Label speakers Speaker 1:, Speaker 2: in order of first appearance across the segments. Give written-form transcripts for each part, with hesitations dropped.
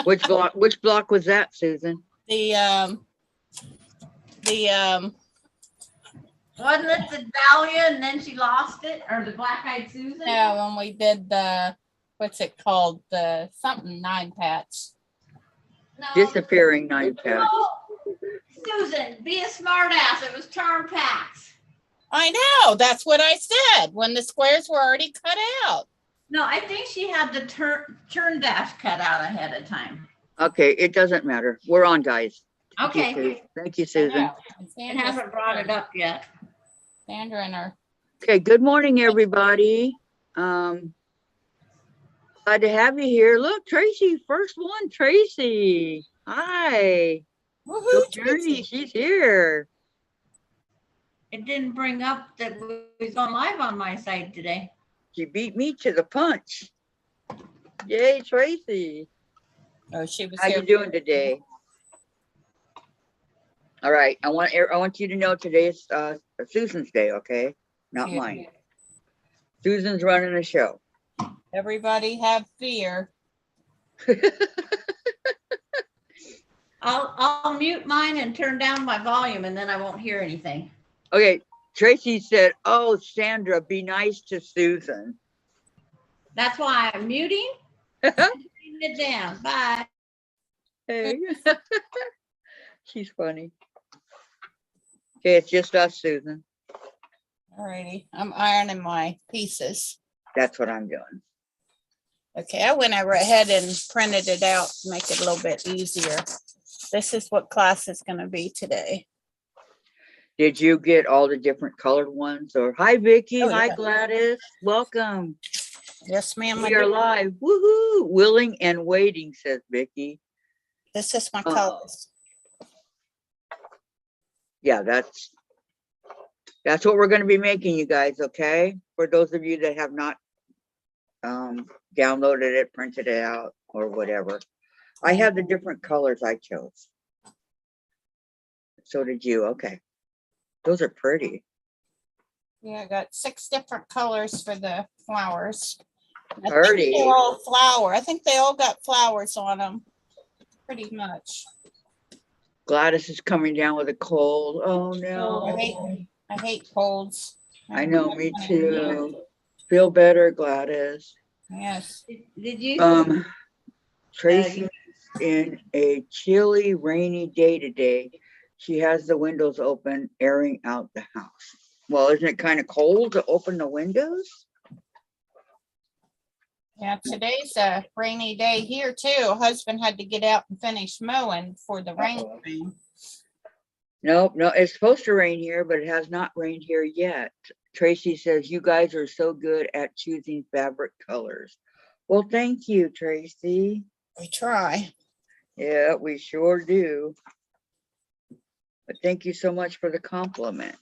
Speaker 1: Which block? Which block was that, Susan?
Speaker 2: The
Speaker 3: Wasn't it the Dahlia and then she lost it? Or the Black-Eyed Susan?
Speaker 2: yeah, when we did the, what's it called? The something 9 patch.
Speaker 3: No,
Speaker 1: Disappearing 9-patch.
Speaker 3: Oh, Susan, be a smart ass. It was turn packs.
Speaker 2: I know, that's what I said, when the squares were already cut out.
Speaker 3: No, I think she had the turn dash cut out ahead of time.
Speaker 1: Okay, it doesn't matter. We're on, guys.
Speaker 3: Okay.
Speaker 1: Thank you, Susan.
Speaker 3: It hasn't brought it up yet.
Speaker 2: Sandra and her.
Speaker 1: Okay, good morning, everybody. Glad to have you here. Look, Tracy, first one, Tracy. Hi.
Speaker 2: Woohoo,
Speaker 1: Journey, she's here.
Speaker 3: It didn't bring up that we was on live on my side today.
Speaker 1: She beat me to the punch. Yay, Tracy.
Speaker 2: Oh, she was
Speaker 1: How
Speaker 2: here.
Speaker 1: you doing today? All right, I want you to know today is Susan's day, okay? Not
Speaker 2: Yeah.
Speaker 1: mine. Susan's running the show.
Speaker 2: Everybody have fear.
Speaker 3: I'll mute mine and turn down my volume and then I won't hear anything.
Speaker 1: Okay, Tracy said, oh, Sandra, be nice to Susan.
Speaker 3: That's why I'm muting. Turning it down. Bye.
Speaker 1: Hey. She's funny. Okay, it's just us, Susan.
Speaker 2: Alrighty, I'm ironing my pieces.
Speaker 1: That's what I'm doing.
Speaker 2: Okay, I went ahead and printed it out to make it a little bit easier. This is what class is going to be today.
Speaker 1: Did you get all the different colored ones? Or hi, Vicky.
Speaker 2: Oh,
Speaker 1: Hi,
Speaker 2: yeah.
Speaker 1: Gladys. Welcome.
Speaker 2: Yes, ma'am.
Speaker 1: We are live. Woohoo! Willing and waiting, says Vicky.
Speaker 2: This is my colors.
Speaker 1: Yeah, that's what we're going to be making, you guys. Okay, for those of you that have not downloaded it, printed it out, or whatever. I have the different colors I chose. So did you. Okay, those are pretty.
Speaker 2: Yeah, I got 6 different colors for the flowers. I
Speaker 1: Pretty.
Speaker 2: think they're all flower. I think they all got flowers on them. Pretty much.
Speaker 1: Gladys is coming down with a cold. Oh no.
Speaker 2: I hate colds.
Speaker 1: I know, me too. Feel better, Gladys.
Speaker 2: Yes.
Speaker 3: Did you?
Speaker 1: Tracy's in a chilly, rainy day today. She has the windows open, airing out the house. Well, isn't it kind of cold to open the windows?
Speaker 2: Yeah, today's a rainy day here too. Husband had to get out and finish mowing for the rain.
Speaker 1: Nope, no, it's supposed to rain here, but it has not rained here yet. Tracy says, you guys are so good at choosing fabric colors. Well, thank you, Tracy.
Speaker 2: We try.
Speaker 1: Yeah, we sure do. But thank you so much for the compliment.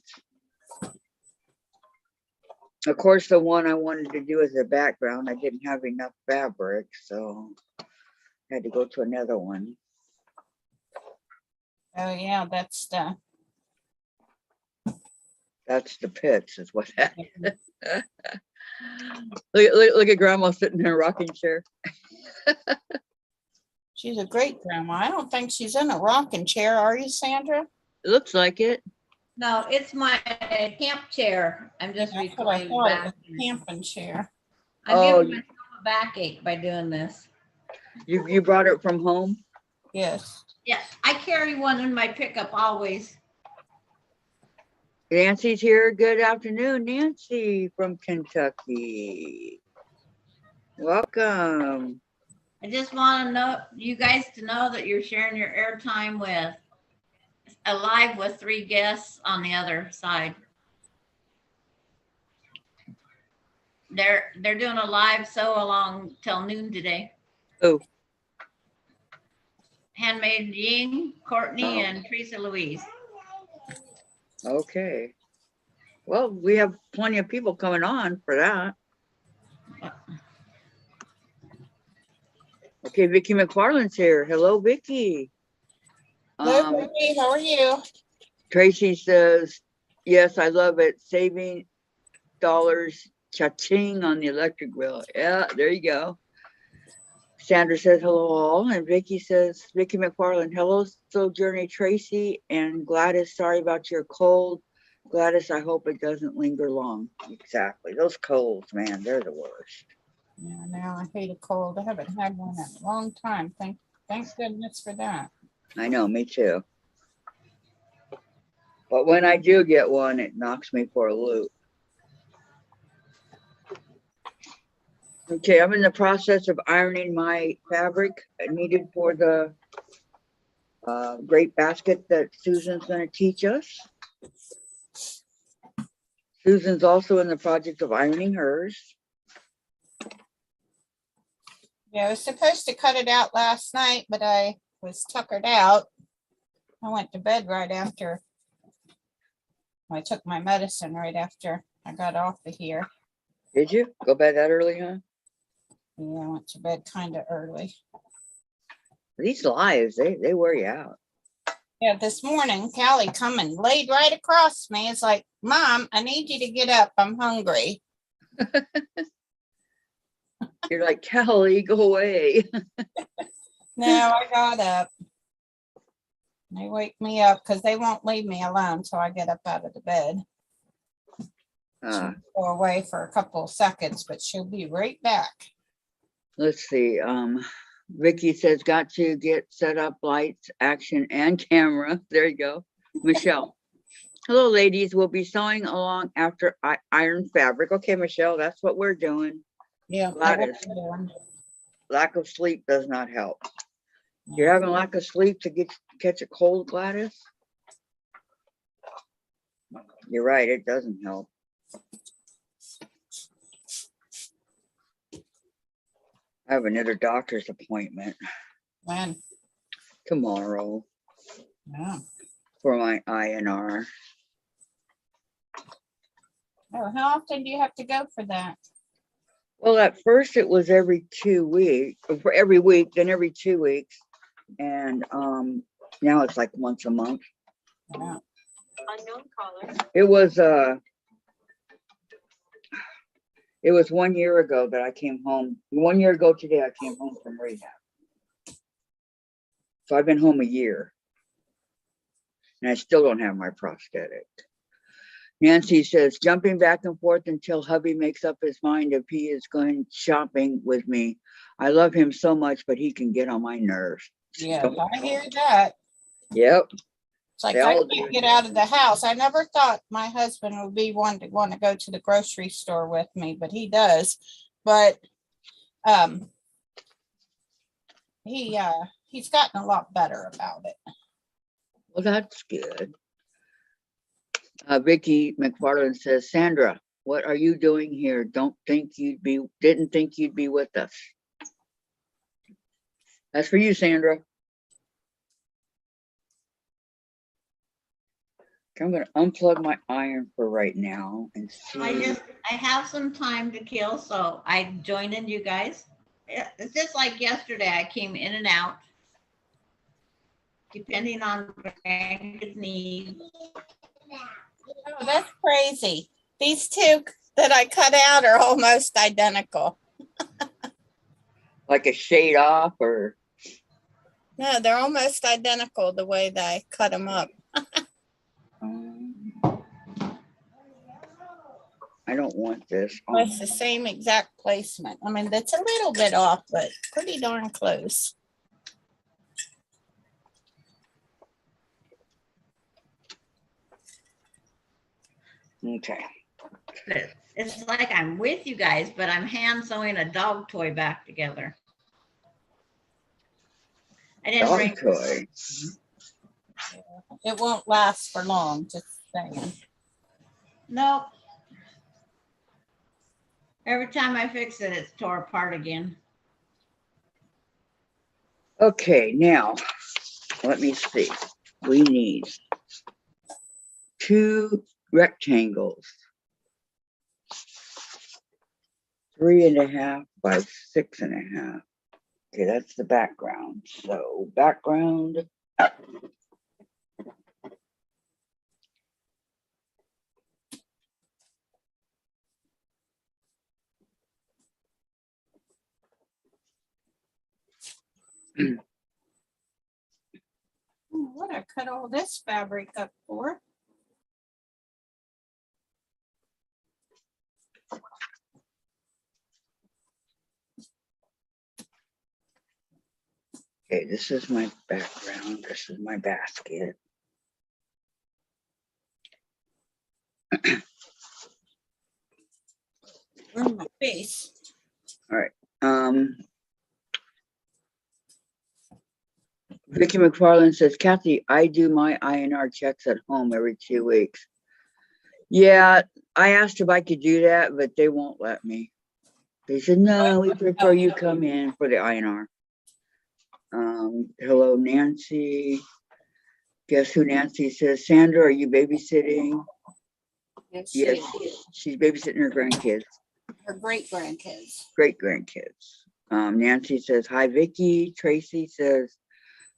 Speaker 1: Of course, the one I wanted to do as a background, I didn't have enough fabric, so I had to go to another one.
Speaker 2: Oh yeah, that's
Speaker 1: the pits, is what that is. Look at Grandma sitting in a rocking chair.
Speaker 2: She's a great grandma. I don't think she's in a rocking chair, are you, Sandra?
Speaker 1: It looks like it.
Speaker 3: No, it's my camp chair. I'm just
Speaker 2: That's what I
Speaker 3: reclining
Speaker 2: thought,
Speaker 3: back.
Speaker 2: a camping chair.
Speaker 3: I'm
Speaker 1: Oh,
Speaker 3: giving myself a backache by doing this.
Speaker 1: You brought it from home?
Speaker 2: Yes.
Speaker 3: Yes, I carry one in my pickup always.
Speaker 1: Nancy's here. Good afternoon, Nancy from Kentucky. Welcome.
Speaker 3: I just want to know you guys to know that you're sharing your airtime with live with 3 guests on the other side. They're doing a live sew along till noon today.
Speaker 1: Oh.
Speaker 3: Handmade Ying, Courtney, and Teresa Louise.
Speaker 1: Okay. Well, we have plenty of people coming on for that. Okay, Vicki McFarland's here. Hello, Vicki.
Speaker 2: Hello, Vicky. How are you?
Speaker 1: Tracy says, yes, I love it. Saving dollars, cha-ching on the electric bill. Yeah, there you go. Sandra says hello all, and Vicky McFarland, hello Sojourner Tracy and Gladys, sorry about your cold. Gladys, I hope it doesn't linger long. Exactly. Those colds, man, they're the worst.
Speaker 2: Yeah, now I hate a cold. I haven't had one in a long time. Thank goodness for that.
Speaker 1: I know, me too. But when I do get one, it knocks me for a loop. Okay, I'm in the process of ironing my fabric needed for the grape basket that Susan's going to teach us. Susan's also in the project of ironing hers.
Speaker 2: Yeah, I was supposed to cut it out last night, but I was tuckered out. I went to bed right after I took my medicine, right after I got off of here.
Speaker 1: Did you go bed that early, huh?
Speaker 2: Yeah, I went to bed kind of early.
Speaker 1: These lives, they wear you out.
Speaker 2: Yeah, this morning, Callie come and laid right across me. It's like, Mom, I need you to get up. I'm hungry.
Speaker 1: You're like, Kelly, go away.
Speaker 2: No, I got up. They wake me up because they won't leave me alone till I get up out of the bed. She'll go away for a couple of seconds, but she'll be right back.
Speaker 1: Let's see. Vicky says, got to get set up lights, action, and camera. There you go. Michelle. Hello, ladies. We'll be sewing along after I iron fabric. Okay, Michelle, that's what we're doing.
Speaker 2: Yeah.
Speaker 1: Gladys, lack of sleep does not help. You're having lack of sleep to catch a cold, Gladys? You're right, it doesn't help. I have another doctor's appointment.
Speaker 2: When?
Speaker 1: Tomorrow.
Speaker 2: Yeah.
Speaker 1: For my INR.
Speaker 2: Oh, how often do you have to go for that?
Speaker 1: Well, at first it was every 2 weeks, for every week, then every 2 weeks. And now it's like once a month.
Speaker 2: Yeah.
Speaker 4: Unknown caller.
Speaker 1: It was 1 year ago that I came home. 1 year ago today, I came home from rehab. So I've been home a year. And I still don't have my prosthetic. Nancy says, jumping back and forth until hubby makes up his mind if he is going shopping with me. I love him so much, but he can get on my nerves.
Speaker 2: Yeah, I hear that.
Speaker 1: Yep.
Speaker 2: It's like
Speaker 1: They
Speaker 2: I
Speaker 1: all
Speaker 2: can't
Speaker 1: do.
Speaker 2: get out of the house. I never thought my husband would be one to want to go to the grocery store with me, but he does. But he's gotten a lot better about it.
Speaker 1: Well, that's good. Vicky McFarland says, Sandra, what are you doing here? Didn't think you'd be with us. That's for you, Sandra. I'm going to unplug my iron for right now and see.
Speaker 3: I have some time to kill, so I joined in you guys. It's just like yesterday, I came in and out, depending on Grandpa's needs.
Speaker 2: Oh, that's crazy. These two that I cut out are almost identical.
Speaker 1: Like a shade off or?
Speaker 2: No, they're almost identical the way that I cut them up.
Speaker 1: I don't want this.
Speaker 2: It's the same exact placement. I mean, that's a little bit off, but pretty darn close.
Speaker 1: Okay.
Speaker 3: It's like I'm with you guys, but I'm hand sewing a dog toy back together. I didn't bring
Speaker 1: Dog toy.
Speaker 2: It won't last for long, just saying.
Speaker 3: Nope. Every time I fix it, it's tore apart again.
Speaker 1: Okay, now let me see. We need 2 rectangles, 3.5 by 6.5. Okay, that's the background. So background.
Speaker 2: What I cut all this fabric up for?
Speaker 1: Okay, this is my background. This is my basket.
Speaker 2: Where's my face?
Speaker 1: All right. Vicky McFarland says, Kathy, I do my INR checks at home every 2 weeks. Yeah, I asked if I could do that, but they won't let me. They said, no, we prefer you come in for the INR. Hello, Nancy. Guess who Nancy says? Sandra, are you babysitting? Yes, she's babysitting her grandkids.
Speaker 2: Her great grandkids.
Speaker 1: Great grandkids. Nancy says, hi, Vicky. Tracy says,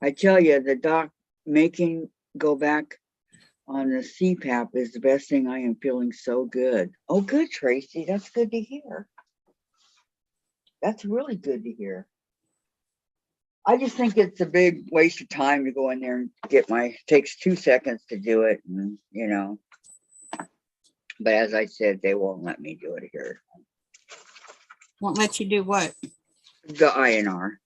Speaker 1: I tell you, the doc making go back on the CPAP is the best thing. I am feeling so good. Oh, good, Tracy. That's good to hear. That's really good to hear. I just think it's a big waste of time to go in there and get takes 2 seconds to do it. And, you know, but as I said, they won't let me do it here.
Speaker 2: Won't let you do what?
Speaker 1: The INR.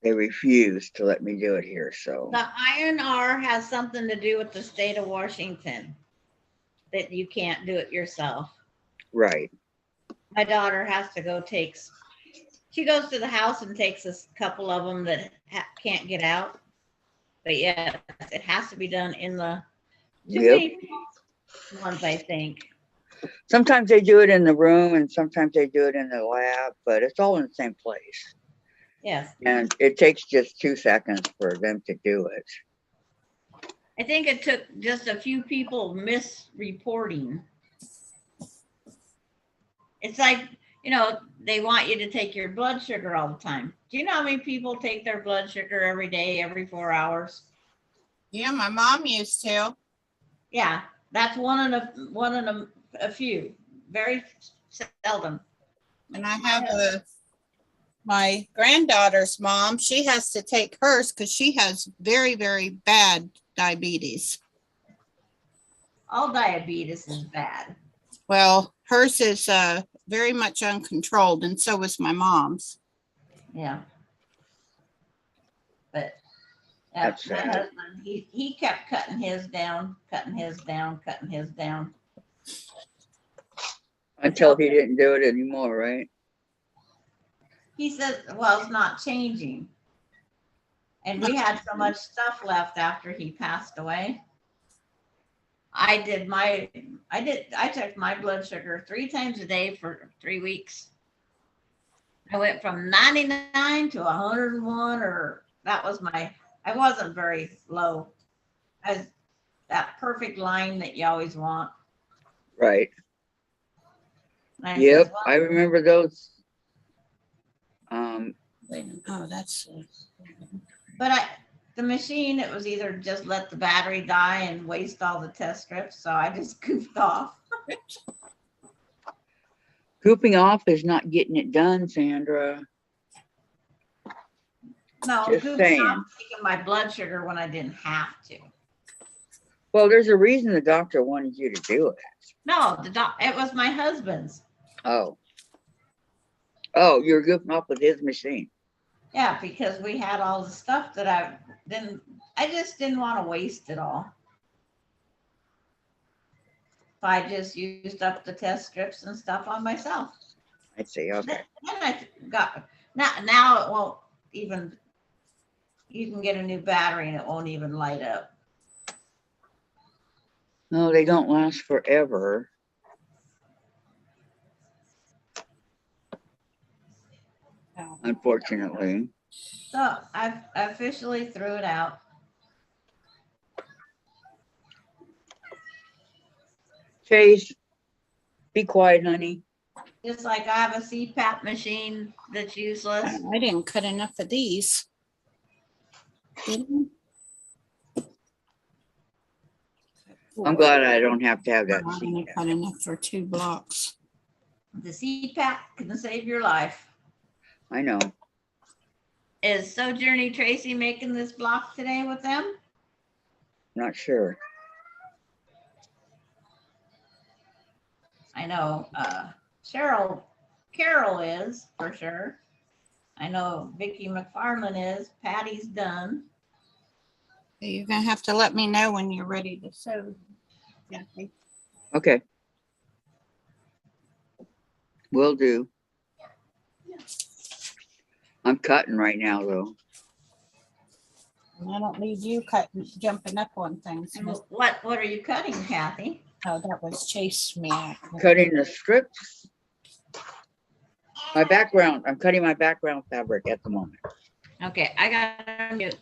Speaker 1: They refuse to let me do it here, so.
Speaker 3: The INR has something to do with the state of Washington, that you can't do it yourself.
Speaker 1: Right.
Speaker 3: My daughter has to she goes to the house and takes a couple of them that can't get out. But yeah, it has to be done in the ones, I think.
Speaker 1: Sometimes they do it in the room and sometimes they do it in the lab, but it's all in the same place.
Speaker 3: Yes.
Speaker 1: And it takes just 2 seconds for them to do it.
Speaker 3: I think it took just a few people misreporting. It's like, they want you to take your blood sugar all the time. Do you know how many people take their blood sugar every day, every 4 hours?
Speaker 2: Yeah, my mom used to.
Speaker 3: Yeah, that's one in a few. Very seldom.
Speaker 2: And I have my granddaughter's mom. She has to take hers because she has very, very bad diabetes.
Speaker 3: All diabetes is bad.
Speaker 2: Well, hers is very much uncontrolled, and so is my mom's.
Speaker 3: Yeah. But
Speaker 1: That's
Speaker 3: my
Speaker 1: sad.
Speaker 3: husband, he kept cutting his down.
Speaker 1: Until he didn't do it anymore, right?
Speaker 3: He said, well, it's not changing. And we had so much stuff left after he passed away. I took my blood sugar 3 times a day for 3 weeks. I went from 99 to 101, or I wasn't very low. I was that perfect line that you always want.
Speaker 1: Right.
Speaker 3: And
Speaker 1: Yep,
Speaker 3: said, well,
Speaker 1: I remember those.
Speaker 2: Oh, that's.
Speaker 3: But the machine, it was either just let the battery die and waste all the test strips. So I just goofed off.
Speaker 1: Goofing off is not getting it done, Sandra.
Speaker 3: No,
Speaker 1: Just
Speaker 3: goofing
Speaker 1: saying.
Speaker 3: off taking my blood sugar when I didn't have to.
Speaker 1: Well, there's a reason the doctor wanted you to do it.
Speaker 3: No, it was my husband's.
Speaker 1: Oh, you're goofing off with his machine.
Speaker 3: Yeah, because we had all the stuff that I just didn't want to waste it all. So I just used up the test strips and stuff on myself.
Speaker 1: I see, okay.
Speaker 3: Then I got, now it won't even, you can get a new battery and it won't even light up.
Speaker 1: No, they don't last forever. Unfortunately.
Speaker 3: So I officially threw it out.
Speaker 1: Chase, be quiet, honey.
Speaker 3: Just like I have a CPAP machine that's useless.
Speaker 2: I didn't cut enough of these.
Speaker 1: I'm glad I don't have to have that
Speaker 2: I'm gonna
Speaker 1: CPAP.
Speaker 2: cut enough for 2 blocks.
Speaker 3: The CPAP can save your life.
Speaker 1: I know.
Speaker 3: Is Sojourner Tracy making this block today with them?
Speaker 1: Not sure.
Speaker 3: I know Carol is for sure. I know Vicky McFarland is. Patty's done.
Speaker 2: You're gonna have to let me know when you're ready to sew, Kathy.
Speaker 1: Okay. Will do. I'm cutting right now though.
Speaker 2: And I don't need you jumping up on things.
Speaker 3: And what are you cutting, Kathy?
Speaker 2: Oh, that was chase me.
Speaker 1: Cutting the strips. My background. I'm cutting my background fabric at the moment.
Speaker 3: Okay, I got mute.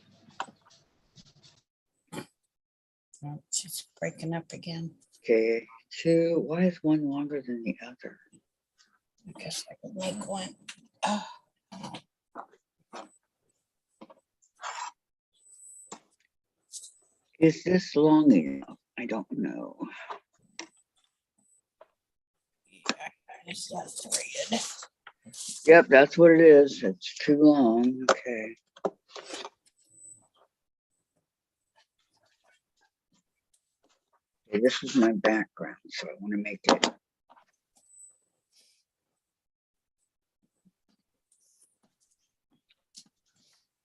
Speaker 2: Oh, it's just breaking up again.
Speaker 1: Okay. 2. Why is one longer than the other?
Speaker 2: I guess I could make one. Oh.
Speaker 1: Is this long enough? I don't know.
Speaker 2: It's not thread.
Speaker 1: Yep, that's what it is. It's too long. Okay. Okay, this is my background, so I want to make it.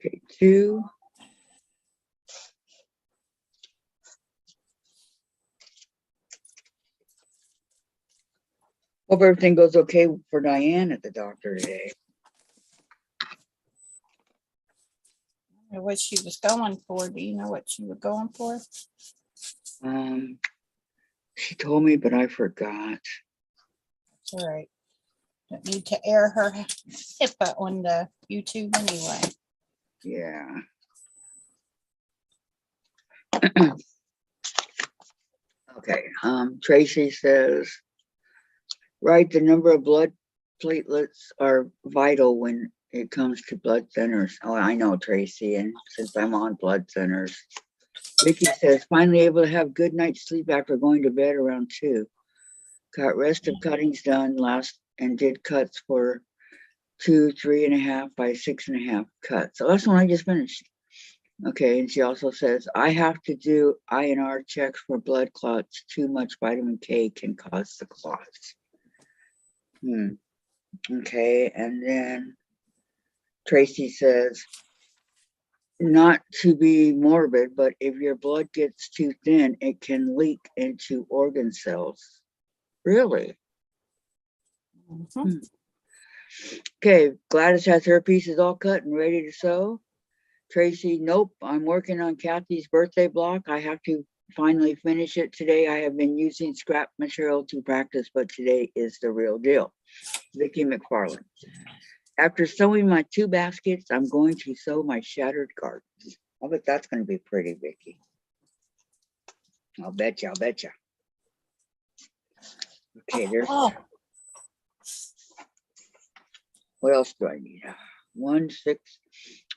Speaker 1: Okay, 2. Hope everything goes okay for Diane at the doctor today.
Speaker 2: I know what she was going for. Do you know what she was going for?
Speaker 1: She told me, but I forgot.
Speaker 2: It's all right. Don't need to air her HIPAA on the YouTube anyway.
Speaker 1: Yeah. Okay. Tracy says, right, the number of blood platelets are vital when it comes to blood thinners. Oh, I know, Tracy, and since I'm on blood thinners. Vicky says, finally able to have good night's sleep after going to bed around 2. Got rest of cuttings done last and did cuts for 2 3.5 by 6.5 cuts. So that's one I just finished. Okay, and she also says, I have to do INR checks for blood clots. Too much vitamin K can cause the clots. Okay, and then Tracy says, not to be morbid, but if your blood gets too thin, it can leak into organ cells. Really? Okay, Gladys has her pieces all cut and ready to sew. Tracy, nope, I'm working on Kathy's birthday block. I have to finally finish it today. I have been using scrap material to practice, but today is the real deal. Vicky McFarland. After sewing my 2 baskets, I'm going to sew my shattered gardens. I bet that's going to be pretty, Vicky. I'll bet you, I'll bet you. Okay, there's, what else do I need? 1 6.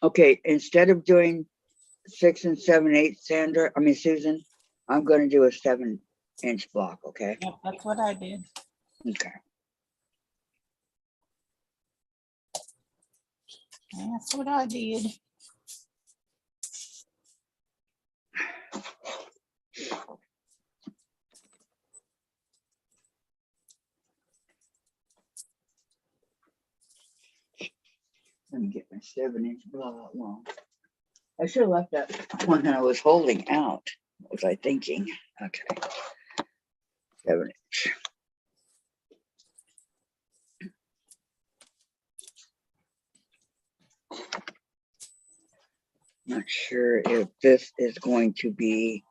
Speaker 1: Okay, instead of doing 6 and 7/8, Sandra, I mean Susan, I'm going to do a 7-inch block. Okay.
Speaker 2: Yep, that's what I did.
Speaker 1: Okay.
Speaker 2: That's what I did.
Speaker 1: Let me get my 7-inch block long. I should have left that one that I was holding out. What was I thinking? Okay. 7-inch. Not sure if this is going to be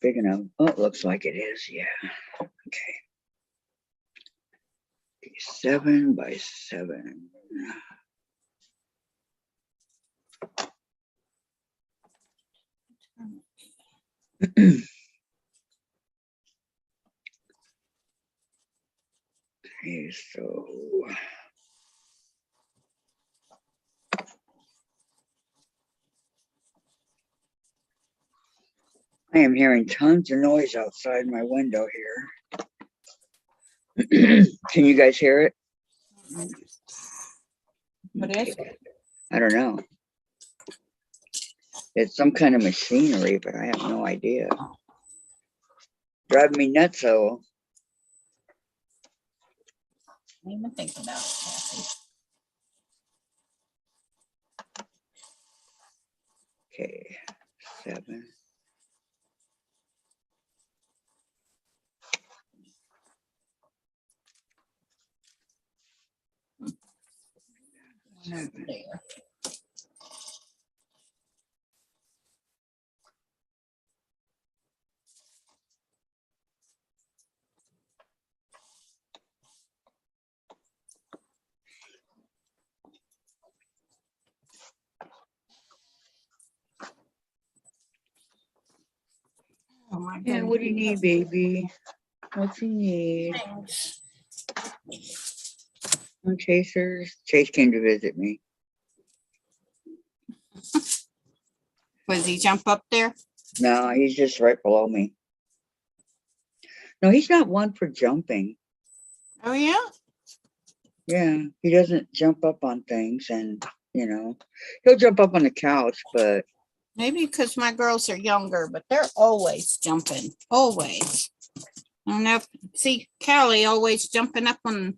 Speaker 1: big enough. Oh, it looks like it is. Yeah. Okay. 7 by 7. Okay, so I am hearing tons of noise outside my window here. Can you guys hear it?
Speaker 2: What is it?
Speaker 1: I don't know. It's some kind of machinery, but I have no idea. Driving me nuts, though.
Speaker 2: Didn't even think about it, Kathy.
Speaker 1: Okay, 7.
Speaker 2: One over there. Oh my
Speaker 1: Yeah, what do you need, baby? What's he need?
Speaker 2: goodness.
Speaker 1: No chasers. Chase came to visit me.
Speaker 2: Was he jump up there?
Speaker 1: No, he's just right below me. No, he's not one for jumping.
Speaker 2: Oh yeah.
Speaker 1: Yeah, he doesn't jump up on things, and he'll jump up on the couch, but
Speaker 2: Maybe because my girls are younger, but they're always jumping. Always. I don't know. See, Callie always jumping up on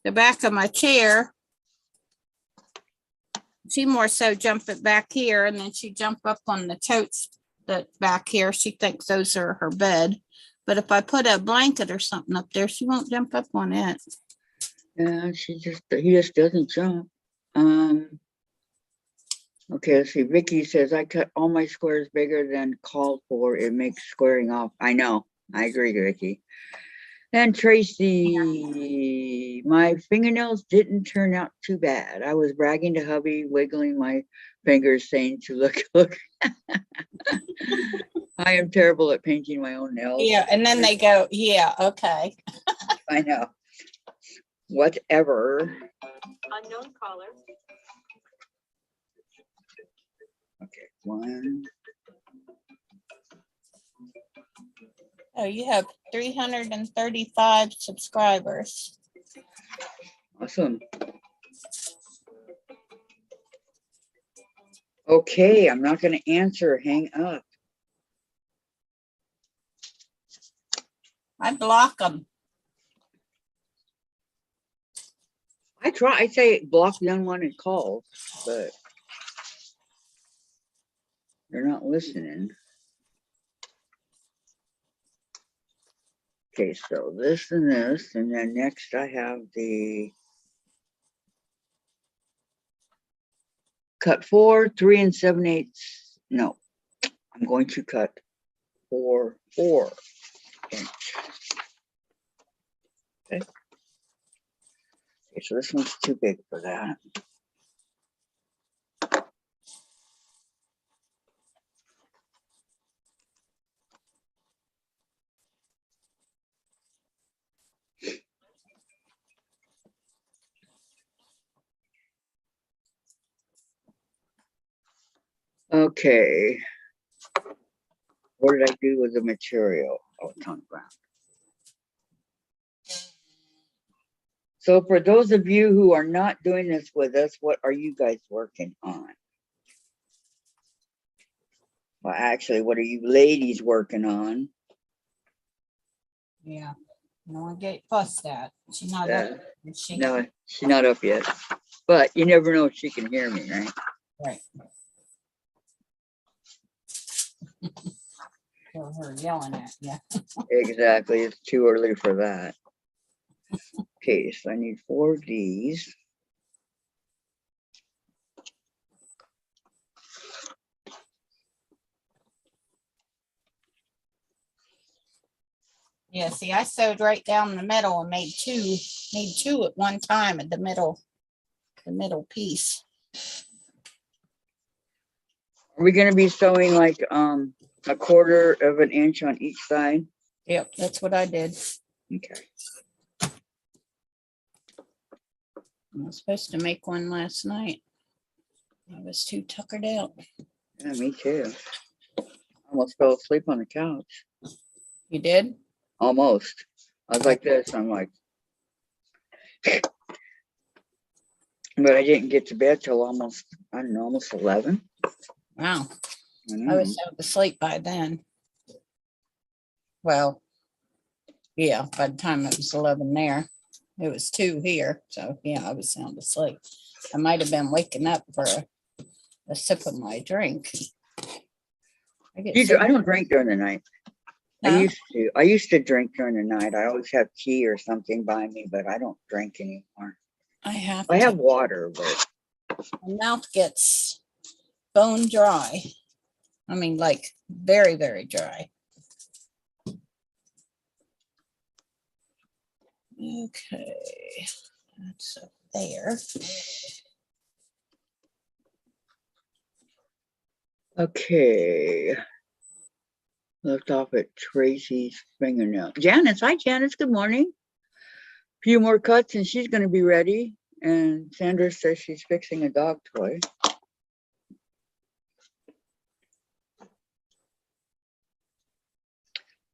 Speaker 2: the back of my chair. She more so jump it back here, and then she jump up on the totes that back here. She thinks those are her bed. But if I put a blanket or something up there, she won't jump up on it.
Speaker 1: yeah, he just doesn't jump. Okay, let's see. Vicky says I cut all my squares bigger than called for. It makes squaring off. I know. I agree, Vicky. And Tracy, my fingernails didn't turn out too bad. I was bragging to hubby, wiggling my fingers, saying to look. I am terrible at painting my own nails.
Speaker 2: Yeah, and then they go, yeah, okay.
Speaker 1: I know. Whatever.
Speaker 4: Unknown caller.
Speaker 1: Okay, 1.
Speaker 2: Oh, you have 335 subscribers.
Speaker 1: Awesome. Okay, I'm not going to answer. Hang up.
Speaker 2: I block them.
Speaker 1: I say block the unwanted calls, but they're not listening. Okay, so this and this, and then next I have the cut 4, 3 7/8. No, I'm going to cut 4 inch. Okay. Okay, so this one's too big for that. Okay. What did I do with the material? Oh, it's on the ground. So for those of you who are not doing this with us, what are you guys working on? Well, actually, what are you ladies working on?
Speaker 2: Yeah. No one get fussed at. She's not
Speaker 1: Yeah.
Speaker 2: up, is she?
Speaker 1: No, she's not up yet. But you never know if she can hear me, right?
Speaker 2: Right. Or her yelling at you.
Speaker 1: Exactly. It's too early for that. Okay, so I need 4 of these.
Speaker 2: Yeah, see, I sewed right down the middle and made two at one time at the middle piece.
Speaker 1: Are we going to be sewing like a 1/4 of an inch on each side?
Speaker 2: Yep, that's what I did.
Speaker 1: Okay.
Speaker 2: I was supposed to make one last night. I was too tuckered out.
Speaker 1: Yeah, me too. I almost fell asleep on the couch.
Speaker 2: You did?
Speaker 1: Almost. I was like this. I'm like, But I didn't get to bed till almost, I don't know, almost 11.
Speaker 2: Wow.
Speaker 1: I
Speaker 2: I
Speaker 1: know.
Speaker 2: was sound asleep by then. Well, yeah, by the time it was 11 there, it was 2 here. So yeah, I was sound asleep. I might have been waking up for a sip of my drink. I get so,
Speaker 1: I don't drink during the night.
Speaker 2: Huh?
Speaker 1: I used to drink during the night. I always have tea or something by me, but I don't drink anymore.
Speaker 2: I have
Speaker 1: I
Speaker 2: to.
Speaker 1: have water, but
Speaker 2: My mouth gets bone dry. I mean, like very, very dry. Okay, that's up there.
Speaker 1: okay. Left off at Tracy's fingernail. Janice, hi Janice, good morning. Few more cuts and she's gonna be ready. And Sandra says she's fixing a dog toy.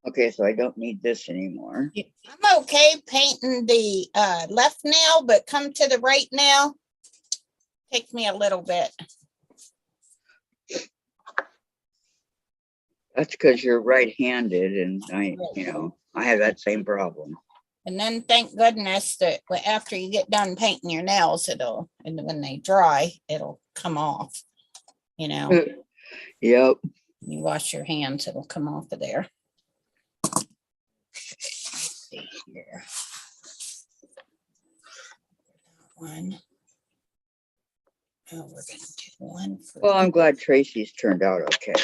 Speaker 1: Okay, so I don't need this anymore.
Speaker 2: I'm okay painting the left nail, but come to the right nail. Takes me a little bit.
Speaker 1: That's because you're right-handed and I have that same problem.
Speaker 2: And then thank goodness that after you get done painting your nails, and when they dry, it'll come off. You know,
Speaker 1: Yep.
Speaker 2: you wash your hands, it'll come off of there. Let's see here. One. Oh, we're gonna do one.
Speaker 1: Well, I'm glad Tracy's turned out okay.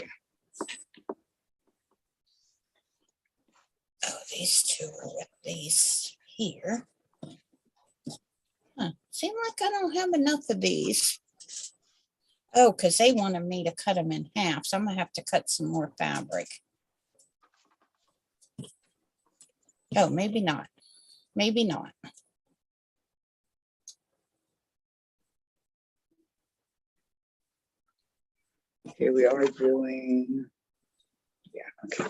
Speaker 2: Oh, these two are with these here. Huh. Seem like I don't have enough of these. Oh, because they wanted me to cut them in half, so I'm gonna have to cut some more fabric. Oh, maybe not. Maybe not.
Speaker 1: Okay, we are doing, yeah, okay.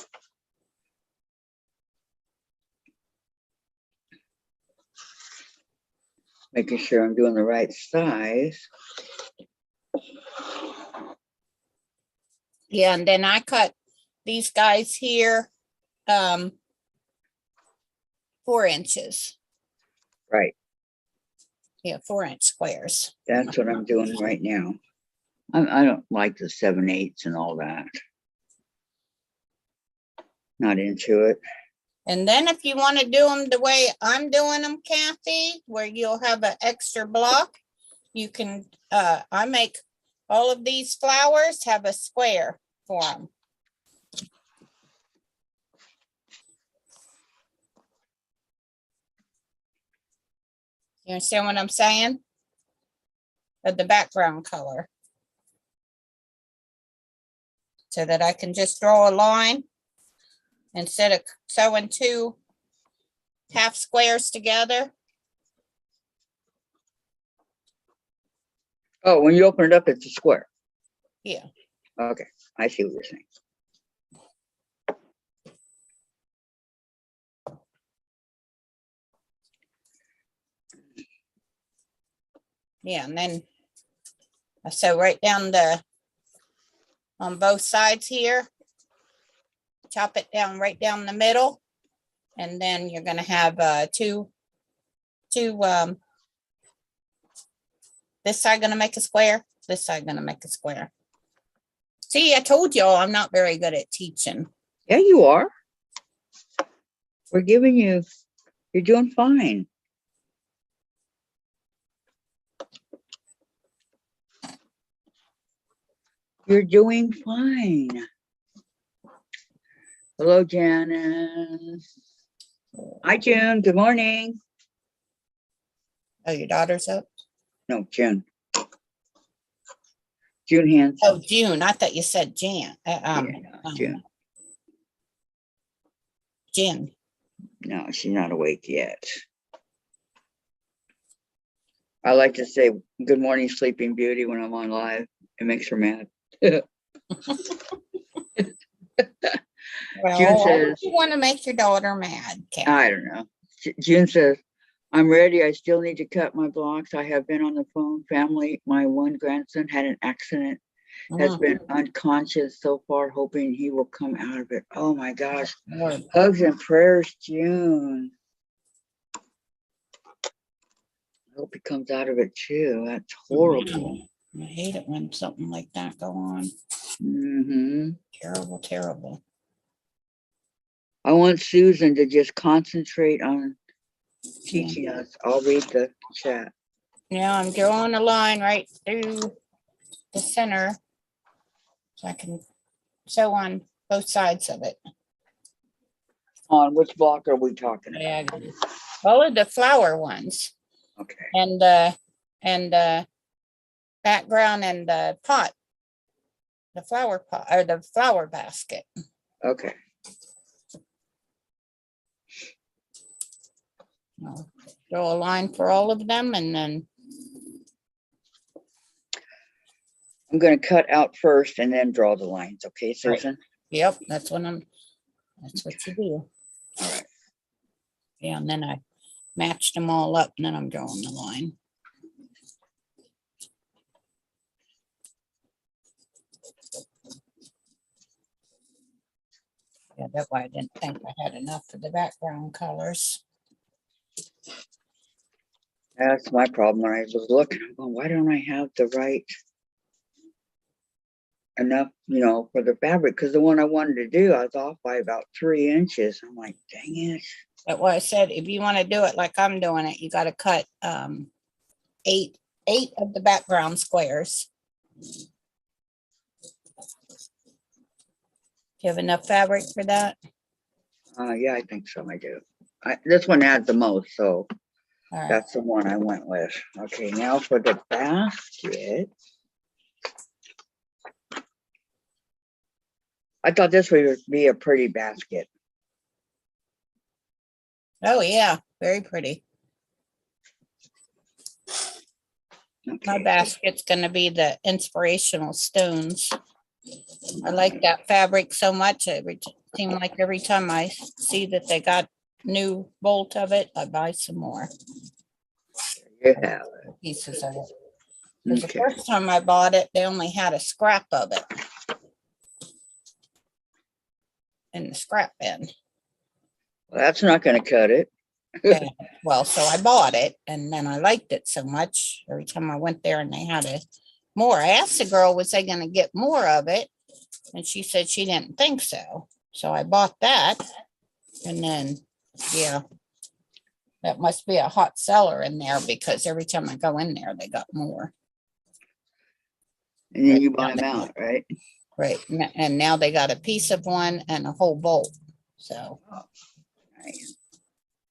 Speaker 1: Making sure I'm doing the right size.
Speaker 2: Yeah, and then I cut these guys here 4 inches.
Speaker 1: Right,
Speaker 2: Yeah, 4-inch squares.
Speaker 1: that's what I'm doing right now. I don't like the 7/8 and all that. Not into it.
Speaker 2: And then if you want to do them the way I'm doing them, Kathy, where you'll have an extra block, you can, I make all of these flowers have a square for them. You understand what I'm saying? Of the background color. So that I can just draw a line instead of sewing 2 half squares together.
Speaker 1: Oh, when you open it up, it's a square.
Speaker 2: Yeah.
Speaker 1: Okay, I see what you're saying.
Speaker 2: Yeah, and then I sew right down on both sides here. Chop it down right down the middle. And then you're gonna have two this side gonna make a square, this side gonna make a square. See, I told y'all I'm not very good at teaching.
Speaker 1: Yeah, you are. We're giving you, you're doing fine. You're doing fine. Hello, Janice. Hi, June. Good morning.
Speaker 2: Oh, your daughter's up?
Speaker 1: No, June. June Hanson.
Speaker 2: Oh, June. I thought you said Jan.
Speaker 1: June.
Speaker 2: Jen.
Speaker 1: No, she's not awake yet. I like to say good morning, Sleeping Beauty, when I'm on live. It makes her mad.
Speaker 2: Well,
Speaker 1: June says,
Speaker 2: you want to make your daughter mad, Kathy?
Speaker 1: I don't know. June says, I'm ready. I still need to cut my blocks. I have been on the phone. Family, my one grandson had an accident, has been unconscious so far, hoping he will come out of it. Oh my gosh.
Speaker 2: Lord,
Speaker 1: Hugs and prayers, June. I hope he comes out of it too. That's horrible.
Speaker 2: I hate it when something like that go on.
Speaker 1: Hmm.
Speaker 2: Terrible, terrible.
Speaker 1: I want Susan to just concentrate on teaching us. I'll read the chat.
Speaker 2: Now I'm drawing a line right through the center so I can sew on both sides of it.
Speaker 1: On which block are we talking about?
Speaker 2: Diagonal. All of the flower ones
Speaker 1: Okay.
Speaker 2: and the background and the pot, the flower pot or the flower basket.
Speaker 1: Okay.
Speaker 2: I'll draw a line for all of them and then
Speaker 1: I'm going to cut out first and then draw the lines. Okay, Susan?
Speaker 2: yep, that's what you do.
Speaker 1: All right.
Speaker 2: Yeah, and then I matched them all up and then I'm drawing the line. Yeah, that's why I didn't think I had enough for the background colors.
Speaker 1: That's my problem. When I was looking, I'm going, why don't I have the right enough, for the fabric? Because the one I wanted to do, I was off by about 3 inches. I'm like, dang it.
Speaker 2: That's why I said, if you want to do it like I'm doing it, you got to cut 8 of the background squares. Do you have enough fabric for that?
Speaker 1: Yeah, I think so. I do. This one had the most, so
Speaker 2: All right.
Speaker 1: that's the one I went with. Okay, now for the basket. I thought this would be a pretty basket.
Speaker 2: Oh yeah, very pretty.
Speaker 1: Okay.
Speaker 2: My basket's going to be the inspirational stones. I like that fabric so much. It would seem like every time I see that they got new bolt of it, I buy some more
Speaker 1: You have it.
Speaker 2: pieces of it. Because
Speaker 1: Okay.
Speaker 2: the first time I bought it, they only had a scrap of it in the scrap bin.
Speaker 1: Well, that's not going to cut it.
Speaker 2: And, well, so I bought it and then I liked it so much. Every time I went there and they had more. I asked the girl, was I going to get more of it? And she said she didn't think so. So I bought that. And then, yeah, that must be a hot seller in there because every time I go in there, they got more.
Speaker 1: And then you buy them out, right?
Speaker 2: Right. And now they got a piece of one and a whole bolt. So,
Speaker 1: Nice.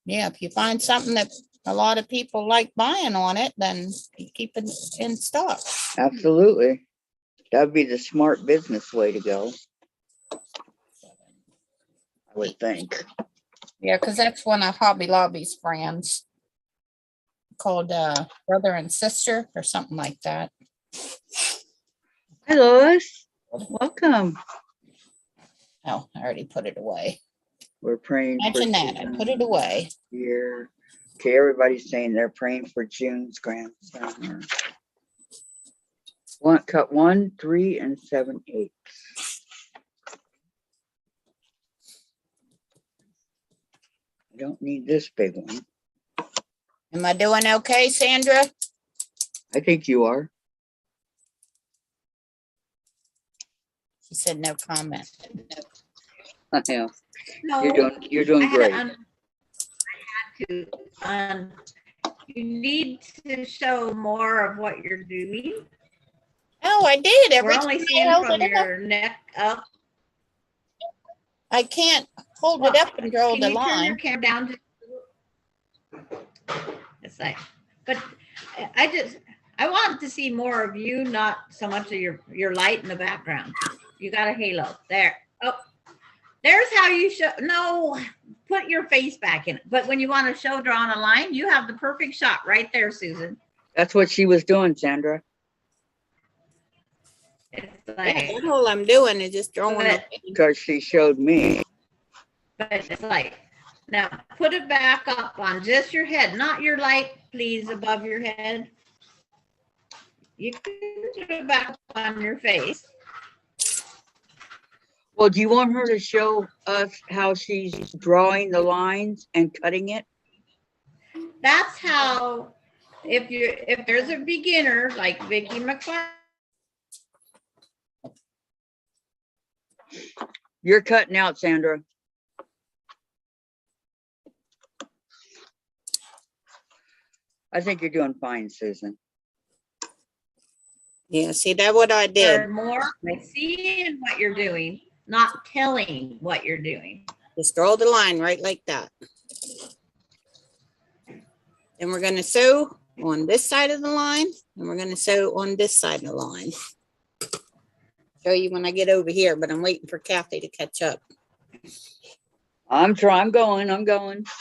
Speaker 2: yeah, if you find something that a lot of people like buying on it, then you keep it in stock.
Speaker 1: Absolutely. That'd be the smart business way to go, I would think.
Speaker 2: Yeah, because that's one of Hobby Lobby's brands called Brother and Sister or something like that.
Speaker 1: Hi, Lois. Welcome.
Speaker 2: Oh, I already put it away.
Speaker 1: We're praying
Speaker 2: Imagine
Speaker 1: for
Speaker 2: that. I put it away.
Speaker 1: here. Okay, everybody's saying they're praying for June's grandson. Cut 1, 3, and 7/8. I don't need this big one.
Speaker 2: Am I doing okay, Sandra?
Speaker 1: I think you are.
Speaker 2: She said no comment.
Speaker 1: Yeah.
Speaker 3: No,
Speaker 1: You're doing great.
Speaker 3: I had to. You need to show more of what you're doing.
Speaker 2: Oh, I did. Every
Speaker 3: We're
Speaker 2: time
Speaker 3: only
Speaker 2: I
Speaker 3: seeing
Speaker 2: held
Speaker 3: from
Speaker 2: it up,
Speaker 3: your neck up.
Speaker 2: I can't hold it up and draw
Speaker 3: Can
Speaker 2: the
Speaker 3: you turn your
Speaker 2: line.
Speaker 3: camera down? It's like, but I want to see more of you, not so much of your light in the background. You got a halo there. Oh, there's how you show. No, put your face back in it. But when you want to show drawing a line, you have the perfect shot right there, Susan.
Speaker 1: That's what she was doing, Sandra.
Speaker 3: It's
Speaker 2: Yeah,
Speaker 3: like,
Speaker 2: that's all I'm doing is just drawing
Speaker 3: But-
Speaker 2: it.
Speaker 1: Because she showed me.
Speaker 3: but it's like, Now put it back up on just your head, not your light, please, above your head. You can put it back up on your face.
Speaker 1: Well, do you want her to show us how she's drawing the lines and cutting it?
Speaker 3: That's how, if there's a beginner like Vicky McFarland.
Speaker 1: You're cutting out, Sandra. I think you're doing fine, Susan.
Speaker 2: Yeah, see, that's what I did.
Speaker 3: More by seeing what you're doing, not telling what you're doing.
Speaker 2: Just draw the line right like that. Then we're going to sew on this side of the line, and we're going to sew on this side of the line. Show you when I get over here, but I'm waiting for Kathy to catch up.
Speaker 1: I'm going.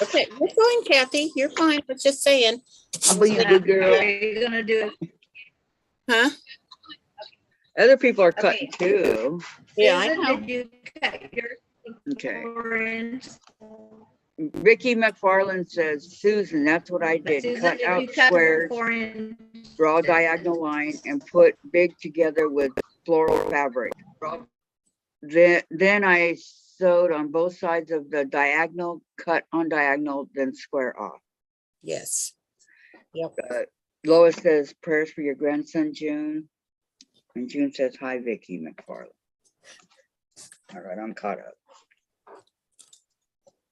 Speaker 2: Okay, you're fine, Kathy. You're fine. But just saying.
Speaker 1: I'll be a good girl.
Speaker 3: Are you gonna do it?
Speaker 2: Huh?
Speaker 1: Other people are cutting too.
Speaker 2: Yeah, I
Speaker 3: Susan,
Speaker 2: know.
Speaker 3: did you cut your
Speaker 1: Okay.
Speaker 3: 4 inch?
Speaker 1: Vicky McFarland says, Susan, that's what I
Speaker 3: But
Speaker 1: did.
Speaker 3: Susan,
Speaker 1: Cut
Speaker 3: did
Speaker 1: out
Speaker 3: you cut
Speaker 1: squares,
Speaker 3: 4 inch?
Speaker 1: draw a diagonal line, and put big together with floral fabric. Then I sewed on both sides of the diagonal, cut on diagonal, then square off.
Speaker 2: Yes. Yep.
Speaker 1: Lois says, prayers for your grandson, June. And June says, hi, Vicky McFarland. All right, I'm caught up.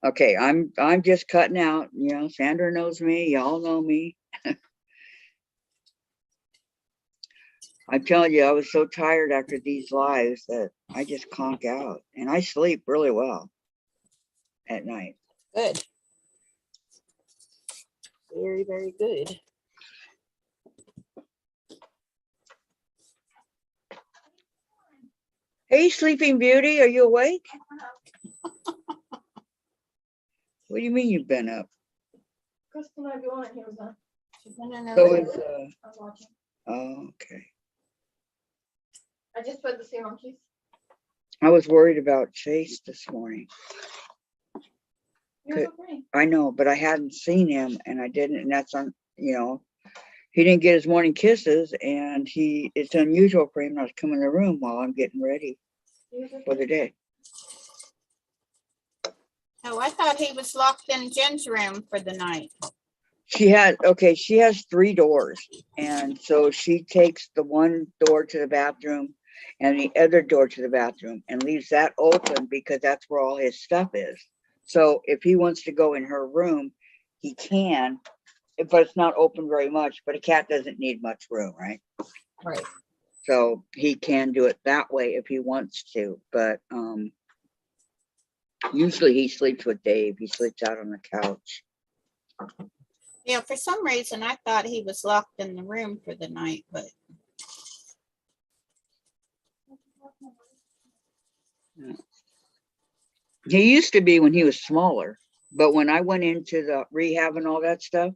Speaker 1: Okay, I'm just cutting out. You know, Sandra knows me. Y'all know me. I'm telling you, I was so tired after these lives that I just conk out, and I sleep really well at night.
Speaker 2: Good. Very, very good.
Speaker 1: Hey, Sleeping Beauty, are you awake? What do you mean you've been up?
Speaker 5: Kristen, I go on and he was on.
Speaker 1: So is,
Speaker 5: I was watching.
Speaker 1: oh, okay.
Speaker 5: I just put the serum keys.
Speaker 1: I was worried about Chase this morning.
Speaker 5: You're so pretty.
Speaker 1: I know, but I hadn't seen him, and I didn't, and that's on, you know, he didn't get his morning kisses, and it's unusual for him not to come in the room while I'm getting ready for the day.
Speaker 2: Oh, I thought he was locked in Jen's room for the night.
Speaker 1: She has 3 doors, and so she takes the one door to the bathroom and the other door to the bathroom and leaves that open because that's where all his stuff is. So if he wants to go in her room, he can, but it's not open very much. But a cat doesn't need much room, right?
Speaker 2: Right.
Speaker 1: So he can do it that way if he wants to, but usually he sleeps with Dave. He sleeps out on the couch.
Speaker 2: Yeah, for some reason I thought he was locked in the room for the night, but
Speaker 1: He used to be when he was smaller, but when I went into the rehab and all that stuff,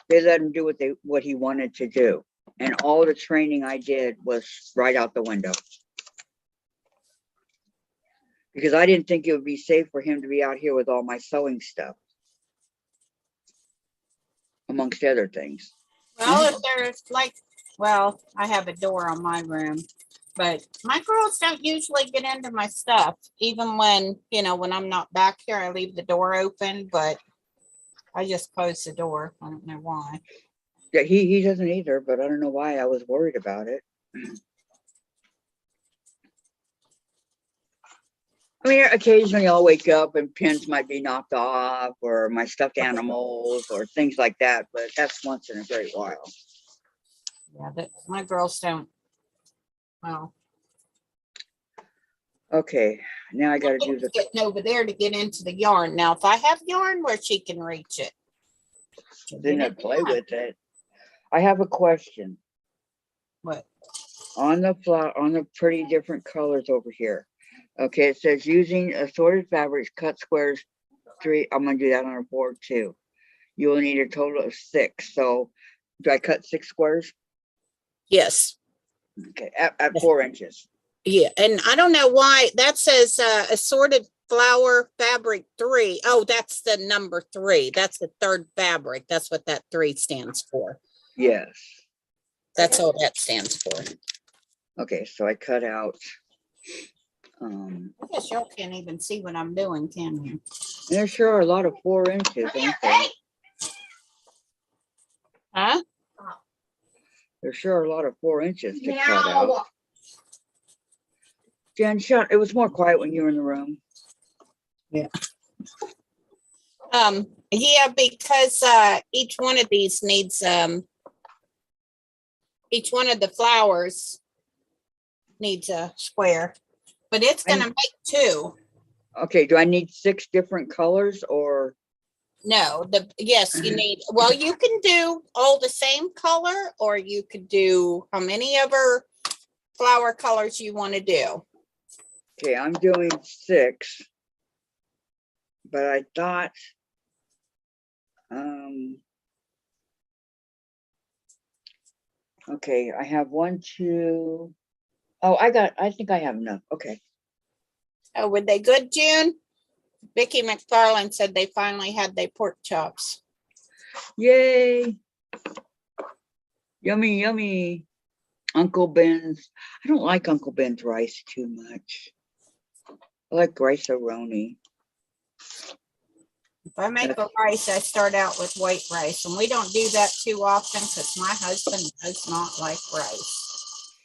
Speaker 1: they let him do what he wanted to do. And all the training I did was right out the window. Because I didn't think it would be safe for him to be out here with all my sewing stuff. Amongst other things.
Speaker 2: well, if there's like, well, I have a door on my room, but my girls don't usually get into my stuff, even when, you know, when I'm not back here, I leave the door open, but I just close the door. I don't know why.
Speaker 1: Yeah, he doesn't either, but I don't know why I was worried about it. I mean, occasionally I'll wake up and pins might be knocked off or my stuffed animals or things like that, but that's once in a great while.
Speaker 2: Yeah, that my girls don't. Well,
Speaker 1: Okay, now I got to do the.
Speaker 2: getting over there to get into the yarn. Now, if I have yarn where she can reach it,
Speaker 1: Then I play with it. I have a question.
Speaker 2: What?
Speaker 1: On the pretty different colors over here. Okay, it says using assorted fabrics, cut squares 3. I'm gonna do that on a board too. You will need a total of 6. So do I cut 6 squares?
Speaker 2: Yes.
Speaker 1: Okay, at 4 inches.
Speaker 2: Yeah, and I don't know why that says assorted flower fabric 3. Oh, that's the number 3. That's the third fabric. That's what that 3 stands for.
Speaker 1: Yes.
Speaker 2: That's all that stands for.
Speaker 1: Okay, so I cut out.
Speaker 2: I guess y'all can't even see what I'm doing, can you?
Speaker 1: There sure are a lot of 4 inches, aren't there?
Speaker 2: Huh?
Speaker 1: There sure are a lot of 4 inches to cut out. Jen, shut. It was more quiet when you were in the room.
Speaker 2: Yeah, because each one of these needs each one of the flowers needs a square, but it's gonna make 2.
Speaker 1: Okay, do I need 6 different colors or?
Speaker 2: No, yes, you need, well, you can do all the same color, or you could do how many ever flower colors you want to do.
Speaker 1: Okay, I'm doing 6, but I thought, okay, I have 1, 2. Oh, I think I have enough. Okay.
Speaker 2: Oh, were they good, June? Vicki McFarland said they finally had their pork chops.
Speaker 1: Yay. Yummy, yummy. Uncle Ben's. I don't like Uncle Ben's rice too much. I like rice-a-roni.
Speaker 2: If I make a rice, I start out with white rice, and we don't do that too often because my husband does not like rice.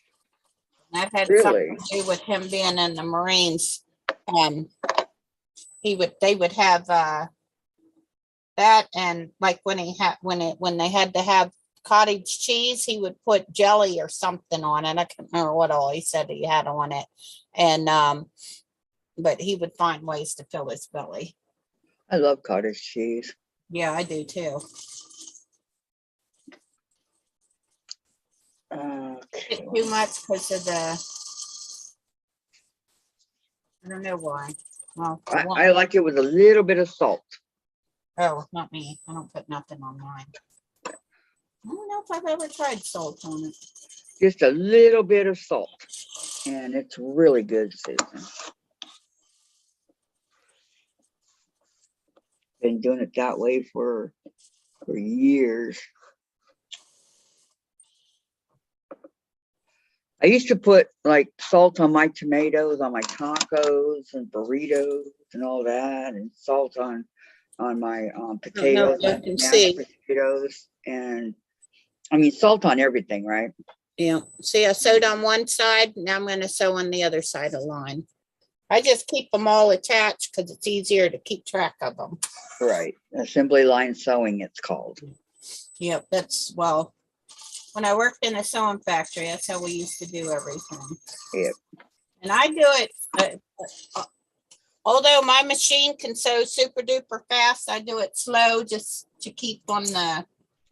Speaker 2: And that had something to do with him being in the Marines. They would have that, and like when they had to have cottage cheese, he would put jelly or something on it. I can't remember what all he said he had on it, and but he would find ways to fill his belly.
Speaker 1: I love cottage cheese.
Speaker 2: Yeah, I do too.
Speaker 1: Okay.
Speaker 2: Too much because of the, I don't know why. Well,
Speaker 1: I like it with a little bit of salt.
Speaker 2: oh, not me. I don't put nothing on mine. I don't know if I've ever tried salt on it.
Speaker 1: Just a little bit of salt. And it's really good, Susan. Been doing it that way for years. I used to put like salt on my tomatoes, on my tacos and burritos and all that, and salt on my potatoes, and mashed potatoes, and I mean salt on everything, right?
Speaker 2: Yeah. See, I sewed on one side. Now I'm going to sew on the other side of the line. I just keep them all attached because it's easier to keep track of them.
Speaker 1: Right. Assembly line sewing, it's called.
Speaker 2: Yep. That's, well, when I worked in a sewing factory, that's how we used to do everything.
Speaker 1: Yep.
Speaker 2: And I do it, although my machine can sew super duper fast, I do it slow just to keep on the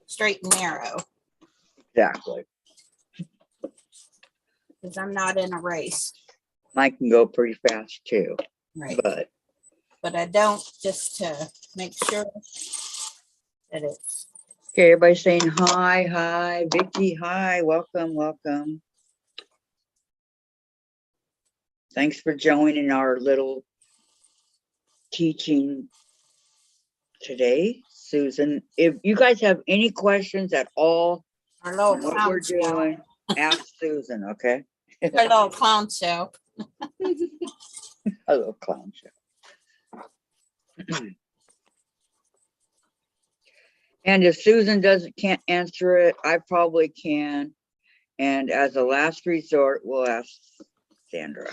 Speaker 2: straight and narrow.
Speaker 1: Exactly.
Speaker 2: Because I'm not in a race.
Speaker 1: Mine can go pretty fast too.
Speaker 2: Right. But I don't, just to make sure that it's.
Speaker 1: Okay, everybody saying hi, hi. Vicki, hi. Welcome, welcome. Thanks for joining our little teaching today, Susan. If you guys have any questions at all
Speaker 2: Our little
Speaker 1: on what
Speaker 2: clown
Speaker 1: we're
Speaker 2: show.
Speaker 1: doing, ask Susan, okay?
Speaker 2: Our little clown show.
Speaker 1: A little clown show. And if Susan can't answer it, I probably can. And as a last resort, we'll ask Sandra.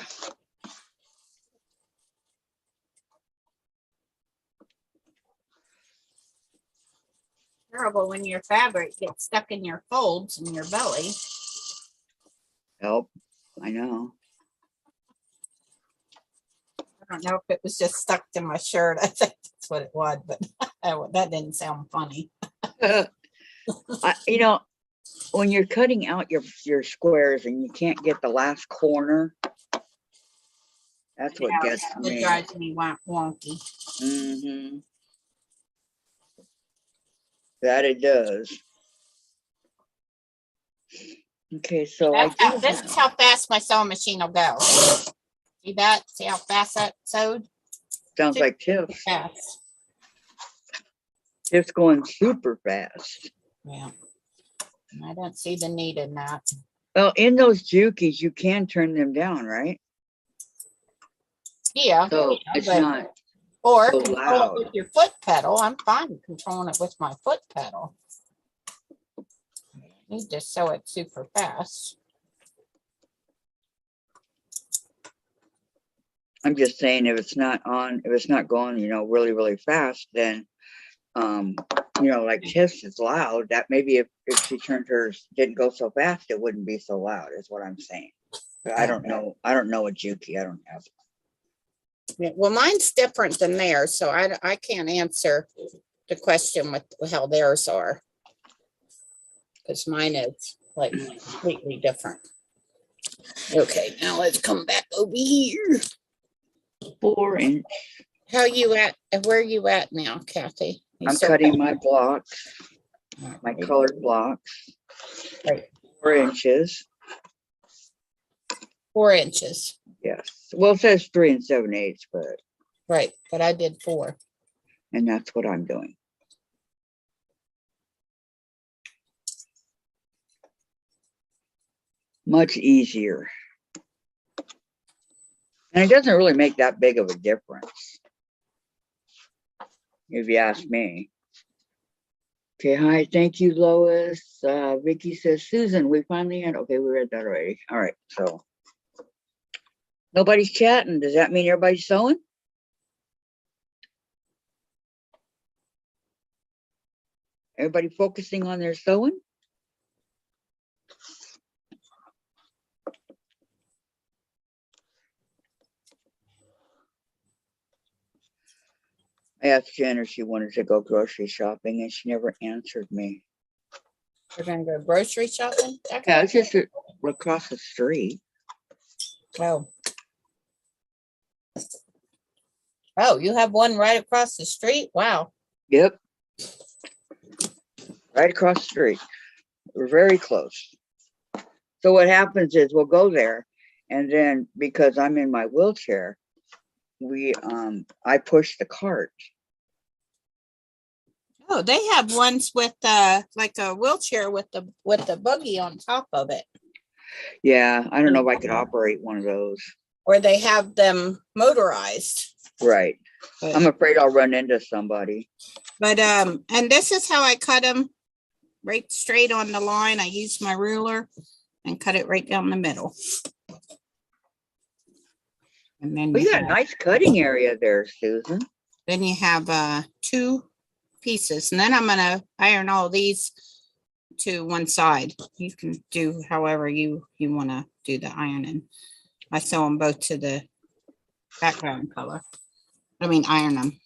Speaker 2: Terrible when your fabric gets stuck in your folds in your belly.
Speaker 1: Help, I know.
Speaker 2: I don't know if it was just stuck to my shirt. I think that's what it was, but that didn't sound funny.
Speaker 1: You know, when you're cutting out your squares and you can't get the last corner, that's what gets me.
Speaker 2: It drives me wonky.
Speaker 1: Mm-hmm. That it does. Okay, so I do
Speaker 2: This is
Speaker 1: have-
Speaker 2: how fast my sewing machine will go. See that? See how fast that sewed?
Speaker 1: sounds like Tiff's.
Speaker 2: Fast.
Speaker 1: Tiff's going super fast.
Speaker 2: Yeah. And I don't see the need in that.
Speaker 1: Well, in those Jukies, you can turn them down, right?
Speaker 2: Yeah.
Speaker 1: So
Speaker 2: yeah,
Speaker 1: it's
Speaker 2: but-
Speaker 1: not,
Speaker 2: Or
Speaker 1: so
Speaker 2: control
Speaker 1: loud.
Speaker 2: it with your foot pedal. I'm fine controlling it with my foot pedal. You just sew it super fast.
Speaker 1: I'm just saying if it's not on, if it's not going, really, really fast, then, like Tiff's is loud, that maybe if she turned hers, didn't go so fast, it wouldn't be so loud, is what I'm saying. But I don't know a Juki, I don't have.
Speaker 2: Yeah, well, mine's different than theirs, so I can't answer the question with how theirs are. Because mine is like completely different. Okay, now let's come back over here.
Speaker 1: 4-inch.
Speaker 2: How you at? Where you at now, Kathy? You
Speaker 1: I'm
Speaker 2: still-
Speaker 1: cutting my blocks, my
Speaker 2: Right.
Speaker 1: colored blocks.
Speaker 2: Right.
Speaker 1: 4 inches,
Speaker 2: 4 inches.
Speaker 1: yes. Well, it says 3 7/8, but,
Speaker 2: Right, but I did 4.
Speaker 1: and that's what I'm doing. Much easier. And it doesn't really make that big of a difference, if you ask me. Okay, hi, thank you, Lois. Vicky says, Susan, we finally had, okay, we read that already. All right, so. Nobody's chatting. Does that mean everybody's sewing? Everybody focusing on their sewing? I asked Jen if she wanted to go grocery shopping and she never answered me.
Speaker 2: We're gonna go grocery shopping?
Speaker 1: Yeah, it's just across the street.
Speaker 2: Oh. Oh, you have one right across the street? Wow.
Speaker 1: Yep. Right across the street. We're very close. So what happens is we'll go there, and then because I'm in my wheelchair, I push the cart.
Speaker 2: Oh, they have ones with like a wheelchair with the buggy on top of it.
Speaker 1: Yeah, I don't know if I could operate one of those.
Speaker 2: Or they have them motorized.
Speaker 1: Right.
Speaker 2: But-
Speaker 1: I'm afraid I'll run into somebody.
Speaker 2: But and this is how I cut them right straight on the line. I use my ruler and cut it right down the middle. And then
Speaker 1: Well, you got a
Speaker 2: have-
Speaker 1: nice cutting area there, Susan.
Speaker 2: then you have 2 pieces, and then I'm gonna iron all these to one side. You can do however you want to do the ironing. I sew them both to the background color. I mean, iron them.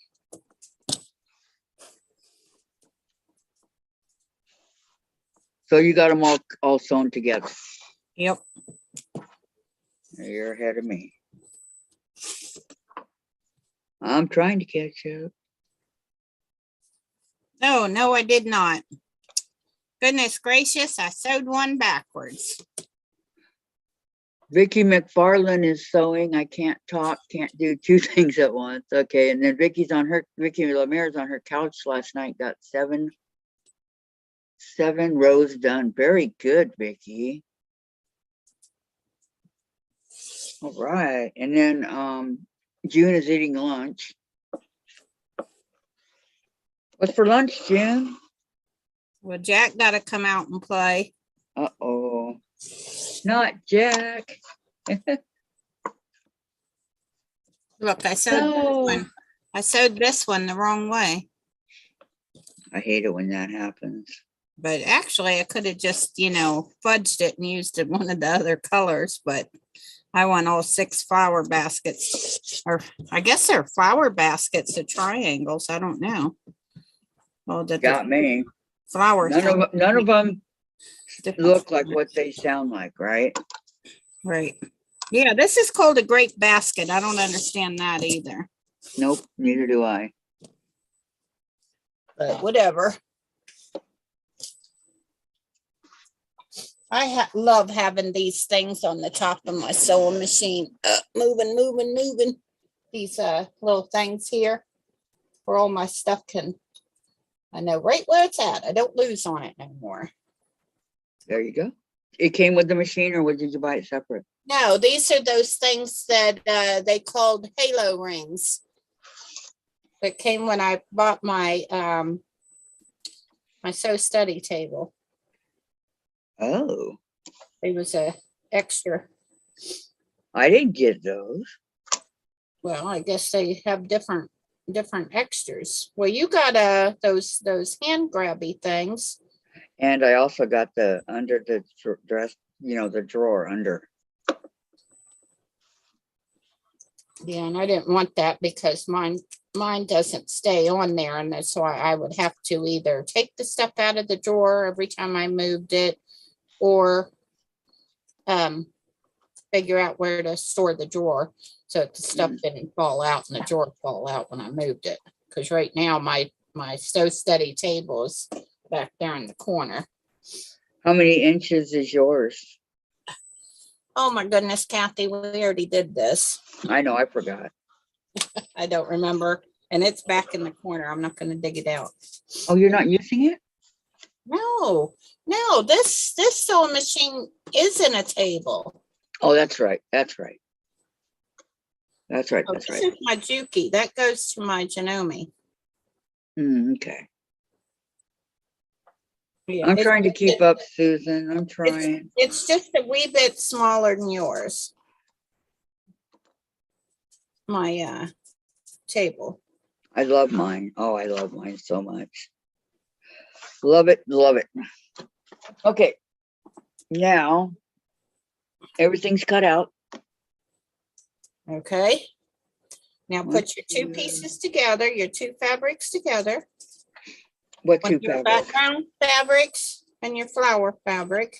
Speaker 1: So you got them all sewn together.
Speaker 2: Yep.
Speaker 1: You're ahead of me. I'm trying to catch up.
Speaker 2: No, I did not. Goodness gracious, I sewed one backwards.
Speaker 1: Vicky McFarland is sewing. I can't talk, can't do 2 things at once. Okay, and then Vicky Lemire's on her couch last night, got 7 rows done. Very good, Vicky. All right, and then June is eating lunch. What's for lunch, June?
Speaker 2: Well, Jack got to come out and play.
Speaker 1: Uh-oh. Not Jack.
Speaker 2: Look, I sewed this
Speaker 1: No.
Speaker 2: one. I sewed this one the wrong way.
Speaker 1: I hate it when that happens.
Speaker 2: But actually, I could have just, fudged it and used one of the other colors, but I want all 6 flower baskets, or I guess they're flower baskets, the triangles. I don't know. Oh, that
Speaker 1: Got me.
Speaker 2: flowers.
Speaker 1: None of them
Speaker 2: different
Speaker 1: look like
Speaker 2: colors.
Speaker 1: what they sound like, right?
Speaker 2: Right. Yeah, this is called a grape basket. I don't understand that either,
Speaker 1: Nope, neither do I.
Speaker 2: but whatever. love having these things on the top of my sewing machine. Moving. These little things here where all my stuff I know right where it's at. I don't lose on it anymore.
Speaker 1: There you go. It came with the machine, or did you buy it separate?
Speaker 2: No, these are those things that they called halo rings. That came when I bought my my sew study table.
Speaker 1: Oh,
Speaker 2: It was a extra.
Speaker 1: I didn't get those.
Speaker 2: Well, I guess they have different extras. Well, you got those hand grabby things.
Speaker 1: And I also got the under the dress, the drawer under.
Speaker 2: Yeah, and I didn't want that because mine doesn't stay on there, and that's why I would have to either take the stuff out of the drawer every time I moved it, or figure out where to store the drawer so that the stuff didn't fall out and the drawer fall out when I moved it. Because right now my sew study table is back there in the corner.
Speaker 1: How many inches is yours?
Speaker 2: Oh my goodness, Kathy, we already did this.
Speaker 1: I know, I forgot.
Speaker 2: I don't remember. And it's back in the corner. I'm not going to dig it out.
Speaker 1: Oh, you're not using it?
Speaker 2: No, this sewing machine isn't a table.
Speaker 1: Oh, that's right. That's right. That's right.
Speaker 2: Oh,
Speaker 1: That's
Speaker 2: this
Speaker 1: right.
Speaker 2: is my Juki. That goes to my Janome.
Speaker 1: Okay.
Speaker 2: Yeah,
Speaker 1: I'm
Speaker 2: it's
Speaker 1: trying to
Speaker 2: just
Speaker 1: keep up, Susan. I'm
Speaker 2: It's,
Speaker 1: trying.
Speaker 2: it's just a wee bit smaller than yours. My table.
Speaker 1: I love mine. Oh, I love mine so much. Love it. Love it. Okay. Now, everything's cut out.
Speaker 2: Okay. Now put your two pieces together, your two fabrics together.
Speaker 1: What
Speaker 2: With
Speaker 1: two
Speaker 2: your
Speaker 1: fabrics?
Speaker 2: background fabrics and your flower fabric.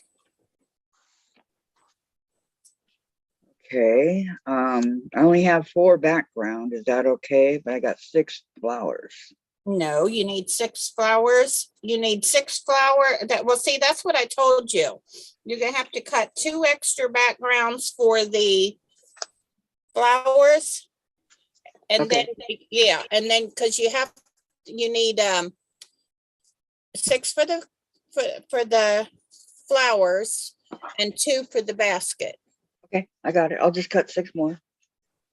Speaker 1: Okay. I only have 4 background. Is that okay? But I got 6 flowers.
Speaker 2: No, you need 6 flowers. You need 6 flower. Well, see, that's what I told you. You're gonna have to cut 2 extra backgrounds for the flowers. And
Speaker 1: Okay.
Speaker 2: then, and then because you need 6 for the flowers and 2 for the basket.
Speaker 1: Okay. I got it. I'll just cut 6 more.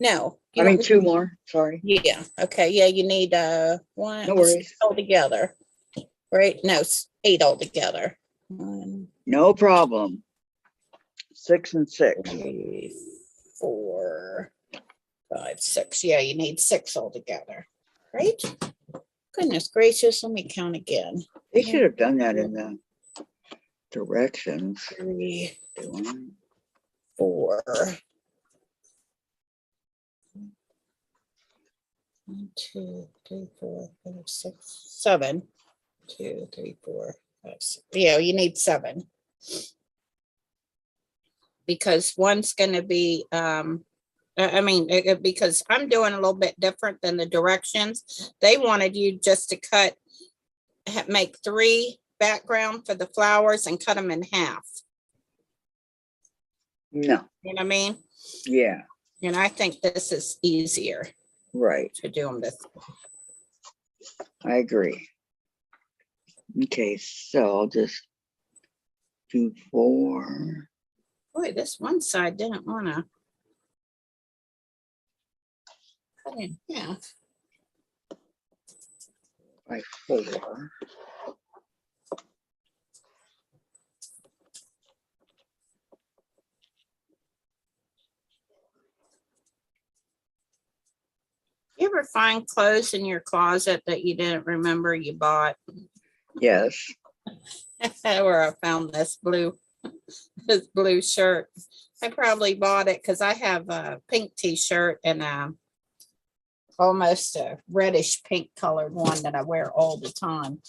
Speaker 2: No.
Speaker 1: I mean, 2 more. Sorry.
Speaker 2: Yeah. Okay. Yeah. You need 1
Speaker 1: No worries.
Speaker 2: altogether. Right? No, 8 altogether. 1,
Speaker 1: No problem. 6 and 6.
Speaker 2: 3, 4, 5, 6. Yeah, you need 6 altogether. Right? Goodness gracious. Let me count again.
Speaker 1: They should have done that in the directions.
Speaker 2: 3, 4. 1, 2, 3, 4, 5, 6, 7. 2, 3, 4, 5, 6. Yeah, you need 7. Because one's going to be, because I'm doing a little bit different than the directions. They wanted you just to make 3 background for the flowers and cut them in half.
Speaker 1: No.
Speaker 2: You know what I mean?
Speaker 1: Yeah.
Speaker 2: And I think this is easier
Speaker 1: Right.
Speaker 2: to do them this.
Speaker 1: I agree. Okay, so I'll just do 4.
Speaker 2: Boy, this one side didn't want to cut in half.
Speaker 1: By 4.
Speaker 2: You ever find clothes in your closet that you didn't remember you bought?
Speaker 1: Yes.
Speaker 2: Where I found this blue shirt. I probably bought it because I have a pink t-shirt and almost a reddish pink colored one that I wear all the time.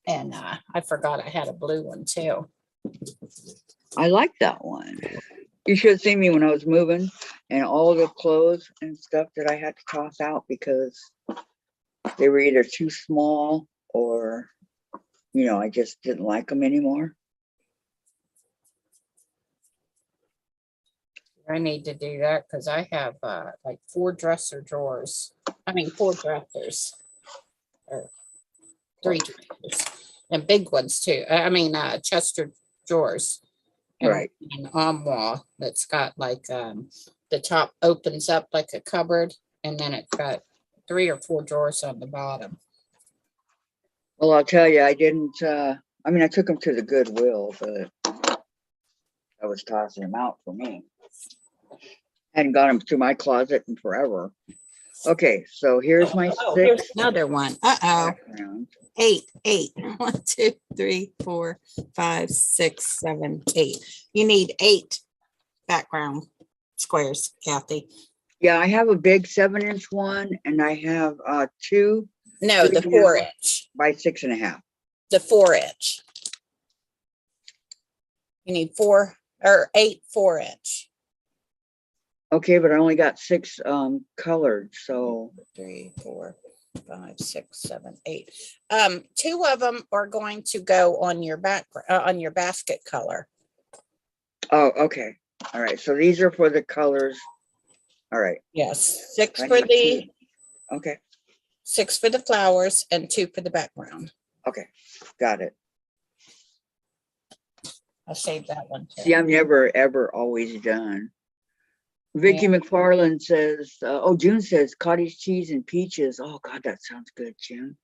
Speaker 2: And I forgot I had a blue one too.
Speaker 1: I like that one. You should have seen me when I was moving and all the clothes and stuff that I had to toss out because they were either too small or, I just didn't like them anymore.
Speaker 2: I need to do that because I have like 4 dresser drawers. I mean, 4 dressers. Or 3 dressers. And big ones too. I mean, Chester drawers. And
Speaker 1: Right.
Speaker 2: an armoire that's got like the top opens up like a cupboard, and then it's got 3 or 4 drawers on the bottom.
Speaker 1: Well, I'll tell you, I didn't, I mean, I took them to the Goodwill, but I was tossing them out for me. Hadn't got them to my closet in forever. Okay, so here's my
Speaker 2: Oh,
Speaker 1: 6
Speaker 2: here's another one. Uh-oh.
Speaker 1: backgrounds.
Speaker 2: 8. 1, 2, 3, 4, 5, 6, 7, 8. You need 8 background squares, Kathy.
Speaker 1: Yeah, I have a big 7-inch one, and I have 2
Speaker 2: No, the 4-inch.
Speaker 1: by 6.5.
Speaker 2: The 4-inch. You need 4 or 8 4-inch.
Speaker 1: Okay, but I only got 6 colored, so
Speaker 2: 3, 4, 5, 6, 7, 8. 2 of them are going to go on your on your basket color.
Speaker 1: oh, okay. All right, so these are for the colors. All right.
Speaker 2: Yes, 6
Speaker 1: I
Speaker 2: for
Speaker 1: need
Speaker 2: the
Speaker 1: 2. Okay,
Speaker 2: 6 for the flowers and 2 for the background.
Speaker 1: okay, got it.
Speaker 2: I'll save that one too.
Speaker 1: See, I'm never, ever always done. Vicky McFarland says, oh, June says cottage cheese and peaches. Oh, God, that sounds good, June.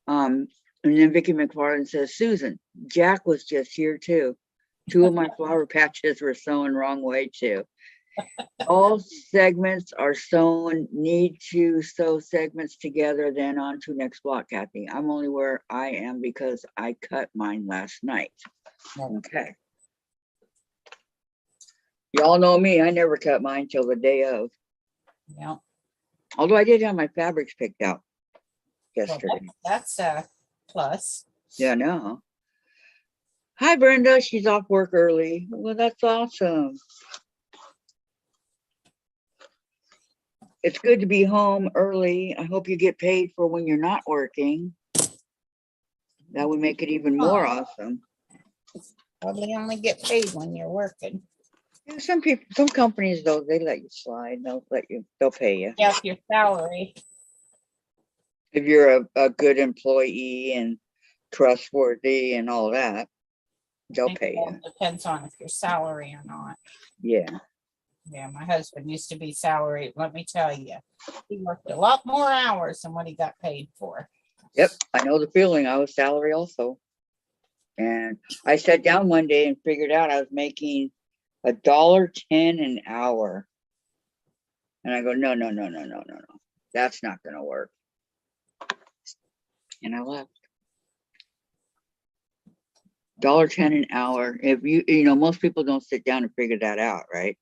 Speaker 1: And then Vicky McFarland says, Susan, Jack was just here too. 2 of my flower patches were sewn wrong way too. All segments are sewn, need to sew segments together, then on to next block, Kathy. I'm only where I am because I cut mine last night. Okay. Y'all know me, I never cut mine till the day of.
Speaker 2: Yeah.
Speaker 1: Although I did have my fabrics picked out
Speaker 2: Well,
Speaker 1: yesterday.
Speaker 2: that's a plus.
Speaker 1: Yeah, no. Hi, Brenda. She's off work early. Well, that's awesome. It's good to be home early. I hope you get paid for when you're not working. That would make it even more awesome.
Speaker 2: Probably only get paid when you're working.
Speaker 1: Yeah, some people, some companies though, they let you slide. They'll pay you.
Speaker 2: Yeah, if your salary.
Speaker 1: If you're a good employee and trustworthy and all that, they'll pay you.
Speaker 2: Depends on if you're salary or not.
Speaker 1: Yeah.
Speaker 2: Yeah, my husband used to be salaried. Let me tell you, he worked a lot more hours than what he got paid for.
Speaker 1: Yep, I know the feeling. I was salary also. And I sat down one day and figured out I was making $1.10 an hour. And I go, no. That's not gonna work. And I left. $1.10 an hour. If you know, most people don't sit down and figure that out, right?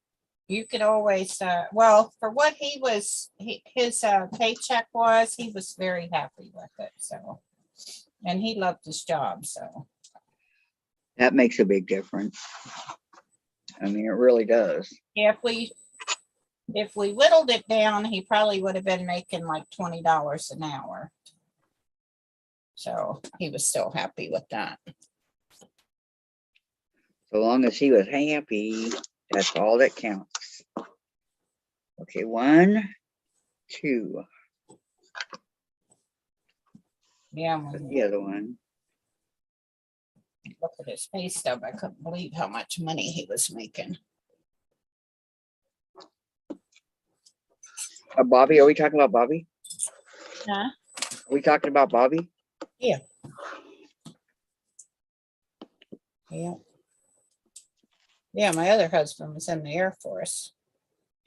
Speaker 2: You could always, well, for what he was, his paycheck was, he was very happy with it. So, and he loved his job. So
Speaker 1: That makes a big difference. I mean, it really does.
Speaker 2: if we whittled it down, he probably would have been making like $20 an hour. So he was still happy with that.
Speaker 1: So long as he was happy, that's all that counts. Okay, 1, 2.
Speaker 2: Yeah,
Speaker 1: That's
Speaker 2: when
Speaker 1: the
Speaker 2: you
Speaker 1: other one.
Speaker 2: look at his pay stub, I couldn't believe how much money he was making.
Speaker 1: Bobby, are we talking about Bobby?
Speaker 2: Huh?
Speaker 1: Are we talking about Bobby?
Speaker 2: Yeah. Yeah, my other husband was in the Air Force.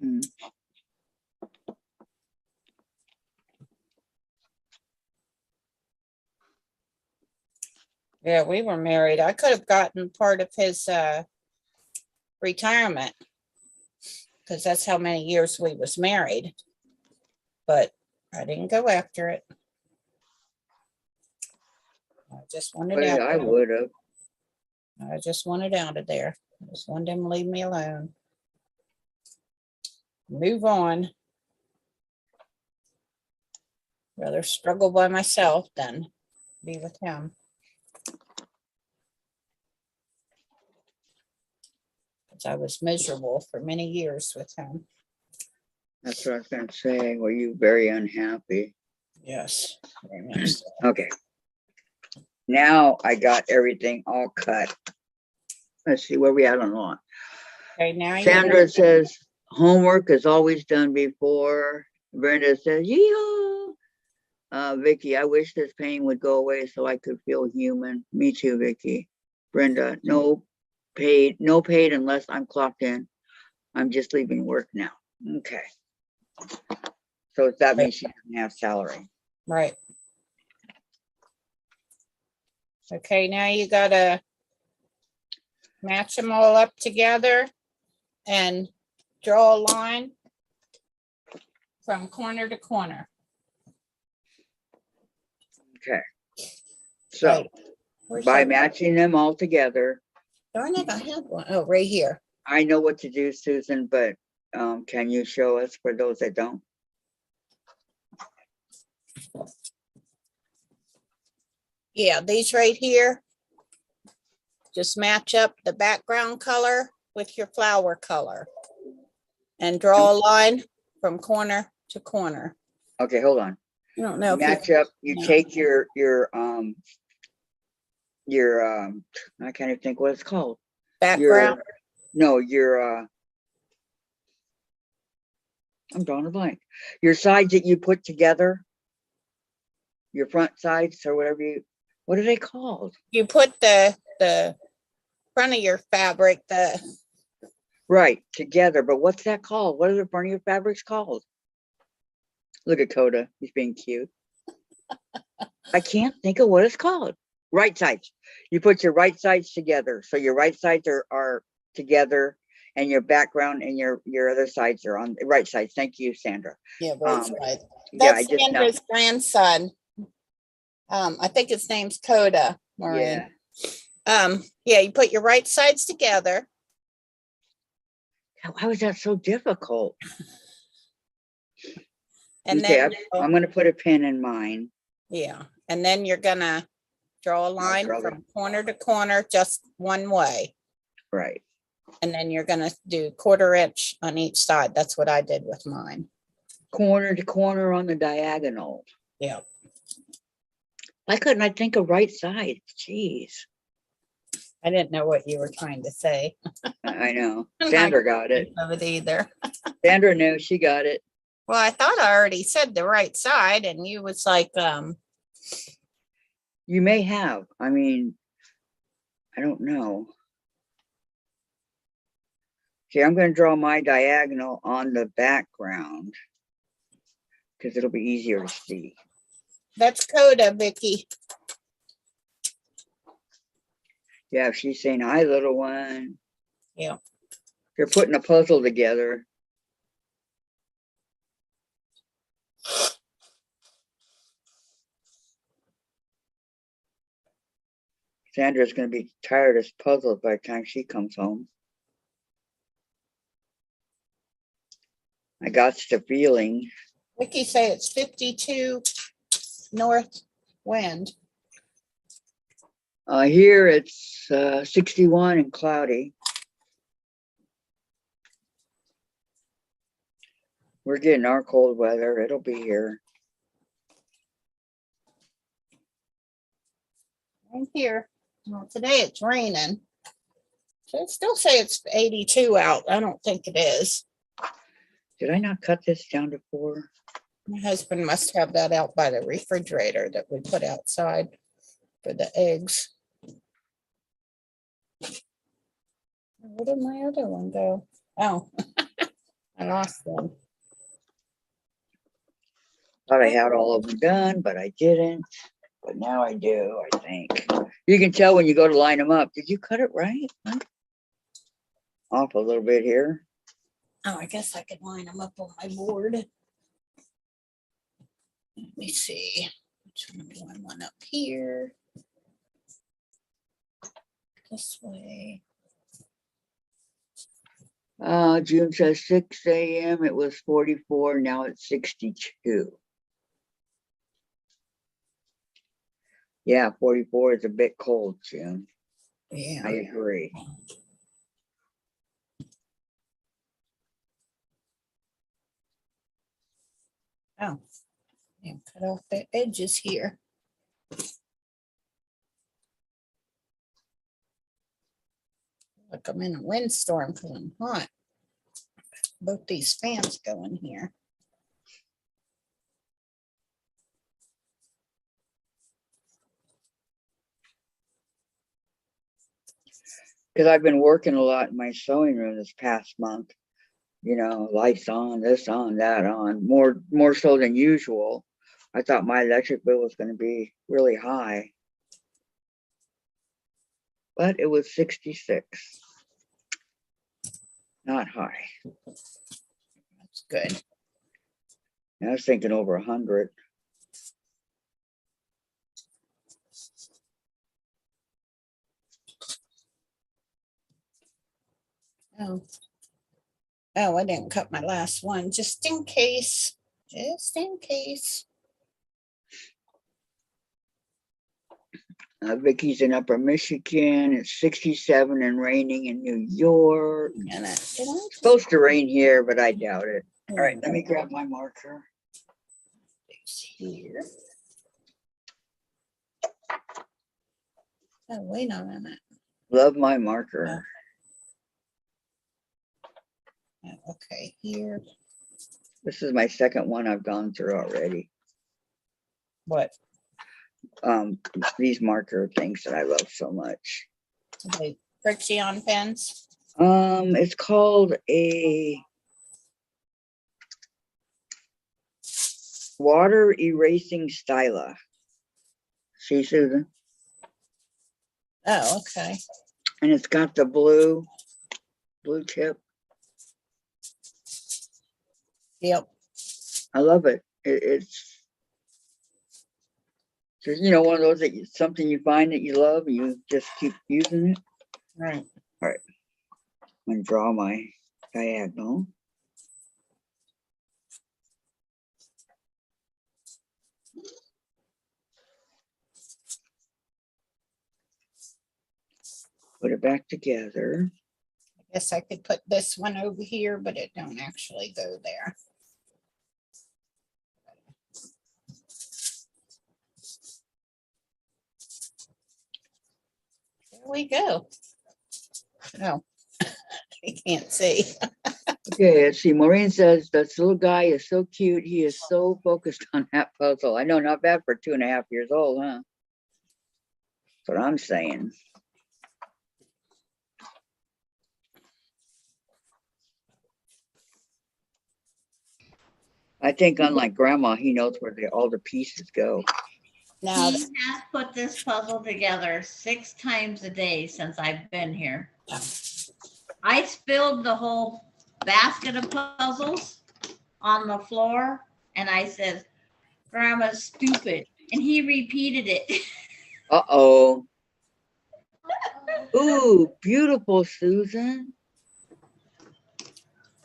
Speaker 1: Hmm.
Speaker 2: Yeah, we were married. I could have gotten part of his retirement because that's how many years we was married. But I didn't go after it. I just wanted
Speaker 1: Well,
Speaker 2: out.
Speaker 1: I would have.
Speaker 2: I just wanted out of there. I just wanted him to leave me alone. Move on. Rather struggle by myself than be with him. since I was miserable for many years with him.
Speaker 1: That's what I was gonna say. Were you very unhappy?
Speaker 2: Yes. Very much so.
Speaker 1: Okay. Now I got everything all cut. Let's see where we at on lawn.
Speaker 2: Okay, now you
Speaker 1: Sandra says homework is always done before. Brenda says, yeehaw. Vicky, I wish this pain would go away so I could feel human. Me too, Vicky. Brenda, no paid unless I'm clocked in. I'm just leaving work now. Okay. So that means she doesn't have salary.
Speaker 2: right. Okay, now you gotta match them all up together and draw a line from corner to corner.
Speaker 1: Okay. So
Speaker 2: Right. Where's
Speaker 1: by
Speaker 2: that?
Speaker 1: matching them all together,
Speaker 2: Darn it, I have one. Oh, right here.
Speaker 1: I know what to do, Susan, but can you show us for those that don't?
Speaker 2: Yeah, these right here. Just match up the background color with your flower color and draw a line from corner to corner.
Speaker 1: Okay, hold on.
Speaker 2: I don't know if
Speaker 1: Match up. You
Speaker 2: Yeah.
Speaker 1: take your I can't even think what it's called.
Speaker 2: background.
Speaker 1: Your I'm drawing a blank. Your sides that you put together, your front sides or whatever what are they called?
Speaker 2: You put the front of your fabric,
Speaker 1: Right, together. But what's that called? What are the front of your fabrics called? Look at Coda. He's being cute. I can't think of what it's called. Right sides. You put your right sides together. So your right sides are together and your background and your other sides are on the right sides. Thank you, Sandra.
Speaker 2: yeah, right side.
Speaker 1: Yeah, I
Speaker 2: That's
Speaker 1: just know.
Speaker 2: Sandra's grandson. I think his name's Coda, Maureen. Yeah, you put your right sides together.
Speaker 1: Why was that so difficult?
Speaker 2: And
Speaker 1: Okay,
Speaker 2: then,
Speaker 1: I'm going to put a pin in mine.
Speaker 2: yeah, and then you're gonna draw a line
Speaker 1: draw
Speaker 2: from corner to corner, just one way.
Speaker 1: Right.
Speaker 2: And then you're gonna do 1/4 inch on each side. That's what I did with mine.
Speaker 1: Corner to corner on the diagonal.
Speaker 2: Yeah.
Speaker 1: Why couldn't I think of right side? Jeez.
Speaker 2: I didn't know what you were trying to say.
Speaker 1: I know. Sandra got it.
Speaker 2: Of it either.
Speaker 1: Sandra knew, she got it.
Speaker 2: Well, I thought I already said the right side and you was like,
Speaker 1: You may have. I mean, I don't know. Okay, I'm going to draw my diagonal on the background because it'll be easier to see.
Speaker 2: that's Coda, Vicky.
Speaker 1: Yeah, she's saying, hi, little one.
Speaker 2: Yeah.
Speaker 1: They're putting a puzzle together. Sandra's going to be tired as puzzles by the time she comes home. I got the feeling.
Speaker 2: Vicky say it's 52 north wind.
Speaker 1: Here it's 61 and cloudy. We're getting our cold weather. It'll be here.
Speaker 2: Right here. Well, today it's raining. So it still say it's 82 out. I don't think it is.
Speaker 1: Did I not cut this down to 4?
Speaker 2: My husband must have that out by the refrigerator that we put outside for the eggs. Where did my other one go? Oh, I lost them.
Speaker 1: Thought I had all of them done, but I didn't. But now I do, I think. You can tell when you go to line them up. Did you cut it right? Huh? Off a little bit here.
Speaker 2: Oh, I guess I could line them up on my board. Let me see. Which one do I want up here? This way.
Speaker 1: June says 6 a.m. It was 44. Now it's 62. Yeah, 44 is a bit cold, June.
Speaker 2: Yeah.
Speaker 1: I agree.
Speaker 2: Oh, and cut off the edges here. Like I'm in a windstorm because I'm hot. Both these fans go in here.
Speaker 1: Because I've been working a lot in my sewing room this past month. You know, lights on, this on, that on, more so than usual. I thought my electric bill was going to be really high, but it was 66. Not high.
Speaker 2: That's good.
Speaker 1: I was thinking over 100.
Speaker 2: Oh. Oh, I didn't cut my last one, just in case. Just in case.
Speaker 1: Vicky's in Upper Michigan. It's 67 and raining in New York.
Speaker 2: And
Speaker 1: It's supposed to rain here, but I doubt it. All right, let me grab my marker.
Speaker 2: Here. Oh, wait a minute.
Speaker 1: Love my marker.
Speaker 2: Oh, okay, here.
Speaker 1: This is my second one I've gone through already.
Speaker 2: What?
Speaker 1: These marker things that I love so much.
Speaker 2: The friction pens?
Speaker 1: It's called a water erasing styla. See, Susan?
Speaker 2: Oh, okay.
Speaker 1: And it's got the blue tip.
Speaker 2: Yep.
Speaker 1: I love it. It's just, you know, one of those that something you find that you love and you just keep using it.
Speaker 2: Right.
Speaker 1: All right. I'm going to draw my diagonal. Put it back together.
Speaker 2: I guess I could put this one over here, but it don't actually go there. There we go. Oh, you can't see.
Speaker 1: Okay, let's see. Maureen says this little guy is so cute. He is so focused on that puzzle. I know, not bad for 2.5 years old, huh? That's what I'm saying. I think unlike grandma, he knows where all the pieces go.
Speaker 2: Now,
Speaker 3: He has put this puzzle together 6 times a day since I've been here. I spilled the whole basket of puzzles on the floor and I said, Grandma's stupid. And he repeated it.
Speaker 1: Uh-oh. Ooh, beautiful, Susan.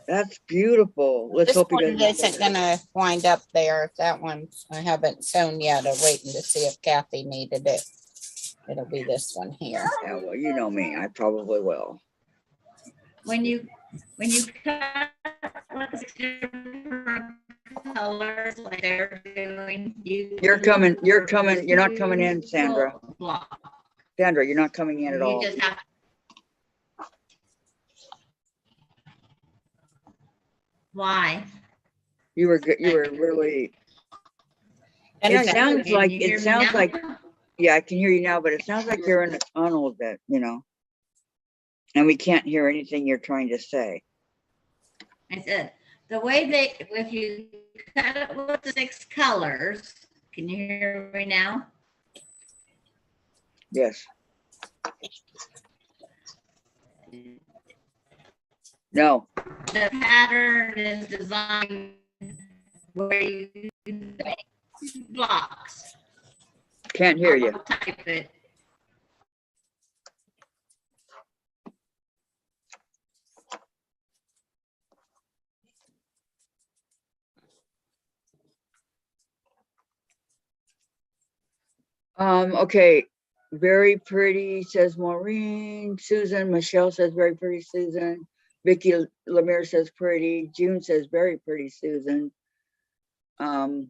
Speaker 1: That's beautiful. Let's
Speaker 2: this
Speaker 1: hope he
Speaker 2: one
Speaker 1: doesn't.
Speaker 2: isn't gonna wind up there. That one I haven't sewn yet. I'm waiting to see if Kathy needed it. It'll be this one here.
Speaker 1: Yeah, well, you know me. I probably will.
Speaker 3: When you cut with different colors like they're doing,
Speaker 1: You're coming. You're not coming in, Sandra.
Speaker 3: block.
Speaker 1: Sandra, you're not coming in at
Speaker 3: You
Speaker 1: all.
Speaker 3: just have. Why?
Speaker 1: You were good. You were really. It sounds like. It sounds like. Yeah, I can hear you now, but it sounds like you're in a tunnel that, you know, and we can't hear anything you're trying to say.
Speaker 3: I said, the way if you cut it with the 6 colors, can you hear me now?
Speaker 1: Yes. No.
Speaker 3: The pattern is designed where you make blocks.
Speaker 1: Can't hear you.
Speaker 3: I'll type it.
Speaker 1: Okay. Very pretty, says Maureen. Susan, Michelle says very pretty, Susan. Vicky Lemire says pretty. June says very pretty, Susan. Let's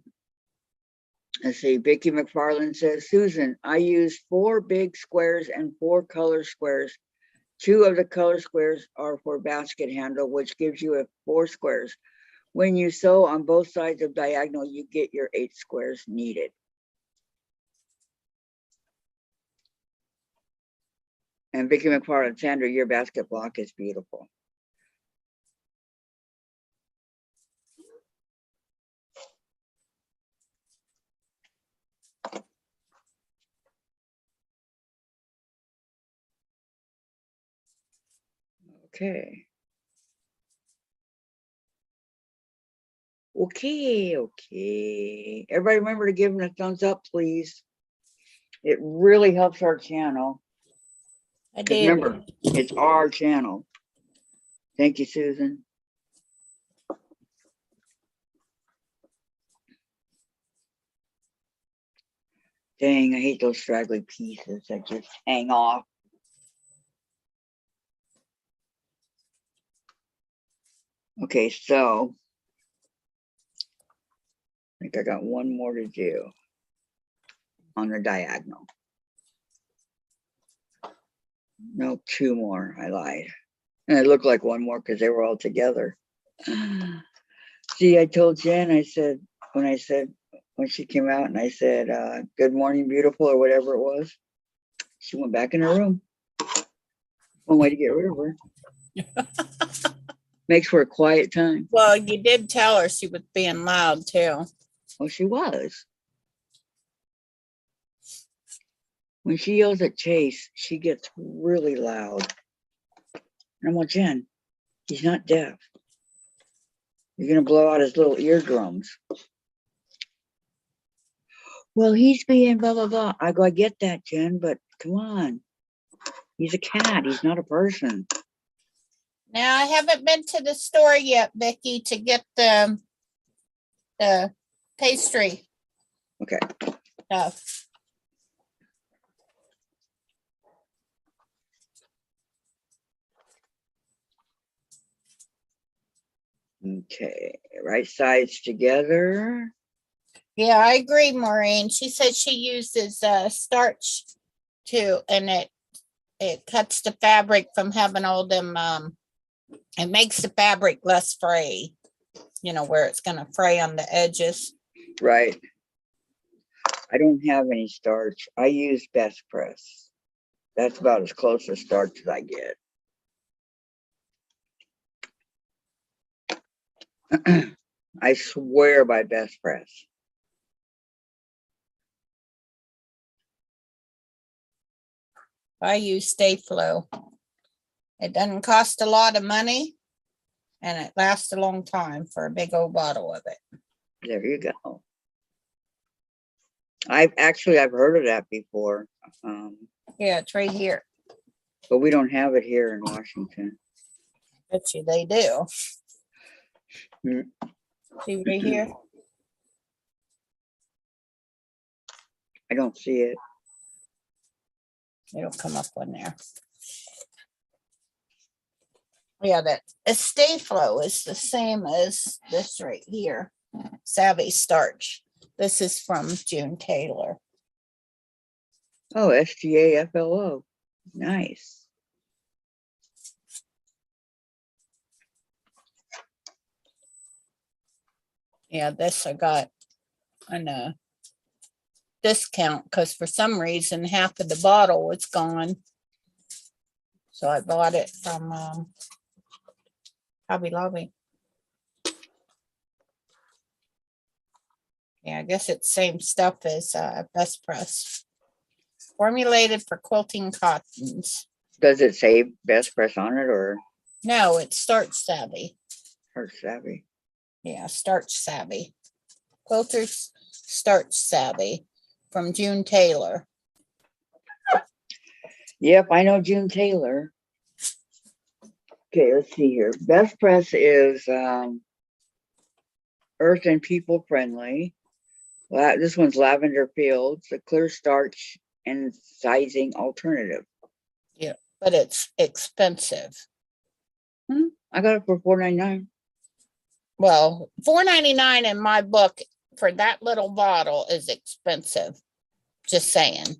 Speaker 1: see, Vicky McFarland says, Susan, I used 4 big squares and 4 color squares. 2 of the color squares are for basket handle, which gives you 4 squares. When you sew on both sides of diagonal, you get your 8 squares needed. And Vicky McFarland, Sandra, your basket block is beautiful. Okay. Okay. Everybody remember to give them a thumbs up, please. It really helps our channel.
Speaker 2: I
Speaker 1: 'Cause
Speaker 2: did.
Speaker 1: remember, it's our channel. Thank you, Susan. Dang, I hate those straggly pieces that just hang off. Okay, so I think I got one more to do on the diagonal. No, 2 more. I lied. And it looked like one more because they were all together. See, I told Jen, I said, when she came out and I said, good morning, beautiful, or whatever it was, she went back in her room. One way to get rid of her. Makes for a quiet time.
Speaker 2: Well, you did tell her she was being loud too.
Speaker 1: Oh, she was. When she yells at Chase, she gets really loud. And I'm like, Jen, he's not deaf. You're going to blow out his little eardrums. Well, he's being blah, blah, blah. I go, I get that, Jen, but come on. He's a cat. He's not a person.
Speaker 2: Now, I haven't been to the store yet, Vicky, to get the pastry
Speaker 1: Okay.
Speaker 2: stuff.
Speaker 1: Okay. Right sides together.
Speaker 2: Yeah, I agree, Maureen. She said she uses starch too, and it cuts the fabric from having all them. It makes the fabric less fray. You know, where it's going to fray on the edges.
Speaker 1: Right. I don't have any starch. I use Best Press. That's about as close to starch as I get. I swear by Best Press.
Speaker 2: I use Stay Flow. It doesn't cost a lot of money, and it lasts a long time for a big old bottle of it.
Speaker 1: There you go. I've heard of that before,
Speaker 2: Yeah, it's right here.
Speaker 1: but we don't have it here in Washington.
Speaker 2: Bet you they do.
Speaker 1: Mm.
Speaker 2: See right here?
Speaker 1: I don't see it.
Speaker 2: It'll come up on there. Yeah, that Stay Flow is the same as this right here. Savvy Starch. This is from June Taylor.
Speaker 1: Oh, SGAFLO. Nice.
Speaker 2: Yeah, this I got on a discount because for some reason half of the bottle is gone. So I bought it from Hobby Lobby. Yeah, I guess it's same stuff as Best Press. Formulated for quilting cottons.
Speaker 1: Does it say Best Press on it or
Speaker 2: No, it's Starch Savvy.
Speaker 1: Heart Savvy?
Speaker 2: Yeah, Starch Savvy. Quilters Starch Savvy from June Taylor.
Speaker 1: Yep, I know June Taylor. Okay, let's see here. Best Press is earth and people friendly. This one's Lavender Fields, a clear starch and sizing alternative.
Speaker 2: Yeah, but it's expensive.
Speaker 1: I got it for $4.99.
Speaker 2: Well, $4.99 in my book for that little bottle is expensive. Just saying.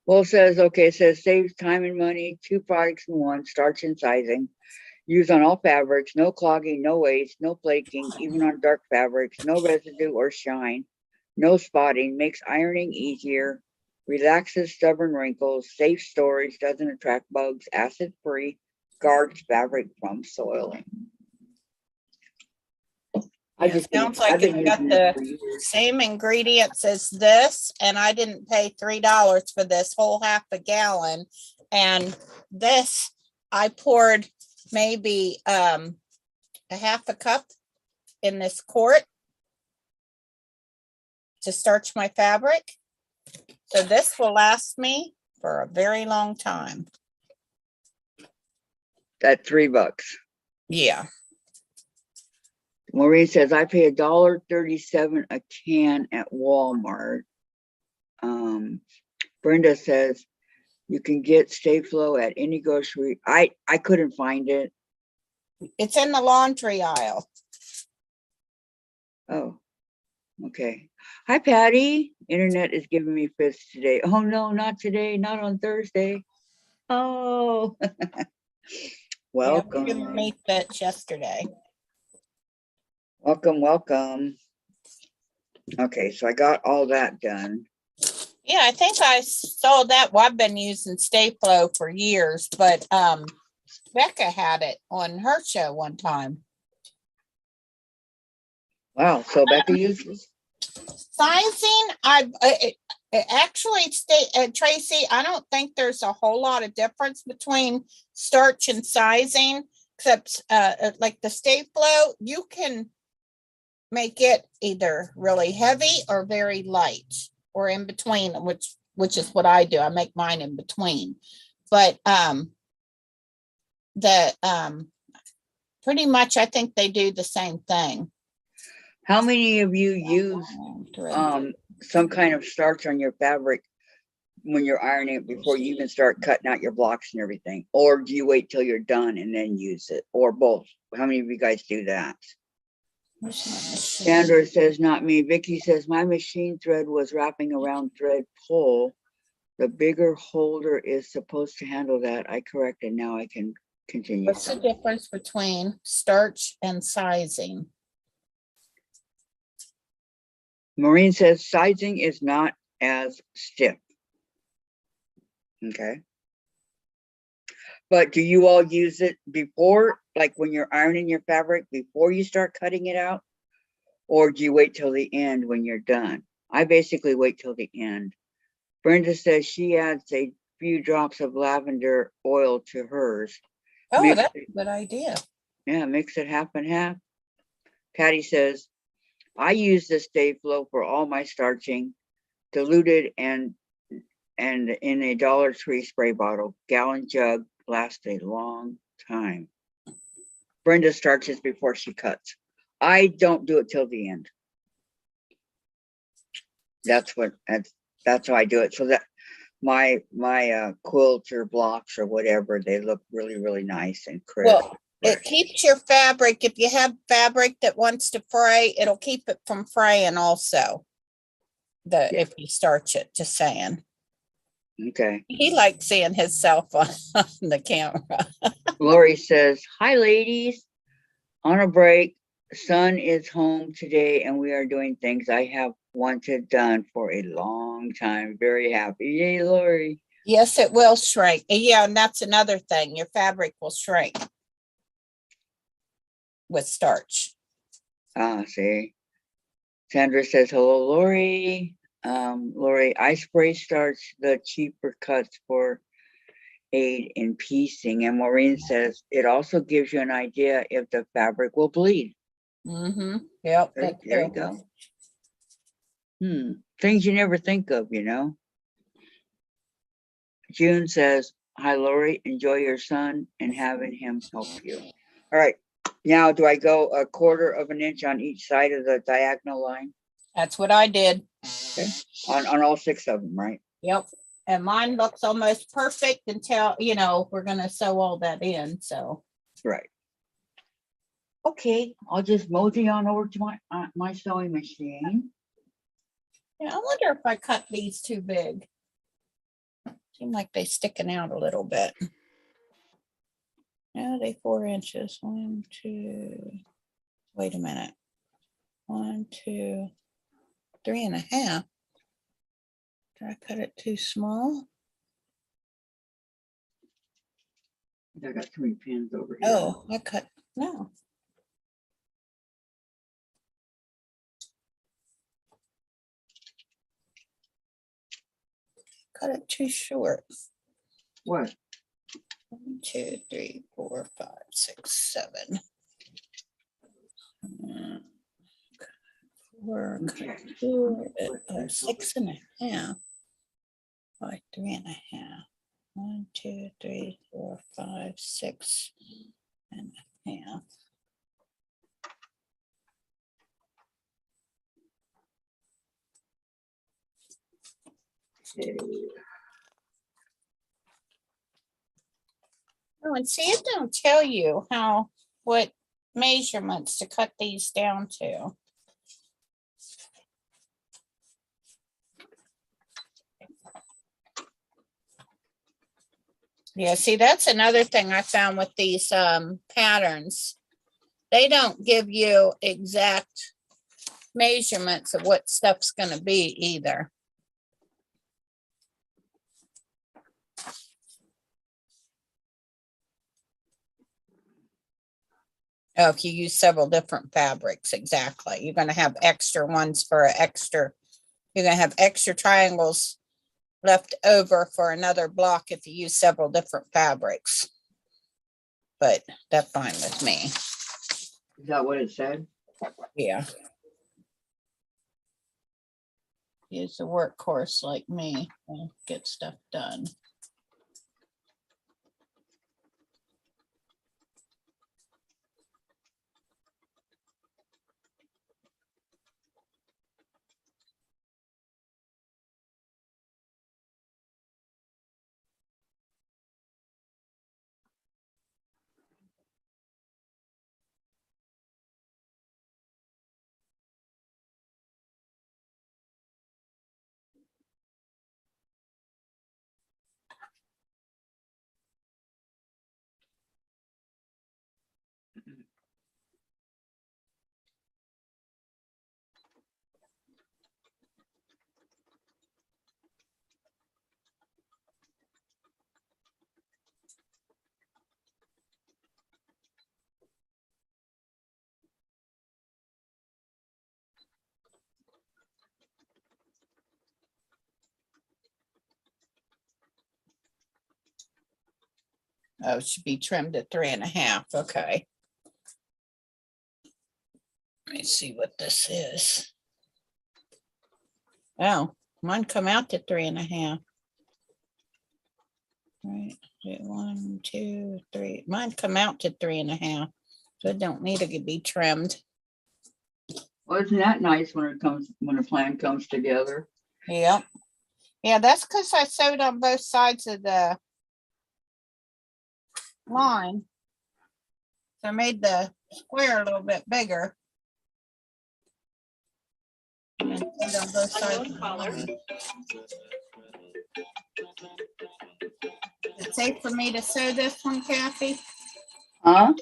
Speaker 1: Well, it says saves time and money, 2 products in one, starch and sizing. Used on all fabrics, no clogging, no waste, no flaking, even on dark fabrics, no residue or shine, no spotting, makes ironing easier, relaxes stubborn wrinkles, safe storage, doesn't attract bugs, acid-free, guards fabric from soiling.
Speaker 2: Sounds like it's got the same ingredients as this, and I didn't pay $3 for this whole half a gallon. And this, I poured maybe a half a cup in this quart to starch my fabric. So this will last me for a very long time.
Speaker 1: At $3.
Speaker 2: Yeah.
Speaker 1: Maureen says, I pay $1.37 a can at Walmart. Brenda says, you can get Stay Flow at any grocery. I couldn't find it.
Speaker 2: It's in the laundry aisle.
Speaker 1: Oh, okay. Hi, Patty. Internet is giving me fits today. Oh, no, not today. Not on Thursday. Oh, welcome.
Speaker 2: Giving me fits yesterday.
Speaker 1: Welcome. Okay, so I got all that done.
Speaker 2: Yeah, I think I saw that. Well, I've been using Stay Flow for years, but Becca had it on her show one time.
Speaker 1: Wow, so Becca uses
Speaker 2: Sizing, actually, Tracy, I don't think there's a whole lot of difference between starch and sizing, except like the Stay Flow, you can make it either really heavy or very light or in between, which is what I do. I make mine in between. But pretty much I think they do the same thing.
Speaker 1: How many of you use some kind of starch on your fabric when you're ironing it before you even start cutting out your blocks and everything? Or do you wait till you're done and then use it? Or both? How many of you guys do that? Sandra says, not me. Vicky says, my machine thread was wrapping around thread pull. The bigger holder is supposed to handle that. I corrected. Now I can continue.
Speaker 2: What's the difference between starch and sizing?
Speaker 1: Maureen says sizing is not as stiff. Okay. But do you all use it before, like when you're ironing your fabric, before you start cutting it out? Or do you wait till the end when you're done? I basically wait till the end. Brenda says she adds a few drops of lavender oil to hers.
Speaker 2: Oh, that's a good idea.
Speaker 1: Yeah, mix it half and half. Patty says, I use the Stay Flow for all my starching, diluted and in a Dollar Tree spray bottle. Gallon jug lasts a long time. Brenda starches before she cuts. I don't do it till the end. That's how I do it. So that my quilts or blocks or whatever, they look really, really nice and crisp.
Speaker 2: Well, it keeps your fabric. If you have fabric that wants to fray, it'll keep it from fraying also. If you starch it, just saying.
Speaker 1: Okay.
Speaker 2: He likes seeing himself on the camera.
Speaker 1: Lori says, hi ladies, on a break. Son is home today and we are doing things I have wanted done for a long time. Very happy. Yay, Lori.
Speaker 2: Yes, it will shrink. Yeah, and that's another thing. Your fabric will shrink with starch.
Speaker 1: See. Sandra says, hello, Lori. Lori, I spray starch the cheaper cuts for aid in piecing. And Maureen says, it also gives you an idea if the fabric will bleed.
Speaker 2: Mm-hmm. Yep.
Speaker 1: There you go. Things you never think of, you know. June says, hi, Lori, enjoy your son and having him help you. All right. Now, do I go 1/4 of an inch on each side of the diagonal line?
Speaker 2: That's what I did.
Speaker 1: Okay. On all 6 of them, right?
Speaker 2: Yep. And mine looks almost perfect until, we're going to sew all that in. So.
Speaker 1: Right. Okay, I'll just mosey on over to my sewing machine.
Speaker 2: Yeah, I wonder if I cut these too big. Seem like they sticking out a little bit. No, they 4 inches. 1, 2. Wait a minute. 1, 2, 3.5. Did I cut it too small?
Speaker 1: I got too many pins over here.
Speaker 2: Oh, I cut, no. Cut it too short.
Speaker 1: What?
Speaker 2: 1, 2, 3, 4, 5, 6, 7. 4,
Speaker 1: Okay.
Speaker 2: 6.5 by 3.5. 1, 2, 3, 4, 5, 6.5.
Speaker 1: Okay.
Speaker 2: Oh, and see, it don't tell you what measurements to cut these down to. Yeah, see, that's another thing I found with these patterns. They don't give you exact measurements of what stuff's going to be either. Oh, if you use several different fabrics, exactly. You're going to have extra ones for extra. You're going to have extra triangles left over for another block if you use several different fabrics. But that's fine with me.
Speaker 1: Is that what it said?
Speaker 2: Yeah. Use a workhorse like me and get stuff done. Oh, it should be trimmed at 3.5. Okay. Let me see what this is. Oh, mine come out to 3.5. Right. 1, 2, 3. Mine come out to 3.5. So it don't need to be trimmed.
Speaker 1: Well, isn't that nice when a plan comes together?
Speaker 2: Yep. Yeah, that's because I sewed on both sides of the line. So I made the square a little bit bigger. And then sewed on both sides of
Speaker 4: Unknown
Speaker 2: the
Speaker 4: caller.
Speaker 2: line. Is it safe for me to sew this one, Kathy?
Speaker 1: Huh?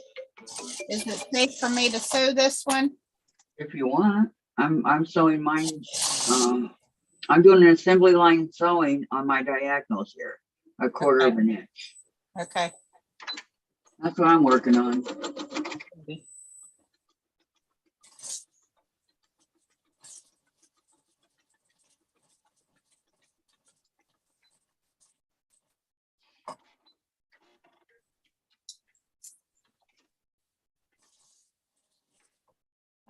Speaker 2: Is it safe for me to sew this one?
Speaker 1: If you want, I'm sewing mine. I'm doing an assembly line sewing on my diagonals here, 1/4 of an inch.
Speaker 2: Okay.
Speaker 1: That's what I'm working on.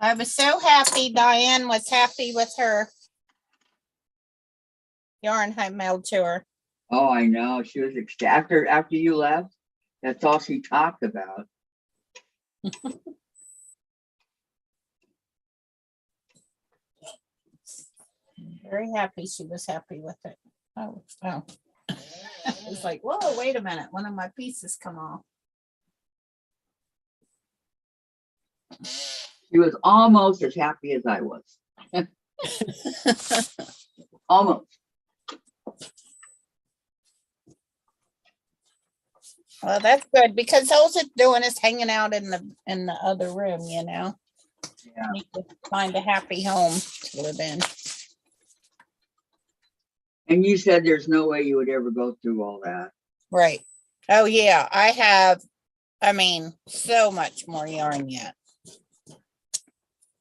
Speaker 2: I was so happy Diane was happy with her yarn I mailed to her.
Speaker 1: Oh, I know. She was after you left. That's all she talked about.
Speaker 2: Very happy she was happy with it. Oh. It's like, whoa, wait a minute. One of my pieces come off.
Speaker 1: She was almost as happy as I was. Almost.
Speaker 2: Well, that's good because all it's doing is hanging out in the other room, you know.
Speaker 1: Yeah.
Speaker 2: Need to find a happy home to live in.
Speaker 1: And you said there's no way you would ever go through all that.
Speaker 2: Right. Oh yeah, I have. I mean, so much more yarn yet.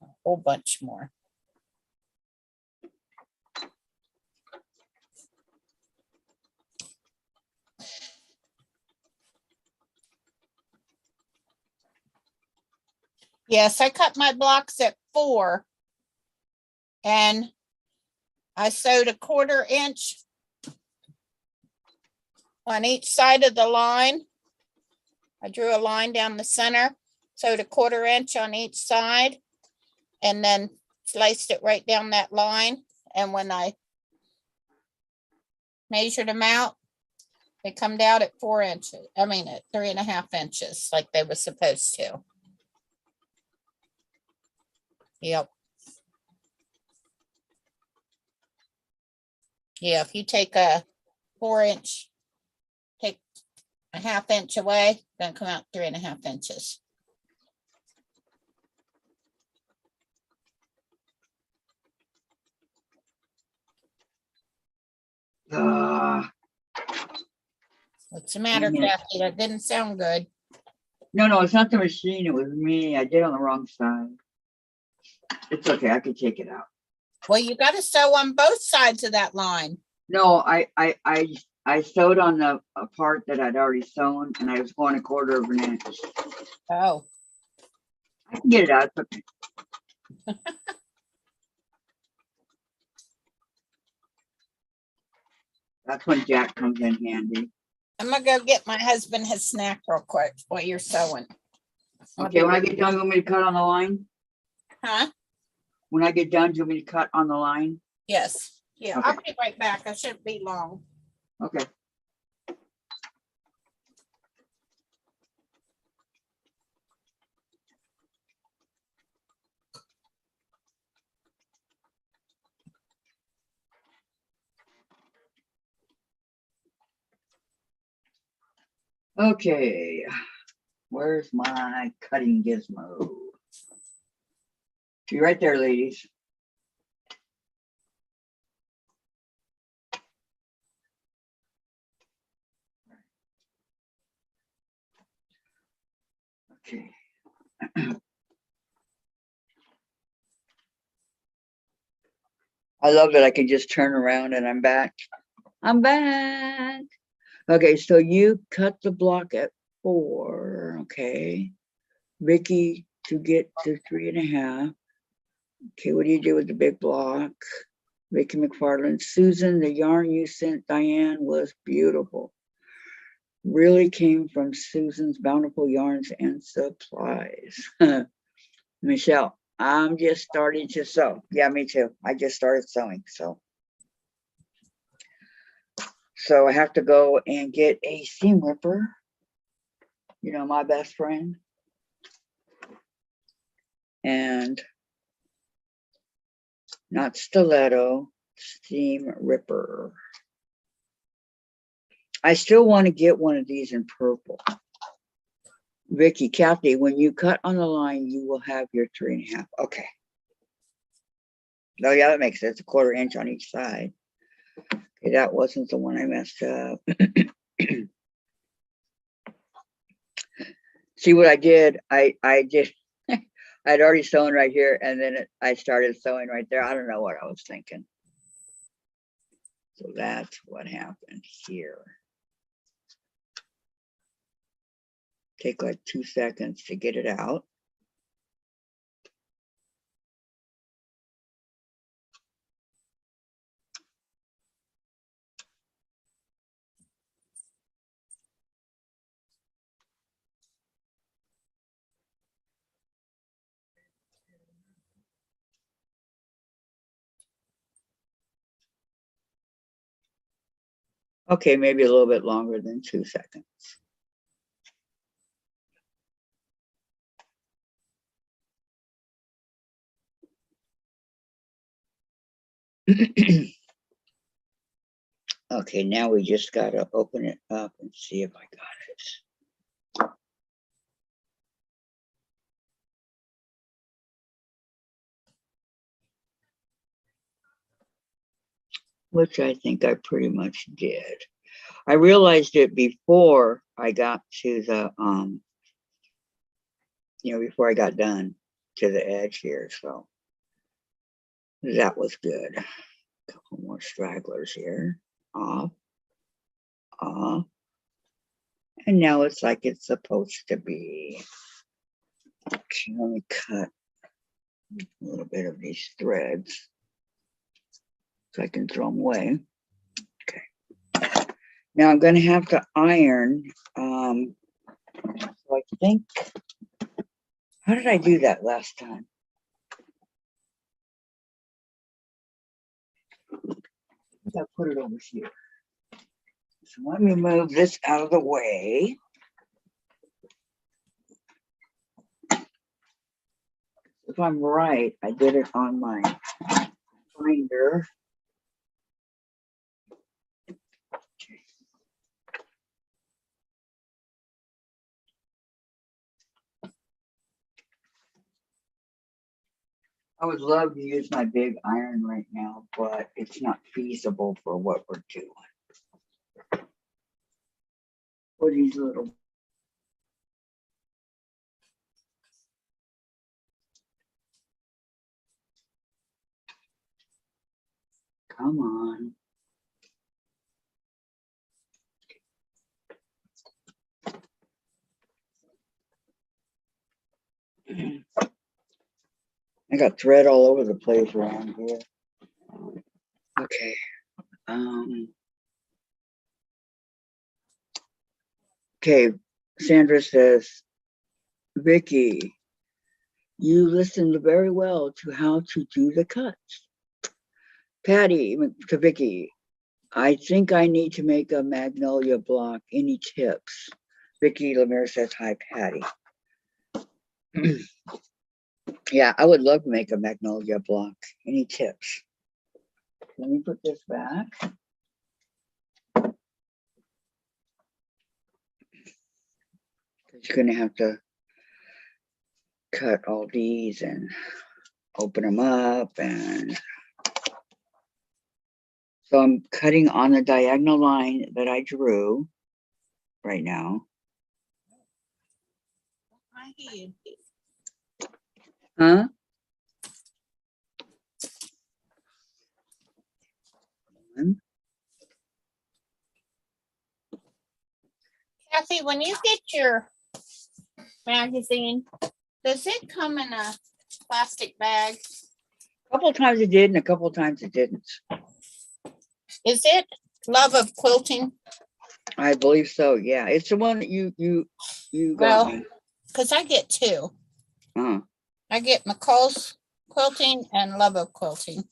Speaker 2: A whole bunch more. Yes, I cut my blocks at 4 and I sewed a 1/4 inch on each side of the line. I drew a line down the center, sewed a 1/4 inch on each side, and then sliced it right down that line. And when I measured them out, they come down at 4 inches. I mean, at 3.5 inches, like they were supposed to. Yep. Yeah, if you take a 4 inch, take a 1/2 inch away, gonna come out 3.5 inches. What's the matter,
Speaker 1: Dang it.
Speaker 2: Kathy? That didn't sound good.
Speaker 1: No, it's not the machine. It was me. I did it on the wrong side. It's okay. I could take it out.
Speaker 2: Well, you got to sew on both sides of that line.
Speaker 1: No, I sewed on the part that I'd already sewn, and I was going a 1/4 of an inch.
Speaker 2: Oh,
Speaker 1: I can get it out. It's okay. That's when Jack comes in handy.
Speaker 2: I'm gonna go get my husband his snack real quick while you're sewing.
Speaker 1: Okay, when I get done, you want me to cut on the line?
Speaker 2: Huh?
Speaker 1: When I get done, do you want me to cut on the line?
Speaker 2: Yes. Yeah,
Speaker 1: Okay.
Speaker 2: I'll be right back. I shouldn't be long.
Speaker 1: Okay. Okay, where's my cutting gizmo? Be right there, ladies. Okay. I love that I can just turn around and I'm back. I'm back. Okay, so you cut the block at 4. Okay. Vicky to get to 3.5. Okay, what do you do with the big block? Vicky McFarland. Susan, the yarn you sent Diane was beautiful. Really came from Susan's Bountiful Yarns and Supplies. Michelle, I'm just starting to sew. Yeah, me too. I just started sewing. So I have to go and get a seam ripper. You know, my best friend. And not stiletto, seam ripper. I still want to get one of these in purple. Vicky, Kathy, when you cut on the line, you will have your 3.5. Okay. Oh yeah, that makes sense. A 1/4 inch on each side. Okay, that wasn't the one I messed up. See what I did? I did. I'd already sewn right here, and then I started sewing right there. I don't know what I was thinking. So that's what happened here. Take like 2 seconds to get it out. Okay, maybe a little bit longer than 2 seconds. Okay, now we just gotta open it up and see if I got it. Which I think I pretty much did. I realized it before I got to the, before I got done to the edge here. So that was good. A couple more stragglers here. Off, off. And now it's like it's supposed to be. Okay, let me cut a little bit of these threads so I can throw them away. Okay. Now I'm going to have to iron. So I think, how did I do that last time? I put it over here. So let me move this out of the way. If I'm right, I did it on my binder. I would love to use my big iron right now, but it's not feasible for what we're doing. For these little. Come on. I got thread all over the place around here. Okay. Okay. Sandra says, Vicky, you listened very well to how to do the cuts. Patty to Vicky, I think I need to make a magnolia block. Any tips? Vicky Lemire says, hi, Patty. Yeah, I would love to make a magnolia block. Any tips? Let me put this back. You're going to have to cut all these and open them up. And so I'm cutting on the diagonal line that I drew right now. Huh?
Speaker 2: Kathy, when you get your magazine, does it come in a plastic bag?
Speaker 1: A couple of times it did and a couple of times it didn't.
Speaker 2: Is it Love of Quilting?
Speaker 1: I believe so. Yeah, it's the one that you got
Speaker 2: Well,
Speaker 1: me.
Speaker 2: because I get two.
Speaker 1: Uh,
Speaker 2: I get McCall's Quilting and Love of Quilting.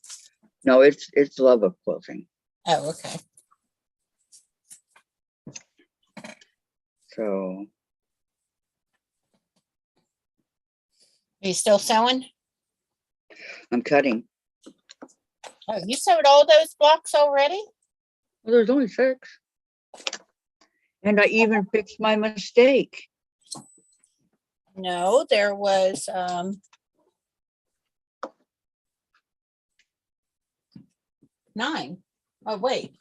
Speaker 1: no, it's Love of Quilting.
Speaker 2: Oh, okay.
Speaker 1: So
Speaker 2: Are you still sewing?
Speaker 1: I'm cutting.
Speaker 2: Oh, you sewed all those blocks already?
Speaker 1: Well, there's only 6. And I even fixed my mistake.
Speaker 2: No, there was 9. Oh, wait.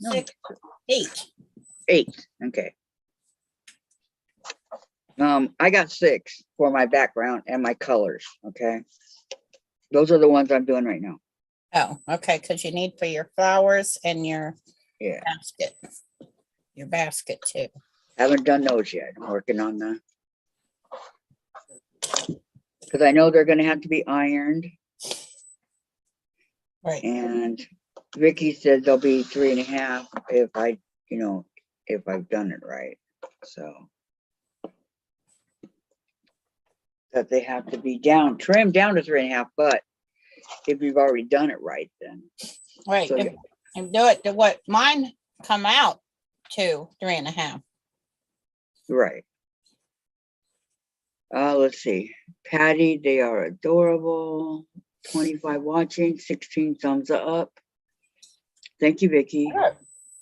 Speaker 1: No.
Speaker 2: 6, 8.
Speaker 1: 8. Okay. I got 6 for my background and my colors. Okay. Those are the ones I'm doing right now.
Speaker 2: Oh, okay, because you need for your flowers and your
Speaker 1: Yeah.
Speaker 2: basket. Your basket too.
Speaker 1: Haven't done those yet. I'm working on the, because I know they're going to have to be ironed.
Speaker 2: Right.
Speaker 1: And Vicky said they'll be 3.5 if I, if I've done it right. So that they have to be trimmed down to 3.5, but if you've already done it right, then.
Speaker 2: Right.
Speaker 1: So,
Speaker 2: And do it to what mine come out to 3.5.
Speaker 1: right. Let's see. Patty, they are adorable. 25 watching, 16 thumbs up. Thank you, Vicky.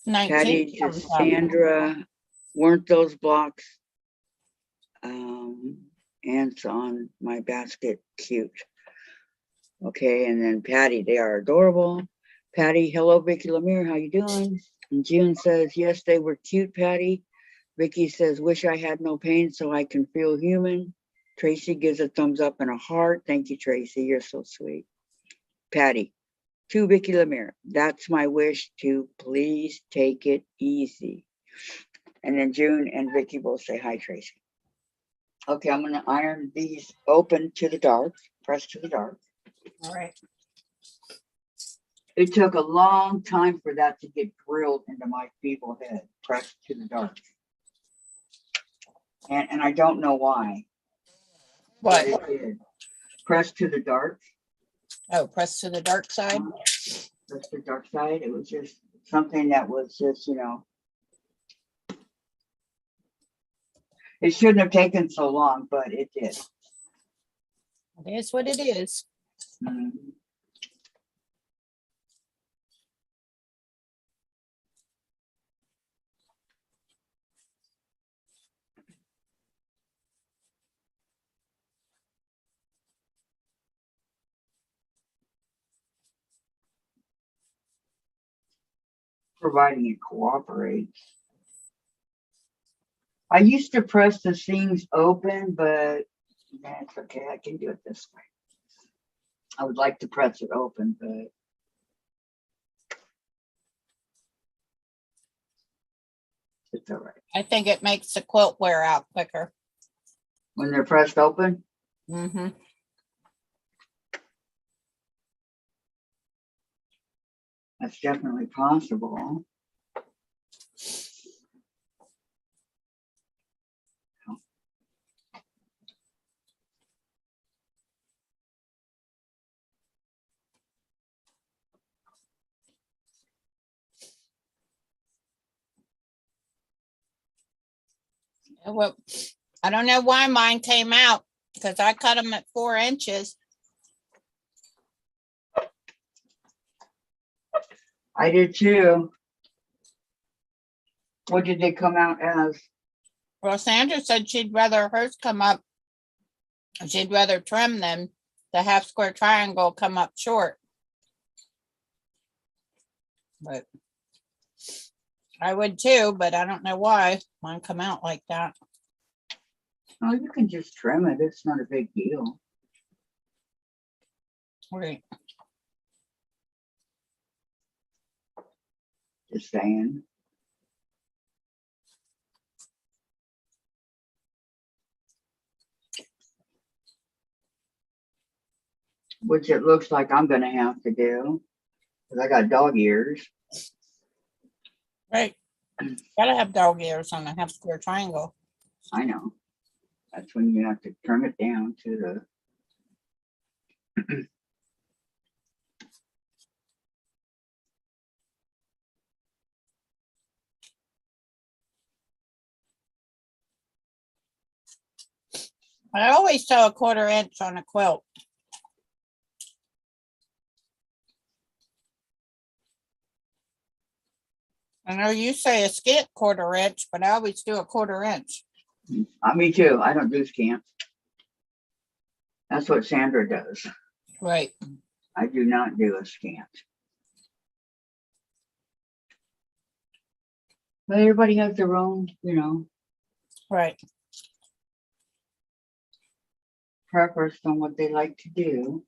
Speaker 2: 19
Speaker 1: Patty,
Speaker 2: thumbs up.
Speaker 1: Sandra, weren't those blocks? Ants on my basket, cute. Okay, and then Patty, they are adorable. Patty, hello, Vicky Lemire, how you doing? And June says, yes, they were cute, Patty. Vicky says, wish I had no pain so I can feel human. Tracy gives a thumbs up and a heart. Thank you, Tracy. You're so sweet. Patty, to Vicky Lemire, that's my wish to please take it easy. And then June and Vicky both say hi, Tracy. Okay, I'm gonna iron these open to the dark, press to the dark.
Speaker 2: All right.
Speaker 1: It took a long time for that to get drilled into my feeble head, pressed to the dark. And I don't know why.
Speaker 2: What?
Speaker 1: But it did. Pressed to the dark.
Speaker 2: Oh, press to the dark side.
Speaker 1: Pressed to the dark side. It was just something that was just, it shouldn't have taken so long, but it did.
Speaker 2: It is what it is.
Speaker 1: Mhm. Providing it cooperates. I used to press the seams open, but that's okay. I can do it this way. I would like to press it open, but it's all right.
Speaker 2: I think it makes the quilt wear out quicker.
Speaker 1: When they're pressed open,
Speaker 2: Mm-hmm.
Speaker 1: that's definitely possible.
Speaker 2: Well, I don't know why mine came out because I cut them at 4 inches.
Speaker 1: I did too. What did they come out as?
Speaker 2: Well, Sandra said she'd rather hers come up. She'd rather trim than the half square triangle come up short. But I would too, but I don't know why mine come out like that.
Speaker 1: Oh, you can just trim it. It's not a big deal.
Speaker 2: Right.
Speaker 1: Just saying. Which it looks like I'm gonna have to do. Because I got dog ears.
Speaker 2: Right. Gotta have dog ears on a half square triangle.
Speaker 1: I know. That's when you have to trim it down to the
Speaker 2: I always sew a 1/4 inch on a quilt. I know you say a skint 1/4 inch, but I always do a 1/4 inch.
Speaker 1: me too. I don't do scant. That's what Sandra does.
Speaker 2: Right.
Speaker 1: I do not do a scant. But everybody has their own,
Speaker 2: Right.
Speaker 1: preference on what they like to do.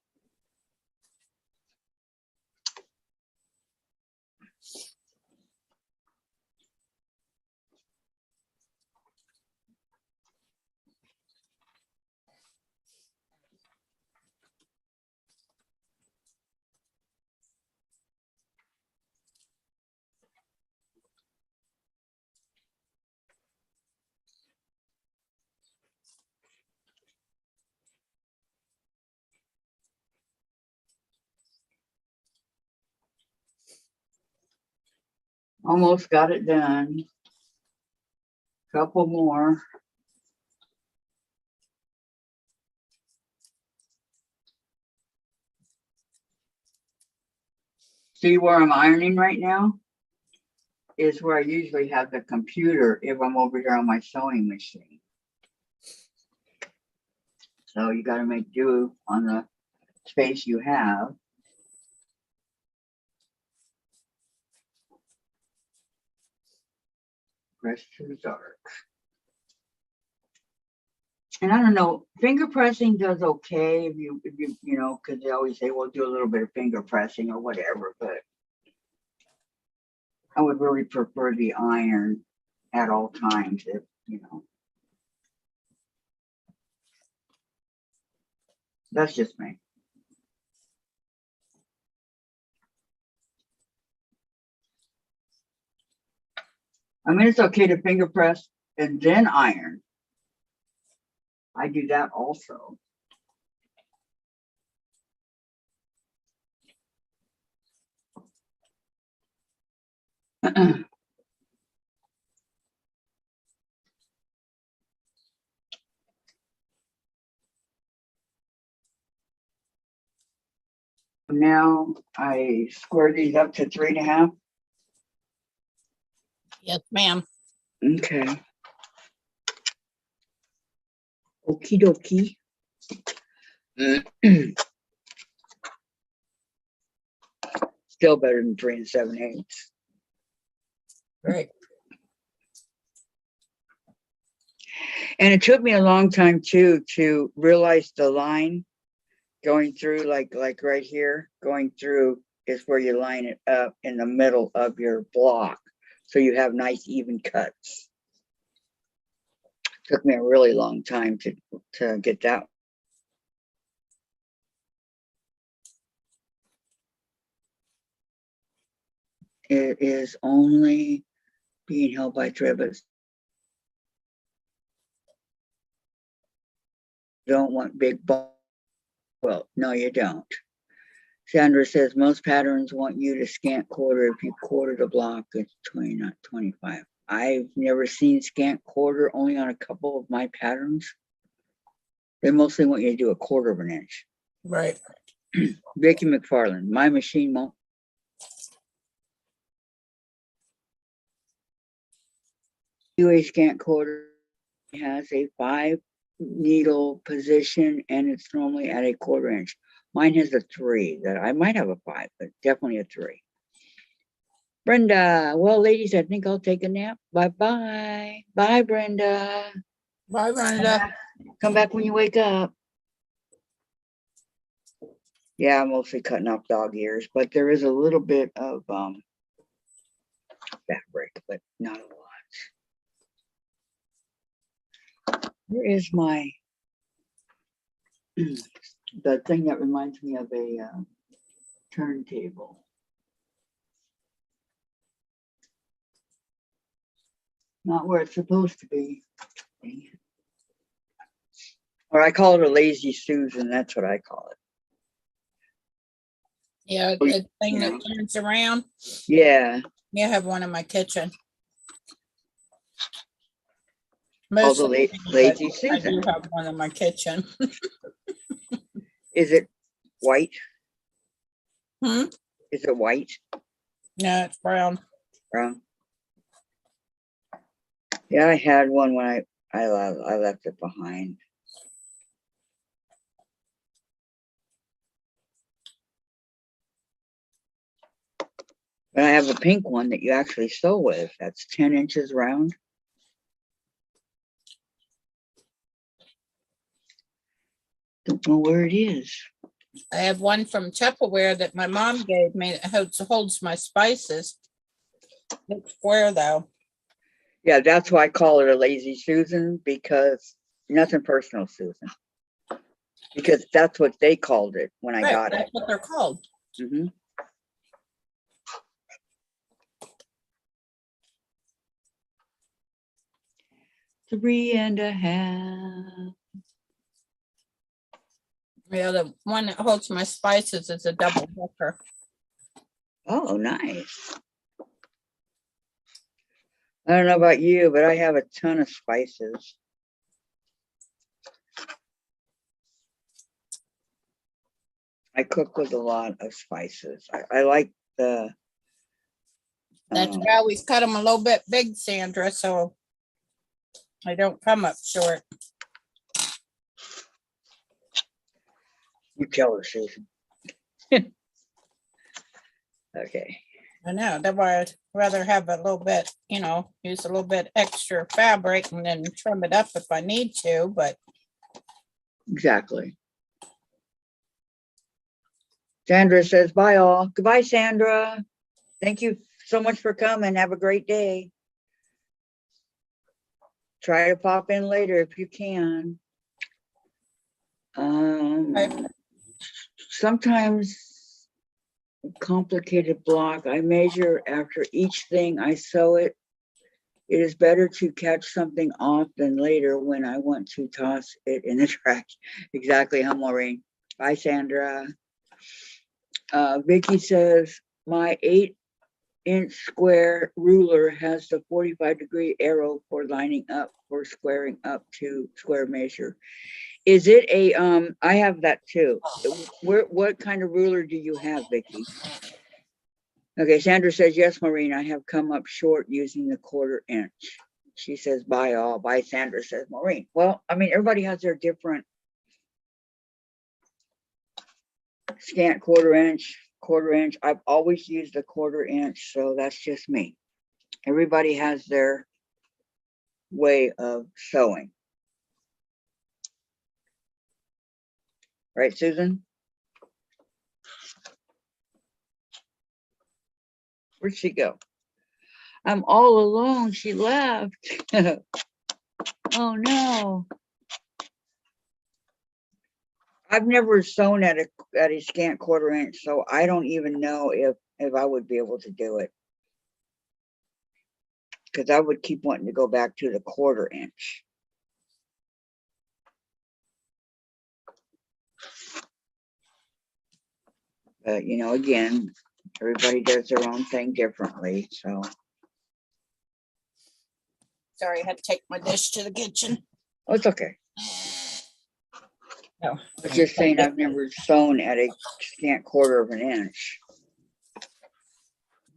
Speaker 1: Almost got it done. Couple more. See where I'm ironing right now? Is where I usually have the computer if I'm over here on my sewing machine. So you gotta make do on the space you have. Press to the dark. And I don't know, finger pressing does okay if you know, because they always say, well, do a little bit of finger pressing or whatever, but I would really prefer the iron at all times if, you know. That's just me. I mean, it's okay to finger press and then iron. I do that also. Now I square these up to 3.5.
Speaker 2: Yes, ma'am.
Speaker 1: Okay. Okie dokie. Still better than 3 7/8.
Speaker 2: Right.
Speaker 1: And it took me a long time too to realize the line going through, like right here, going through is where you line it up in the middle of your block, so you have nice even cuts. Took me a really long time to get that. It is only being held by trivets. Don't want big ball. Well, no, you don't. Sandra says most patterns want you to scant quarter. If you quarter the block, it's 20, not 25. I've never seen scant quarter, only on a couple of my patterns. They mostly want you to do 1/4 of an inch.
Speaker 2: Right.
Speaker 1: Vicky McFarland, my machine won't. A scant quarter has a 5 needle position and it's normally at a 1/4 inch. Mine has a 3. That I might have a 5, but definitely a 3. Brenda, well, ladies, I think I'll take a nap. Bye-bye. Bye, Brenda.
Speaker 2: Bye, Brenda.
Speaker 1: Come back when you wake up. Yeah, I'm mostly cutting off dog ears, but there is a little bit of fabric, but not a lot. Where is my the thing that reminds me of a turntable? Not where it's supposed to be. Or I call it a lazy Susan. That's what I call it.
Speaker 2: Yeah, the thing that turns around.
Speaker 1: Yeah.
Speaker 2: Yeah, I have one in my kitchen.
Speaker 1: Called the
Speaker 2: Mostly,
Speaker 1: lazy
Speaker 2: I
Speaker 1: Susan.
Speaker 2: do have one in my kitchen.
Speaker 1: Is it white?
Speaker 2: Hmm?
Speaker 1: Is it white?
Speaker 2: No, it's brown.
Speaker 1: Brown? Yeah, I had one when I left it behind. But I have a pink one that you actually sew with. That's 10 inches round. Don't know where it is.
Speaker 2: I have one from Tupperware that my mom gave me that holds my spices. It's square though.
Speaker 1: Yeah, that's why I call it a lazy Susan, because nothing personal, Susan. Because that's what they called it when I got
Speaker 2: That's
Speaker 1: it.
Speaker 2: what they're called.
Speaker 1: Mm-hmm. 3.5.
Speaker 2: Yeah, the one that holds my spices is a double hooker.
Speaker 1: Oh, nice. I don't know about you, but I have a ton of spices. I cook with a lot of spices. I like the.
Speaker 2: That's
Speaker 1: um,
Speaker 2: why I always cut them a little bit big, Sandra, so I don't come up short.
Speaker 1: You tell her, Susan. Okay.
Speaker 2: I know, that's why I'd rather have a little bit, use a little bit extra fabric and then trim it up if I need to, but
Speaker 1: Exactly. Sandra says, bye all. Goodbye, Sandra. Thank you so much for coming. Have a great day. Try to pop in later if you can.
Speaker 2: Okay.
Speaker 1: Sometimes complicated block. I measure after each thing I sew it. It is better to catch something off than later when I want to toss it in the trash. Exactly, huh, Maureen? Bye, Sandra. Vicky says, my 8-inch square ruler has the 45-degree arrow for lining up, for squaring up to square measure. Is it a, I have that too. What kind of ruler do you have, Vicky? Okay, Sandra says, yes, Maureen, I have come up short using the 1/4 inch. She says, bye all. Bye, Sandra, says Maureen. Well, I mean, everybody has their different scant 1/4 inch, 1/4 inch. I've always used a 1/4 inch, so that's just me. Everybody has their way of sewing. Right, Susan? Where'd she go? I'm all alone. She left. Oh no. I've never sewn at a scant 1/4 inch, so I don't even know if I would be able to do it. Because I would keep wanting to go back to the 1/4 inch. But again, everybody does their own thing differently. So
Speaker 2: Sorry, I had to take my dish to the kitchen.
Speaker 1: oh, it's okay.
Speaker 2: No.
Speaker 1: I was just saying I've never sewn at a scant 1/4 inch.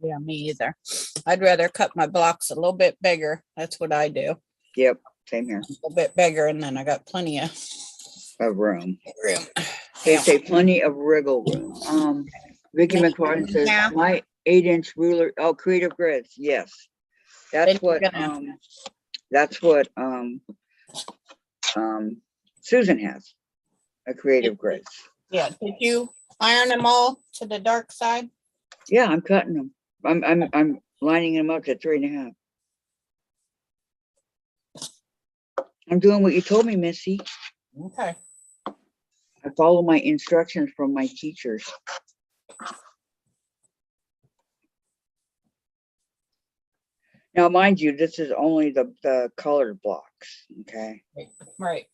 Speaker 2: Yeah, me either. I'd rather cut my blocks a little bit bigger. That's what I do.
Speaker 1: Yep, same here.
Speaker 2: A little bit bigger, and then I got plenty of
Speaker 1: Of room.
Speaker 2: room.
Speaker 1: They say plenty of wriggle room. Vicky McFarland says my 8-inch ruler. Oh, creative grids. Yes, that's what. Susan has a creative grids.
Speaker 2: Yeah. Did you iron them all to the dark side?
Speaker 1: Yeah, I'm cutting them. I'm lining them up to 3.5. I'm doing what you told me, Missy.
Speaker 2: Okay.
Speaker 1: I follow my instructions from my teachers. Now, mind you, this is only the colored blocks. Okay,
Speaker 2: Right.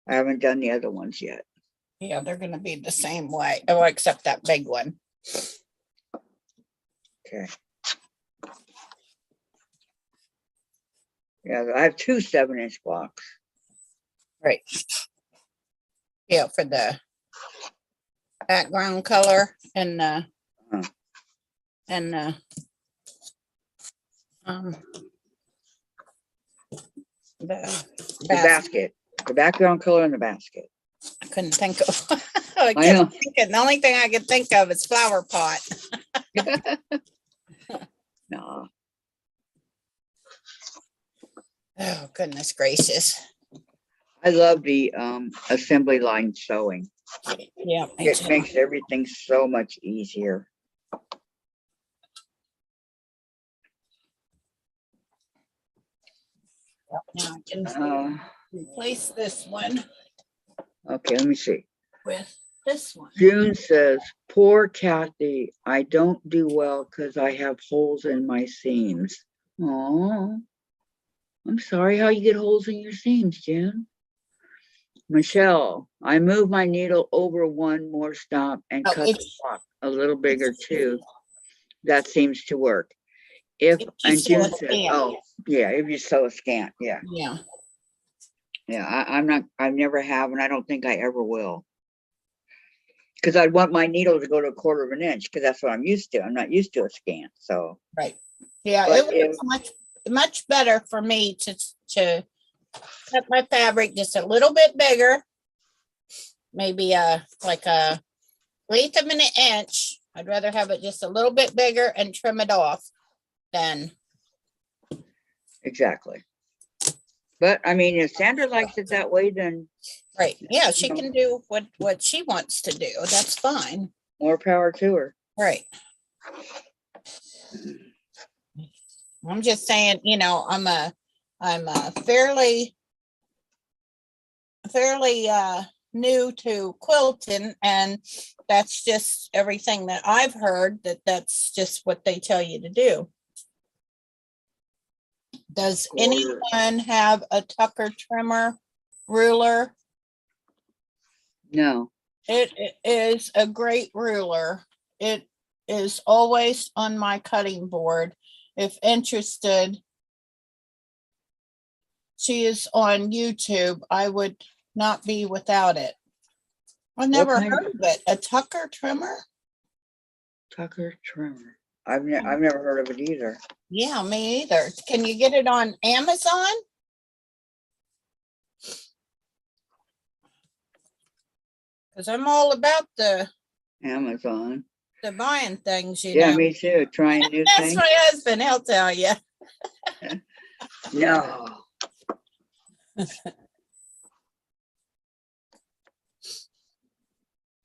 Speaker 1: I haven't done the other ones yet.
Speaker 2: Yeah, they're gonna be the same way. Oh, except that big one.
Speaker 1: Okay. Yeah, I have 2 7-inch blocks.
Speaker 2: Right. Yeah, for the background color and and the
Speaker 1: basket, the background color in the basket.
Speaker 2: I couldn't think of. I
Speaker 1: I know.
Speaker 2: kept thinking, the only thing I could think of is flower pot.
Speaker 1: No.
Speaker 2: Oh, goodness gracious.
Speaker 1: I love the assembly line sewing.
Speaker 2: Yeah,
Speaker 1: It makes everything so much easier.
Speaker 2: Now I can replace this one
Speaker 1: Okay, let me see.
Speaker 2: with this one.
Speaker 1: June says, poor Kathy, I don't do well because I have holes in my seams. Oh, I'm sorry. How you get holes in your seams, June? Michelle, I move my needle over one more stop and cut the block a little bigger too. That seems to work. And June says, oh, yeah, if you sew a scant, yeah.
Speaker 2: Yeah.
Speaker 1: Yeah, I never have, and I don't think I ever will. Because I'd want my needle to go to 1/4 of an inch, because that's what I'm used to. I'm not used to a scan, so.
Speaker 2: Right. Yeah,
Speaker 1: But
Speaker 2: it was much better for me to cut my fabric just a little bit bigger, maybe like a 1/8 of an inch. I'd rather have it just a little bit bigger and trim it off than.
Speaker 1: Exactly. But I mean, if Sandra likes it that way, then
Speaker 2: Right. Yeah, she
Speaker 1: No.
Speaker 2: can do what she wants to do. That's fine.
Speaker 1: more power to her.
Speaker 2: Right. I'm just saying, you know, I'm a fairly new to quilting, and that's just everything that I've heard, that's just what they tell you to do. Does
Speaker 1: Or-
Speaker 2: anyone have a Tucker trimmer ruler?
Speaker 1: No.
Speaker 2: It is a great ruler. It is always on my cutting board. If interested, she is on YouTube. I would not be without it. I've never
Speaker 1: kind
Speaker 2: heard of it. A Tucker trimmer?
Speaker 1: Tucker trimmer. I've never heard of it either.
Speaker 2: Yeah, me either. Can you get it on Amazon? Because I'm all about the
Speaker 1: Amazon.
Speaker 2: buying things, you
Speaker 1: Yeah,
Speaker 2: know.
Speaker 1: me too. Trying new
Speaker 2: That's
Speaker 1: things.
Speaker 2: my husband, he'll tell you.
Speaker 1: No.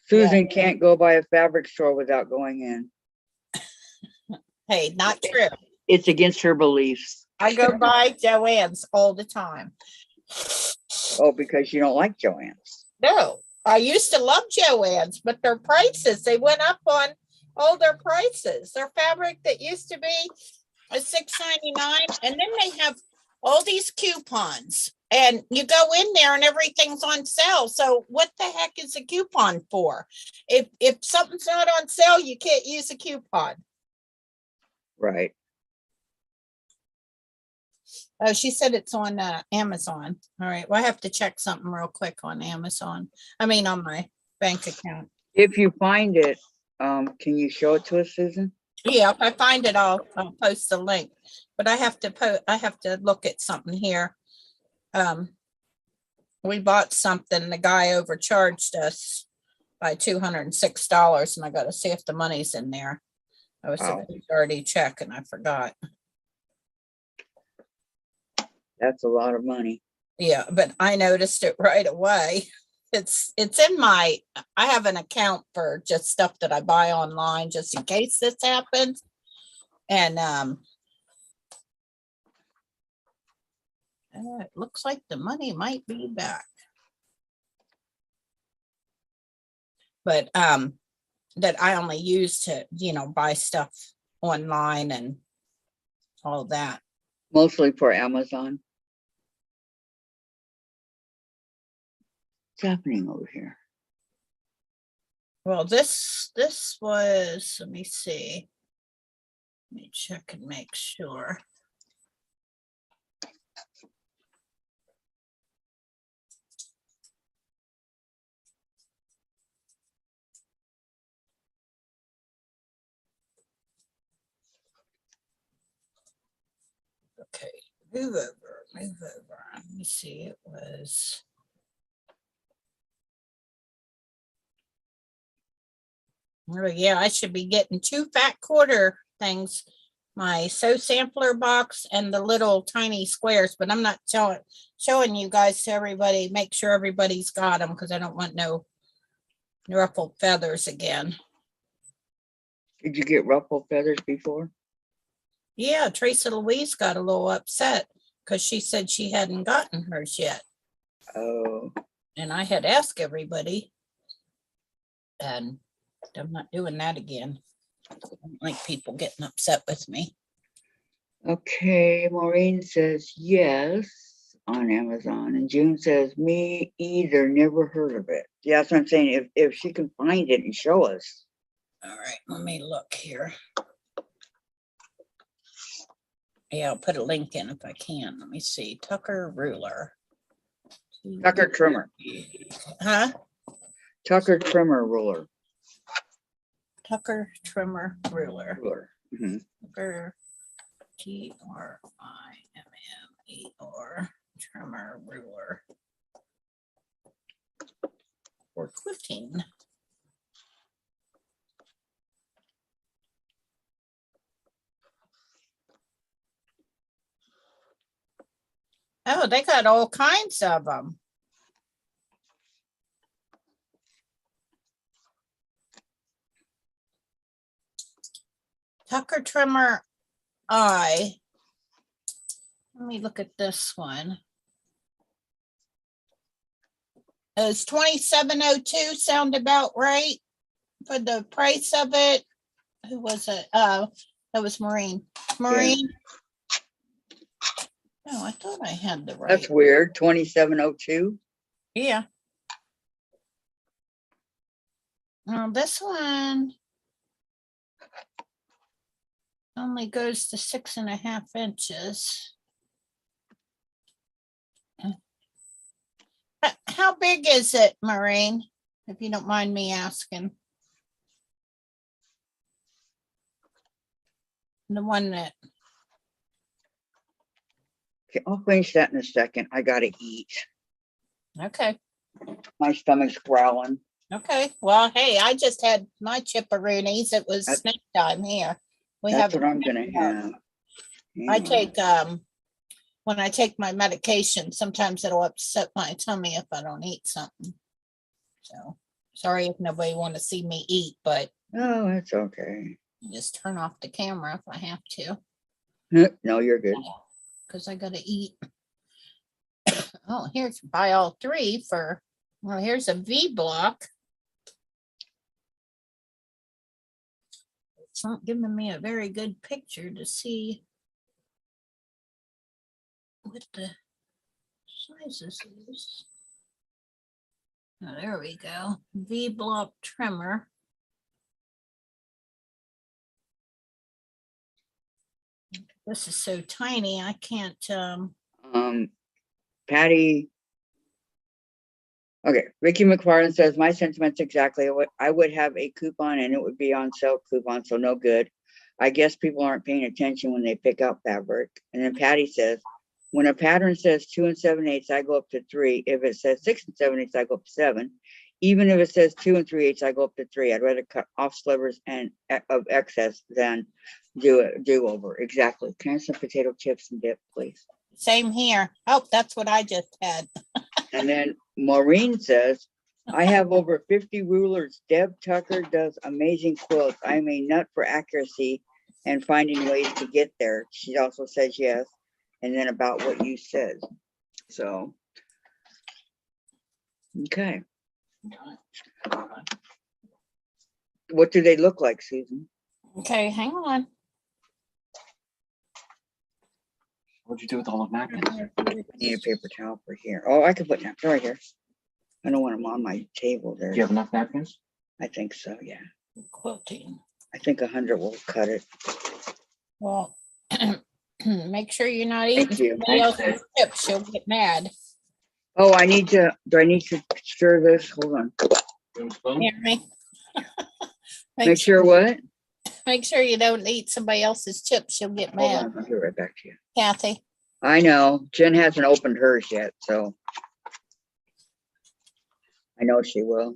Speaker 1: Susan can't go by a fabric store without going in.
Speaker 2: Hey, not true.
Speaker 1: It's against her beliefs.
Speaker 2: I go by Joann's all the time.
Speaker 1: Oh, because you don't like Joann's.
Speaker 2: No, I used to love Joann's, but their prices, they went up on all their prices. Their fabric that used to be $6.99, and then they have all these coupons, and you go in there and everything's on sale. So what the heck is a coupon for? If something's not on sale, you can't use a coupon.
Speaker 1: Right.
Speaker 2: Oh, she said it's on Amazon. All right. Well, I have to check something real quick on Amazon. I mean, on my bank account.
Speaker 1: If you find it, can you show it to us, Susan?
Speaker 2: Yeah, if I find it, I'll post the link. But I have to look at something here. We bought something. The guy overcharged us by $206, and I got to see if the money's in there. I was
Speaker 1: Wow.
Speaker 2: supposed to already check, and I forgot.
Speaker 1: That's a lot of money.
Speaker 2: Yeah, but I noticed it right away. It's in I have an account for just stuff that I buy online just in case this happens. And it looks like the money might be back. But that I only use to, you know, buy stuff online and all that.
Speaker 1: Mostly for Amazon. What's happening over here?
Speaker 2: Well, this was, let me see. Let me check and make sure. Okay, move over. Let me see, it was. Oh yeah, I should be getting 2 fat quarter things, my sew sampler box and the little tiny squares, but I'm not showing you guys to everybody. Make sure everybody's got them because I don't want no ruffled feathers again.
Speaker 1: Did you get ruffled feathers before?
Speaker 2: Yeah, Tracy Louise got a little upset because she said she hadn't gotten hers yet.
Speaker 1: Oh.
Speaker 2: And I had asked everybody, and I'm not doing that again. I don't like people getting upset with me.
Speaker 1: Okay, Maureen says yes on Amazon, and June says me either, never heard of it. Yeah, that's what I'm saying. If she can find it and show us.
Speaker 2: All right, let me look here. Yeah, I'll put a link in if I can. Let me see. Tucker ruler.
Speaker 1: Tucker trimmer.
Speaker 2: Huh?
Speaker 1: Tucker trimmer ruler.
Speaker 2: Tucker trimmer ruler.
Speaker 1: Ruler. Mhm.
Speaker 2: Tucker, TRIMMER trimmer ruler. For quilting. Oh, they got all kinds of them. Tucker trimmer eye. Let me look at this one. Is 2702 sound about right for the price of it? Who was it? That was Maureen. Maureen. Oh, I thought I had the right.
Speaker 1: That's weird. 2702.
Speaker 2: Yeah. This one only goes to 6.5 inches. How big is it, Maureen? If you don't mind me asking. The one that,
Speaker 1: Okay, I'll finish that in a second. I gotta eat.
Speaker 2: okay.
Speaker 1: My stomach's growling.
Speaker 2: Okay, well, hey, I just had my chipperoonies. It was
Speaker 1: That's-
Speaker 2: snack time here. We
Speaker 1: That's
Speaker 2: have.
Speaker 1: what I'm gonna have.
Speaker 2: I
Speaker 1: Hang on.
Speaker 2: take when I take my medication, sometimes it'll upset my tummy if I don't eat something. So sorry if nobody want to see me eat, but
Speaker 1: Oh, that's okay.
Speaker 2: just turn off the camera if I have to,
Speaker 1: No, you're good.
Speaker 2: because I gotta eat. Oh, here's buy all three for, well, here's a V block. It's not giving me a very good picture to see what the sizes is. Oh, there we go. V block trimmer. This is so tiny, I can't,
Speaker 1: Patty. Okay, Ricky McFarland says, my sentiments exactly what I would have a coupon and it would be on sale coupon, so no good. I guess people aren't paying attention when they pick up fabric. And then Patty says, when a pattern says 2 7/8, I go up to 3. If it says 6 7/8, I go up to 7. Even if it says 2 3/8, I go up to 3. I'd rather cut off slivers and of excess than do over. Exactly. Can I have some potato chips and dip, please?
Speaker 2: same here. Oh, that's what I just had.
Speaker 1: And then Maureen says, I have over 50 rulers. Deb Tucker does amazing quilts. I'm a nut for accuracy and finding ways to get there. She also says yes. And then about what you said. So, okay. What do they look like, Susan?
Speaker 2: Okay, hang on.
Speaker 6: What'd you do with all the napkins?
Speaker 1: I need a paper towel for here. Oh, I could put that right here. I don't want them on my table there.
Speaker 6: Do you have enough napkins?
Speaker 1: I think so, yeah.
Speaker 2: Quilting.
Speaker 1: I think 100 will cut it.
Speaker 2: Well, make sure you're not eating
Speaker 1: Thank you.
Speaker 2: somebody else's chips. She'll get mad.
Speaker 1: Oh, do I need to stir this? Hold on.
Speaker 6: You want a spoon?
Speaker 2: Hear me?
Speaker 1: Make sure what?
Speaker 2: Make sure you don't eat somebody else's chips. She'll get
Speaker 1: Hold
Speaker 2: mad.
Speaker 1: on, I'll get right back to you.
Speaker 2: Kathy.
Speaker 1: I know, Jen hasn't opened hers yet, so. I know she will.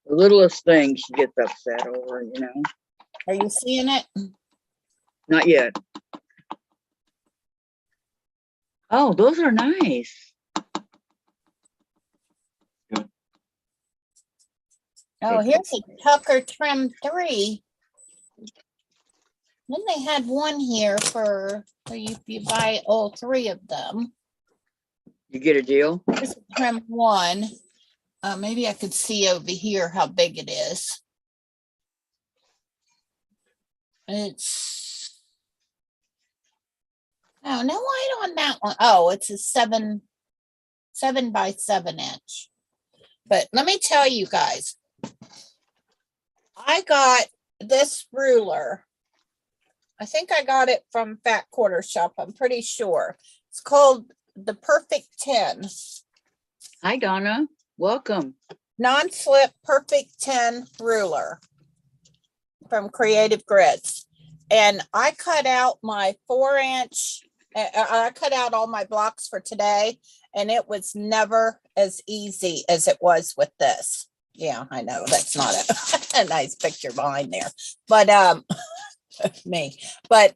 Speaker 1: The littlest thing she gets upset over, you know?
Speaker 2: Are you seeing it?
Speaker 1: Not yet. Oh, those are nice.
Speaker 2: Oh, here's a Tucker Trim 3. Then they had one here for if you buy all 3 of them.
Speaker 1: You get a deal?
Speaker 2: Here's a Trim 1. Maybe I could see over here how big it is. It's, oh, no light on that one. Oh, it's a 7 by 7 inch. But let me tell you guys, I got this ruler. I think I got it from Fat Quarter Shop. I'm pretty sure. It's called the Perfect 10.
Speaker 1: Hi, Donna. Welcome.
Speaker 2: Non-slip Perfect 10 ruler. from Creative Grids. And I cut out my 4-inch, I cut out all my blocks for today, and it was never as easy as it was with this. Yeah, I know that's not a, a nice picture behind there, but me, but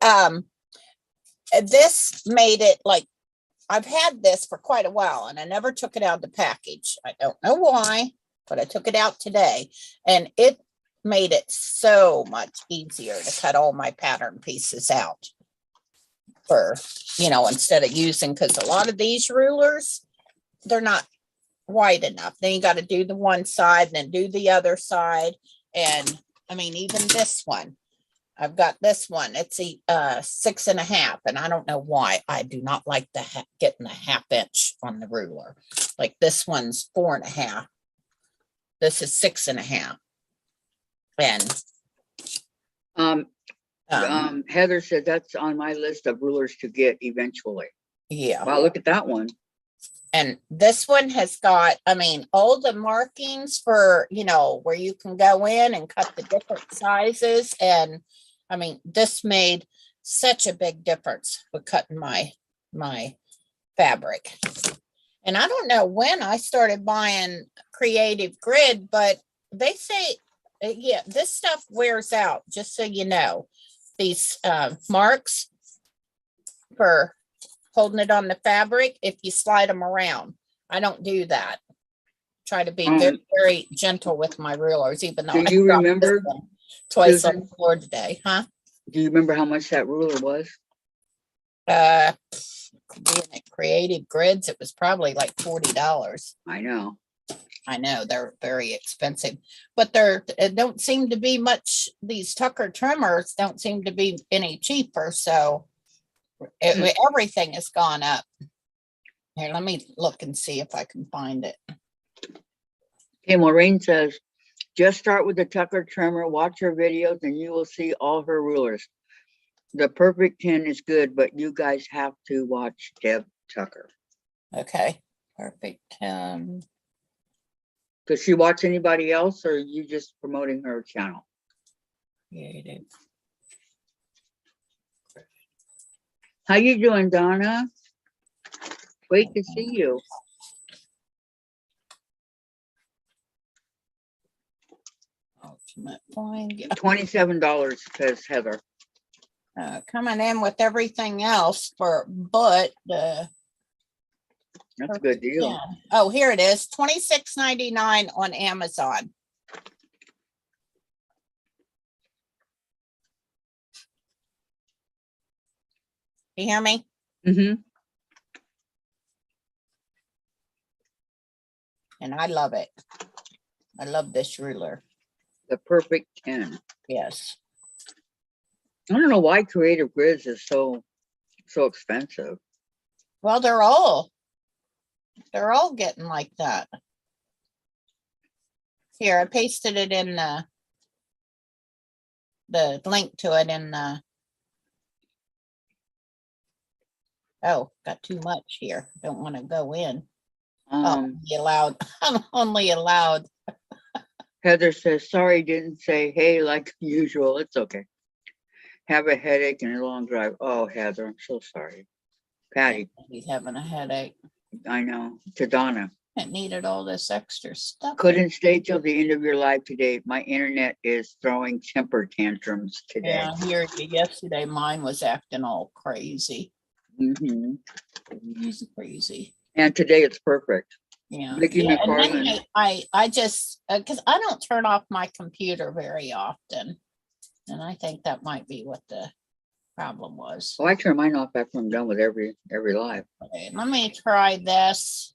Speaker 2: this made it like, I've had this for quite a while and I never took it out of the package. I don't know why, but I took it out today and it made it so much easier to cut all my pattern pieces out for, instead of using, because a lot of these rulers, they're not wide enough. Then you got to do the one side and then do the other side. And I mean, even this one, I've got this one. It's a 6.5, and I don't know why. I do not like the getting a 1/2 inch on the ruler. Like this one's 4.5. This is 6.5. And
Speaker 1: Heather said that's on my list of rulers to get eventually.
Speaker 2: yeah.
Speaker 1: Wow, look at that one.
Speaker 2: And this one has got, I mean, all the markings for, where you can go in and cut the different sizes. And I mean, this made such a big difference with cutting my fabric. And I don't know when I started buying Creative Grid, but they say, yeah, this stuff wears out, just so you know. These marks for holding it on the fabric, if you slide them around. I don't do that. Try to be very, very gentle with my rulers, even though
Speaker 1: do you remember
Speaker 2: twice on the floor today, huh?
Speaker 1: Do you remember how much that ruler was?
Speaker 2: Being at Creative Grids, it was probably like $40.
Speaker 1: I know.
Speaker 2: I know they're very expensive, but it don't seem to be much. These Tucker trimmers don't seem to be any cheaper. So everything has gone up. Here, let me look and see if I can find it.
Speaker 1: Okay, Maureen says, just start with the Tucker trimmer, watch her videos, and you will see all her rulers. The Perfect 10 is good, but you guys have to watch Deb Tucker.
Speaker 2: Okay, Perfect.
Speaker 1: Does she watch anybody else, or are you just promoting her channel?
Speaker 2: Creative.
Speaker 1: How you doing, Donna? Great to see you.
Speaker 2: Ultimate find.
Speaker 1: $27, says Heather.
Speaker 2: Coming in with everything else but the.
Speaker 1: That's a good deal.
Speaker 2: Yeah. Oh, here it is, $26.99 on Amazon. You hear me?
Speaker 1: Mm-hmm.
Speaker 2: And I love it. I love this ruler.
Speaker 1: The Perfect 10.
Speaker 2: Yes.
Speaker 1: I don't know why Creative Grids is so expensive.
Speaker 2: Well, they're all getting like that. Here, I pasted it in the link to it in the. Oh, got too much here. Don't want to go in. I'm only allowed.
Speaker 1: Heather says, sorry, didn't say hey like usual. It's okay. Have a headache and a long drive. Oh, Heather, I'm so sorry. Patty.
Speaker 2: He's having a headache.
Speaker 1: I know. To Donna.
Speaker 2: It needed all this extra stuff.
Speaker 1: Couldn't stay till the end of your live today. My internet is throwing temper tantrums today.
Speaker 2: Yeah, here yesterday mine was acting all crazy.
Speaker 1: Mm-hmm.
Speaker 2: Crazy.
Speaker 1: And today it's perfect.
Speaker 2: Yeah.
Speaker 1: Vicky
Speaker 2: And
Speaker 1: McFarland.
Speaker 2: then I just because I don't turn off my computer very often, and I think that might be what the problem was.
Speaker 1: Oh, I turn mine off after I'm done with every live.
Speaker 2: Okay, let me try this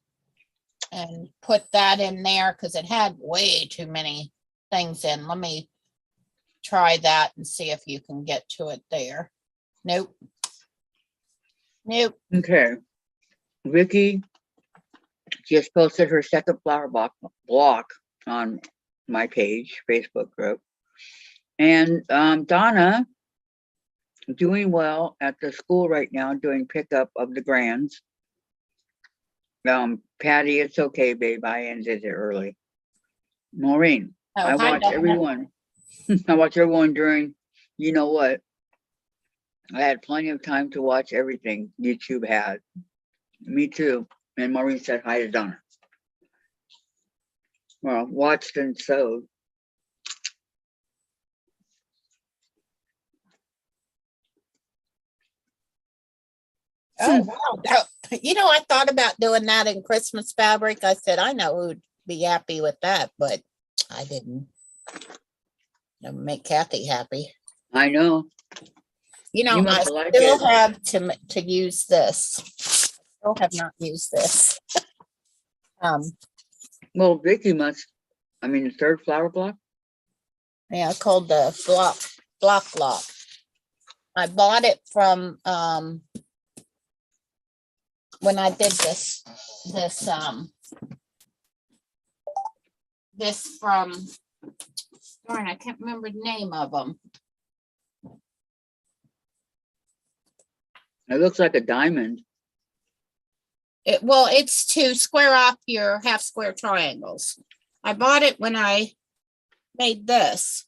Speaker 2: and put that in there because it had way too many things in. Let me try that and see if you can get to it there. Nope.
Speaker 1: Okay. Vicky just posted her second flower block on my page, Facebook group. And Donna, doing well at the school right now, doing pickup of the grands. Patty, it's okay, babe. I ended it early. Maureen, I watch everyone. I watch everyone during, you know what? I had plenty of time to watch everything YouTube had. Me too. And Maureen said hi to Donna. Well, watched and sewed.
Speaker 2: Oh, wow. I thought about doing that in Christmas fabric. I said, I know who would be happy with that, but I didn't. It'll make Kathy happy.
Speaker 1: I know. You
Speaker 2: I
Speaker 1: must like
Speaker 2: still
Speaker 1: it.
Speaker 2: have to use this. Still have not used this.
Speaker 1: Well, Vicky must. I mean, the third flower block.
Speaker 2: Yeah, called the block lock. I bought it from when I did this from darn, I can't remember the name of them.
Speaker 1: It looks like a diamond.
Speaker 2: It's to square off your half square triangles. I bought it when I made this,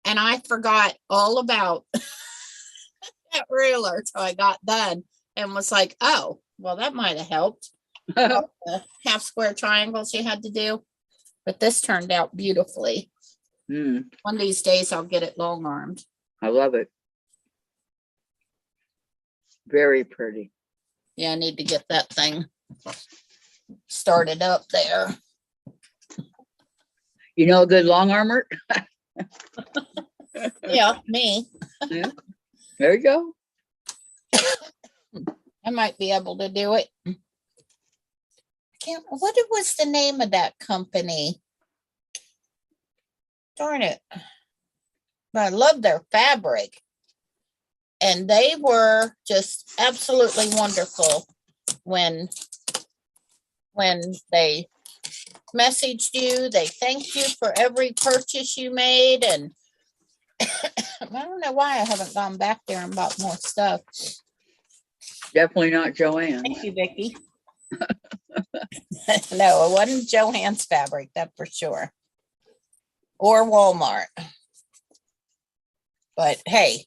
Speaker 2: and I forgot all about that ruler till I got done and was like, oh, well, that might have helped. The half square triangles you had to do, but this turned out beautifully.
Speaker 1: Mm,
Speaker 2: One of these days I'll get it long armed.
Speaker 1: I love it. Very pretty.
Speaker 2: Yeah, I need to get that thing started up there.
Speaker 1: You know, a good long armor.
Speaker 2: Yeah, me.
Speaker 1: Yeah. There you go.
Speaker 2: I might be able to do it. What was the name of that company? Darn it. But I love their fabric. And they were just absolutely wonderful when they messaged you. They thanked you for every purchase you made. And I don't know why I haven't gone back there and bought more stuff.
Speaker 1: Definitely not Joanne.
Speaker 2: Thank you, Vicki. No, it wasn't Joann's fabric, that for sure. Or Walmart. But hey,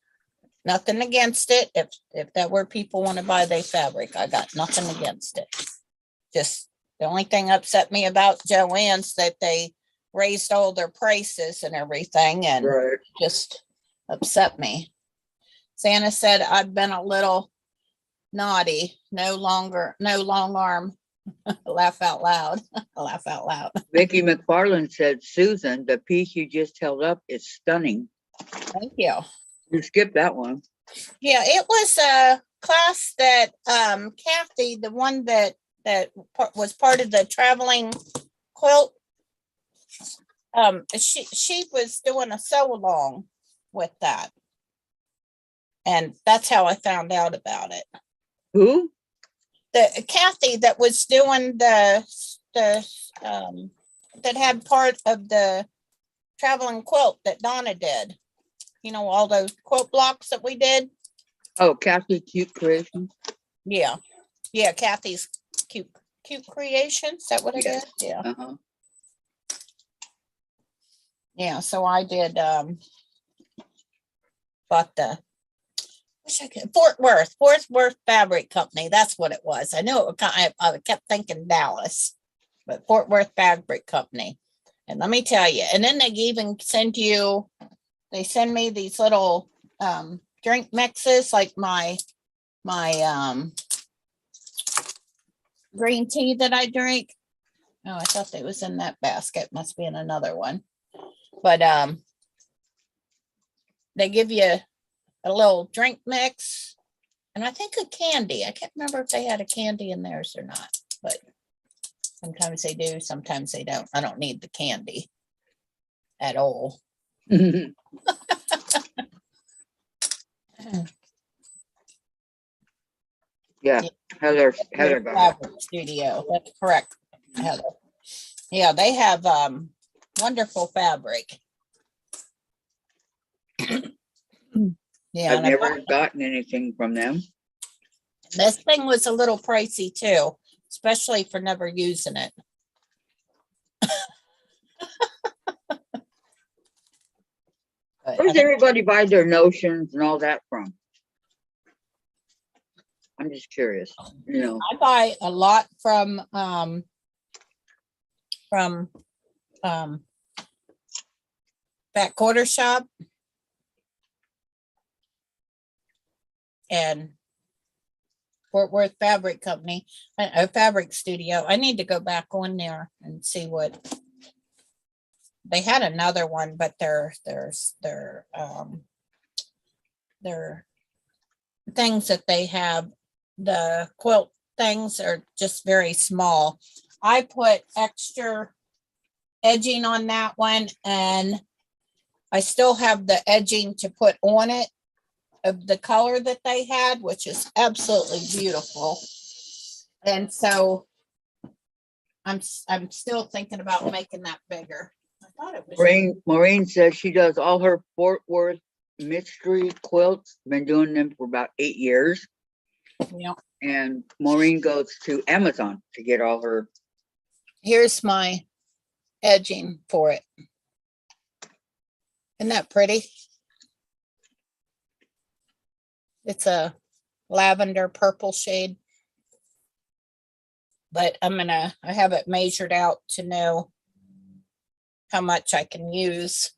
Speaker 2: nothing against it. If that were people want to buy their fabric, I got nothing against it. Just the only thing upset me about Joann's that they raised all their prices and everything, and
Speaker 1: Right.
Speaker 2: just upset me. Santa said I've been a little naughty. No long arm. Laugh out loud. Laugh out loud.
Speaker 1: Vicky McFarland said, Susan, the piece you just held up is stunning.
Speaker 2: Thank you.
Speaker 1: You skipped that one.
Speaker 2: Yeah, it was a class that Kathy, the one that was part of the traveling quilt, she was doing a sew along with that, and that's how I found out about it.
Speaker 1: Who?
Speaker 2: The Kathy that was doing that had part of the traveling quilt that Donna did. All those quilt blocks that we did.
Speaker 1: Oh, Kathy Cute Creations.
Speaker 2: Yeah, Kathy's cute creations. Is that what it is? Yeah.
Speaker 1: Uh-huh.
Speaker 2: Yeah, so I did bought the Fort Worth Fabric Company. That's what it was. I knew it. I kept thinking Dallas, but Fort Worth Fabric Company. And let me tell you, and then they even send me these little drink mixes, like my green tea that I drink. Oh, I thought that was in that basket. Must be in another one. But they give you a little drink mix, and I think a candy. I can't remember if they had a candy in theirs or not, but sometimes they do, sometimes they don't. I don't need the candy at all.
Speaker 1: Yeah, Heather got it.
Speaker 2: Fabric Studio. That's correct, Heather. Yeah, they have wonderful fabric. Yeah,
Speaker 1: I've never gotten anything from them.
Speaker 2: this thing was a little pricey too, especially for never using it. But
Speaker 1: Where's everybody buy their notions and all that from? I'm just curious, you know.
Speaker 2: I buy a lot from that quarter shop and Fort Worth Fabric Company, a fabric studio. I need to go back on there and see what they had. Another one, but their things that they have, the quilt things are just very small. I put extra edging on that one, and I still have the edging to put on it of the color that they had, which is absolutely beautiful. And so I'm still thinking about making that bigger. I thought it was
Speaker 1: Maureen says she does all her Fort Worth mystery quilts, been doing them for about 8 years.
Speaker 2: Yeah.
Speaker 1: And Maureen goes to Amazon to get all her.
Speaker 2: Here's my edging for it. Isn't that pretty? It's a lavender purple shade. But I have it measured out to know how much I can use.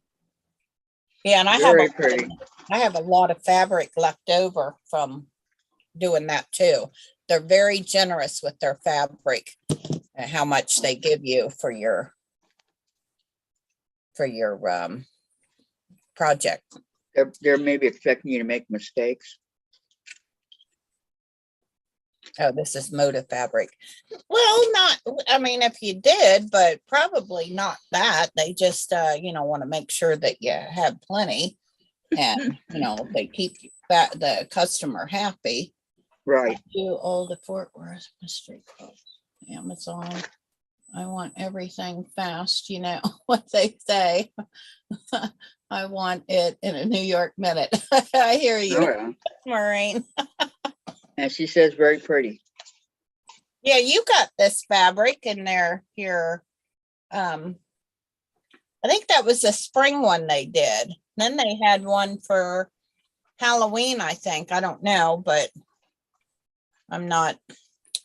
Speaker 2: Yeah, and I
Speaker 1: Very pretty.
Speaker 2: have a lot of fabric left over from doing that too. They're very generous with their fabric and how much they give you for your project.
Speaker 1: They're maybe expecting you to make mistakes.
Speaker 2: Oh, this is motive fabric. Well, I mean, if you did, but probably not that. They just, want to make sure that you have plenty and, they keep the customer happy.
Speaker 1: Right.
Speaker 2: Do all the Fort Worth mystery quilts. Amazon. I want everything fast, what they say. I want it in a New York minute. I hear you,
Speaker 1: Oh, yeah.
Speaker 2: Maureen.
Speaker 1: And she says very pretty.
Speaker 2: Yeah, you got this fabric in there here. I think that was the spring one they did. Then they had one for Halloween, I think. I don't know, but I'm not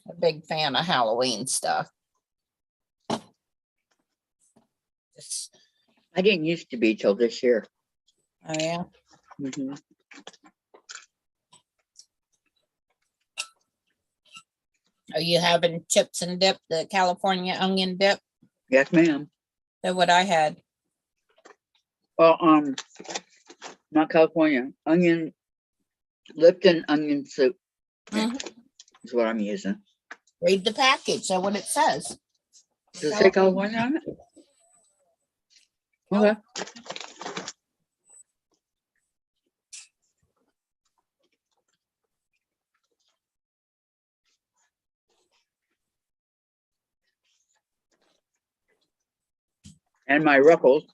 Speaker 2: a big fan of Halloween stuff.
Speaker 1: I didn't used to be till this year.
Speaker 2: Oh, yeah.
Speaker 1: Mhm.
Speaker 2: Are you having chips and dip, the California onion dip?
Speaker 1: Yes, ma'am.
Speaker 2: That's what I had.
Speaker 1: Well, not California. Lipton onion soup
Speaker 2: Mhm.
Speaker 1: is what I'm using.
Speaker 2: Read the package. That's what it says.
Speaker 1: Does it say California on it? Okay. And my ruffles.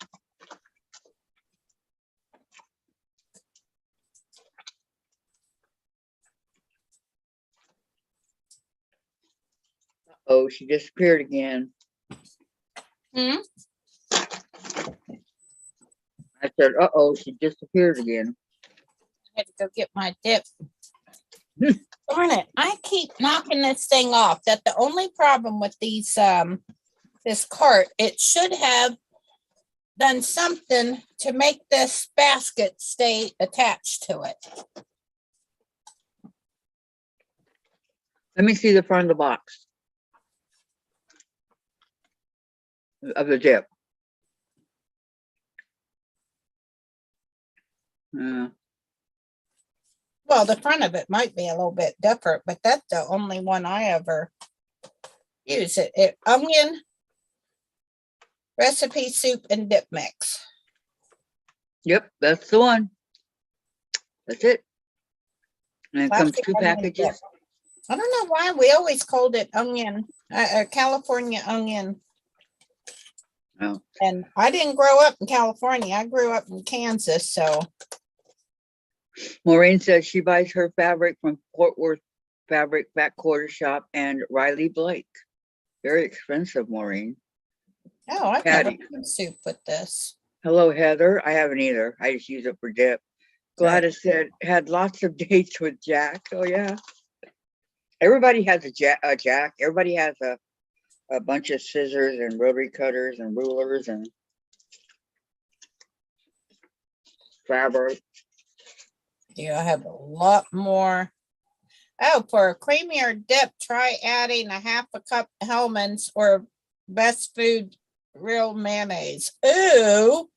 Speaker 1: Oh, she disappeared again.
Speaker 2: Hmm?
Speaker 1: I said, uh-oh, she disappeared again.
Speaker 2: I had to go get my dip. Darn it. I keep knocking this thing off. That's the only problem with these, this cart. It should have done something to make this basket stay attached to it.
Speaker 1: Let me see the front of the box of the dip.
Speaker 2: Well, the front of it might be a little bit different, but that's the only one I ever use. It onion recipe soup and dip mix.
Speaker 1: Yep, that's the one. That's it. And it comes
Speaker 2: Plastic
Speaker 1: 2
Speaker 2: onion
Speaker 1: packages.
Speaker 2: dip. I don't know why we always called it onion, California onion.
Speaker 1: Oh.
Speaker 2: And I didn't grow up in California. I grew up in Kansas, so.
Speaker 1: Maureen says she buys her fabric from Fort Worth Fabric Back Quarter Shop and Riley Blake. Very expensive, Maureen.
Speaker 2: Oh, I've never
Speaker 1: Patty.
Speaker 2: made soup with this.
Speaker 1: Hello, Heather. I haven't either. I just use it for dip. Gladys said, had lots of dates with Jack. Oh, yeah. Everybody has a Jack. Everybody has a bunch of scissors and rotary cutters and rulers and fabric.
Speaker 2: Yeah, I have a lot more. Oh, for a creamier dip, try adding a half a cup Hellman's or Best Food real mayonnaise. Ooh,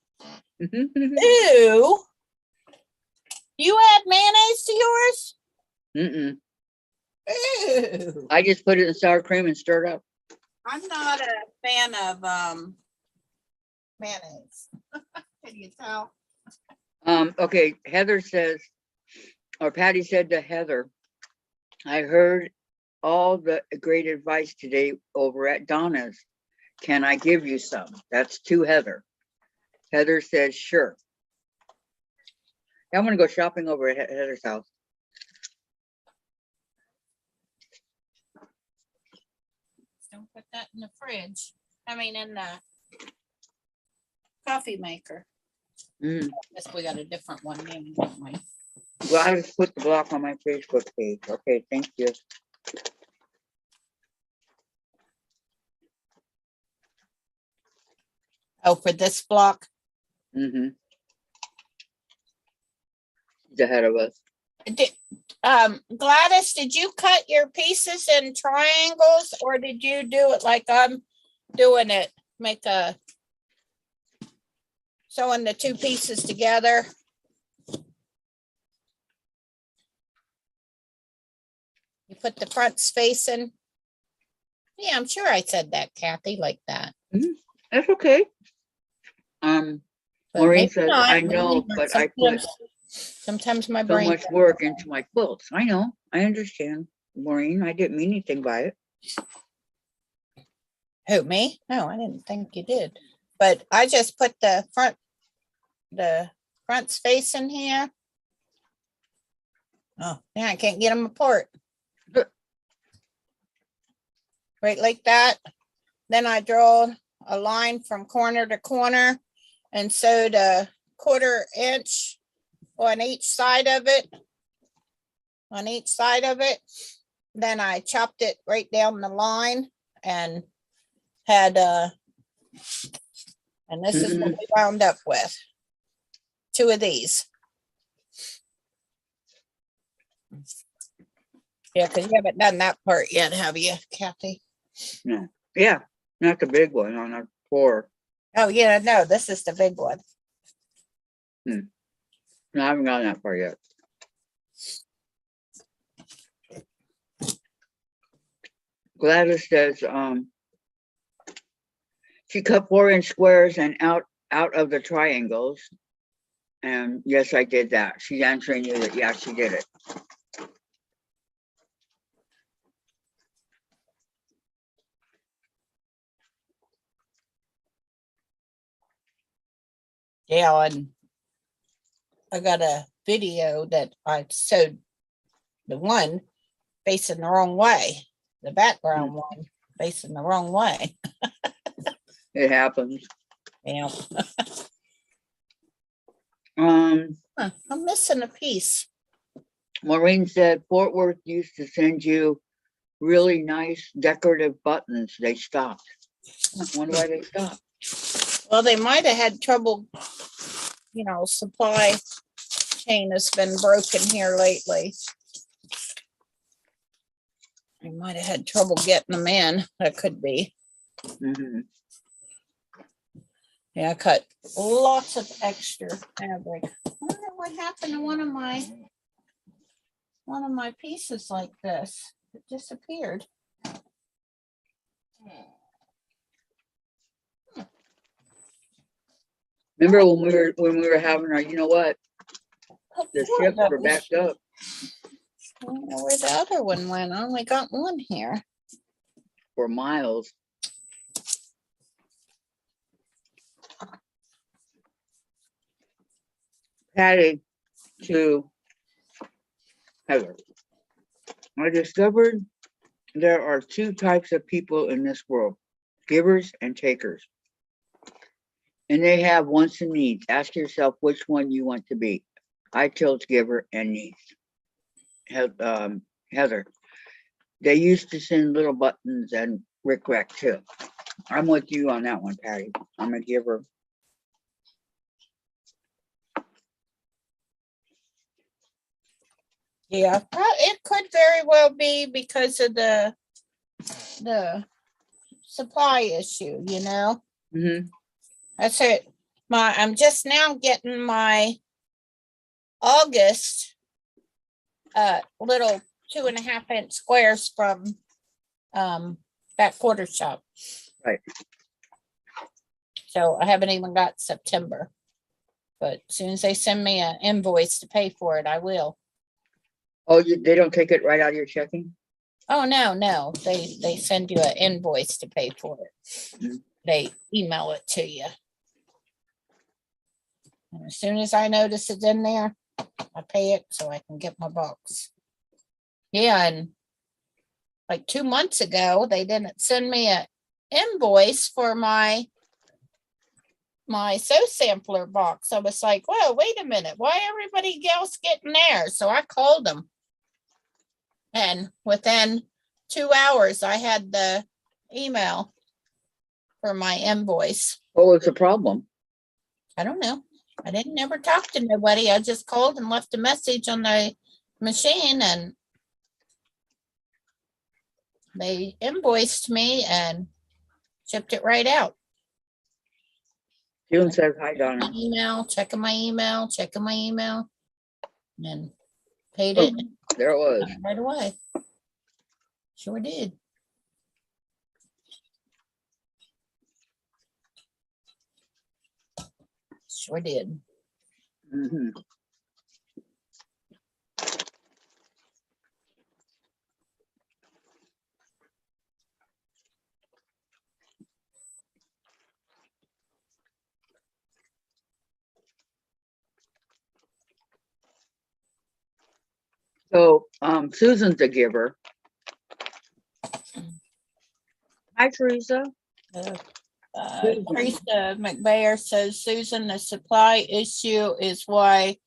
Speaker 2: ooh. You add mayonnaise to yours?
Speaker 1: Mm-mm.
Speaker 2: Ooh.
Speaker 1: I just put it in sour cream and stir it up.
Speaker 2: I'm not a fan of mayonnaise. Can you tell?
Speaker 1: Okay, Heather says, or Patty said to Heather, I heard all the great advice today over at Donna's. Can I give you some? That's to Heather. Heather says, sure. I'm gonna go shopping over at Heather's house.
Speaker 2: Don't put that in the fridge. I mean, in the coffee maker.
Speaker 1: Mm.
Speaker 2: Guess we got a different one now, don't we?
Speaker 1: Well, I just put the block on my Facebook page. Okay, thank you.
Speaker 2: Oh, for this block?
Speaker 1: Mm-hmm. She's ahead of us.
Speaker 2: Gladys, did you cut your pieces in triangles or did you do it like I'm doing it? Sewing the two pieces together? You put the fronts facing? Yeah, I'm sure I said that, Kathy, like that.
Speaker 1: That's okay.
Speaker 2: But
Speaker 1: Maureen
Speaker 2: maybe
Speaker 1: says,
Speaker 2: not.
Speaker 1: I know, but I put
Speaker 2: Sometimes my
Speaker 1: so
Speaker 2: brain.
Speaker 1: much work into my quilts. I know, I understand, Maureen. I didn't mean anything by it.
Speaker 2: Who, me? No, I didn't think you did. But I just put the fronts facing here. Oh, yeah, I can't get them apart. Right like that. Then I draw a line from corner to corner and sewed a 1/4 inch on each side of it. Then I chopped it right down the line and had and this is what we wound up with. 2 of these. Yeah, because you haven't done that part yet, have you, Kathy?
Speaker 1: No, yeah, not the big one on a 4.
Speaker 2: Oh, yeah, no, this is the big one.
Speaker 1: No, I haven't gotten that far yet. Gladys says, she cut 4-inch squares and out of the triangles. And yes, I did that. She's answering you that, yeah, she did it.
Speaker 2: Yeah, and I got a video that I sewed the one facing the wrong way, the background one facing the wrong way.
Speaker 1: It happens.
Speaker 2: Yeah.
Speaker 1: I'm
Speaker 2: missing a piece.
Speaker 1: Maureen said Fort Worth used to send you really nice decorative buttons. They stopped. I wonder why they stopped.
Speaker 2: Well, they might have had trouble, supply chain has been broken here lately. They might have had trouble getting them in. That could be.
Speaker 1: Mm-hmm.
Speaker 2: Yeah, I cut lots of extra fabric. I wonder what happened to one of my pieces like this. It disappeared.
Speaker 1: Remember when we were having our, you know what? The ships were backed up.
Speaker 2: I don't know where the other one went. I only got one here.
Speaker 1: For miles. Patty to Heather. I discovered there are 2 types of people in this world, givers and takers. And they have wants and needs. Ask yourself which one you want to be. I chose giver and needs. Heather, they used to send little buttons and Rick Rack too. I'm with you on that one, Patty. I'm a giver.
Speaker 2: Yeah, it could very well be because of the supply issue, you know?
Speaker 1: Mhm.
Speaker 2: That's it. I'm just now getting my August little 2.5-inch squares from that quarter shop.
Speaker 1: Right.
Speaker 2: So I haven't even got September. But as soon as they send me an invoice to pay for it, I will.
Speaker 1: Oh, they don't take it right out of your checking?
Speaker 2: Oh, no. They send you an invoice to pay for it.
Speaker 1: Mhm.
Speaker 2: They email it to you. And as soon as I notice it's in there, I pay it so I can get my box. Yeah, and like 2 months ago, they didn't send me an invoice for my soap sampler box. I was like, whoa, wait a minute. Why everybody else getting theirs? So I called them. And within 2 hours, I had the email for my invoice.
Speaker 1: What was the problem?
Speaker 2: I don't know. I didn't ever talk to nobody. I just called and left a message on the machine and they invoiced me and shipped it right out.
Speaker 1: June says hi, Donna.
Speaker 2: Checking my email, and paid
Speaker 1: Oh,
Speaker 2: it
Speaker 1: there it was.
Speaker 2: right away. Sure did. Sure did.
Speaker 1: Mhm. So, Susan's a giver. Hi, Teresa.
Speaker 2: Teresa McBayer says, Susan, the supply issue is why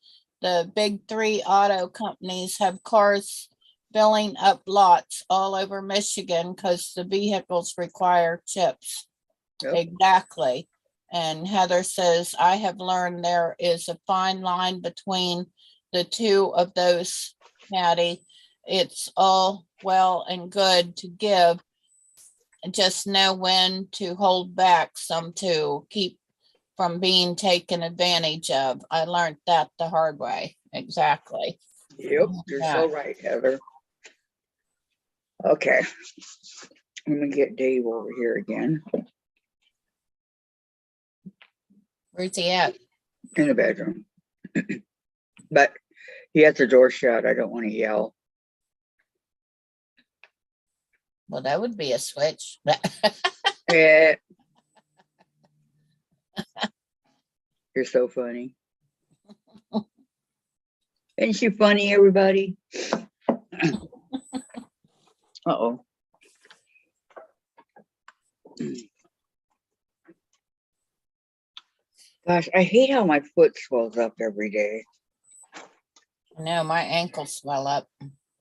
Speaker 2: the big three auto companies have cars filling up lots all over Michigan because the vehicles require chips.
Speaker 1: Yep.
Speaker 2: Exactly. And Heather says, I have learned there is a fine line between the two of those, Patty. It's all well and good to give, just know when to hold back some to keep from being taken advantage of. I learned that the hard way. Exactly.
Speaker 1: Yep, you're
Speaker 2: Yeah.
Speaker 1: so right, Heather. Okay. Let me get Dave over here again
Speaker 2: Where's he at?
Speaker 1: in the bedroom. But he has the door shut. I don't want to yell.
Speaker 2: Well, that would be a switch.
Speaker 1: Eh. You're so funny. Isn't she funny, everybody? Uh-oh. Gosh, I hate how my foot swells up every day.
Speaker 2: No, my ankles swell up.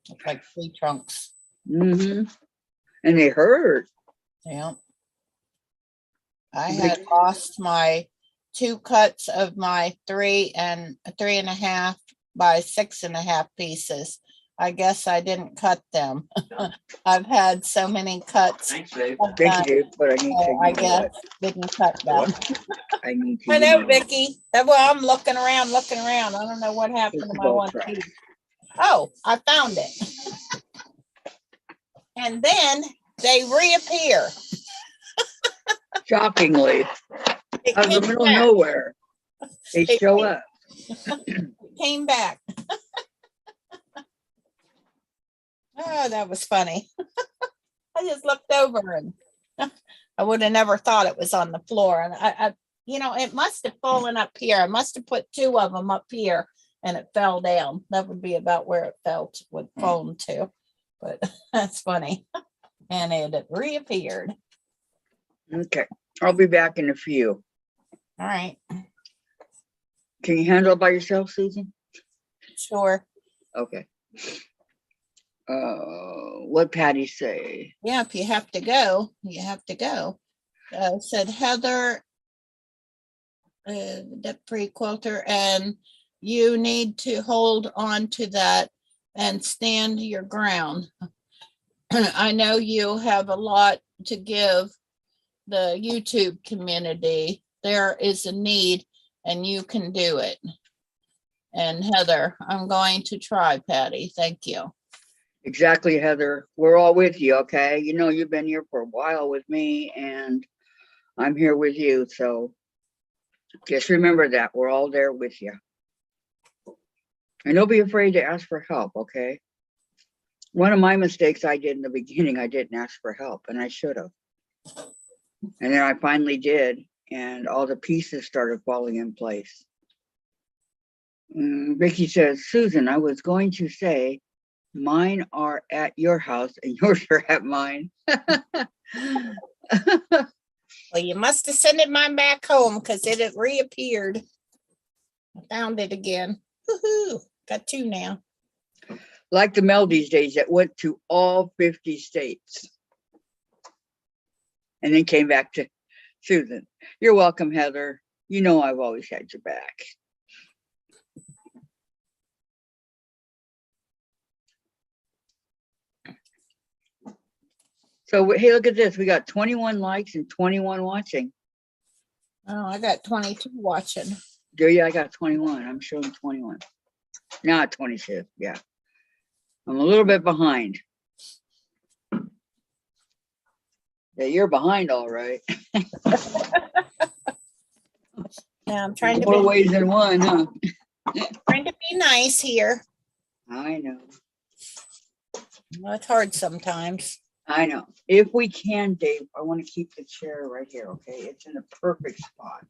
Speaker 2: Look like tree trunks.
Speaker 1: Mm-hmm. And they hurt.
Speaker 2: Yeah. I had lost my 2 cuts of my 3 and 3.5 by 6.5 pieces. I guess I didn't cut them. I've had so many cuts.
Speaker 6: Thanks, Dave.
Speaker 1: Thank you, Dave, but I need to.
Speaker 2: So I guess didn't cut them.
Speaker 1: I need to.
Speaker 2: I know, Vicky. Well, I'm looking around. I don't know what happened to my one
Speaker 1: Trash.
Speaker 2: piece. Oh, I found it. And then they reappear.
Speaker 1: Shockingly,
Speaker 2: It
Speaker 1: out of the
Speaker 2: came
Speaker 1: middle of
Speaker 2: back.
Speaker 1: nowhere, they
Speaker 2: It
Speaker 1: show
Speaker 2: came-
Speaker 1: up.
Speaker 2: It came back. Oh, that was funny. I just looked over and I would have never thought it was on the floor. And I it must have fallen up here. I must have put 2 of them up here and it fell down. That would be about where it would fall to. But that's funny. And it reappeared.
Speaker 1: Okay, I'll be back in a few.
Speaker 2: All right,
Speaker 1: Can you handle it by yourself, Susan?
Speaker 2: sure.
Speaker 1: Okay. What Patty say?
Speaker 2: Yeah, if you have to go, you have to go. Said Heather, the pre-quilter, and you need to hold on to that and stand your ground. I know you have a lot to give the YouTube community. There is a need and you can do it. And Heather, I'm going to try, Patty. Thank you.
Speaker 1: Exactly, Heather. We're all with you, okay? You know, you've been here for a while with me, and I'm here with you. So just remember that we're all there with you. And don't be afraid to ask for help, okay? One of my mistakes I did in the beginning, I didn't ask for help, and I should have. And then I finally did, and all the pieces started falling in place. Vicky says, Susan, I was going to say, mine are at your house and yours are at mine.
Speaker 2: Well, you must have sent it mine back home because it had reappeared. I found it again. Woohoo! Got two now.
Speaker 1: Like the mail these days that went to all 50 states. And then came back to Susan. You're welcome, Heather. You know I've always had your back. So, hey, look at this. We got 21 likes and 21 watching.
Speaker 2: Oh, I got 22 watching.
Speaker 1: Do you? I got 21. I'm showing 21. Not 26. Yeah. I'm a little bit behind. Yeah, you're behind, all right.
Speaker 2: Yeah, I'm trying to
Speaker 1: More
Speaker 2: be
Speaker 1: ways than one, huh?
Speaker 2: nice here.
Speaker 1: I know.
Speaker 2: Well, it's hard sometimes.
Speaker 1: I know. If we can, Dave, I want to keep the chair right here, okay? It's in a perfect spot.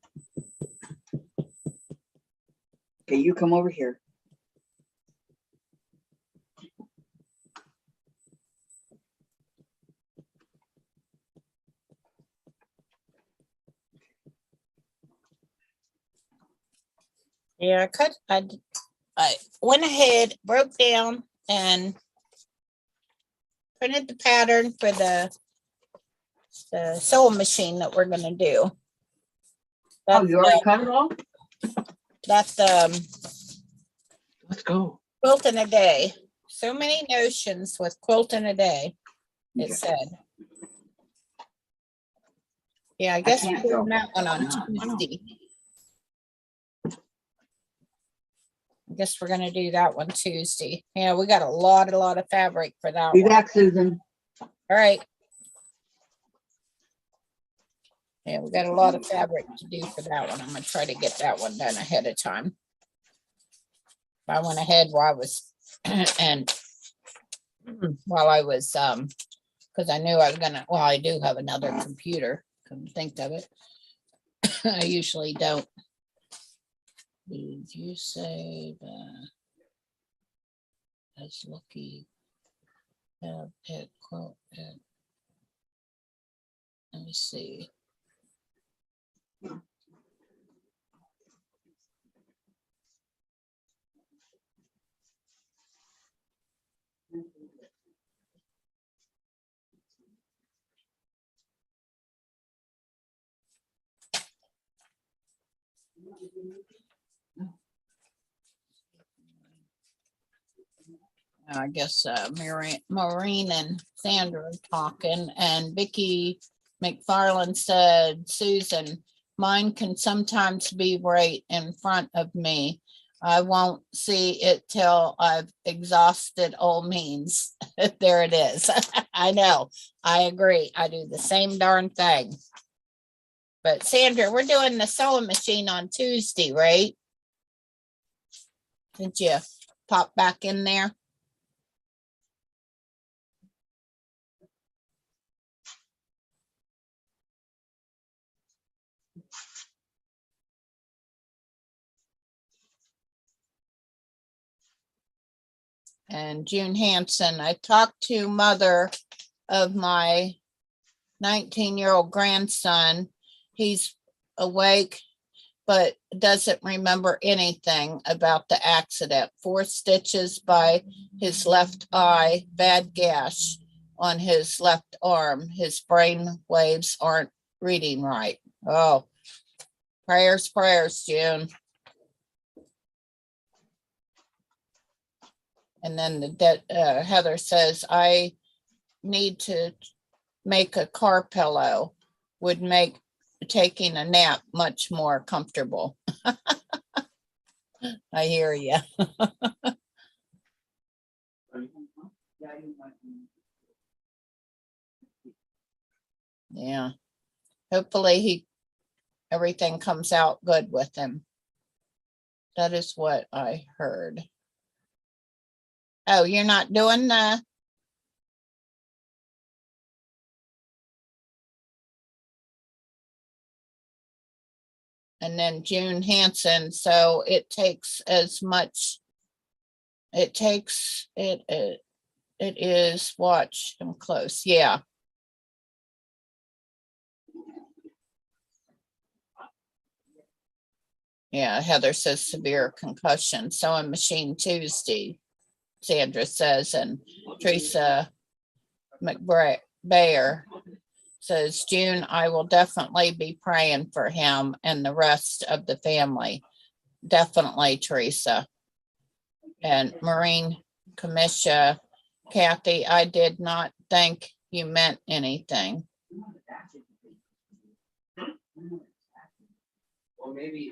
Speaker 1: Okay, you come over here.
Speaker 2: Yeah, I went ahead, broke down and printed the pattern for the sewing machine that we're gonna do.
Speaker 1: Oh, you already cut it all?
Speaker 2: That's
Speaker 6: Let's go.
Speaker 2: quilt in a day. So many notions with quilt in a day, it
Speaker 1: Yeah.
Speaker 2: said. Yeah, I guess we're
Speaker 1: can't go.
Speaker 2: doing that one on
Speaker 1: I know.
Speaker 2: Tuesday. I guess we're gonna do that one Tuesday. Yeah, we got a lot of fabric for that
Speaker 1: Be
Speaker 2: one.
Speaker 1: back, Susan.
Speaker 2: All right. Yeah, we got a lot of fabric to do for that one. I'm gonna try to get that one done ahead of time. I went ahead while I was and while I was because I knew I was gonna, well, I do have another computer, couldn't think of it. I usually don't. Did you say that as lucky have it quote it? Let me see. I guess Maureen and Sandra are talking, and Vicky McFarland said, Susan, mine can sometimes be right in front of me. I won't see it till I've exhausted all means. There it is. I know. I agree. I do the same darn thing. But Sandra, we're doing the sewing machine on Tuesday, right? Did you pop back in there? And June Hanson, I talked to mother of my 19-year-old grandson. He's awake but doesn't remember anything about the accident. 4 stitches by his left eye, bad gash on his left arm. His brain waves aren't reading right. Oh, prayers, June. And then Heather says, I need to make a car pillow, would make taking a nap much more comfortable. I hear you. Yeah. Hopefully everything comes out good with him. That is what I heard. Oh, you're not doing the. And then June Hansen, so it takes as much, it is, watch, I'm close, yeah. Yeah, Heather says severe concussion, sewing machine Tuesday, Sandra says, and Teresa McBayer says, June, I will definitely be praying for him and the rest of the family. Definitely, Teresa. And Marine Commissioner Kathy, I did not think you meant anything.
Speaker 6: Well, maybe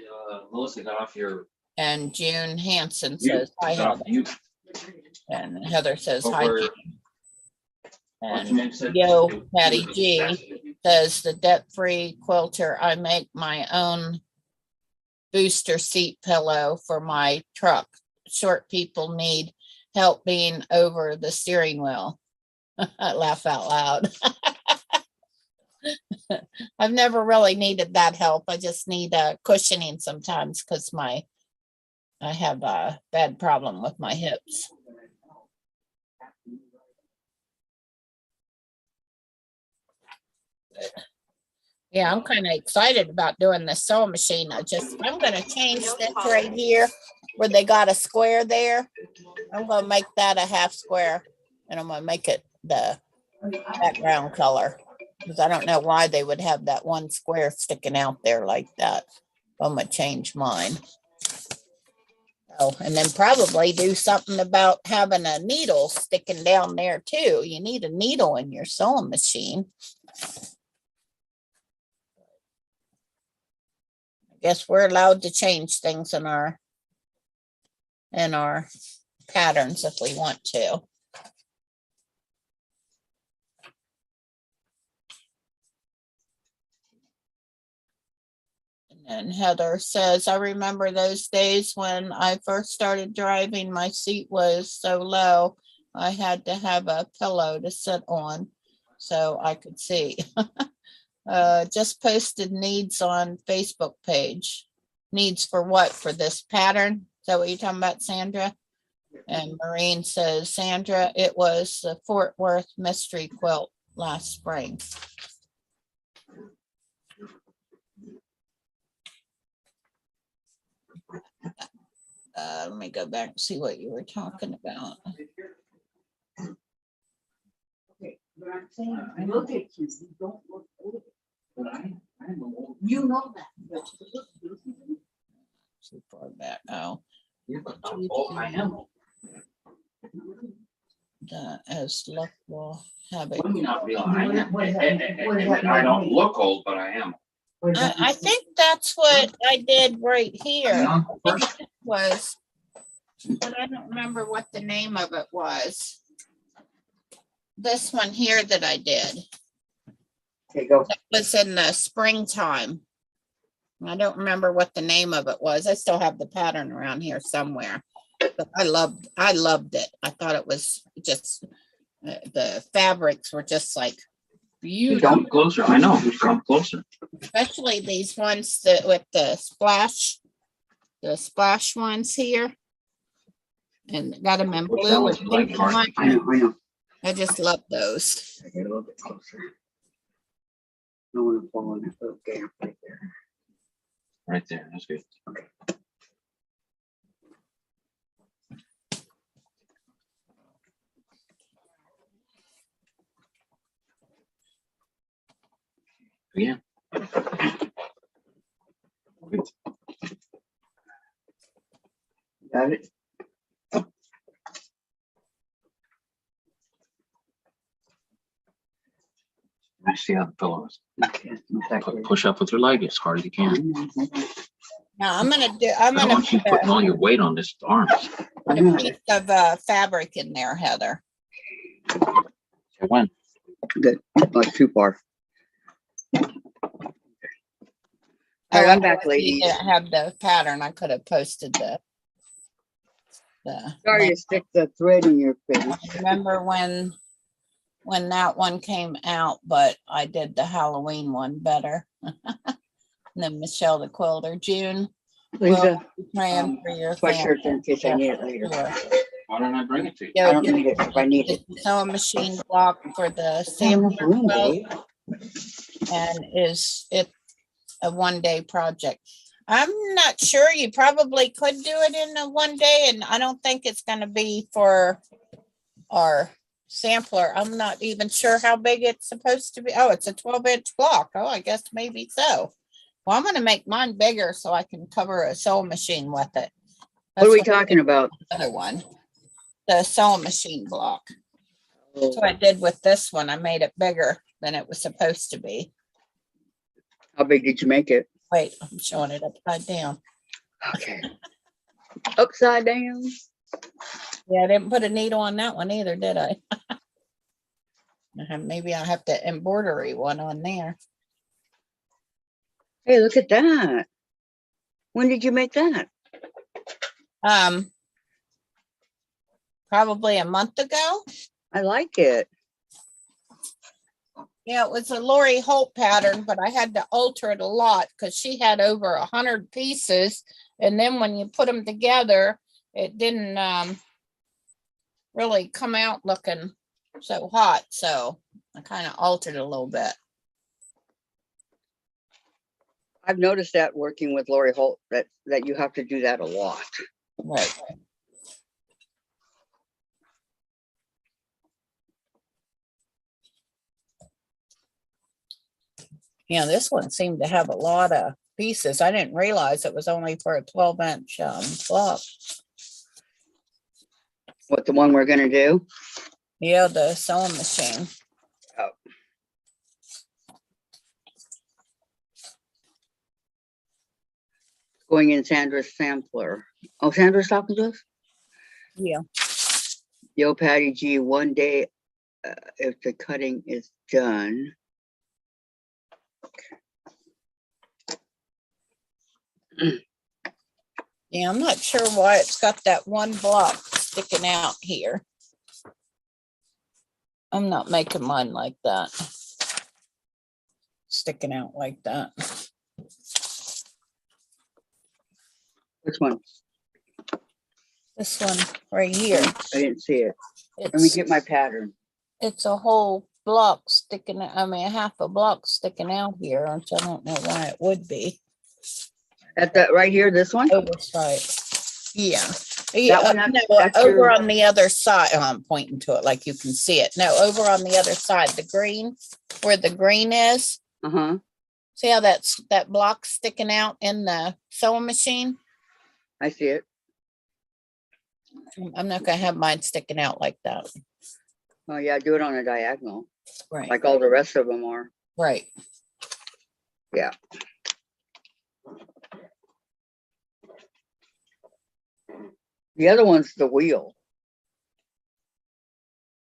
Speaker 6: Melissa got off your.
Speaker 2: And June Hansen says, hi, Heather. And Heather says, hi, June. And Yo, Patty G says, the debt-free quilter, I make my own booster seat pillow for my truck. Short people need help being over the steering wheel. I laugh out loud. I've never really needed that help. I just need cushioning sometimes because I have a bad problem with my hips. Yeah, I'm kind of excited about doing the sewing machine. I'm going to change this right here where they got a square there. I'm going to make that a half square and I'm going to make it the background color because I don't know why they would have that one square sticking out there like that. I'm going to change mine. Oh, and then probably do something about having a needle sticking down there too. You need a needle in your sewing machine. Guess we're allowed to change things in our patterns if we want to. And Heather says, I remember those days when I first started driving, my seat was so low, I had to have a pillow to sit on so I could see. Just posted needs on Facebook page. Needs for what? For this pattern? Is that what you're talking about, Sandra? And Maureen says, Sandra, it was the Fort Worth mystery quilt last spring. Let me go back and see what you were talking about.
Speaker 1: Okay, but I'm saying, I look at you, you don't look old, but I'm old. You know that.
Speaker 2: Too far back. Oh,
Speaker 6: I am.
Speaker 2: as luck will have it.
Speaker 6: Let me not realize I am. And I don't look old, but I am.
Speaker 2: I think that's what I did right here.
Speaker 6: Yeah,
Speaker 2: I think it was, but I don't remember what the name of it was. This one here that I did.
Speaker 1: Okay, go.
Speaker 2: It was in the springtime. I don't remember what the name of it was. I still have the pattern around here somewhere. But I loved it. I thought it was just the fabrics were just like beautiful.
Speaker 6: Come closer. I know. Come closer.
Speaker 2: Especially these ones that with the splash ones here. And got them in blue and pink and white.
Speaker 1: I know.
Speaker 2: I just love those.
Speaker 1: I get a little bit closer. No one will fall in that little gap right there.
Speaker 6: Right there, that's good. Yeah. Good.
Speaker 1: Got it?
Speaker 6: I see how the pillow is.
Speaker 1: Okay.
Speaker 6: Push up with your leg as hard as you can.
Speaker 2: Now I'm
Speaker 6: I
Speaker 2: gonna
Speaker 6: don't want you putting all your weight on this arm.
Speaker 2: put a piece of fabric in there, Heather.
Speaker 6: When?
Speaker 1: Good. Not too far. All right,
Speaker 2: Oh,
Speaker 1: I'm back,
Speaker 2: you
Speaker 1: ladies.
Speaker 2: didn't have the pattern. I could have posted the.
Speaker 1: Sorry to stick the thread in your face.
Speaker 2: I remember when that one came out, but I did the Halloween one better. And then Michelle the quilter. June,
Speaker 1: Lisa,
Speaker 2: praying for your
Speaker 1: sweatshirt
Speaker 2: family.
Speaker 1: in case I need it later.
Speaker 2: Sure.
Speaker 6: Why don't I bring it to you?
Speaker 1: I don't need it if I need it.
Speaker 2: Sewing machine block for the
Speaker 1: Enough
Speaker 2: sampler
Speaker 1: room,
Speaker 2: quilt,
Speaker 1: Dave.
Speaker 2: and is it a 1-day project? I'm not sure. You probably could do it in a 1 day, and I don't think it's going to be for our sampler. I'm not even sure how big it's supposed to be. Oh, it's a 12-inch block. Oh, I guess maybe so. Well, I'm going to make mine bigger so I can cover a sewing machine with it.
Speaker 1: What are we
Speaker 2: That's what
Speaker 1: talking about?
Speaker 2: the other one, the sewing machine block. That's
Speaker 1: Oh,
Speaker 2: what I did with this one. I made it bigger than it was supposed to be.
Speaker 1: how big did you make it?
Speaker 2: Wait, I'm showing it upside down.
Speaker 1: Okay. Upside down.
Speaker 2: Yeah, I didn't put a needle on that one either, did I? Maybe I have to embroidery one on there.
Speaker 1: Hey, look at that. When did you make that?
Speaker 2: Probably a month ago.
Speaker 1: I like it.
Speaker 2: Yeah, it was a Lori Holt pattern, but I had to alter it a lot because she had over 100 pieces. And then when you put them together, it didn't really come out looking so hot. So I kind of altered it a little bit.
Speaker 1: I've noticed that working with Lori Holt that you have to do that a lot.
Speaker 2: Right. Yeah, this one seemed to have a lot of pieces. I didn't realize it was only for a 12-inch block.
Speaker 1: What, the one we're gonna do?
Speaker 2: Yeah, the sewing machine.
Speaker 1: Oh. Going in Sandra's sampler. Oh, Sandra's talking to us?
Speaker 2: Yeah.
Speaker 1: Yo, Patty G, 1 day if the cutting is done.
Speaker 2: Yeah, I'm not sure why it's got that one block sticking out here. I'm not making mine like that. Sticking out like that.
Speaker 1: Which one?
Speaker 2: This one right here.
Speaker 1: I didn't see it. Let me
Speaker 2: It's
Speaker 1: get my pattern.
Speaker 2: it's a whole block sticking out. I mean, half a block sticking out here, which I don't know why it would be.
Speaker 1: At that right here, this one?
Speaker 2: Oversight. Yeah. Yeah,
Speaker 1: one,
Speaker 2: no,
Speaker 1: that's
Speaker 2: over
Speaker 1: your-
Speaker 2: on the other side. Oh, I'm pointing to it like you can see it. No, over on the other side, the green, where the green is.
Speaker 1: Uh-huh.
Speaker 2: See how that block sticking out in the sewing machine?
Speaker 1: I see it.
Speaker 2: I'm not gonna have mine sticking out like that.
Speaker 1: Oh yeah, do it on a diagonal,
Speaker 2: Right,
Speaker 1: like all the rest of them are.
Speaker 2: right.
Speaker 1: Yeah. The other one's the wheel.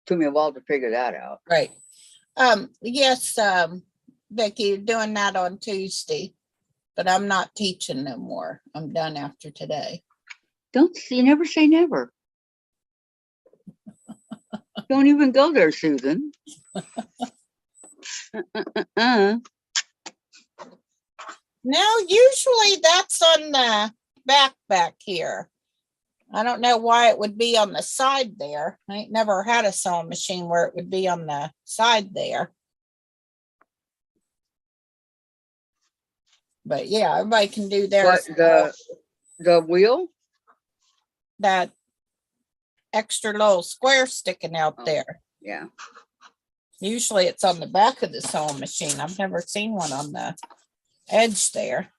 Speaker 1: Took me a while to figure that out.
Speaker 2: Right. Yes, Becky, you're doing that on Tuesday, but I'm not teaching no more. I'm done after today.
Speaker 1: You never say never. Don't even go there, Susan.
Speaker 2: No, usually that's on the back here. I don't know why it would be on the side there. I ain't never had a sewing machine where it would be on the side there. But yeah, everybody can do their
Speaker 1: But the wheel,
Speaker 2: that extra little square sticking out
Speaker 1: Oh.
Speaker 2: there.
Speaker 1: yeah.
Speaker 2: Usually it's on the back of the sewing machine. I've never seen one on the edge there.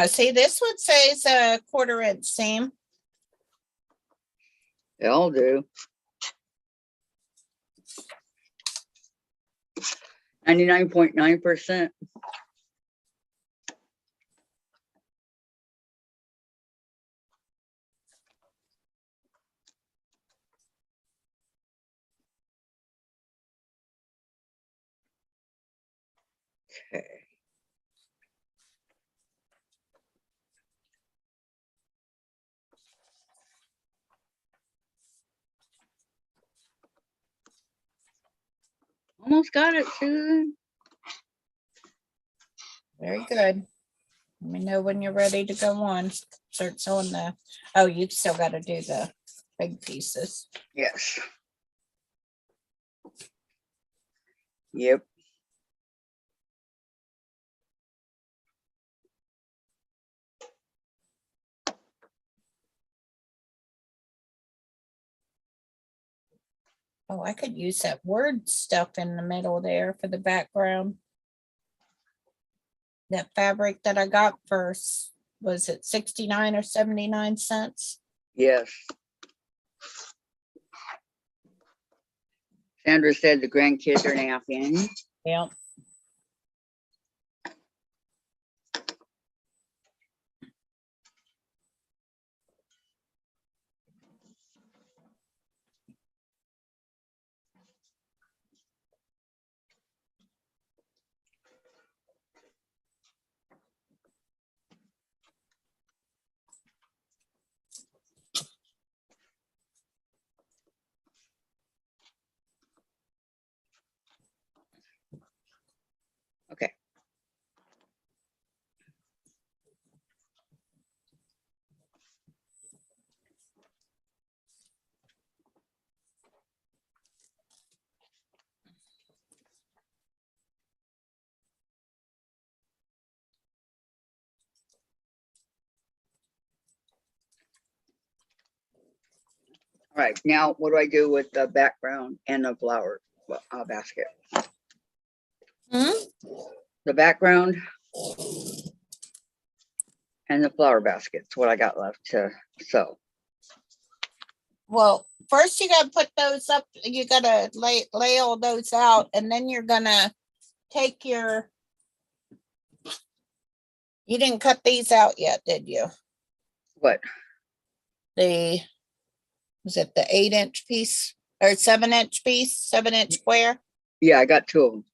Speaker 2: See, this one says a 1/4 inch seam.
Speaker 1: They all do. 99.9%. Okay. Almost got it, Susan.
Speaker 2: Very good. Let me know when you're ready to go on. Start sewing the, oh, you've still got to do the big pieces.
Speaker 1: Yes. Yep.
Speaker 2: Oh, I could use that word stuff in the middle there for the background. That fabric that I got first, was it 69 or 79 cents?
Speaker 1: Yes. Sandra said the grandkids are napping.
Speaker 2: Yep.
Speaker 1: Okay. All right, now what do I do with the background and the flower basket?
Speaker 2: Hmm?
Speaker 1: The background and the flower basket's what I got left to sew.
Speaker 2: Well, first you gotta put those up, you gotta lay all those out, and then you're gonna take your, you didn't cut these out yet, did you?
Speaker 1: What?
Speaker 2: Was it the 8-inch piece or 7-inch piece, 7-inch square?
Speaker 1: Yeah, I got 2 of them.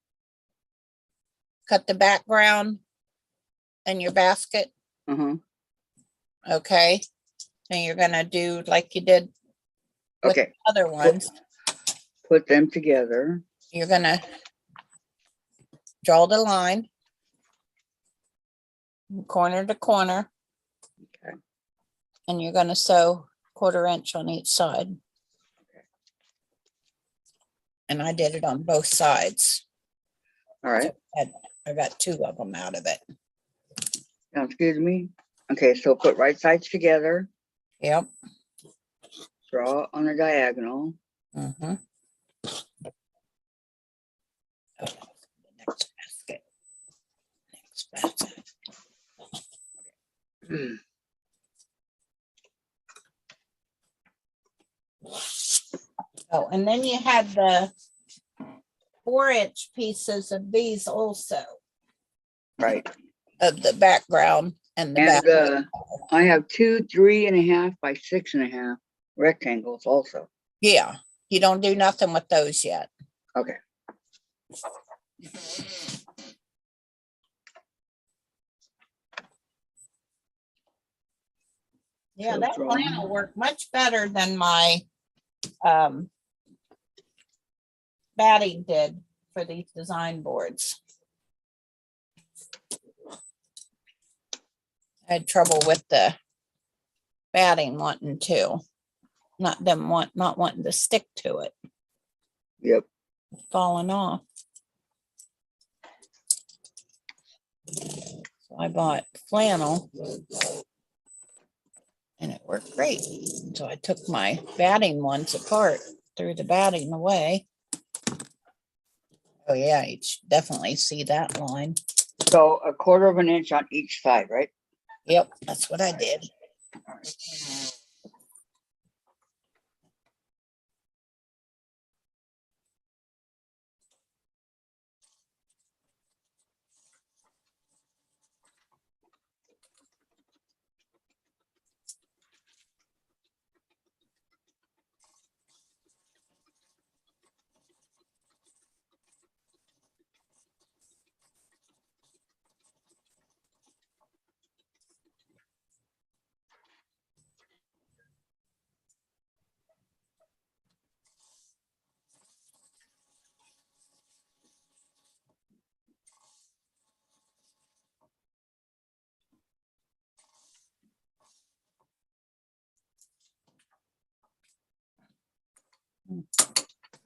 Speaker 2: Cut the background and your basket.
Speaker 1: Uh-huh.
Speaker 2: Okay. And you're gonna do like you did with
Speaker 1: Okay.
Speaker 2: the other ones.
Speaker 1: Put them together.
Speaker 2: You're gonna draw the line corner to corner.
Speaker 1: Okay.
Speaker 2: And you're gonna sew 1/4 inch on each side.
Speaker 1: Okay.
Speaker 2: And I did it on both sides.
Speaker 1: All right.
Speaker 2: I got 2 of them out of it.
Speaker 1: Sounds good to me. Okay, so put right sides together.
Speaker 2: Yep.
Speaker 1: Draw on the diagonal.
Speaker 2: Mm-hmm. Next basket. Next basket. Oh, and then you had the 4-inch pieces of these also,
Speaker 1: Right.
Speaker 2: of the background and the back.
Speaker 1: And I have 2 3.5 by 6.5 rectangles also.
Speaker 2: Yeah, you don't do nothing with those yet.
Speaker 1: Okay.
Speaker 2: Yeah,
Speaker 1: So
Speaker 2: that
Speaker 1: draw.
Speaker 2: plan will work much better than my batting did for these design boards. I had trouble with the batting wanting to. not wanting to stick to it,
Speaker 1: Yep.
Speaker 2: falling off. So I bought flannel and it worked great. So I took my batting ones apart, threw the batting away. Oh yeah, you should definitely see that line.
Speaker 1: So 1/4 of an inch on each side, right?
Speaker 2: Yep, that's what I did.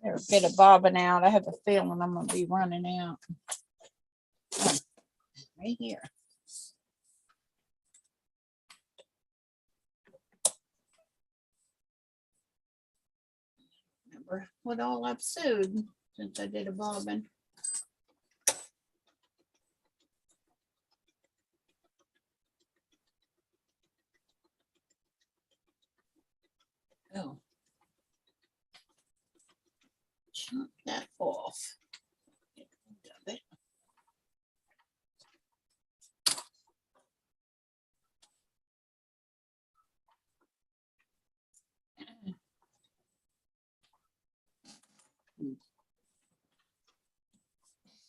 Speaker 2: There's a bit of bobbing out. I have a feeling I'm gonna be running out. Oh, right here. Remember what all I've sewed since I did a bobbin. Oh. Chop that off. Get rid of it.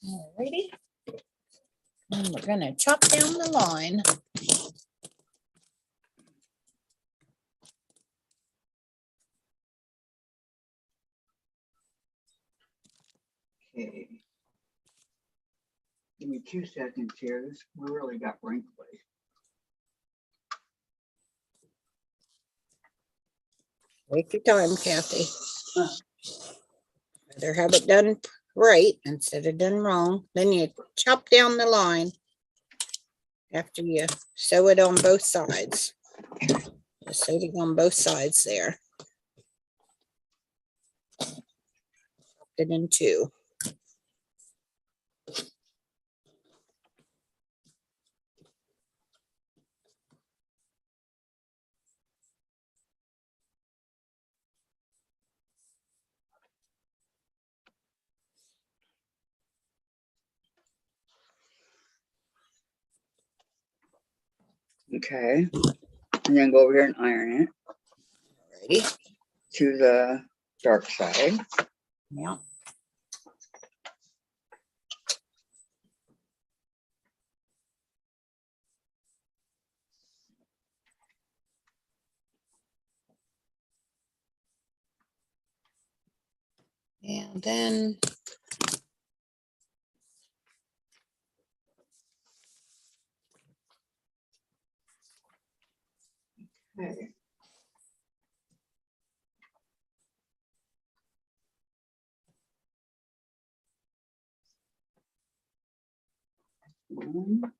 Speaker 2: Alrighty. And we're gonna chop down the line.
Speaker 1: Okay. Give me 2 seconds here. This really got wrinkly.
Speaker 2: Take your time, Kathy. Rather have it done right instead of done wrong. Then you chop down the line after you sew it on both sides. Just sew it on both sides there. Chopped it in 2.
Speaker 1: Okay. And then go over here and iron it
Speaker 2: Alrighty.
Speaker 1: to the dark side.
Speaker 2: Yeah. And then
Speaker 1: Okay. One.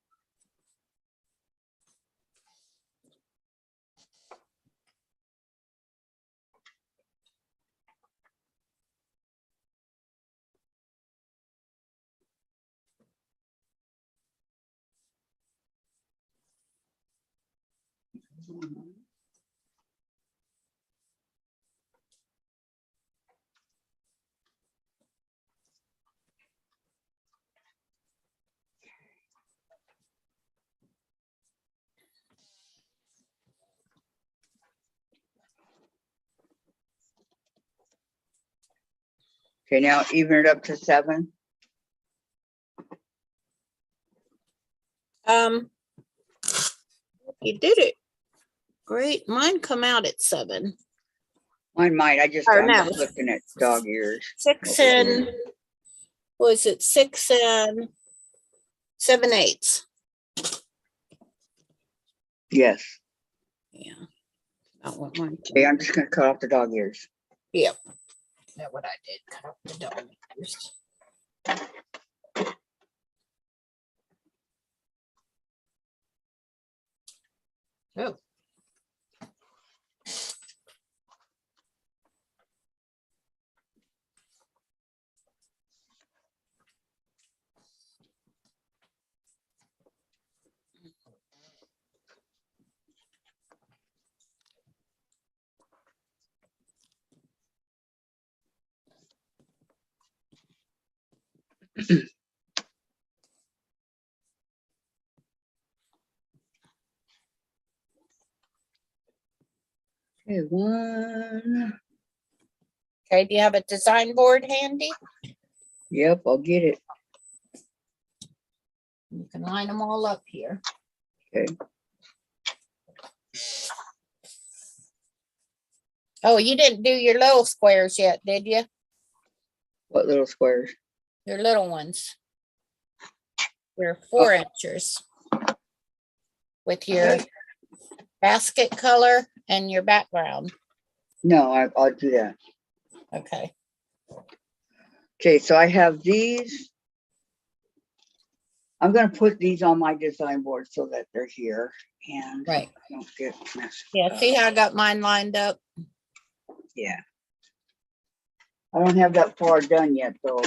Speaker 1: Okay, now even it up to 7.
Speaker 2: you did it. Great. Mine come out at 7.
Speaker 1: Mine might. I'm just looking at dog ears.
Speaker 2: 6 and was it 6 and 7/8?
Speaker 1: Yes.
Speaker 2: Yeah. I want mine.
Speaker 1: Okay, I'm just gonna cut off the dog ears.
Speaker 2: Yep. That's what I did. Cut off the dog ears. Oh.
Speaker 1: Okay, one.
Speaker 2: Okay, do you have a design board handy?
Speaker 1: Yep, I'll get it.
Speaker 2: You can line them all up here.
Speaker 1: Okay.
Speaker 2: Oh, you didn't do your little squares yet, did you?
Speaker 1: What little squares?
Speaker 2: Your little ones. Your 4 inches. With your basket color and your background.
Speaker 1: No, I'll do that.
Speaker 2: Okay.
Speaker 1: Okay, so I have these. I'm gonna put these on my design board so that they're here and
Speaker 2: Right.
Speaker 1: I don't get messed
Speaker 2: Yeah,
Speaker 1: up.
Speaker 2: see how I got mine lined up?
Speaker 1: Yeah. I don't have that far done yet though,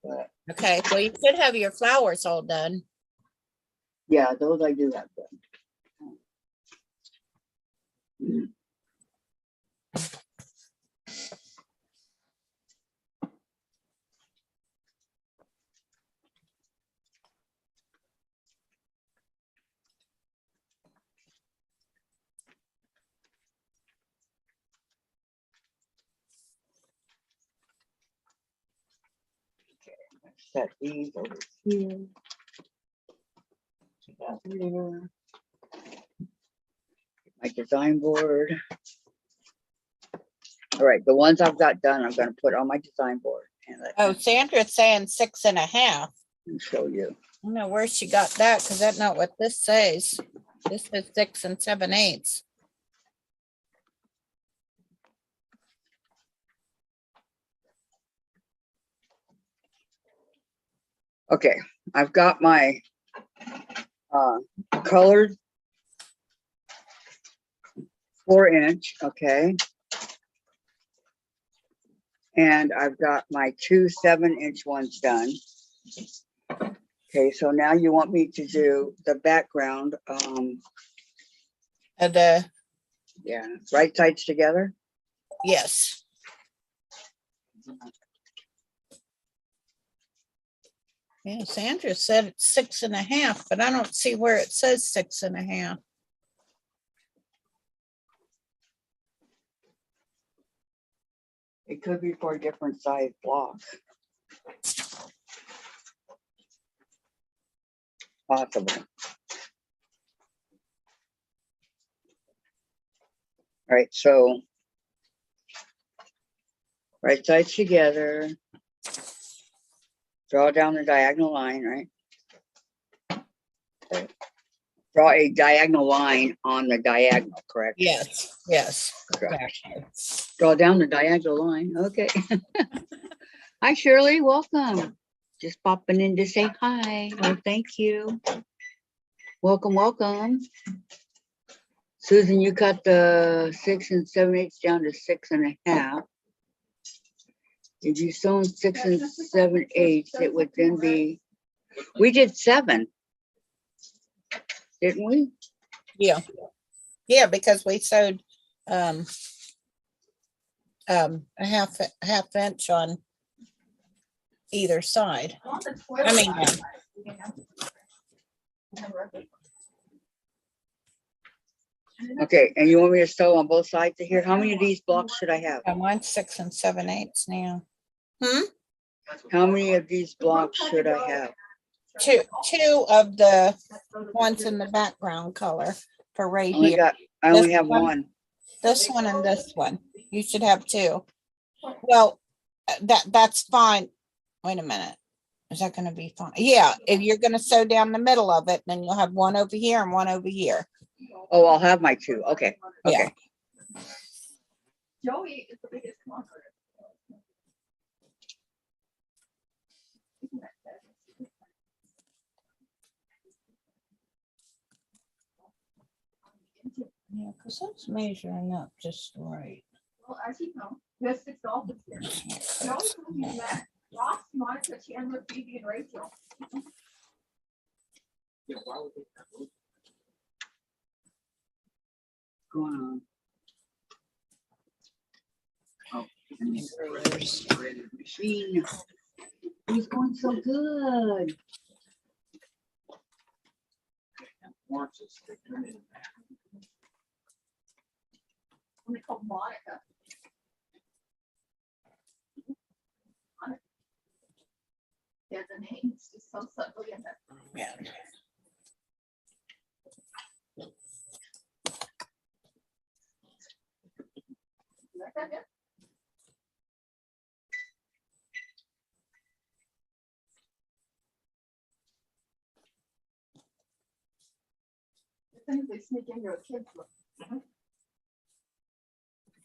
Speaker 1: but
Speaker 2: Okay, well, you should have your flowers all done.
Speaker 1: yeah, those I do have done. Set these over here. Put that here. My design board. All right, the ones I've got done, I'm gonna put on my design board and
Speaker 2: Oh, Sandra's saying 6.5.
Speaker 1: me show you.
Speaker 2: I don't know where she got that because that's not what this says. This is 6 7/8.
Speaker 1: Okay, I've got my colored 4-inch, okay. And I've got my 2 7-inch ones done. Okay, so now you want me to do the background,
Speaker 2: The
Speaker 1: yeah, right sides together.
Speaker 2: yes. Yeah, Sandra said it's 6.5, but I don't see where it says 6.5.
Speaker 1: It could be for a different size block. Possible. All right, so right sides together. Draw down the diagonal line, right? Okay. Draw a diagonal line on the diagonal, correct?
Speaker 2: Yes, yes.
Speaker 1: Correct.
Speaker 2: Exactly.
Speaker 1: Draw down the diagonal line, okay. Hi Shirley, welcome. Just popping in to say hi. Well, thank you. Welcome, welcome. Susan, you cut the 6 7/8 down to 6.5. If you sew 6 7/8, it would then be, we did 7. Didn't we?
Speaker 2: Yeah. Yeah, because we sewed a half inch on either side. I mean,
Speaker 1: Okay, and you want me to sew on both sides of here? How many of these blocks should I have?
Speaker 2: mine's 6 7/8 now.
Speaker 1: How many of these blocks should I have?
Speaker 2: Two of the ones in the background color for right here.
Speaker 1: I only
Speaker 2: This
Speaker 1: have
Speaker 2: one?
Speaker 1: one.
Speaker 2: This one and this one. You should have 2. Well, that's fine. Wait a minute. Is that going to be fine? Yeah, if you're going to sew down the middle of it, then you'll have one over here and one over here.
Speaker 1: Oh, I'll have my 2. Okay,
Speaker 2: Yeah.
Speaker 1: okay.
Speaker 5: Joey is the biggest conqueror.
Speaker 2: Yeah, because that's measuring up just right.
Speaker 5: Well, as you know, there's 6 dolphins here. Joey told me that Ross, Monica, Chandler, Phoebe, and Rachel.
Speaker 6: Yeah, why would they have those?
Speaker 1: Going on. Oh, and this shredded machine. It's going so good.
Speaker 6: Warrants is sticking them in there.
Speaker 5: When they called Monica. Monica. Yeah, the name's just so subtle in there.
Speaker 2: Yeah.
Speaker 5: You like that, yeah? The things they sneak into a kid's book.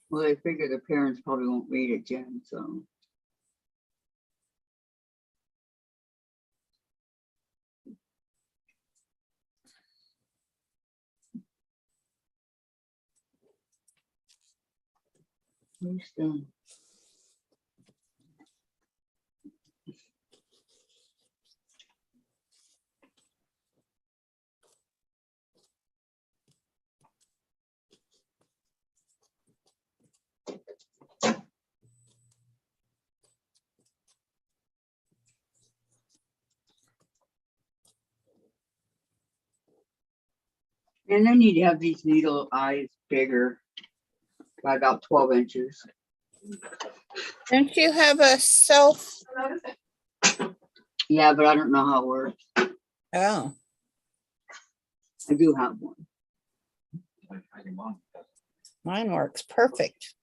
Speaker 1: Well, I figure the parents probably won't read it, Jen, so. Where's the? And I need to have these needle eyes bigger by about 12 inches.
Speaker 2: Don't you have a self?
Speaker 5: I noticed it.
Speaker 1: Yeah, but I don't know how it works.
Speaker 2: Oh,
Speaker 1: I do have one.
Speaker 6: Like, I can mom does.
Speaker 2: mine works perfect.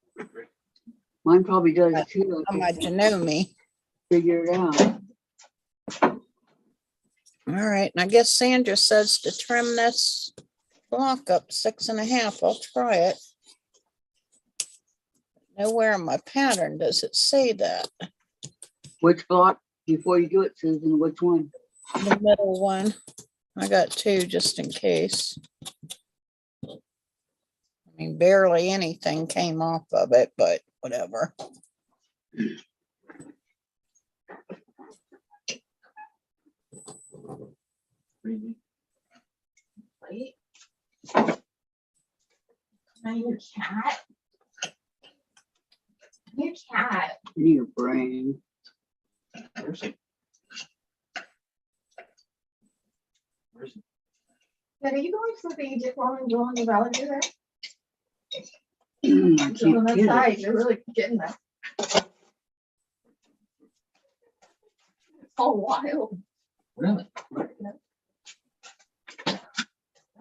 Speaker 1: Mine probably does too.
Speaker 2: How much you know me?
Speaker 1: Figure it out.
Speaker 2: All right, and I guess Sandra says to trim this block up 6.5. I'll try it. Nowhere in my pattern does it say that.
Speaker 1: Which block before you do it, Susan? Which one?
Speaker 2: The middle one. I got 2 just in case. I mean, barely anything came off of it, but whatever.
Speaker 6: Really?
Speaker 5: Wait. Now your cat. Your cat.
Speaker 1: I need a brain.
Speaker 6: Where's it? Where's it?
Speaker 5: Dad, are you going for the Egypt while I'm doing the valley there?
Speaker 1: I
Speaker 5: On
Speaker 1: can't
Speaker 5: that
Speaker 1: get it.
Speaker 5: side, you're really getting there. It's all wild.
Speaker 6: Really?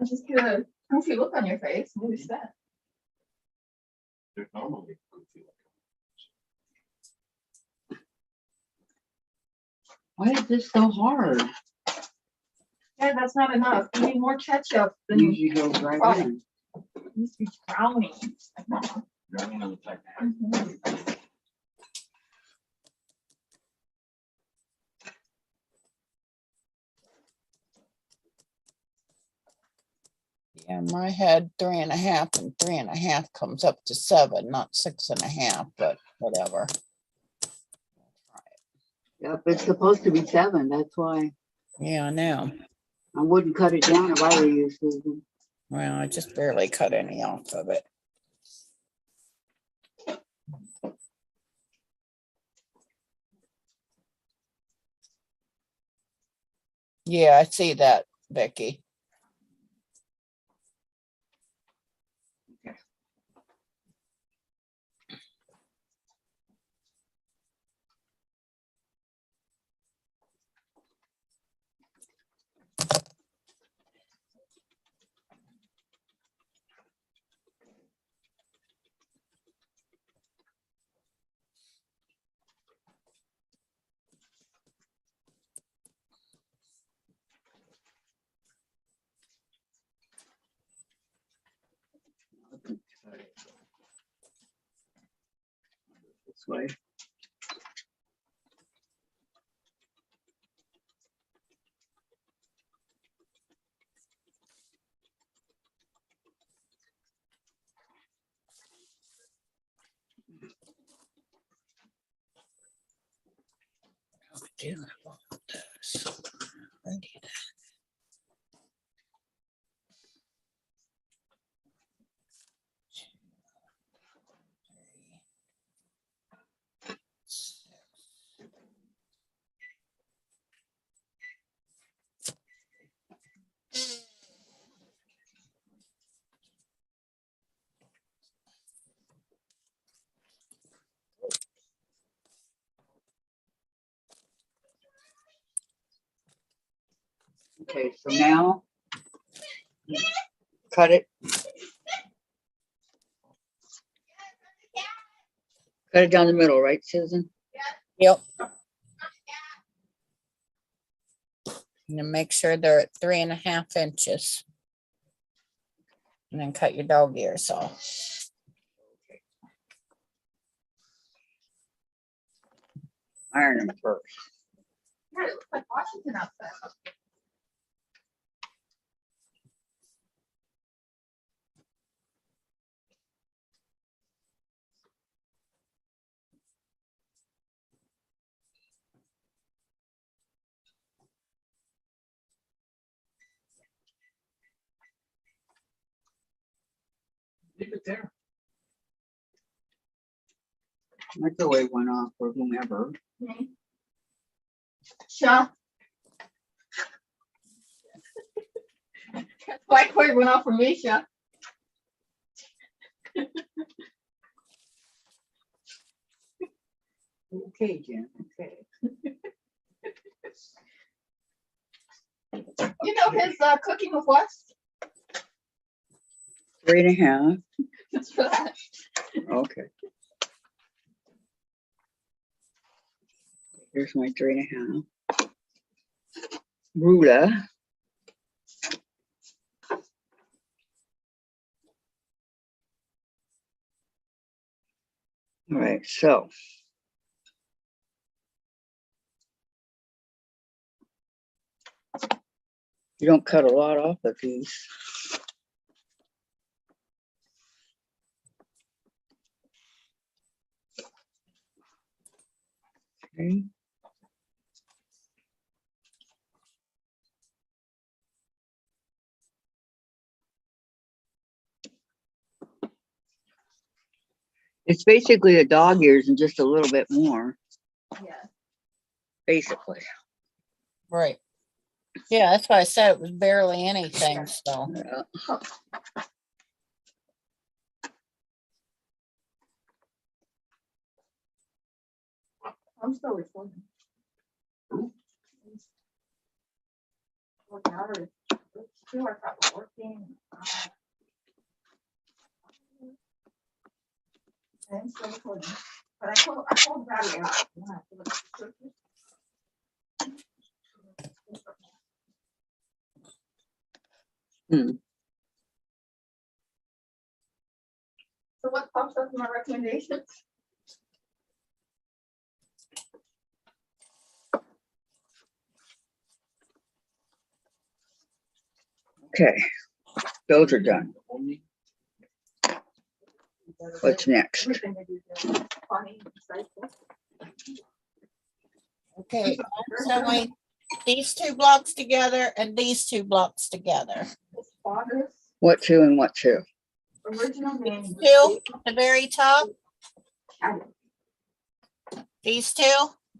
Speaker 5: I just get a goofy look on your face. Notice that.
Speaker 6: They're normally goofy.
Speaker 1: Why is this so hard?
Speaker 5: Yeah, that's not enough. You need more ketchup than you
Speaker 1: Usually goes right
Speaker 5: Right.
Speaker 1: in.
Speaker 5: used to be drowning.
Speaker 6: Drowning on the type.
Speaker 2: Yeah, my had 3.5 and 3.5 comes up to 7, not 6.5, but whatever.
Speaker 1: Yep, it's supposed to be 7. That's why
Speaker 2: Yeah, I know.
Speaker 1: I wouldn't cut it down if I were you, Susan.
Speaker 2: Well, I just barely cut any off of it. Yeah, I see that, Becky.
Speaker 1: this way. Okay, so now cut it. Cut it down the middle, right, Susan?
Speaker 2: Yep. And then make sure they're at 3.5 inches. And then cut your dog ears off.
Speaker 1: Iron them first.
Speaker 5: Yeah, it looks like Washington outside.
Speaker 6: Leave it there.
Speaker 1: Microwave went off for whomever.
Speaker 5: Sha. White cord went off for me, Sha.
Speaker 1: Okay, Jen, okay.
Speaker 5: You know his cooking with West?
Speaker 1: 3.5.
Speaker 5: Just for that.
Speaker 1: Okay. Here's my 3.5. Ruler. All right, so. You don't cut a lot off of these. Okay. It's basically the dog ears and just a little bit more,
Speaker 5: Yeah.
Speaker 1: basically.
Speaker 2: Right. Yeah, that's why I said it was barely anything, so.
Speaker 1: Yeah.
Speaker 5: I'm still recording. Working out or two are probably working. I'm still recording. But I told Daddy out. Yeah, I feel like it's tricky. So what pops up in my recommendations?
Speaker 1: Okay, those are done. What's next?
Speaker 5: Everything they do is funny, insightful.
Speaker 2: Okay, so we, these 2 blocks together and these 2 blocks together.
Speaker 5: His father's
Speaker 1: What two and what two?
Speaker 5: original name. was
Speaker 2: Two at the very top,
Speaker 5: Had
Speaker 2: these 2,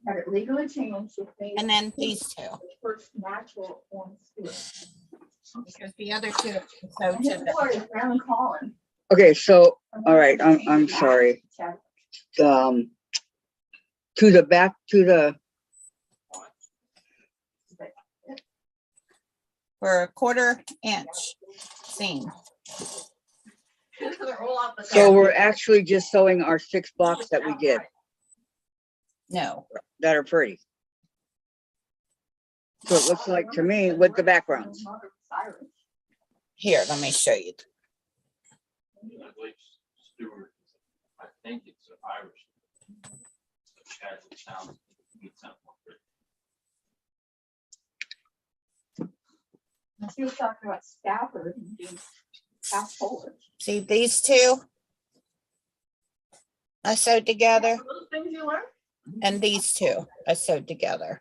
Speaker 5: it legally changed. It made
Speaker 2: and then these 2.
Speaker 5: the first natural form spirit.
Speaker 2: Because the other 2 are so
Speaker 5: And his boy is Aaron Collins.
Speaker 1: Okay, so, all right, I'm sorry. To the back, to the,
Speaker 2: for 1/4 inch seam.
Speaker 1: so we're actually just sewing our 6 blocks that we did
Speaker 2: No,
Speaker 1: that are pretty. So it looks like to me with the backgrounds.
Speaker 2: here, let me show you.
Speaker 6: I believe Stewart, I think it's Irish. as it sounds. It sounds more pretty.
Speaker 5: She was talking about Stafford and being half Polish.
Speaker 2: See these two? I sewed together,
Speaker 5: Those things you learn.
Speaker 2: and these two I sewed together.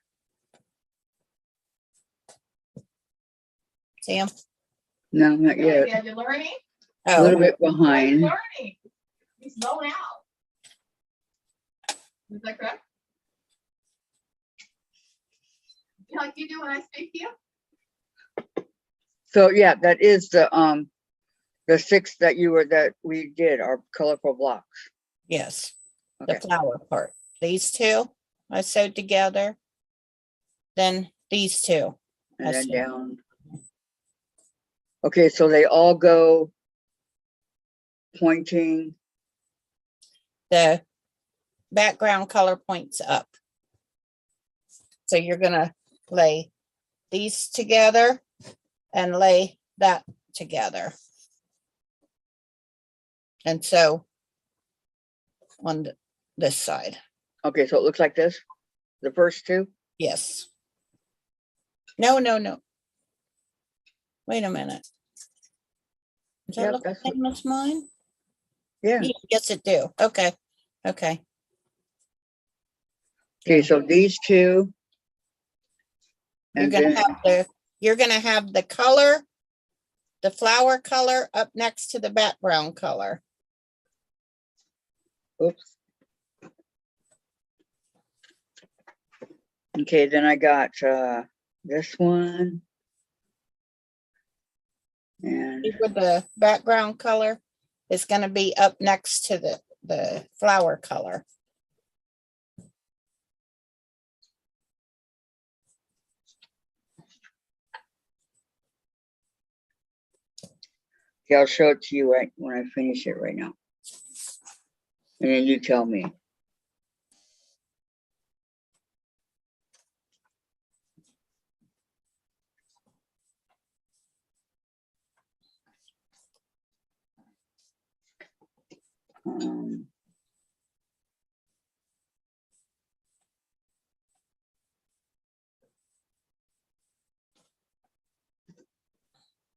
Speaker 2: See them?
Speaker 1: No, not yet.
Speaker 5: Yeah, you're learning.
Speaker 1: A little
Speaker 2: Oh,
Speaker 1: bit
Speaker 5: You're
Speaker 1: behind.
Speaker 5: learning. You slow out. Is that correct? Like you do when I speak to you?
Speaker 1: So yeah, that is the 6 that we did, our colorful blocks.
Speaker 2: yes, the
Speaker 1: Okay.
Speaker 2: flower part. These two I sewed together. Then these two.
Speaker 1: And then
Speaker 2: sewed.
Speaker 1: down. Okay, so they all go pointing.
Speaker 2: The background color points up. So you're gonna lay these together and lay that together. And so on this side,
Speaker 1: Okay, so it looks like this, the first 2.
Speaker 2: yes. No, no, no. Wait a minute. Does that
Speaker 1: Yep,
Speaker 2: look the
Speaker 1: that's what-
Speaker 2: same as mine?
Speaker 1: Yeah.
Speaker 2: Yes, it do. Okay, okay.
Speaker 1: Okay, so these 2.
Speaker 2: You're
Speaker 1: And
Speaker 2: gonna
Speaker 1: then,
Speaker 2: have the color, the flower color up next to the background color.
Speaker 1: oops. Okay, then I got this one. And
Speaker 2: See where the background color is gonna be up next to the flower color.
Speaker 1: okay, I'll show it to you right when I finish it right now. And then you tell me. Um,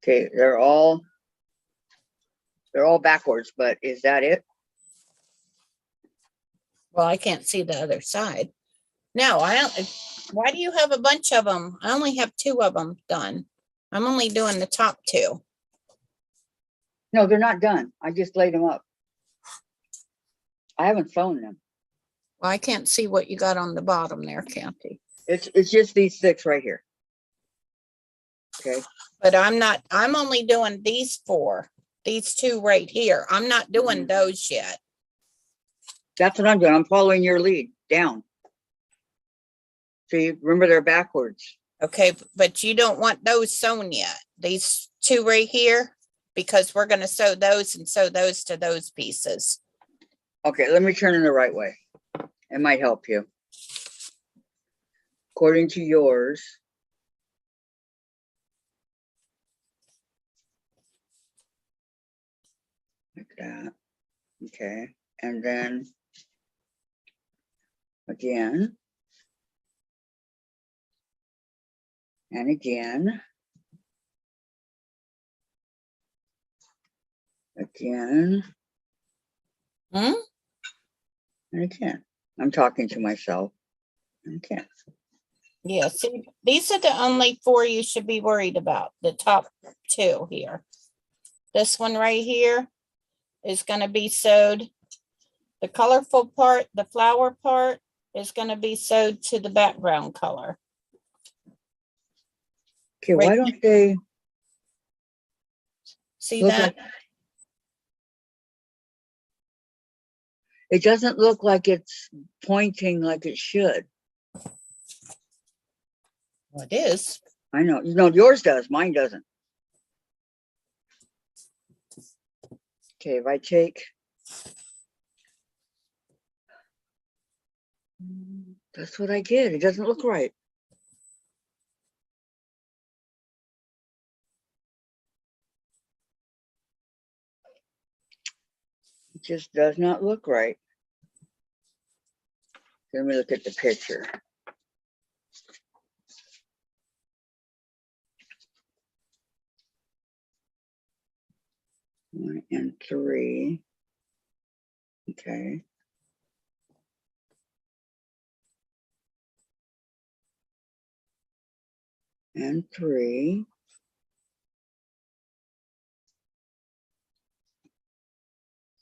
Speaker 1: okay, they're all backwards, but is that it?
Speaker 2: Well, I can't see the other side. No, I don't. Why do you have a bunch of them? I only have 2 of them done. I'm only doing the top 2.
Speaker 1: No, they're not done. I just laid them up. I haven't sewn them.
Speaker 2: Well, I can't see what you got on the bottom there, Kathy.
Speaker 1: It's just these 6 right here. Okay,
Speaker 2: But I'm only doing these 4, these 2 right here. I'm not doing those yet.
Speaker 1: that's what I'm doing. I'm following your lead down. See, remember they're backwards.
Speaker 2: Okay, but you don't want those sewn yet. These 2 right here, because we're gonna sew those and sew those to those pieces.
Speaker 1: Okay, let me turn it the right way. It might help you. According to yours. Like that. Okay, and then again. And again. Again.
Speaker 2: Hmm?
Speaker 1: And again. I'm talking to myself. Okay.
Speaker 2: Yeah, see, these are the only 4 you should be worried about, the top 2 here. This one right here is gonna be sewed. The colorful part, the flower part is gonna be sewed to the background color.
Speaker 1: Okay, why don't they
Speaker 2: See
Speaker 1: look
Speaker 2: that?
Speaker 1: like? It doesn't look like it's pointing like it should.
Speaker 2: Well, it is.
Speaker 1: I know. No, yours does. Mine doesn't. Okay, if I take. That's what I did. It doesn't look right. It just does not look right. Let me look at the picture. One and three. Okay. And three.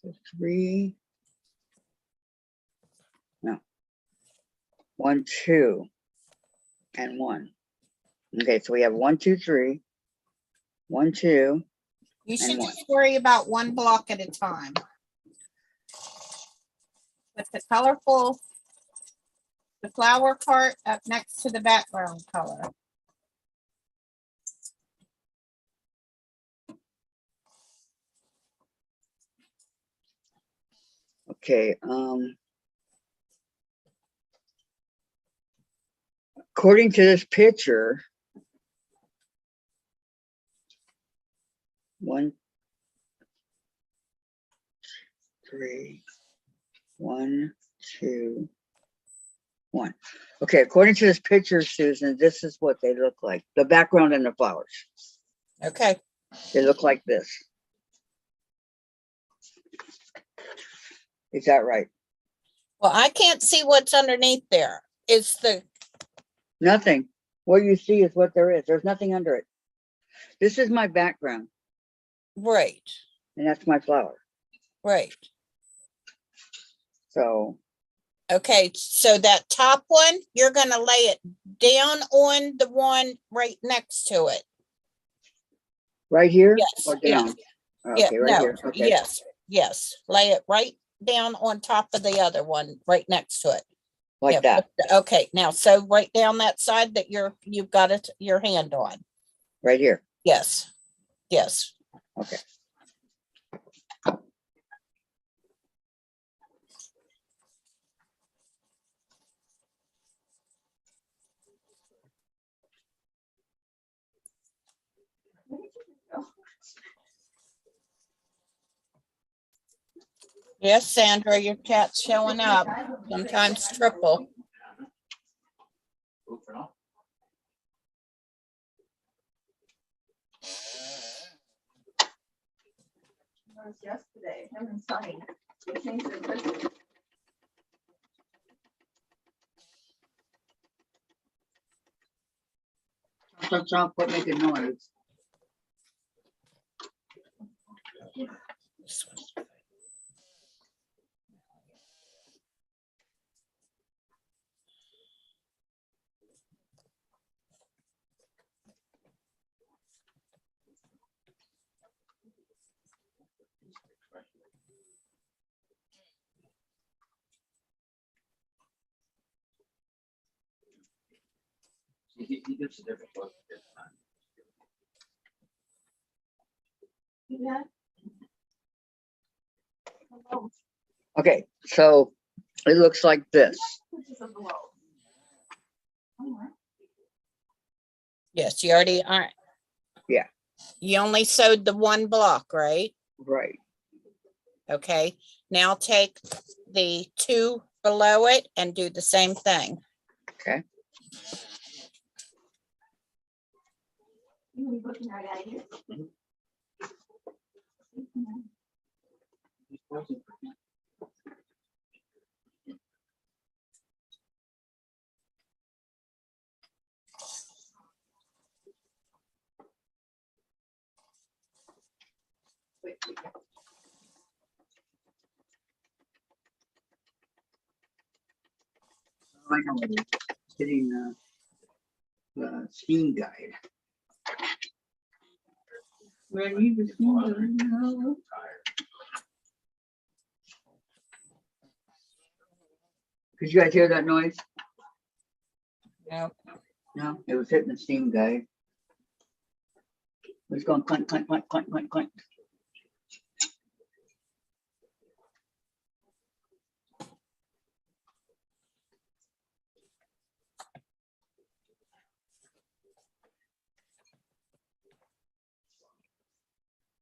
Speaker 1: So three. No. 1, 2, and 1. Okay, so we have 1, 2, 3. 1, 2.
Speaker 2: You should
Speaker 1: And
Speaker 2: just worry about one block at a time. With the colorful, the flower cart up next to the background color.
Speaker 1: Okay, according to this picture, 1, 3, 1, 2, 1. Okay, according to this picture, Susan, this is what they look like. The background and the flowers.
Speaker 2: Okay,
Speaker 1: They look like this. Is that right?
Speaker 2: well, I can't see what's underneath there. It's the,
Speaker 1: Nothing. What you see is what there is. There's nothing under it. This is my background,
Speaker 2: right,
Speaker 1: and that's my flower.
Speaker 2: right.
Speaker 1: So,
Speaker 2: Okay, so that top one, you're gonna lay it down on the one right next to it.
Speaker 1: right here
Speaker 2: Yes,
Speaker 1: or
Speaker 2: yeah.
Speaker 1: down?
Speaker 2: Yeah,
Speaker 1: Okay, right
Speaker 2: no,
Speaker 1: here. Okay,
Speaker 2: yes, yes. Lay it right down on top of the other one, right next to it.
Speaker 1: like
Speaker 2: Yeah,
Speaker 1: that,
Speaker 2: okay, now, so right down that side that you've got it, your hand on.
Speaker 1: right here.
Speaker 2: Yes, yes.
Speaker 1: Okay.
Speaker 2: Yes, Sandra, your chat's showing up, sometimes triple.
Speaker 5: It was yesterday, him and Sonny. They changed their Christmas.
Speaker 1: Stop, quit making noise.
Speaker 6: He gives a different look this time.
Speaker 5: Yeah. Oh,
Speaker 1: Okay, so it looks like this.
Speaker 5: pictures of the world. Oh,
Speaker 2: Yes, you already are.
Speaker 1: Yeah.
Speaker 2: You only sewed the one block, right?
Speaker 1: Right.
Speaker 2: Okay, now take the two below it and do the same thing.
Speaker 1: Okay.
Speaker 5: You gonna be looking right at you.
Speaker 1: I know it is. Getting the steam guide. Ready to steam guide now? Could you guys hear that noise?
Speaker 2: Yep.
Speaker 1: No, it was hitting the steam guide. It was going clank, clank, clank, clank, clank, clank.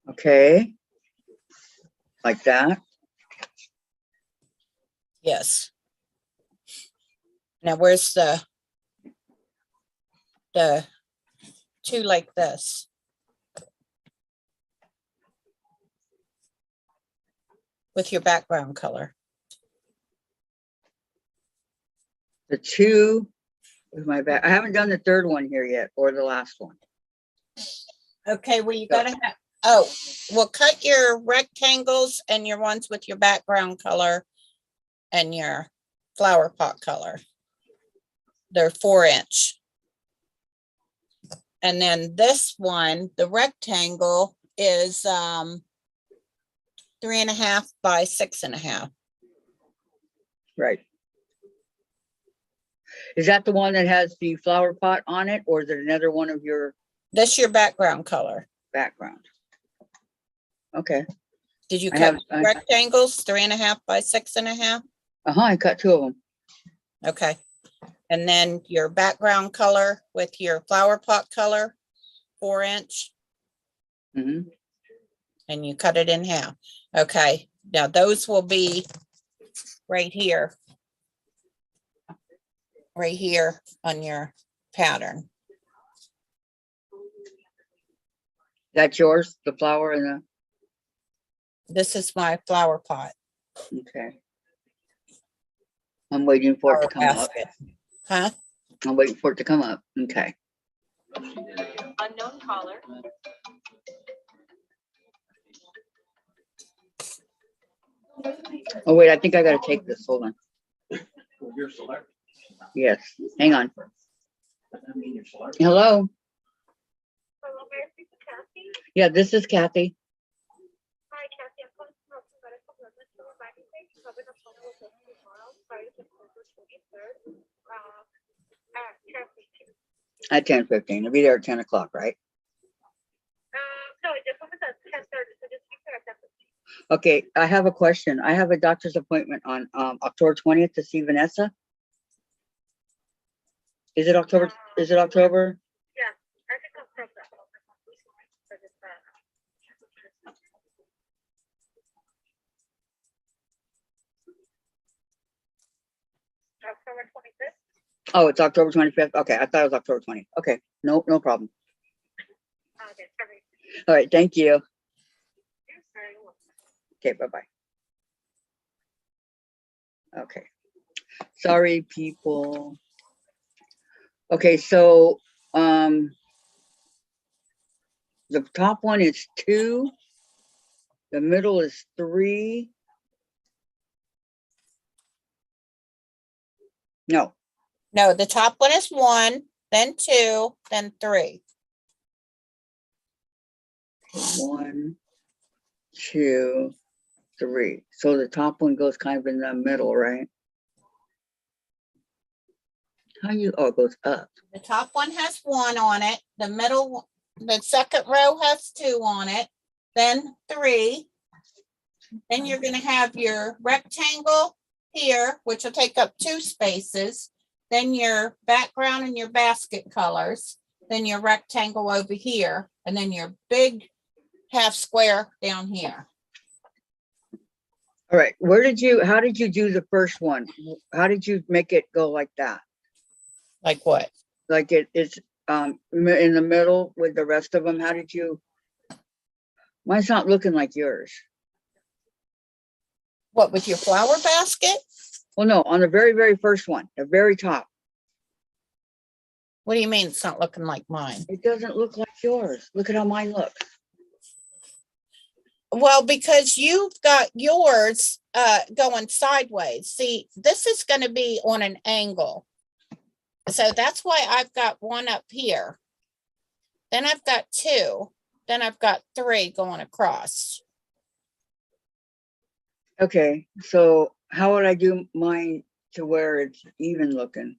Speaker 1: Okay. Like that.
Speaker 2: Yes. Now where's the two like this? With your background color.
Speaker 1: The two with my back. I haven't done the third one here yet, or the last one.
Speaker 2: Okay, well, you gotta have, oh, well, cut your rectangles and your ones with your background color and your flower pot color. They're 4-inch. And then this one, the rectangle is 3.5 by 6.5.
Speaker 1: Right. Is that the one that has the flower pot on it, or is it another one of your
Speaker 2: That's your background color.
Speaker 1: background? Okay.
Speaker 2: Did you
Speaker 1: I
Speaker 2: cut
Speaker 1: have-
Speaker 2: rectangles 3.5 by 6.5?
Speaker 1: I cut two of them.
Speaker 2: Okay. And then your background color with your flower pot color, 4-inch,
Speaker 1: Hmm.
Speaker 2: and you cut it in half. Okay, now those will be right here. Right here on your pattern.
Speaker 1: That's yours, the flower and
Speaker 2: This is my flower pot.
Speaker 1: the, okay. I'm waiting for it to
Speaker 2: flower
Speaker 1: come up.
Speaker 2: basket. Huh?
Speaker 1: I'm waiting for it to come up. Okay.
Speaker 4: Unknown caller.
Speaker 1: Oh, wait, I think I gotta take this. Hold on. Yes, hang on. Hello?
Speaker 4: Hello, may I speak to Kathy?
Speaker 1: Yeah, this is Kathy.
Speaker 4: Hi, Kathy. I'm calling from Health and Medical Wellness for my clinic. You have an appointment with us tomorrow, Friday, September 23rd, at 10:15.
Speaker 1: At 10:15. I'll be there at 10 o'clock, right?
Speaker 4: No, the appointment's at 10:30, so just be there at 10:15.
Speaker 1: Okay, I have a question. I have a doctor's appointment on October 20th to see Vanessa. Is it October? Is it October?
Speaker 4: Yeah, I think I'll prep that. But it's, October 25th?
Speaker 1: Oh, it's October 25th. Okay, I thought it was October 20th. Okay, no problem.
Speaker 4: Okay, perfect.
Speaker 1: All right, thank you.
Speaker 4: You're very welcome.
Speaker 1: Okay, bye-bye. Okay. Sorry, people. Okay, so the top one is 2. The middle is 3. No,
Speaker 2: No, the top one is 1, then 2, then 3.
Speaker 1: 1, 2, 3. So the top one goes kind of in the middle, right? Oh, it goes up.
Speaker 2: The top one has 1 on it. The middle, the second row has 2 on it, then 3. Then you're gonna have your rectangle here, which will take up 2 spaces. Then your background and your basket colors, then your rectangle over here, and then your big half square down here.
Speaker 1: All right, how did you do the first one? How did you make it go like that?
Speaker 2: Like what?
Speaker 1: Like it's in the middle with the rest of them? How did you? Mine's not looking like yours.
Speaker 2: What, with your flower basket?
Speaker 1: Well, no, on the very, very first one, the very top.
Speaker 2: What do you mean it's not looking like mine?
Speaker 1: It doesn't look like yours. Look at how mine looks.
Speaker 2: Well, because you've got yours going sideways. See, this is going to be on an angle. So that's why I've got 1 up here. Then I've got 2. Then I've got 3 going across.
Speaker 1: Okay, so how would I do mine to where it's even looking?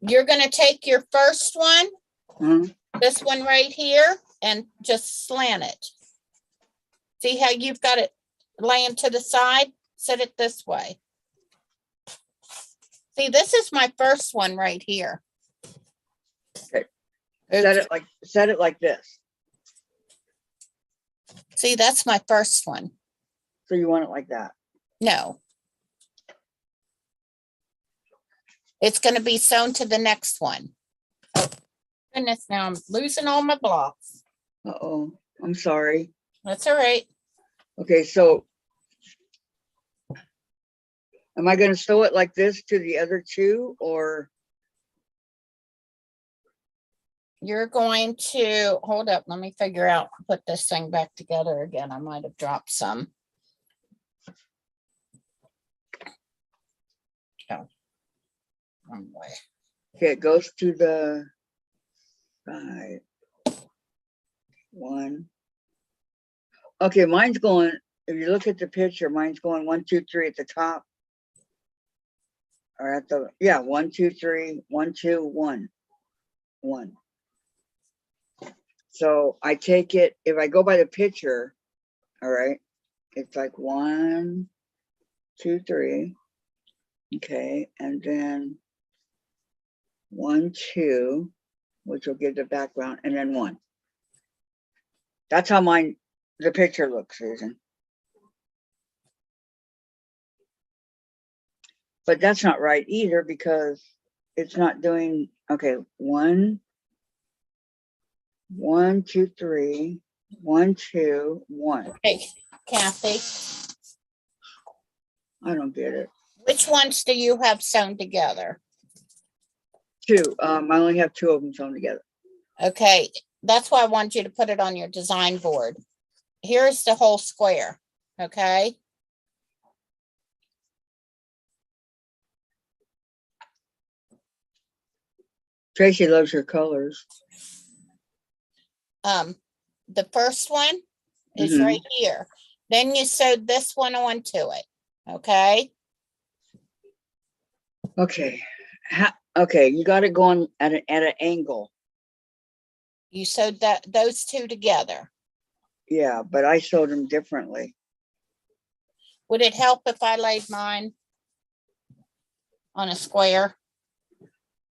Speaker 2: You're going to take your first one,
Speaker 1: Huh?
Speaker 2: this one right here, and just slant it. See how you've got it laying to the side? Set it this way. See, this is my first one right here.
Speaker 1: Okay.
Speaker 2: Oops.
Speaker 1: Set it like this.
Speaker 2: See, that's my first one.
Speaker 1: So you want it like that.
Speaker 2: No. It's gonna be sewn to the next one. Oh, goodness, now I'm losing all my blocks.
Speaker 1: Uh-oh, I'm sorry.
Speaker 2: That's all right.
Speaker 1: Okay, so am I gonna sew it like this to the other two, or?
Speaker 2: You're going to, hold up, let me figure out, put this thing back together again. I might have dropped some. Oh. Wrong way.
Speaker 1: Okay, it goes to the side. One. Okay, mine's going, if you look at the picture, mine's going 1, 2, 3 at the top. Or at the, yeah, 1, 2, 3, 1, 2, 1, 1. So I take it, if I go by the picture, all right, it's like 1, 2, 3. Okay, and then 1, 2, which will give the background, and then 1. That's how mine, the picture looks, Susan. But that's not right either, because it's not doing, okay, 1, 1, 2, 3, 1, 2, 1.
Speaker 2: Hey, Kathy,
Speaker 1: I don't get it.
Speaker 2: which ones do you have sewn together?
Speaker 1: 2. I only have 2 of them sewn together.
Speaker 2: Okay, that's why I want you to put it on your design board. Here's the whole square, okay?
Speaker 1: Tracy loves her colors.
Speaker 2: The first one is
Speaker 1: Mhm.
Speaker 2: right here. Then you sewed this one onto it, okay?
Speaker 1: Okay. Okay, you got it going at an angle.
Speaker 2: You sewed those two together.
Speaker 1: Yeah, but I sewed them differently.
Speaker 2: Would it help if I laid mine on a square?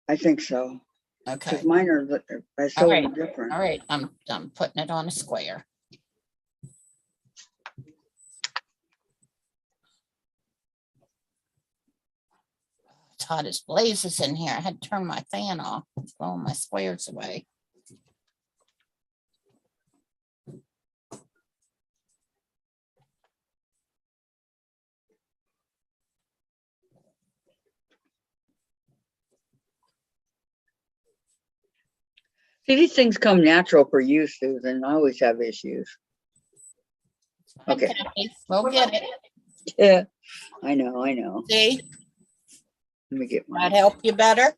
Speaker 1: I think so.
Speaker 2: Okay,
Speaker 1: Because mine are, I sewed
Speaker 2: right.
Speaker 1: them different.
Speaker 2: all right, I'm putting it on a square. It's hot as blazes in here. I had to turn my fan off, blowing my squares away.
Speaker 1: See, these things come natural for you, Susan. I always have issues. Okay.
Speaker 2: Kathy, we'll get it.
Speaker 1: Yeah, I know.
Speaker 2: See,
Speaker 1: Let me get
Speaker 2: might
Speaker 1: mine.
Speaker 2: help you better.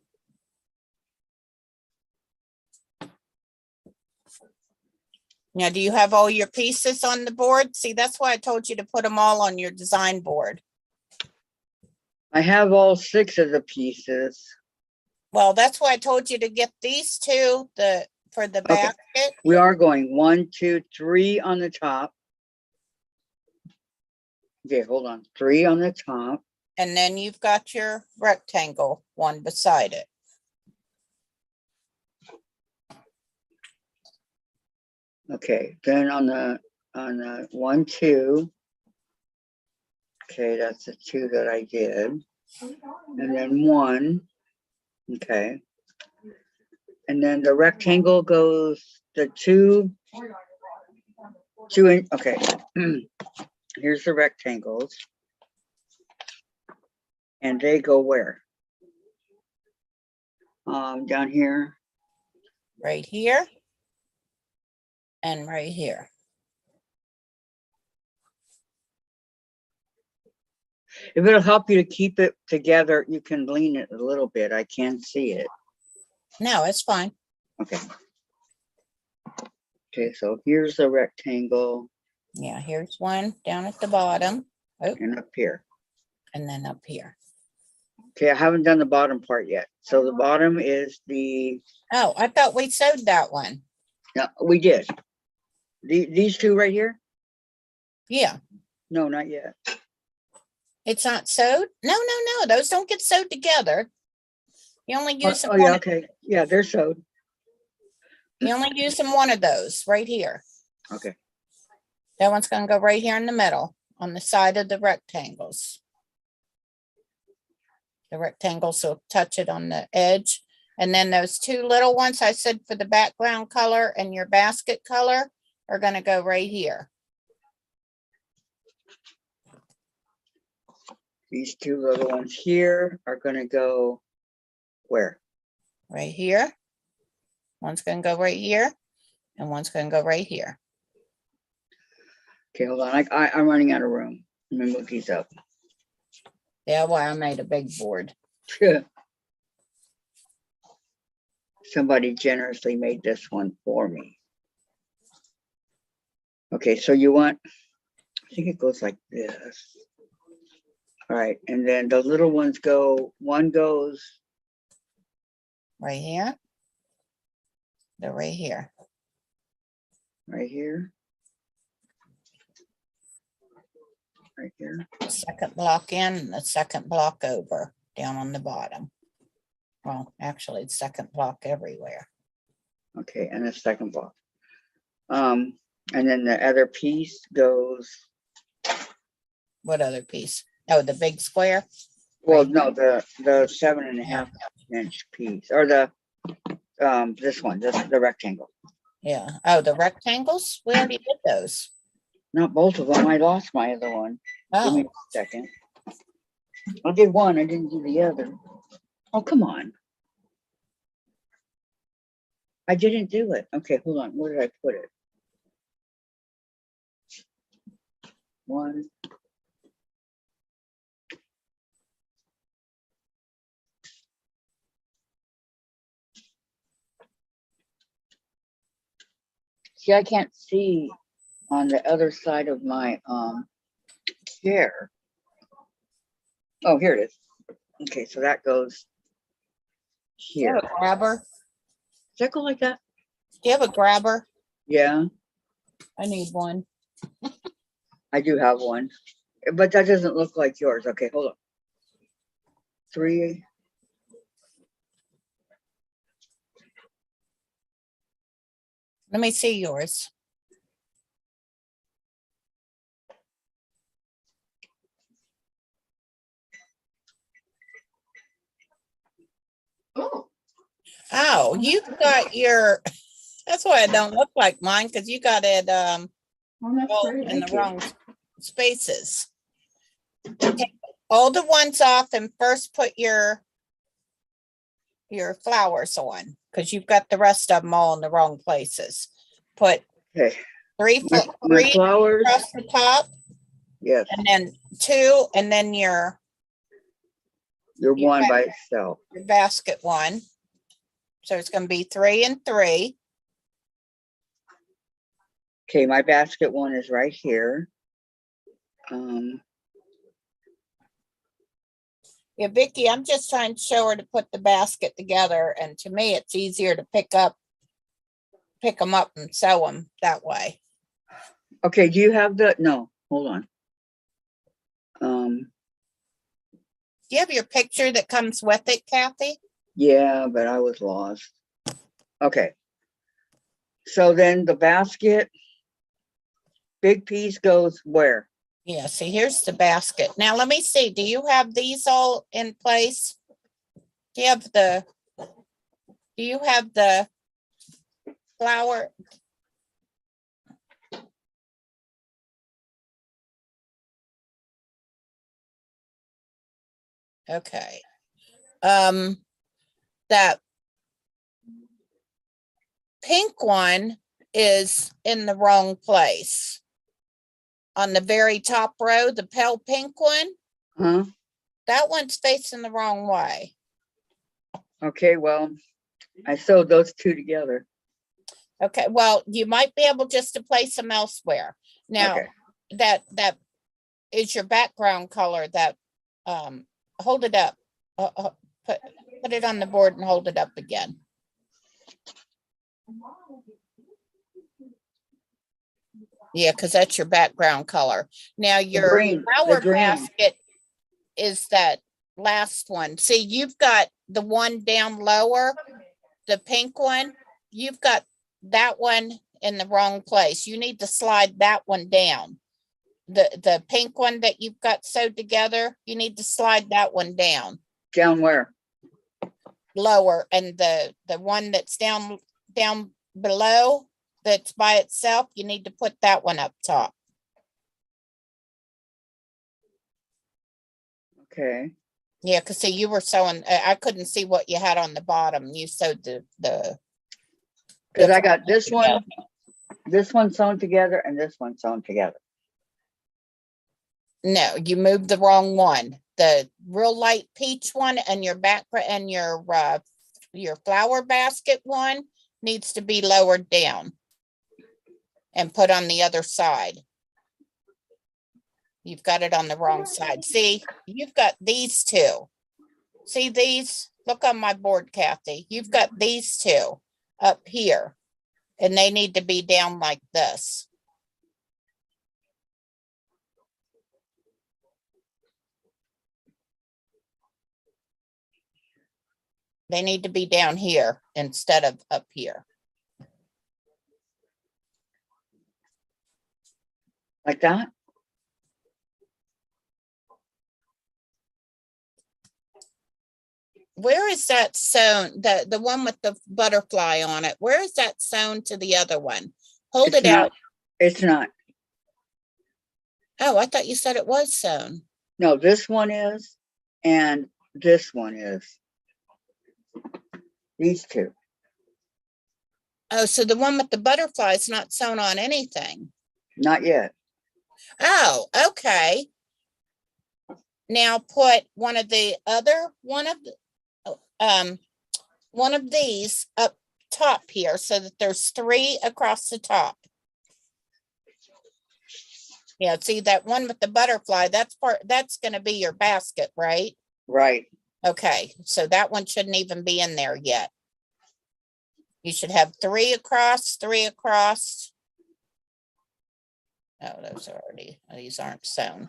Speaker 2: Now, do you have all your pieces on the board? See, that's why I told you to put them all on your design board.
Speaker 1: I have all 6 of the pieces.
Speaker 2: Well, that's why I told you to get these two, for the
Speaker 1: Okay.
Speaker 2: basket.
Speaker 1: We are going 1, 2, 3 on the top. Okay, hold on. 3 on the top.
Speaker 2: And then you've got your rectangle one beside it.
Speaker 1: Okay, then on the 1, 2. Okay, that's the 2 that I did. And then 1. Okay. And then the rectangle goes the 2 in, okay. Here's the rectangles. And they go where? Down here.
Speaker 2: Right here. And right here.
Speaker 1: If it'll help you to keep it together, you can lean it a little bit. I can see it.
Speaker 2: No, it's fine.
Speaker 1: Okay. Okay, so here's the rectangle
Speaker 2: Yeah, here's one down at the bottom. Oh,
Speaker 1: and up here.
Speaker 2: and then up here.
Speaker 1: Okay, I haven't done the bottom part yet. So the bottom is the,
Speaker 2: Oh, I thought we sewed that one.
Speaker 1: no, we did. These 2 right here?
Speaker 2: Yeah,
Speaker 1: No, not yet.
Speaker 2: it's not sewed? No, those don't get sewed together. You only use them
Speaker 1: Oh, yeah,
Speaker 2: one,
Speaker 1: okay. Yeah, they're sewed.
Speaker 2: you only use them one of those right here.
Speaker 1: Okay.
Speaker 2: That one's gonna go right here in the middle on the side of the rectangles. The rectangle, so touch it on the edge. And then those two little ones I said for the background color and your basket color are gonna go right here.
Speaker 1: These two little ones here are gonna go where?
Speaker 2: Right here. One's gonna go right here and one's gonna go right here.
Speaker 1: Okay, hold on. I'm running out of room. Let me move these up.
Speaker 2: Yeah, well, I made a big board.
Speaker 1: Somebody generously made this one for me. Okay, so you want, I think it goes like this. All right, and then the little ones go, one goes,
Speaker 2: Right here. They're right here.
Speaker 1: right here. Right here.
Speaker 2: Second block in, and the second block over, down on the bottom. Well, actually, it's second block everywhere.
Speaker 1: Okay, and the second block. And then the other piece goes,
Speaker 2: What other piece? Oh, the big square?
Speaker 1: well,
Speaker 2: Right.
Speaker 1: no, the 7.5-inch piece, or the this one, the rectangle.
Speaker 2: Yeah. Oh, the rectangles? We already did those.
Speaker 1: Not both of them. I lost my other one. Give me
Speaker 2: Oh,
Speaker 1: a second. I did one, I didn't do the other. Oh, come on. I didn't do it. Okay, hold on. Where did I put it? One. See, I can't see on the other side of my chair. Oh, here it is. Okay, so that goes
Speaker 2: do you
Speaker 1: here.
Speaker 2: have a grabber?
Speaker 1: Does that go like that?
Speaker 2: Do you have a grabber?
Speaker 1: Yeah,
Speaker 2: I need one.
Speaker 1: I do have one, but that doesn't look like yours. Okay, hold on. 3.
Speaker 2: Let me see yours.
Speaker 5: Oh,
Speaker 2: Oh, you've got your, that's why it don't look like mine, because you got it
Speaker 5: well, that's
Speaker 2: all
Speaker 5: great.
Speaker 2: in the
Speaker 1: Thank you.
Speaker 2: wrong spaces. Take all the ones off and first put your flowers on, because you've got the rest of them all in the wrong places. Put
Speaker 1: Okay,
Speaker 2: three
Speaker 1: my flowers.
Speaker 2: across the top,
Speaker 1: Yes,
Speaker 2: and then 2, and then your
Speaker 1: you're
Speaker 2: You
Speaker 1: one
Speaker 2: have-
Speaker 1: by itself.
Speaker 2: basket 1. So it's gonna be 3 and 3.
Speaker 1: Okay, my basket one is right here.
Speaker 2: Yeah, Vicky, I'm just trying to show her to put the basket together, and to me, it's easier to pick them up and sew them that way.
Speaker 1: Okay, do you have the, no, hold on.
Speaker 2: Do you have your picture that comes with it, Kathy?
Speaker 1: Yeah, but I was lost. Okay. So then the basket, big piece goes where?
Speaker 2: Yeah, see, here's the basket. Now, let me see, do you have these all in place? Do you have the flower? Okay. That pink one is in the wrong place. On the very top row, the pale pink one,
Speaker 1: Huh?
Speaker 2: that one's facing the wrong way.
Speaker 1: Okay, well, I sewed those two together.
Speaker 2: Okay, well, you might be able just to place them elsewhere. Now,
Speaker 1: Okay.
Speaker 2: that is your background color, that, hold it up. Put it on the board and hold it up again. Yeah, because that's your background color. Now, your
Speaker 1: green, the
Speaker 2: flower
Speaker 1: green.
Speaker 2: basket is that last one. See, you've got the one down lower, the pink one. You've got that one in the wrong place. You need to slide that one down. The pink one that you've got sewed together, you need to slide that one down.
Speaker 1: Down where?
Speaker 2: lower, and the one that's down below, that's by itself, you need to put that one up top.
Speaker 1: Okay,
Speaker 2: Yeah, because see, you were sewing, I couldn't see what you had on the bottom. You sewed the
Speaker 1: because I got
Speaker 2: different
Speaker 1: this one sewn together and this one sewn together.
Speaker 2: No, you moved the wrong one. The real light peach one and your background and your flower basket one needs to be lowered down and put on the other side. You've got it on the wrong side. See, you've got these two. See these? Look on my board, Kathy. You've got these two up here, and they need to be down like this. They need to be down here instead of up here.
Speaker 1: Like that?
Speaker 2: Where is that sewn? The one with the butterfly on it. Where is that sewn to the other one? Hold
Speaker 1: It's
Speaker 2: it out.
Speaker 1: not. It's not.
Speaker 2: Oh, I thought you said it was sewn.
Speaker 1: No, this one is, and this one is. These two.
Speaker 2: Oh, so the one with the butterfly is not sewn on anything.
Speaker 1: Not yet.
Speaker 2: Oh, okay. Now put one of these up top here so that there's 3 across the top. Yeah, see that one with the butterfly, that's going to be your basket, right?
Speaker 1: Right.
Speaker 2: Okay, so that one shouldn't even be in there yet. You should have 3 across, 3 across. Oh, these aren't sewn.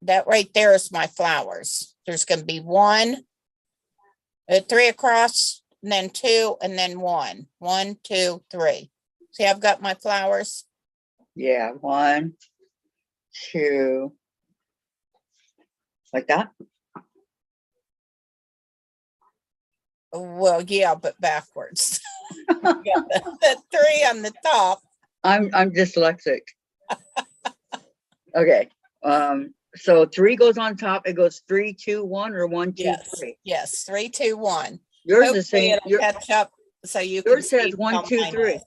Speaker 2: That right there is my flowers. There's going to be 1, 3 across, and then 2, and then 1. 1, 2, 3. See, I've got my flowers.
Speaker 1: Yeah, 1, 2. Like that?
Speaker 2: Well, yeah, but backwards. The 3 on the top.
Speaker 1: I'm dyslexic. Okay. So 3 goes on top. It goes 3, 2, 1, or 1, 2, 3.
Speaker 2: Yes, 3, 2, 1.
Speaker 1: Yours
Speaker 2: Hopefully
Speaker 1: is saying
Speaker 2: it'll catch up so you can
Speaker 1: yours says
Speaker 2: see
Speaker 1: 1,
Speaker 2: how
Speaker 1: 2,
Speaker 2: mine
Speaker 1: 3.
Speaker 2: is.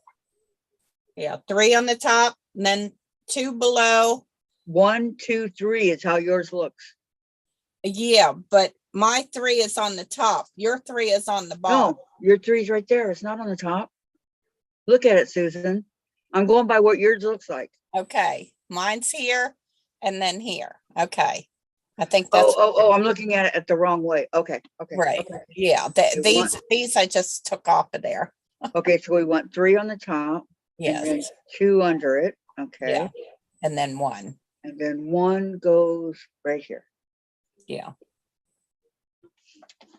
Speaker 2: Yeah, 3 on the top, and then 2 below.
Speaker 1: 1, 2, 3 is how yours looks.
Speaker 2: Yeah, but my 3 is on the top. Your 3 is on the bottom.
Speaker 1: No, your 3's right there. It's not on the top. Look at it, Susan. I'm going by what yours looks like.
Speaker 2: Okay, mine's here and then here. Okay, I think that's
Speaker 1: Oh, I'm looking at it at the wrong way. Okay.
Speaker 2: right.
Speaker 1: Okay.
Speaker 2: Yeah, these I just took off of there.
Speaker 1: Okay, so we want 3 on the top. And then
Speaker 2: Yes.
Speaker 1: 2 under it. Okay.
Speaker 2: Yeah. And then 1.
Speaker 1: And then 1 goes right here.
Speaker 2: Yeah.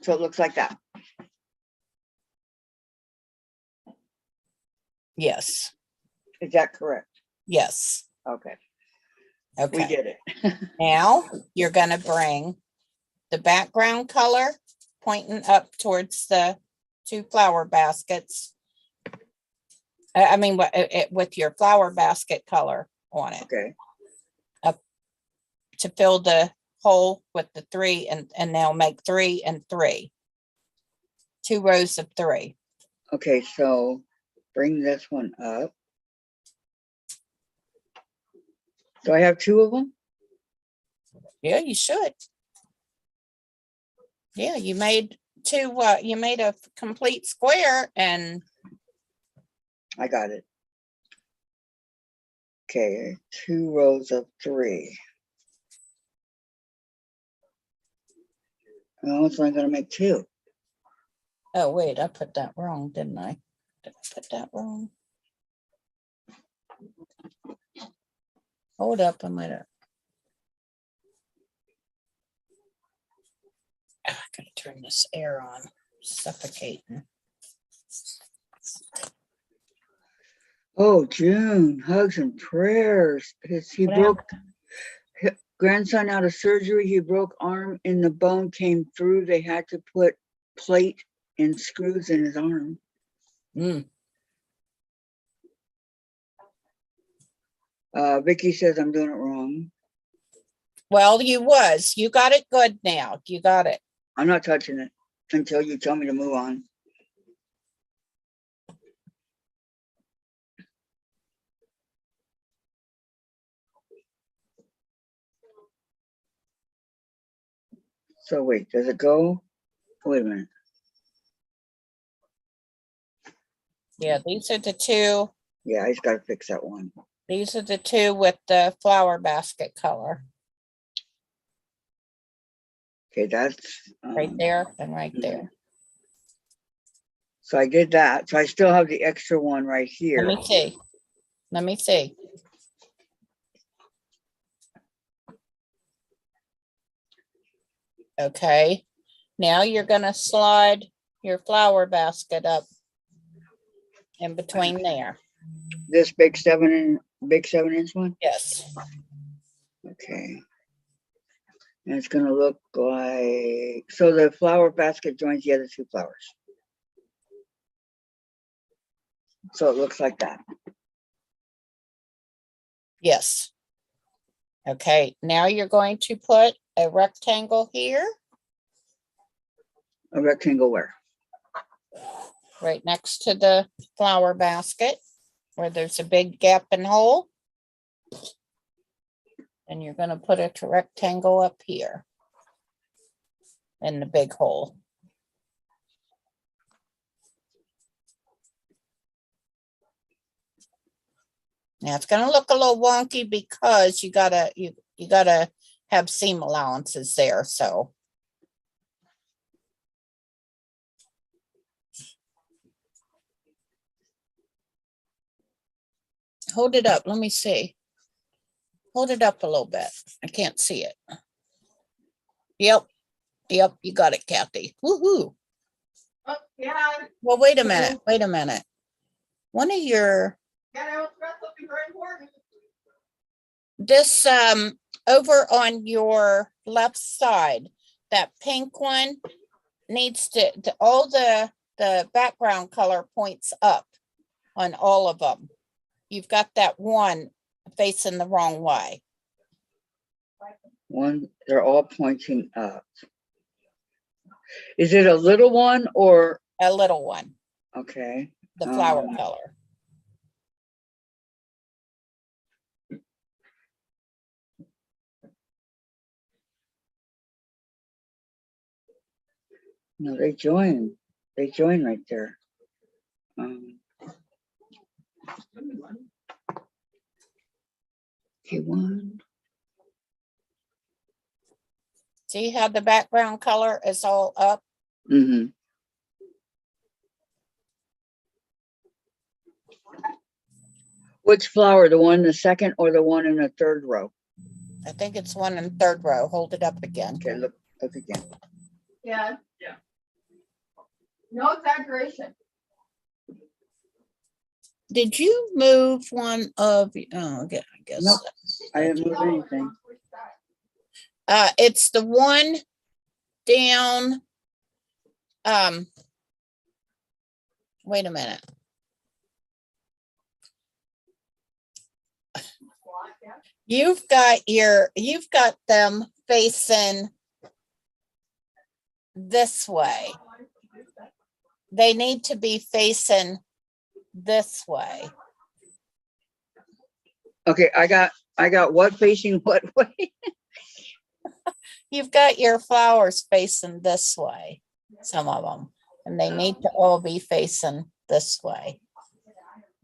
Speaker 1: So it looks like that.
Speaker 2: Yes.
Speaker 1: Is that correct?
Speaker 2: Yes.
Speaker 1: Okay.
Speaker 2: Okay.
Speaker 1: We did it.
Speaker 2: Now you're going to bring the background color pointing up towards the 2 flower baskets. I mean, with your flower basket color on it.
Speaker 1: Okay.
Speaker 2: To fill the hole with the 3, and they'll make 3 and 3. 2 rows of 3.
Speaker 1: Okay, so bring this one up. Do I have 2 of them?
Speaker 2: Yeah, you should. Yeah, you made 2, you made a complete square, and
Speaker 1: I got it. Okay, 2 rows of 3. Oh, it's only gonna make 2.
Speaker 2: oh wait, I put that wrong, didn't I? Did I put that wrong? Hold up, I might have. I gotta turn this air on. Suffocating.
Speaker 1: Oh, June, hugs and prayers. He
Speaker 2: What
Speaker 1: broke. grandson out of surgery. He broke arm and the bone came through. They had to put plate and screws in his arm. Vicky says I'm doing it wrong.
Speaker 2: Well, you got it good now. You got it.
Speaker 1: I'm not touching it until you tell me to move on. So wait, does it go? Wait a minute.
Speaker 2: Yeah, these are the two.
Speaker 1: Yeah, I just gotta fix that one.
Speaker 2: These are the two with the flower basket color.
Speaker 1: Okay, that's
Speaker 2: Right there and right
Speaker 1: mhm.
Speaker 2: there.
Speaker 1: So I did that. So I still have the extra one right here.
Speaker 2: Let me see. Let me see. Okay. Now you're gonna slide your flower basket up in between there.
Speaker 1: This big 7-inch one.
Speaker 2: Yes.
Speaker 1: Okay. And it's gonna look like, so the flower basket joins the other two flowers. So it looks like that.
Speaker 2: Yes. Okay, now you're going to put a rectangle here,
Speaker 1: A rectangle where?
Speaker 2: right next to the flower basket, where there's a big gap and hole. And you're gonna put a rectangle up here in the big hole. Now it's gonna look a little wonky because you gotta have seam allowances there, so. Hold it up, let me see. Hold it up a little bit. I can't see it. Yep, you got it, Kathy. Woohoo.
Speaker 5: Oh, yeah,
Speaker 2: Well, wait a minute, One of your,
Speaker 5: yeah, I was about something very important.
Speaker 2: this, over on your left side, that pink one needs to all the background color points up on all of them. You've got that one facing the wrong way.
Speaker 1: One, they're all pointing up. Is it a little one or?
Speaker 2: A little one,
Speaker 1: Okay.
Speaker 2: the flower color.
Speaker 1: No, they join right there. Okay, one.
Speaker 2: See how the background color is all up?
Speaker 1: Mm-hmm. Which flower, the one in the second or the one in the third row?
Speaker 2: I think it's one in third row. Hold it up again.
Speaker 1: Okay, look again.
Speaker 5: Yeah. Yeah. No exaggeration.
Speaker 2: Did you move one of, oh, okay, I guess.
Speaker 1: Nope. I didn't move anything.
Speaker 2: It's the one down, wait a minute. You've got them facing this way. They need to be facing this way.
Speaker 1: Okay, I got what facing what way?
Speaker 2: You've got your flowers facing this way, some of them, and they need to all be facing this way.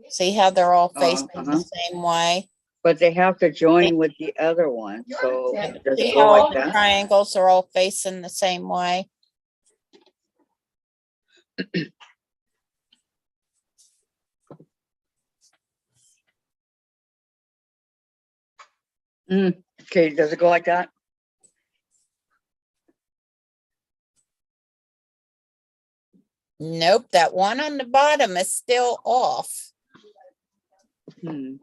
Speaker 2: See how they're all facing the same way?
Speaker 1: But they have to join with the other one. So does
Speaker 2: See
Speaker 1: it
Speaker 2: how
Speaker 1: go
Speaker 2: all
Speaker 1: like
Speaker 2: the
Speaker 1: that?
Speaker 2: triangles are all facing the same way?
Speaker 1: Okay, does it go like that?
Speaker 2: Nope, that one on the bottom is still off.
Speaker 1: Hmm.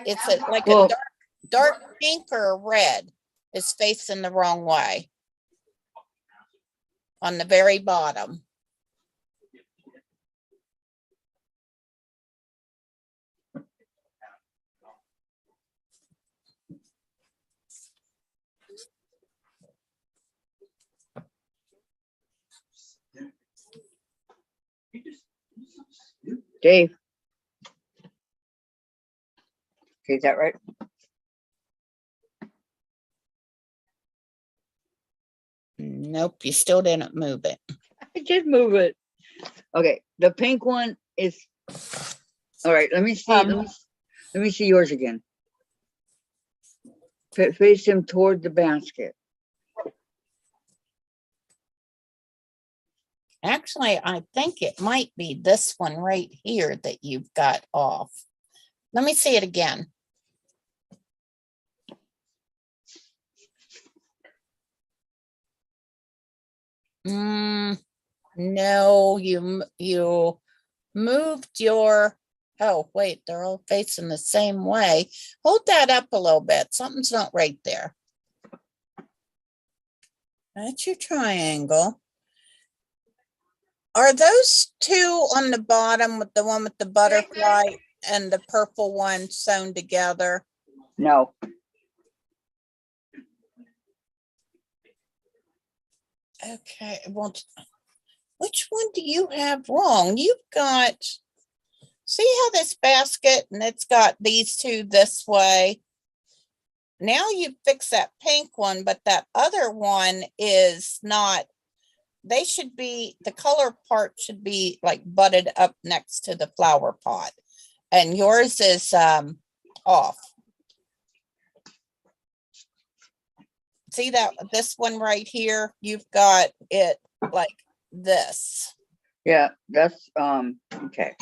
Speaker 2: It's like
Speaker 1: Well,
Speaker 2: a dark pink or red. is facing the wrong way. On the very bottom.
Speaker 1: Dave. Okay, is that right?
Speaker 2: Nope, you still didn't move it.
Speaker 1: I did move it. Okay, the pink one is, all right, let me see, let me see yours again. Face him toward the basket.
Speaker 2: Actually, I think it might be this one right here that you've got off. Let me see it again. No, you moved your, oh, wait, they're all facing the same way. Hold that up a little bit. Something's not right there. That's your triangle. Are those two on the bottom with the one with the butterfly and the purple one sewn together?
Speaker 1: No,
Speaker 2: Okay, well, which one do you have wrong? You've got, see how this basket and it's got these two this way. Now you fix that pink one, but that other one is not, they should be, the color part should be like butted up next to the flower pot. And yours is off. See that, this one right here, you've got it like this.
Speaker 1: yeah, that's, okay.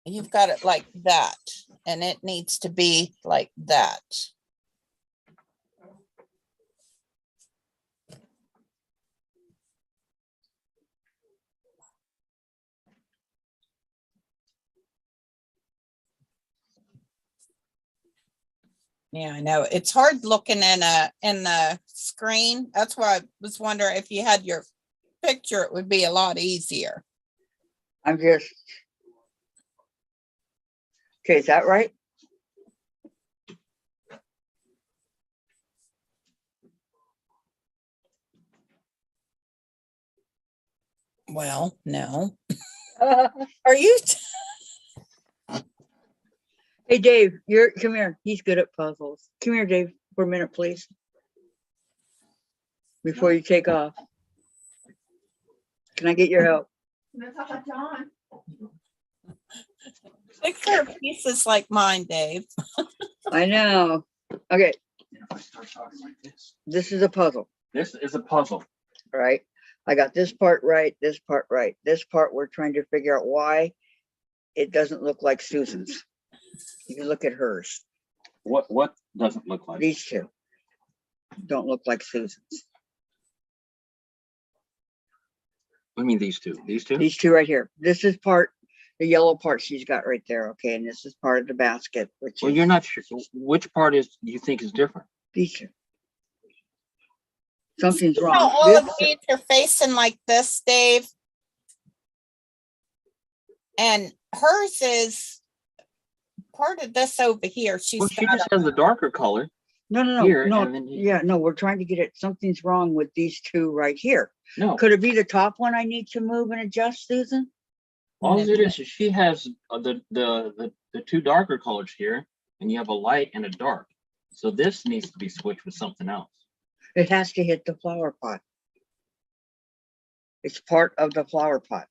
Speaker 2: You've got it like that, and it needs to be like that. Yeah, I know. It's hard looking in the screen. That's why I was wondering if you had your picture, it would be a lot easier.
Speaker 1: I'm just, okay, is that right?
Speaker 2: Well, no. Are you?
Speaker 1: Hey, Dave, come here. He's good at puzzles. Come here, Dave, for a minute, please. Before you take off. Can I get your help?
Speaker 5: That's how about John.
Speaker 2: Picture pieces like mine, Dave.
Speaker 1: I know. Okay,
Speaker 6: If I start talking like this.
Speaker 1: this is a puzzle,
Speaker 6: This is a puzzle.
Speaker 1: all right? I got this part right, this part right. This part, we're trying to figure out why it doesn't look like Susan's. You can look at hers.
Speaker 6: What doesn't look like?
Speaker 1: These two don't look like Susan's.
Speaker 6: I mean, these two. These two?
Speaker 1: These two right here. This is part, the yellow part she's got right there, okay? And this is part of the basket, which
Speaker 6: Well,
Speaker 1: is
Speaker 6: you're not sure. Which part is you think is different?
Speaker 1: these two. Something's
Speaker 2: See how
Speaker 1: wrong.
Speaker 2: all of
Speaker 1: This,
Speaker 2: these are facing like this, Dave? And hers is part of this over here. She's
Speaker 6: Well, she
Speaker 2: got
Speaker 6: just has the darker color.
Speaker 1: no,
Speaker 6: Here,
Speaker 1: no,
Speaker 6: and then you-
Speaker 1: yeah, no, we're trying to get it. Something's wrong with these two right here.
Speaker 6: No,
Speaker 1: Could it be the top one I need to move and adjust, Susan?
Speaker 6: all it is she has the two darker colors here, and you have a light and a dark. So this needs to be switched with something else.
Speaker 1: It has to hit the flower pot. It's part of the flower pot.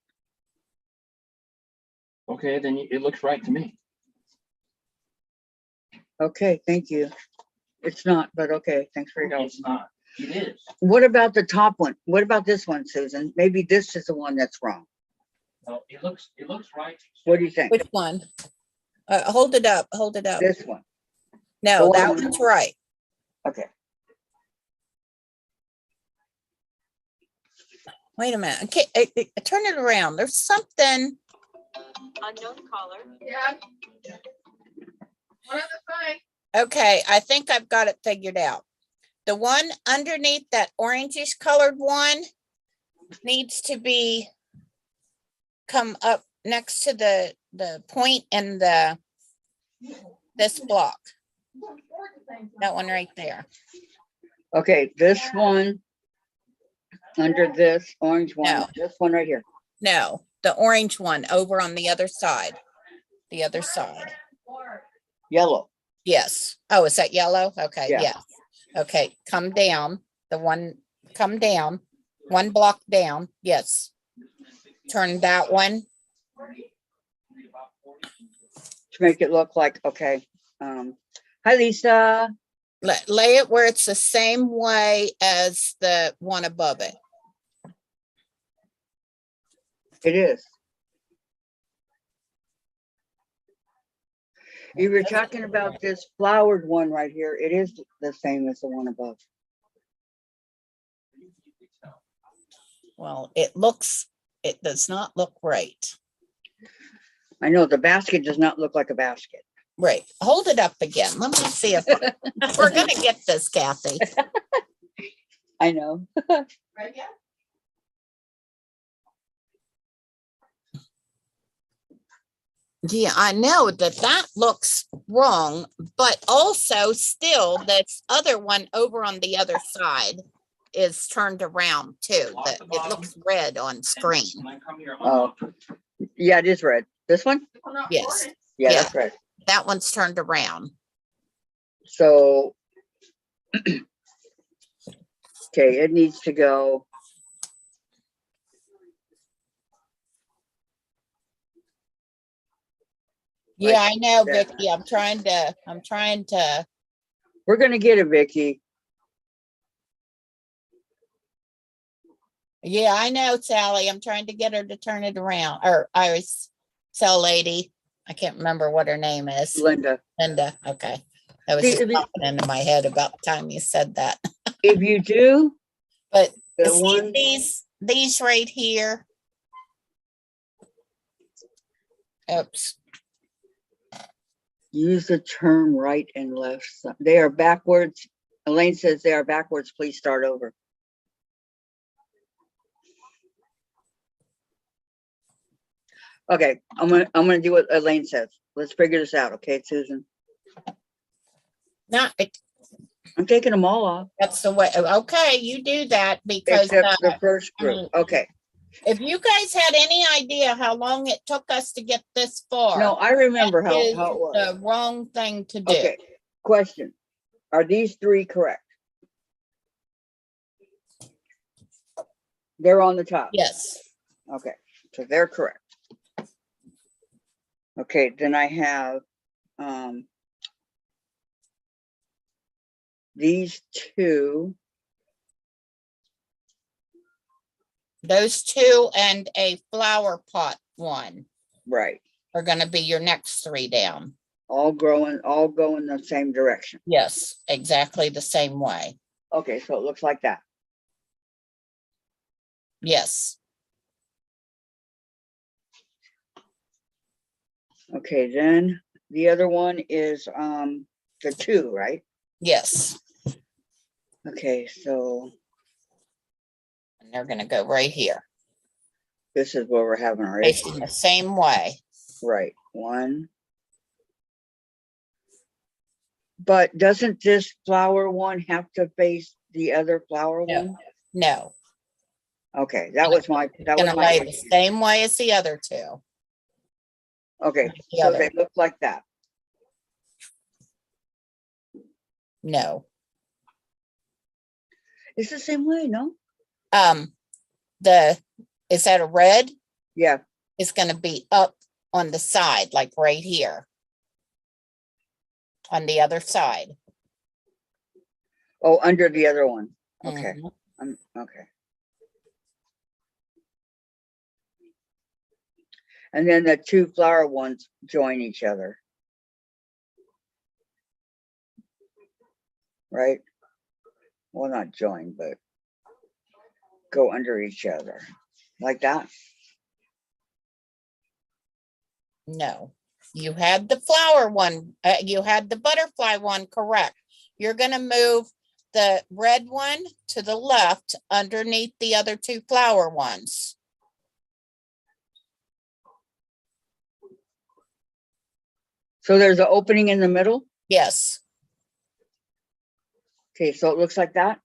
Speaker 6: Okay, then it looks right to me.
Speaker 1: Okay, thank you. It's not, but okay, thanks for your help.
Speaker 6: It's not. It is.
Speaker 1: What about the top one? What about this one, Susan? Maybe this is the one that's wrong.
Speaker 6: No, it looks right.
Speaker 1: What do you think?
Speaker 2: which one? Hold it up, hold it up.
Speaker 1: This one.
Speaker 2: No,
Speaker 1: the
Speaker 2: that
Speaker 1: one-
Speaker 2: one's right.
Speaker 1: Okay.
Speaker 2: Wait a minute. Okay, turn it around. There's something.
Speaker 4: Unknown caller.
Speaker 5: Yeah. One of the thing.
Speaker 2: Okay, I think I've got it figured out. The one underneath that orangish colored one needs to be come up next to the point in this block. That one right there.
Speaker 1: Okay, this one, under this orange one,
Speaker 2: No.
Speaker 1: this one right here.
Speaker 2: No, the orange one over on the other side. The other side.
Speaker 1: Yellow.
Speaker 2: Yes. Oh, is that yellow? Okay,
Speaker 1: Yeah.
Speaker 2: yeah. Okay, come down. The one, come down. One block down. Yes. Turn that one.
Speaker 1: To make it look like, okay. Hi, Lisa.
Speaker 2: Lay it where it's the same way as the one above it.
Speaker 1: It is. You were talking about this flowered one right here. It is the same as the one above.
Speaker 2: Well, it does not look right.
Speaker 1: I know the basket does not look like a basket.
Speaker 2: Right. Hold it up again. Let me see if we're gonna get this, Kathy.
Speaker 1: I know.
Speaker 5: Right, yeah?
Speaker 2: Yeah, I know that looks wrong, but also still this other one over on the other side is turned around too. That it looks red on screen.
Speaker 1: Oh, yeah, it is red. This one?
Speaker 5: Well, not
Speaker 2: Yes.
Speaker 5: orange.
Speaker 1: Yeah,
Speaker 2: Yeah.
Speaker 1: that's red.
Speaker 2: That one's turned around.
Speaker 1: So, okay, it needs to go.
Speaker 2: Yeah, I know,
Speaker 1: that.
Speaker 2: Vicky. I'm trying to.
Speaker 1: We're gonna get it, Vicky.
Speaker 2: Yeah, I know, Sally. I'm trying to get her to turn it around. Or Iris, cell lady. I can't remember what her name is.
Speaker 1: Linda.
Speaker 2: Linda. Okay. That was
Speaker 1: See,
Speaker 2: just
Speaker 1: if you-
Speaker 2: popping into my head about the time you said that.
Speaker 1: If you do,
Speaker 2: But
Speaker 1: the
Speaker 2: see
Speaker 1: one,
Speaker 2: these right here. Oops.
Speaker 1: use the term right and left. They are backwards. Elaine says they are backwards. Please start over. Okay, I'm gonna do what Elaine says. Let's figure this out, okay, Susan?
Speaker 2: Not
Speaker 1: I'm taking them all off
Speaker 2: that's the way. Okay, you do that because
Speaker 1: except the first
Speaker 2: I
Speaker 1: group.
Speaker 2: mean,
Speaker 1: Okay.
Speaker 2: if you guys had any idea how long it took us to get this far,
Speaker 1: No, I remember how
Speaker 2: is
Speaker 1: it was.
Speaker 2: the wrong thing to do.
Speaker 1: Okay. Question: are these three correct? They're on the top.
Speaker 2: Yes.
Speaker 1: Okay, so they're correct. Okay, then I have these two.
Speaker 2: Those two and a flower pot one
Speaker 1: Right,
Speaker 2: are going to be your next three down.
Speaker 1: all go in the same direction.
Speaker 2: Yes, exactly the same way.
Speaker 1: Okay, so it looks like that.
Speaker 2: Yes.
Speaker 1: Okay, then the other one is the two, right?
Speaker 2: Yes.
Speaker 1: Okay, so
Speaker 2: And they're going to go right here,
Speaker 1: this is where we're having our issue.
Speaker 2: facing the same way.
Speaker 1: Right, one. But doesn't this flower one have to face the other flower
Speaker 2: No.
Speaker 1: one?
Speaker 2: No.
Speaker 1: Okay, that was my
Speaker 2: Going to lay the same way as the other two.
Speaker 1: okay,
Speaker 2: The
Speaker 1: so
Speaker 2: other
Speaker 1: they look like that.
Speaker 2: No.
Speaker 1: It's the same way, no?
Speaker 2: Is that a red?
Speaker 1: Yeah,
Speaker 2: Is going to be up on the side, like right here. On the other side.
Speaker 1: oh, under the other one. Okay,
Speaker 2: Mhm.
Speaker 1: okay. And then the two flower ones join each other. Right? Well, not join, but go under each other. Like that?
Speaker 2: No, you had the flower one, you had the butterfly one, correct. You're gonna move the red one to the left underneath the other two flower ones.
Speaker 1: So there's an opening in the middle?
Speaker 2: Yes,
Speaker 1: Okay, so it looks like that?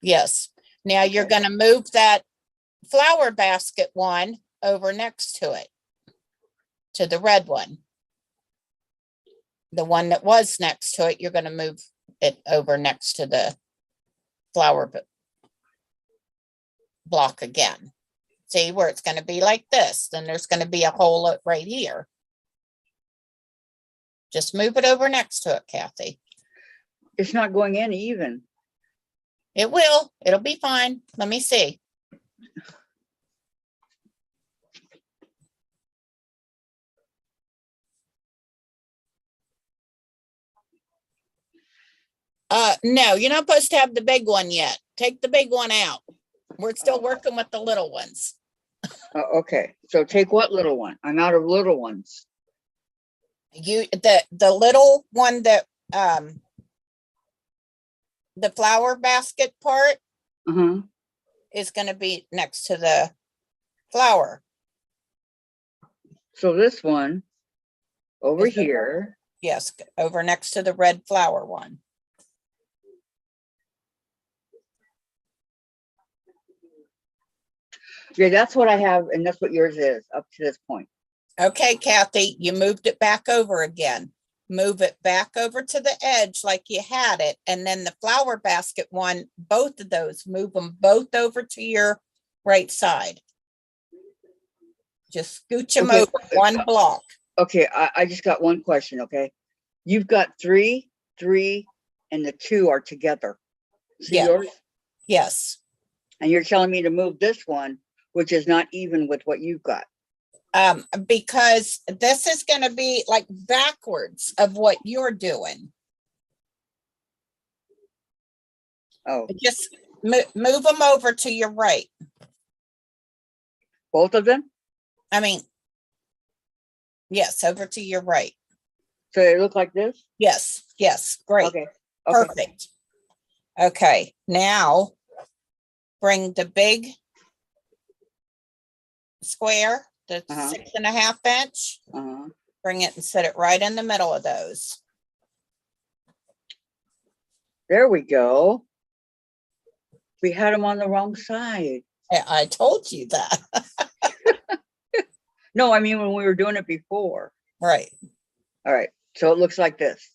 Speaker 2: yes. Now you're
Speaker 1: Okay.
Speaker 2: gonna move that flower basket one over next to it. To the red one. The one that was next to it, you're gonna move it over next to the flower block again. See where it's gonna be like this, then there's gonna be a hole right here. Just move it over next to it, Kathy.
Speaker 1: It's not going in even.
Speaker 2: It will, it'll be fine. Let me see. No, you're not supposed to have the big one yet. Take the big one out. We're still working with the little ones.
Speaker 1: Okay, so take what little one? I'm out of little ones.
Speaker 2: The little one that, the flower basket part
Speaker 1: Uh-huh.
Speaker 2: is gonna be next to the flower.
Speaker 1: So this one over
Speaker 2: Is the-
Speaker 1: here,
Speaker 2: Yes, over next to the red flower one.
Speaker 1: yeah, that's what I have, and that's what yours is up to this point.
Speaker 2: Okay, Kathy, you moved it back over again. Move it back over to the edge like you had it. And then the flower basket one, both of those, move them both over to your right side. Just scooch them
Speaker 1: Okay.
Speaker 2: over one block.
Speaker 1: Okay, I just got one question, okay? You've got 3, 3, and the 2 are together. See
Speaker 2: Yeah.
Speaker 1: yours?
Speaker 2: Yes,
Speaker 1: And you're telling me to move this one, which is not even with what you've got.
Speaker 2: because this is gonna be like backwards of what you're doing.
Speaker 1: Oh,
Speaker 2: Just move them over to your right.
Speaker 1: both of them?
Speaker 2: I mean, yes, over to your right.
Speaker 1: So they look like this?
Speaker 2: Yes, yes, great,
Speaker 1: Okay. Okay.
Speaker 2: perfect. Okay, now bring the big square, the
Speaker 1: Uh-huh.
Speaker 2: 6.5 inch,
Speaker 1: Uh-huh.
Speaker 2: bring it and set it right in the middle of those.
Speaker 1: There we go. We had them on the wrong side.
Speaker 2: I told you that,
Speaker 1: No, I mean when we were doing it before.
Speaker 2: right?
Speaker 1: All right. So it looks like this.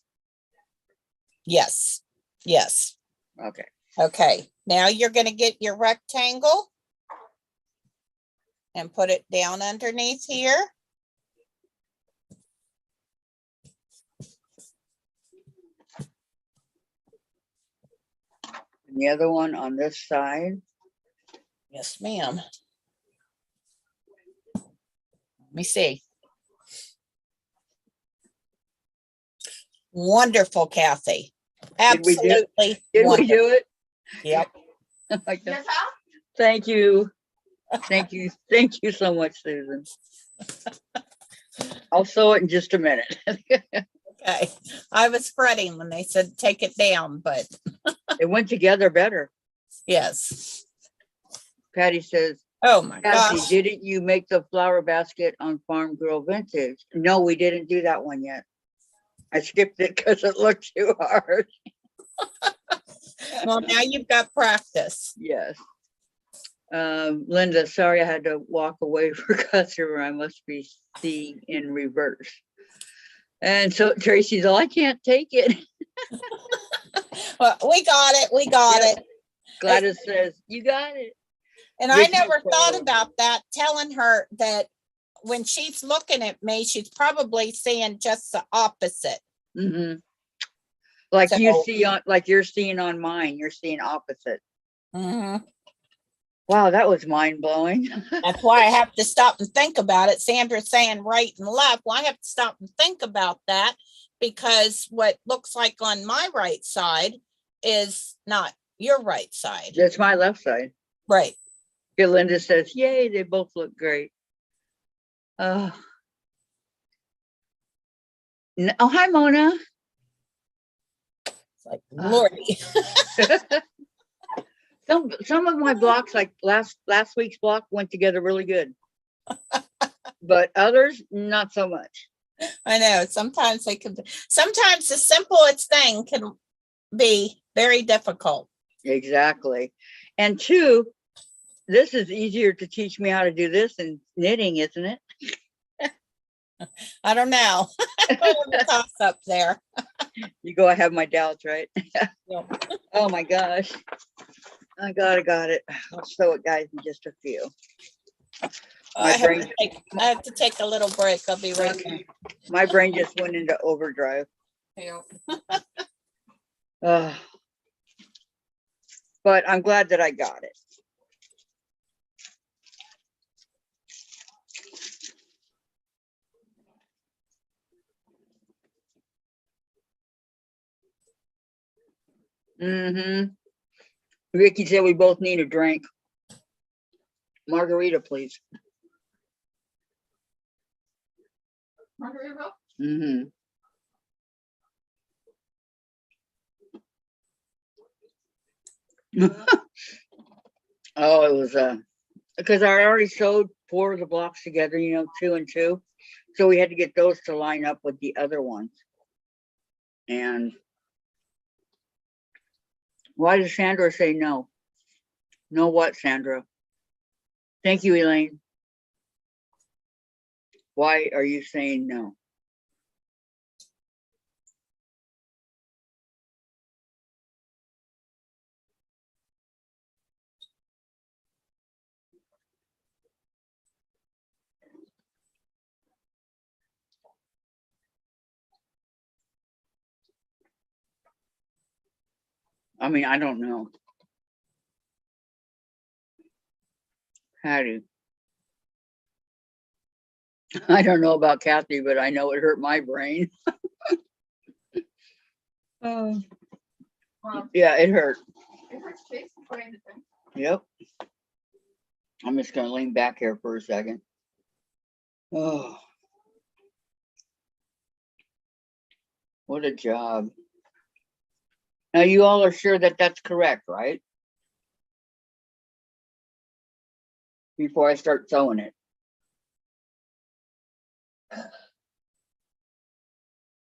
Speaker 2: Yes, yes.
Speaker 1: Okay.
Speaker 2: Okay, now you're gonna get your rectangle and put it down underneath here.
Speaker 1: And the other one on this side.
Speaker 2: Yes, ma'am. Let me see. Wonderful, Kathy.
Speaker 1: Did we do-
Speaker 2: Absolutely.
Speaker 1: Did we
Speaker 2: wonderful.
Speaker 1: do it?
Speaker 2: Yep.
Speaker 1: Like that.
Speaker 5: Yes, huh?
Speaker 1: Thank you. Thank you. Thank you so much, Susan. I'll sew it in just a minute.
Speaker 2: Okay. I was fretting when they said take it down, but
Speaker 1: It went together better.
Speaker 2: yes.
Speaker 1: Patty says,
Speaker 2: Oh my
Speaker 1: Kathy,
Speaker 2: gosh.
Speaker 1: didn't you make the flower basket on Farm Girl Vintage? No, we didn't do that one yet. I skipped it because it looked too hard.
Speaker 2: Well, now you've got practice.
Speaker 1: Yes. Linda, sorry I had to walk away for customer. I must be seeing in reverse. And so Tracy's all, I can't take it.
Speaker 2: Well, we got it. We got
Speaker 1: Yep.
Speaker 2: it.
Speaker 1: Gladys says, you got it.
Speaker 2: And I
Speaker 1: Ricky
Speaker 2: never thought
Speaker 1: said-
Speaker 2: about that, telling her that when she's looking at me, she's probably seeing just the opposite.
Speaker 1: Mhm. Like you
Speaker 2: So-
Speaker 1: see on, like you're seeing on mine, you're seeing opposite.
Speaker 2: Mhm.
Speaker 1: Wow, that was mind blowing.
Speaker 2: That's why I have to stop and think about it. Sandra's saying right and left. Well, I have to stop and think about that because what looks like on my right side is not your right side.
Speaker 1: That's my left side.
Speaker 2: Right.
Speaker 1: Yeah, Linda says, yay, they both look great. Oh, hi, Mona.
Speaker 2: Like, Lordy.
Speaker 1: Some of my blocks, like last week's block, went together really good. But others, not so much.
Speaker 2: I know. Sometimes sometimes the simplest thing can be very difficult.
Speaker 1: Exactly. And two, this is easier to teach me how to do this than knitting, isn't it?
Speaker 2: I don't know. Toss up there.
Speaker 1: You go, I have my doubts, right?
Speaker 2: Yep.
Speaker 1: Oh my gosh. I got it. I'll show it, guys, in just a few.
Speaker 2: I have to take a little break. I'll be right back.
Speaker 1: My brain just went into overdrive.
Speaker 2: Yeah.
Speaker 1: But I'm glad that I got it. Vicky said we both need a drink. Margarita, please.
Speaker 5: Margarita?
Speaker 1: Oh, it was because I already sewed 4 of the blocks together, 2 and 2. So we had to get those to line up with the other ones. And why does Sandra say no? No what, Sandra? Thank you, Elaine. Why are you saying no? I mean, I don't know. Patty. I don't know about Kathy, but I know it hurt my brain.
Speaker 5: Well,
Speaker 1: Yeah, it hurt.
Speaker 5: it hurts Chase's brain to think.
Speaker 1: Yep. I'm just gonna lean back here for a second. Oh, what a job. Now you all are sure that that's correct, right? Before I start sewing it.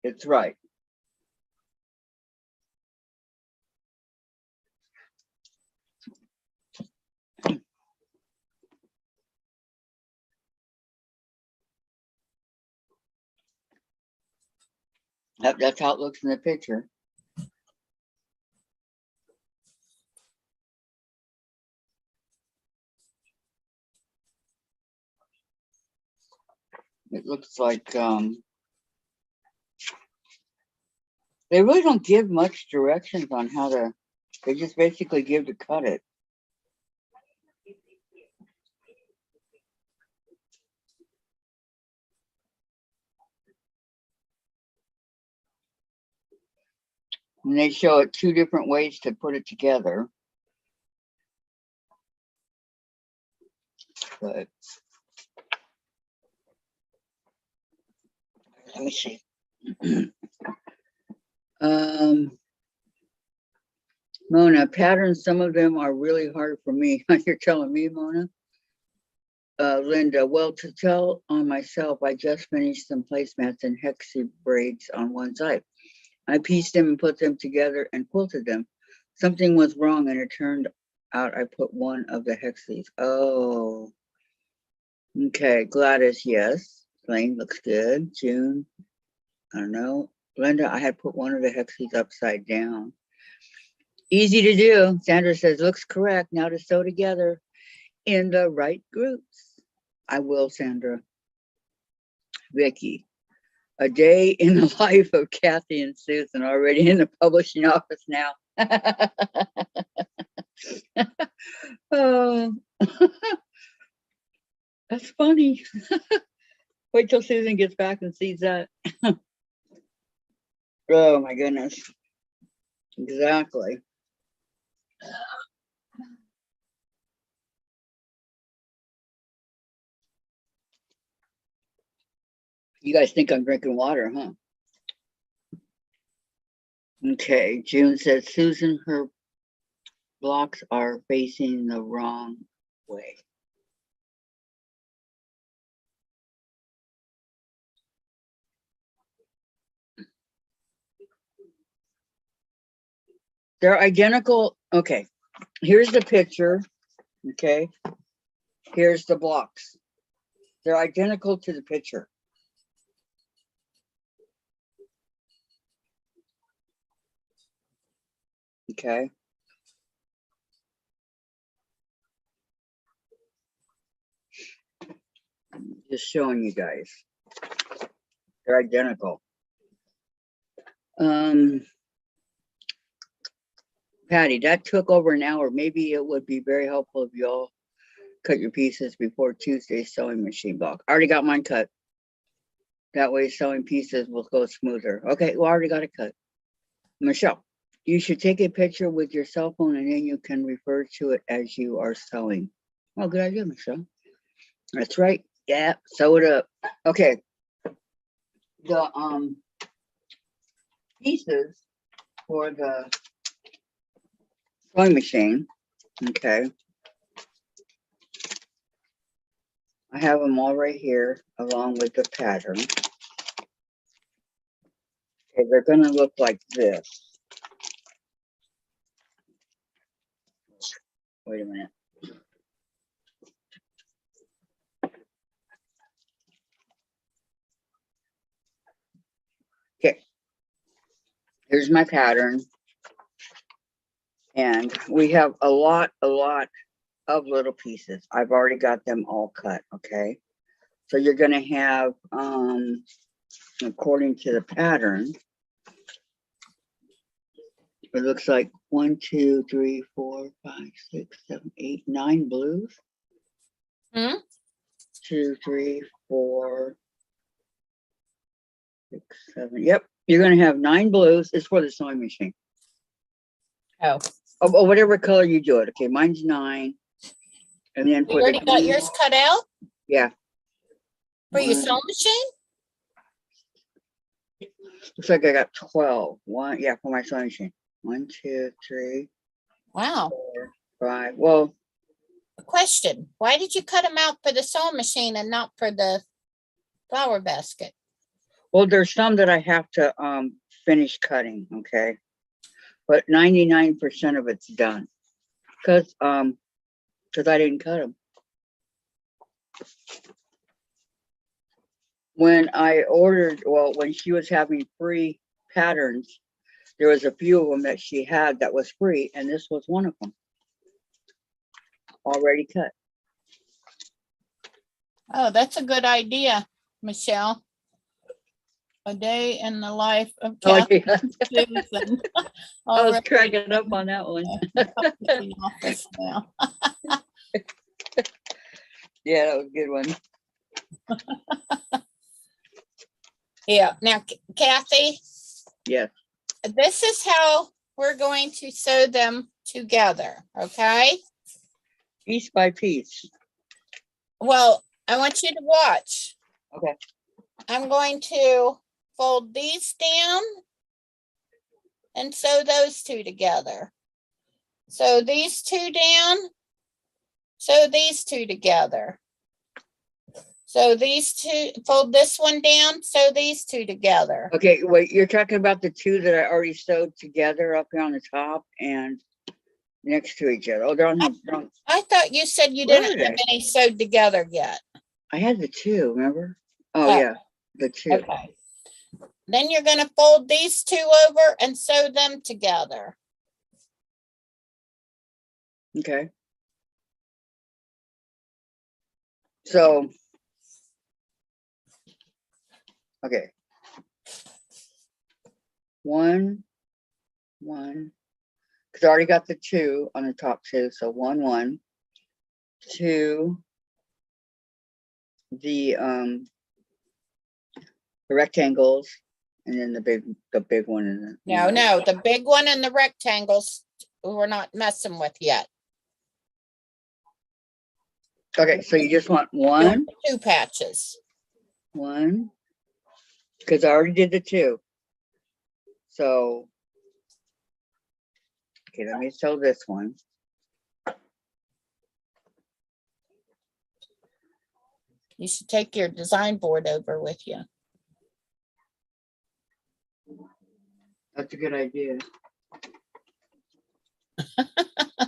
Speaker 1: It's right. That's how it looks in the picture. It looks like they really don't give much directions on how to, they just basically give to cut it. And they show it 2 different ways to put it together. But let me see. Mona, patterns, some of them are really hard for me. You're telling me, Mona? Linda, well, to tell on myself, I just finished some placemats and hexie braids on one side. I pieced them and put them together and quilted them. Something was wrong and it turned out I put one of the hexies. Oh, okay. Gladys, yes. Lane looks good. June, I don't know. Linda, I had put one of the hexies upside down. Easy to do. Sandra says, looks correct. Now to sew together in the right groups. I will, Sandra. Vicky, a day in the life of Kathy and Susan, already in the publishing office now. Oh, that's funny. Wait till Susan gets back and sees that. Oh my goodness. Exactly. You guys think I'm drinking water, huh? Okay, June says, Susan, her blocks are facing the wrong way. They're identical. Okay, here's the picture. Okay, here's the blocks. They're identical to the picture. Okay. Just showing you guys. They're identical. Patty, that took over an hour. Maybe it would be very helpful if y'all cut your pieces before Tuesday's sewing machine block. I already got mine cut. That way sewing pieces will go smoother. Okay, well, I already got it cut. Michelle, you should take a picture with your cell phone and then you can refer to it as you are sewing. Oh, good idea, Michelle. That's right. Yeah, sew it up. Okay. The pieces for the sewing machine. Okay. I have them all right here along with the pattern. Okay, they're gonna look like this. Wait a minute. Okay. Here's my pattern. And we have a lot of little pieces. I've already got them all cut, okay? So you're gonna have, according to the pattern, it looks like 1, 2, 3, 4, 5, 6, 7, 8, 9 blues.
Speaker 2: Hmm?
Speaker 1: 2, 3, 4, 6, 7. Yep, you're gonna have 9 blues. It's for the sewing machine.
Speaker 2: Oh,
Speaker 1: Oh, whatever color you do it. Okay, mine's 9. And then
Speaker 2: you
Speaker 1: for
Speaker 2: already
Speaker 1: the
Speaker 2: got yours cut out
Speaker 1: yeah.
Speaker 2: for your
Speaker 1: One-
Speaker 2: sewing machine?
Speaker 1: Looks like I got 12. Yeah, for my sewing machine. 1, 2, 3,
Speaker 2: Wow.
Speaker 1: 4, 5. Well,
Speaker 2: A question. Why did you cut them out for the sewing machine and not for the flower basket?
Speaker 1: well, there's some that I have to finish cutting, okay? But 99% of it's done. Because I didn't cut them. When I ordered, well, when she was having free patterns, there was a few of them that she had that was free, and this was one of them. Already cut.
Speaker 2: Oh, that's a good idea, Michelle. A day in the life of
Speaker 1: Oh,
Speaker 2: Kathy
Speaker 1: yeah.
Speaker 2: Susan.
Speaker 1: I was
Speaker 2: Already
Speaker 1: cracking up on that one.
Speaker 2: at the office now.
Speaker 1: Yeah, that was a good one.
Speaker 2: Yeah. Now, Kathy,
Speaker 1: Yeah.
Speaker 2: this is how we're going to sew them together. Okay.
Speaker 1: Piece by piece.
Speaker 2: Well, I want you to watch.
Speaker 1: Okay.
Speaker 2: I'm going to fold these down and sew those two together. Sew these two down, sew these two together. So these two, fold this one down, sew these two together.
Speaker 1: Okay, wait, you're talking about the two that I already sewed together up here on the top and next to each other. Oh, they're on the,
Speaker 2: I thought you said you
Speaker 1: Where
Speaker 2: didn't
Speaker 1: are
Speaker 2: have
Speaker 1: they?
Speaker 2: any sewed together yet.
Speaker 1: I had the two, remember? Oh,
Speaker 2: Oh.
Speaker 1: yeah, the two.
Speaker 2: Okay. Then you're gonna fold these two over and sew them together.
Speaker 1: Okay. So, okay. One, because I already got the two on the top two. So 1, 1, 2, the rectangles, and then the big one. And
Speaker 2: No, the big one and the rectangles we're not messing with yet.
Speaker 1: Okay, so you just want one,
Speaker 2: Two patches.
Speaker 1: because I already did the two. So Okay, let me sew this one.
Speaker 2: You should take your design board over with you.
Speaker 1: That's a good idea.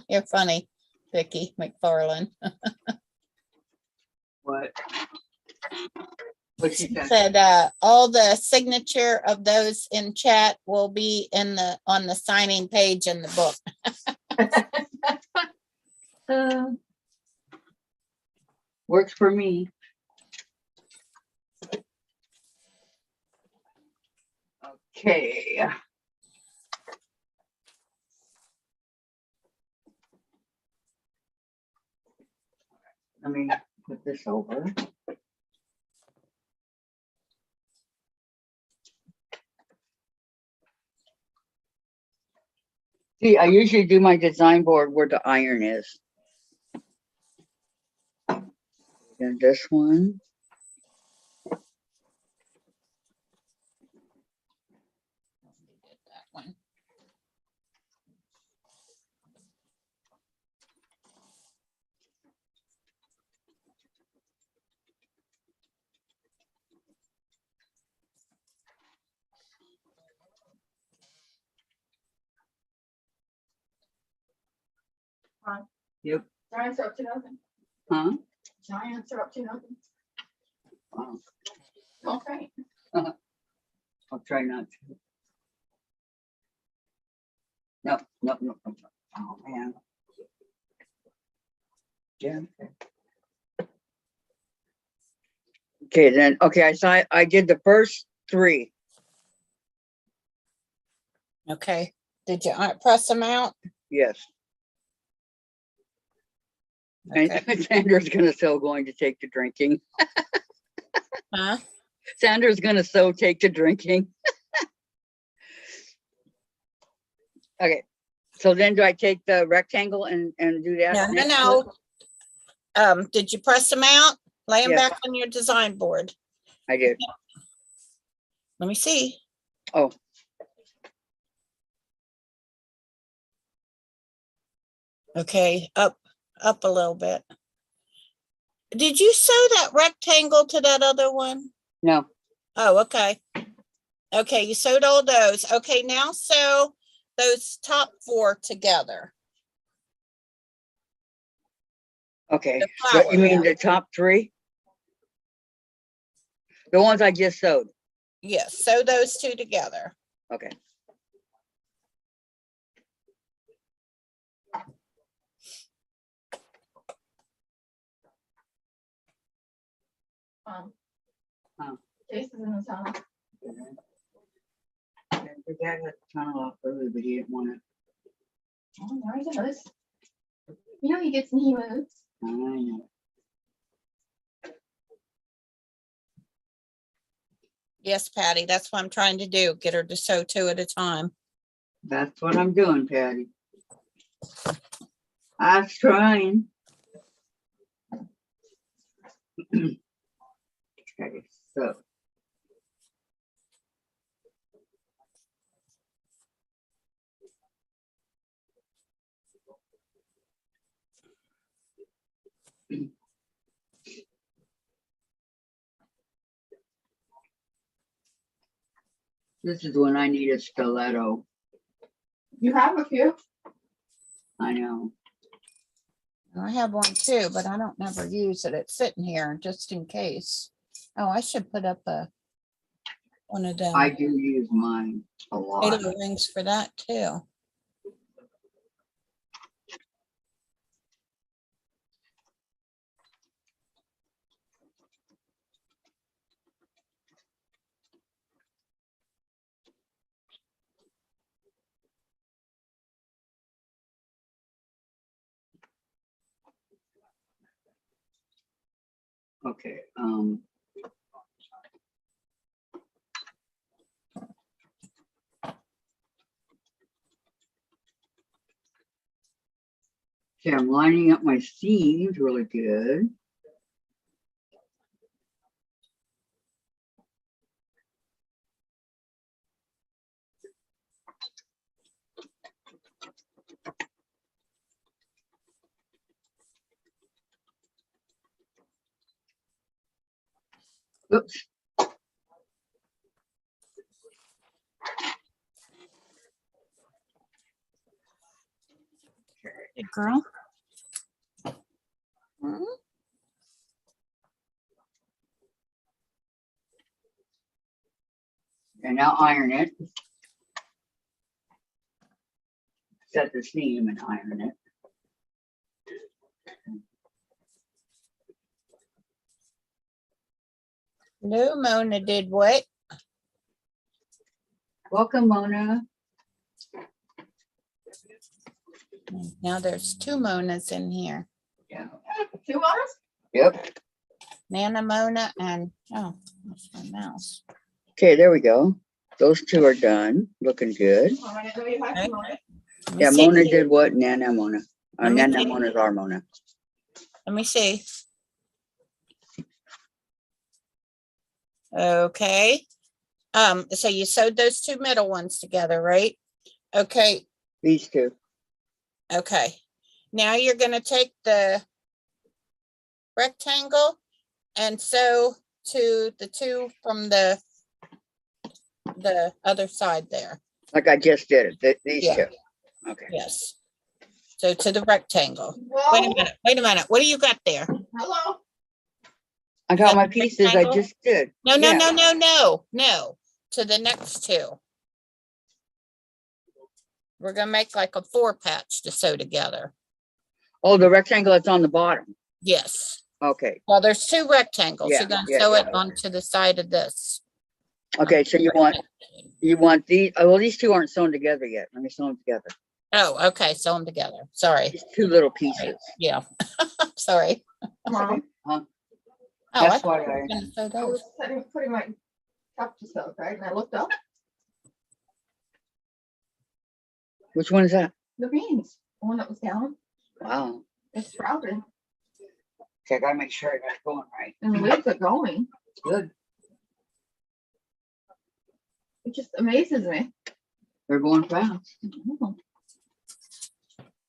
Speaker 2: You're funny, Vicky McFarland.
Speaker 1: What? What she
Speaker 2: She
Speaker 1: said?
Speaker 2: said, all the signature of those in chat will be in on the signing page in the book.
Speaker 1: Works for me. Okay. Let me put this over. See, I usually do my design board where the iron is. And this one.
Speaker 2: That one.
Speaker 1: Yep.
Speaker 5: Giants are up to nothing.
Speaker 1: Huh?
Speaker 5: Giants are up to nothing.
Speaker 1: Wow.
Speaker 5: Don't faint.
Speaker 1: I'll try not to. No, no, no, no. No. Oh, man. Yeah. Okay, then, okay, I did the first 3.
Speaker 2: Okay. Did you press them out?
Speaker 1: Yes.
Speaker 2: Okay.
Speaker 1: And Sandra's going to take to drinking.
Speaker 2: Huh?
Speaker 1: Sandra's gonna take to drinking. Okay, so then do I take the rectangle and do that?
Speaker 2: No, no,
Speaker 1: next?
Speaker 2: no. Did you press them out? Lay them
Speaker 1: Yes.
Speaker 2: back on your design board.
Speaker 1: I did.
Speaker 2: Let me see.
Speaker 1: Oh,
Speaker 2: Okay, up a little bit. Did you sew that rectangle to that other one?
Speaker 1: no.
Speaker 2: Oh, okay. Okay, you sewed all those. Okay, now sew those top 4 together.
Speaker 1: Okay,
Speaker 2: The
Speaker 1: but you
Speaker 2: flower.
Speaker 1: mean the top 3? The ones I just sewed.
Speaker 2: Yes, sew those 2 together.
Speaker 1: Okay. Huh.
Speaker 5: Jason's in the tunnel.
Speaker 1: The dad had the tunnel off early, but he didn't want
Speaker 5: Oh, there he goes. You know he gets knee moves.
Speaker 1: to. I know.
Speaker 2: Yes, Patty, that's what I'm trying to do. Get her to sew 2 at a time.
Speaker 1: That's what I'm doing, Patty. I was trying. Okay, so. This is when I need a stiletto.
Speaker 5: You have a few.
Speaker 1: I know.
Speaker 2: I have one too, but I don't never use it. It's sitting here just in case. Oh, I should put up one of them
Speaker 1: I do use mine a lot.
Speaker 2: halo rings for that too.
Speaker 1: Okay. Okay, I'm lining up my seams really good. Oops.
Speaker 2: Good girl. Hmm?
Speaker 1: And now iron it. Set the seam and iron it.
Speaker 2: Hello, Mona did what?
Speaker 1: Welcome, Mona.
Speaker 2: Now there's two Monas in here.
Speaker 1: Yeah.
Speaker 5: 2 hours?
Speaker 1: Yep.
Speaker 2: Nana Mona and, oh, that's my mouse.
Speaker 1: Okay, there we go. Those two are done. Looking good.
Speaker 5: All right, let me have
Speaker 2: Okay.
Speaker 5: some more.
Speaker 2: Let me
Speaker 1: Yeah,
Speaker 2: see.
Speaker 1: Mona did what? Nana Mona.
Speaker 2: Let me
Speaker 1: Nana
Speaker 2: see.
Speaker 1: Mona's our Mona.
Speaker 2: Let me see. Okay. So you sewed those two middle ones together, right? Okay,
Speaker 1: These two.
Speaker 2: okay. Now you're gonna take the rectangle and sew to the two from the other side there.
Speaker 1: Like I just did it. These
Speaker 2: Yeah.
Speaker 1: two. Okay.
Speaker 2: Yes. So to the rectangle.
Speaker 5: Whoa,
Speaker 2: Wait a minute, wait a minute. What do you got there?
Speaker 5: hello?
Speaker 1: I got my pieces I
Speaker 2: rectangle?
Speaker 1: just did.
Speaker 2: No, no,
Speaker 1: Yeah.
Speaker 2: no, no, no, no. To the next two. We're gonna make like a 4-patch to sew together.
Speaker 1: Oh, the rectangle that's on the bottom.
Speaker 2: Yes.
Speaker 1: Okay.
Speaker 2: Well, there's two rectangles.
Speaker 1: Yeah,
Speaker 2: You're gonna
Speaker 1: yeah,
Speaker 2: sew
Speaker 1: yeah.
Speaker 2: it onto the side of this.
Speaker 1: Okay, so you want these, oh, well, these two aren't sewn together yet. Let me sew them together.
Speaker 2: Oh, okay, sew them together. Sorry.
Speaker 1: These two little pieces.
Speaker 2: Yeah. Sorry.
Speaker 5: Mom,
Speaker 2: Oh,
Speaker 1: That's
Speaker 2: I
Speaker 1: why
Speaker 2: thought you were gonna sew
Speaker 5: I
Speaker 2: those.
Speaker 5: was putting my cup to soak, right? And I looked up
Speaker 1: Which one is that?
Speaker 5: the beans, the one that was down,
Speaker 1: Wow.
Speaker 5: it's sprouted,
Speaker 1: Okay, I gotta make sure I got it going right.
Speaker 5: and the leaves are going.
Speaker 1: Good.
Speaker 5: It just amazes me.
Speaker 1: They're going fast.
Speaker 5: Mhm.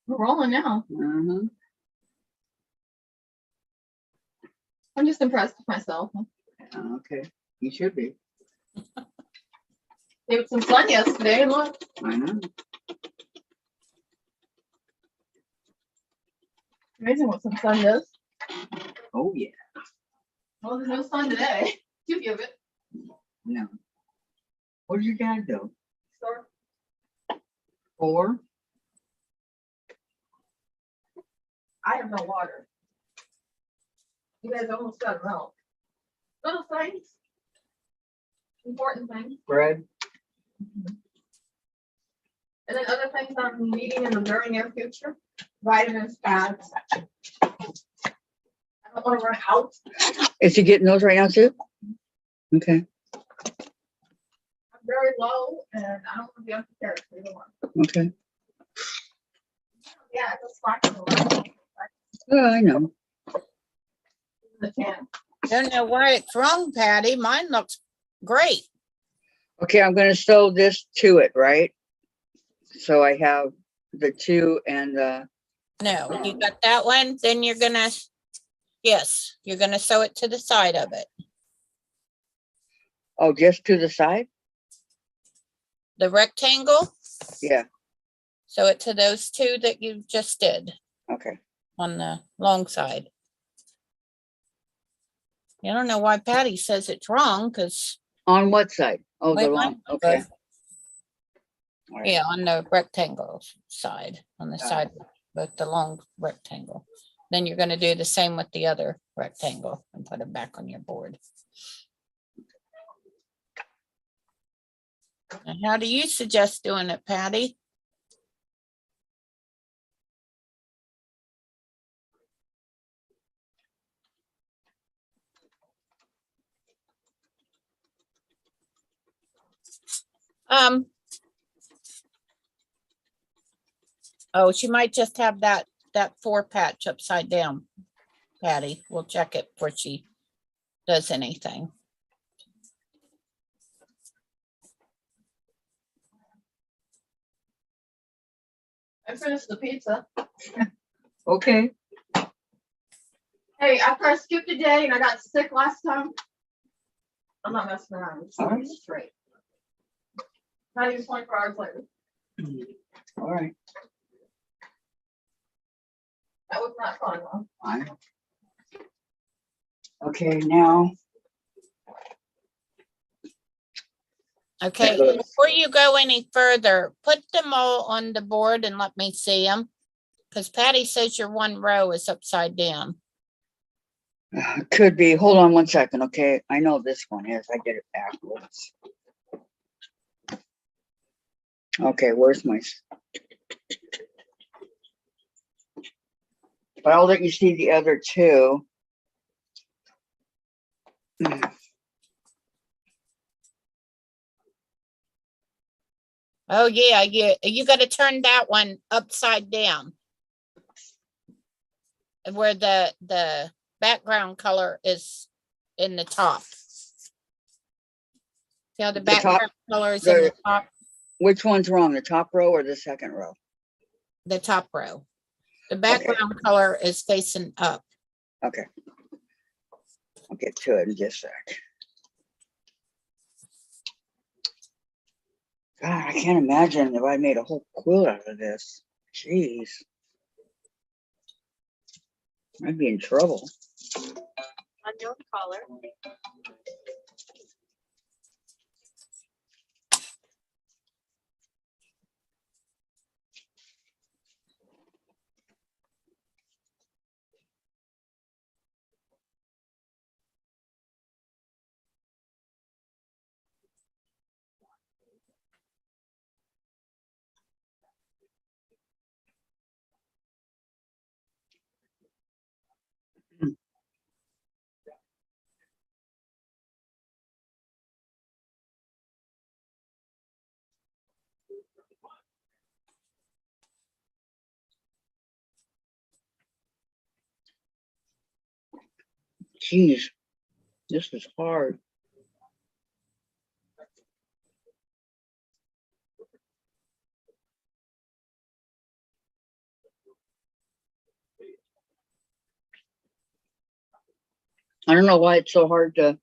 Speaker 5: We're rolling now.
Speaker 1: Mhm.
Speaker 5: I'm just impressed with myself.
Speaker 1: Okay, you should be.
Speaker 5: Gave it some sun yesterday, and look,
Speaker 1: I know.
Speaker 5: amazing what some sun does.
Speaker 1: Oh, yeah.
Speaker 5: Well, there's no sun today. You give it.
Speaker 1: No. What did your dad do?
Speaker 5: Store.
Speaker 1: 4?
Speaker 5: I have no water. You guys almost got milk. Little things. Important things.
Speaker 1: Bread?
Speaker 5: And then other things I'm needing in the very near future. Vitamins, pads. I don't want to run out.
Speaker 1: Is he getting those right now too? Okay,
Speaker 5: I'm very low and I don't want to be unprepared for either one.
Speaker 1: okay.
Speaker 5: Yeah, it's a slack in the line.
Speaker 1: Oh, I know.
Speaker 5: The can.
Speaker 2: Don't know why it's wrong, Patty. Mine looks great.
Speaker 1: Okay, I'm gonna sew this to it, right? So I have the 2 and the,
Speaker 2: No, you got that one, then you're gonna, yes, you're gonna sew it to the side of it.
Speaker 1: oh, just to the side?
Speaker 2: The rectangle,
Speaker 1: Yeah,
Speaker 2: sew it to those two that you just did
Speaker 1: okay.
Speaker 2: on the long side. I don't know why Patty says it's wrong, because,
Speaker 1: On what side? Oh, the long, okay. All right.
Speaker 2: yeah, on the rectangle side, on the
Speaker 1: Got
Speaker 2: side, with the long rectangle. Then you're gonna do the same with the other rectangle and put it back on your board. And how do you suggest doing it, Patty? Oh, she might just have that 4-patch upside down, Patty. We'll check it before she does anything.
Speaker 5: I finished the pizza.
Speaker 1: Okay,
Speaker 5: Hey, after I skipped a day and I got sick last time, I'm not messing around. It's
Speaker 1: All right.
Speaker 5: straight. Not even 24 hours later.
Speaker 1: All right.
Speaker 5: That was not fun, though.
Speaker 1: Fine. Okay, now.
Speaker 2: Okay,
Speaker 1: That looks-
Speaker 2: before you go any further, put them all on the board and let me see them. Because Patty says your one row is upside down.
Speaker 1: Could be. Hold on one second, okay? I know this one is. I did it backwards. Okay, where's my? But I'll let you see the other two.
Speaker 2: Oh, yeah, you got to turn that one upside down. Where the background color is in the top. See how the
Speaker 1: The top-
Speaker 2: background color is in the top,
Speaker 1: Which one's wrong, the top row or the second row?
Speaker 2: the top row. The background color is facing up.
Speaker 1: Okay. I'll get to it in just a sec. God, I can't imagine if I made a whole quilt out of this. Jeez. I'd be in trouble.
Speaker 4: Unknown caller.
Speaker 1: Jeez, this is hard. I don't know why it's so hard to.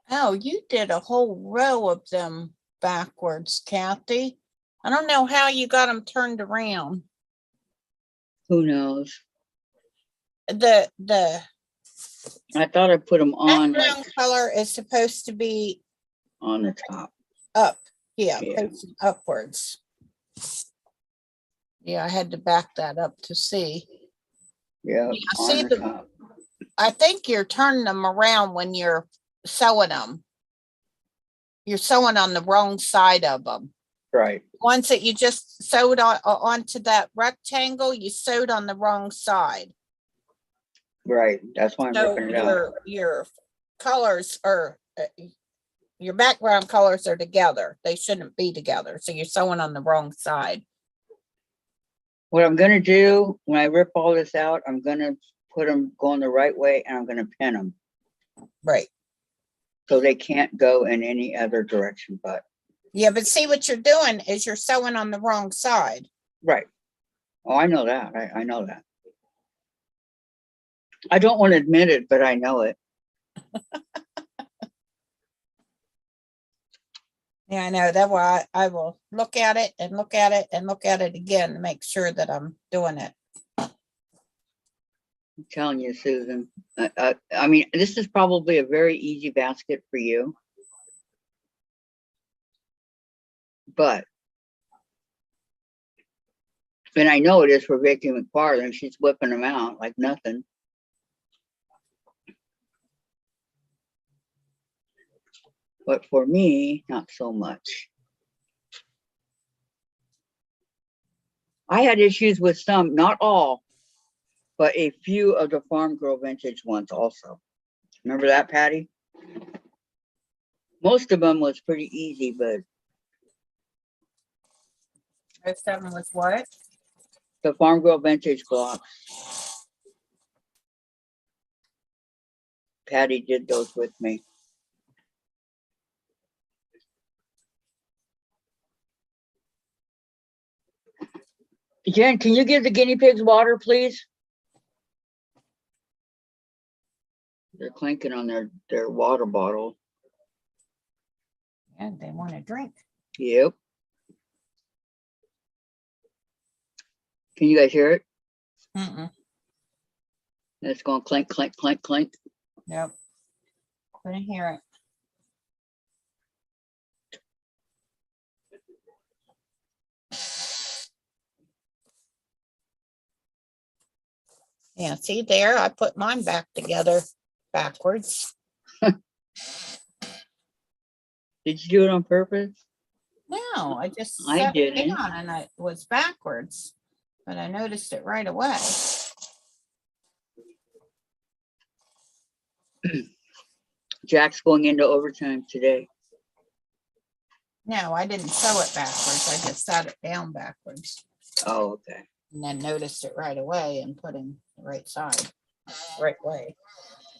Speaker 2: Oh, you did a whole row of them backwards, Kathy. I don't know how you got them turned around.
Speaker 1: Who knows?
Speaker 2: The
Speaker 1: I thought I put them on
Speaker 2: background
Speaker 1: like
Speaker 2: color is supposed to be
Speaker 1: on the top.
Speaker 2: up. Yeah,
Speaker 1: Yeah.
Speaker 2: facing upwards. Yeah, I had to back that up to see.
Speaker 1: Yeah,
Speaker 2: Yeah,
Speaker 1: on
Speaker 2: see
Speaker 1: the
Speaker 2: the-
Speaker 1: top.
Speaker 2: I think you're turning them around when you're sewing them. You're sewing on the wrong side of them.
Speaker 1: Right.
Speaker 2: Ones that you just sewed on onto that rectangle, you sewed on the wrong side.
Speaker 1: Right. That's why I'm
Speaker 2: So
Speaker 1: ripping it out.
Speaker 2: your colors are your background colors are together. They shouldn't be together. So you're sewing on the wrong side.
Speaker 1: What I'm gonna do when I rip all this out, I'm gonna put them going the right way and I'm gonna pin them
Speaker 2: Right.
Speaker 1: so they can't go in any other direction but.
Speaker 2: Yeah, but see what you're doing is you're sewing on the wrong side.
Speaker 1: Right. Oh, I know that. I know that. I don't want to admit it, but I know it.
Speaker 2: Yeah, I know. That's why I will look at it and look at it and look at it again to make sure that I'm doing it.
Speaker 1: I'm telling you, Susan. I mean, this is probably a very easy basket for you. But, and I know it is for Vicky McFarland. She's whipping them out like nothing. But for me, not so much. I had issues with some, not all, but a few of the Farm Girl vintage ones also. Remember that, Patty? Most of them was pretty easy, but
Speaker 2: Most of them was what?
Speaker 1: the Farm Girl vintage blocks, Patty did those with me. Jen, can you give the guinea pigs water, please? They're clanking on their water bottle.
Speaker 2: And they want to drink.
Speaker 1: Yep. Can you guys hear it?
Speaker 2: Mm-mm.
Speaker 1: It's going clank, clank, clank, clank.
Speaker 2: Nope. Couldn't hear it. Yeah, see there, I put mine back together backwards.
Speaker 1: Did you do it on purpose?
Speaker 2: No, I just
Speaker 1: I
Speaker 2: set it
Speaker 1: didn't.
Speaker 2: down and it was backwards, but I noticed it right away.
Speaker 1: Jack's going into overtime today.
Speaker 2: No, I didn't sew it backwards. I just sat it down backwards
Speaker 1: Oh, okay.
Speaker 2: and then noticed it right away and put in the right side, right way.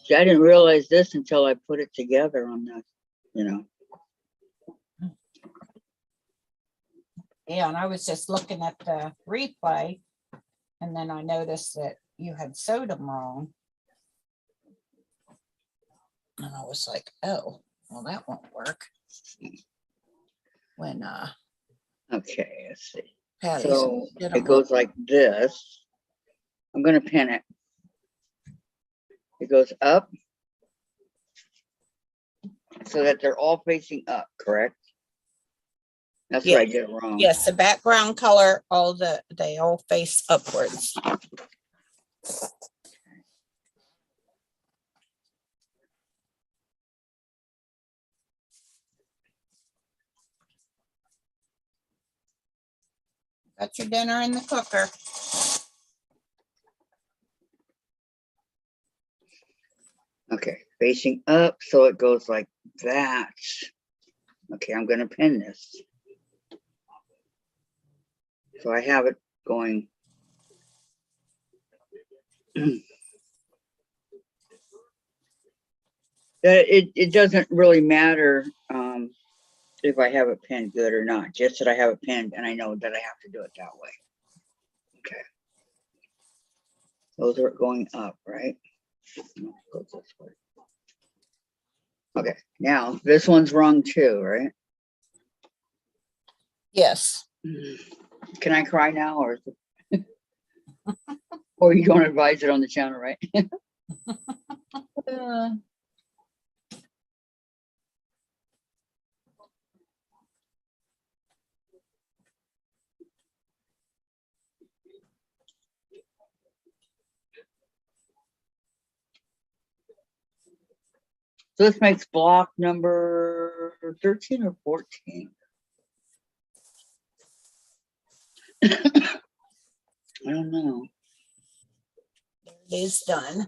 Speaker 1: See, I didn't realize this until I put it together on the, you know.
Speaker 2: Yeah, and I was just looking at the replay and then I noticed that you had sewed them wrong. And I was like, oh, well, that won't work. When
Speaker 1: Okay, let's see.
Speaker 2: Patty
Speaker 1: So
Speaker 2: did
Speaker 1: it
Speaker 2: them
Speaker 1: goes like this. I'm going to pin it. It goes up so that they're all facing up, correct? That's what I did wrong.
Speaker 2: yes, the background color, they all face upwards. Got your dinner in the cooker.
Speaker 1: Okay, facing up, so it goes like that. Okay, I'm going to pin this. So I have it going. It doesn't really matter if I have it pinned good or not, just that I have it pinned and I know that I have to do it that way. Okay. Those are going up, right? No, it goes this way. Okay, now this one's wrong too, right?
Speaker 2: Yes.
Speaker 1: Can I cry now or is it or you don't advise it on the channel, right? So this makes block number 13 or 14. I don't know.
Speaker 2: There it is done.
Speaker 1: I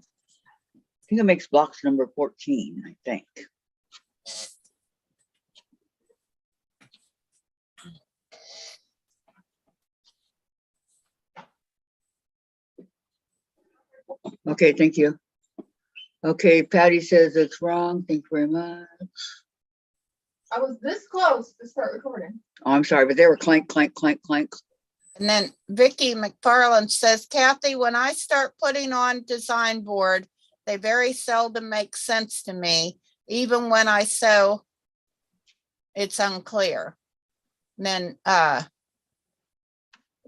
Speaker 1: think it makes blocks number 14, I think. Okay, thank you. Okay, Patty says it's wrong. Thank you very much.
Speaker 5: I was this close to start recording.
Speaker 1: Oh, I'm sorry, but they were clank, clank, clank, clank.
Speaker 2: And then Vicky McFarland says, Kathy, when I start putting on design board, they very seldom make sense to me. Even when I sew, it's unclear. And then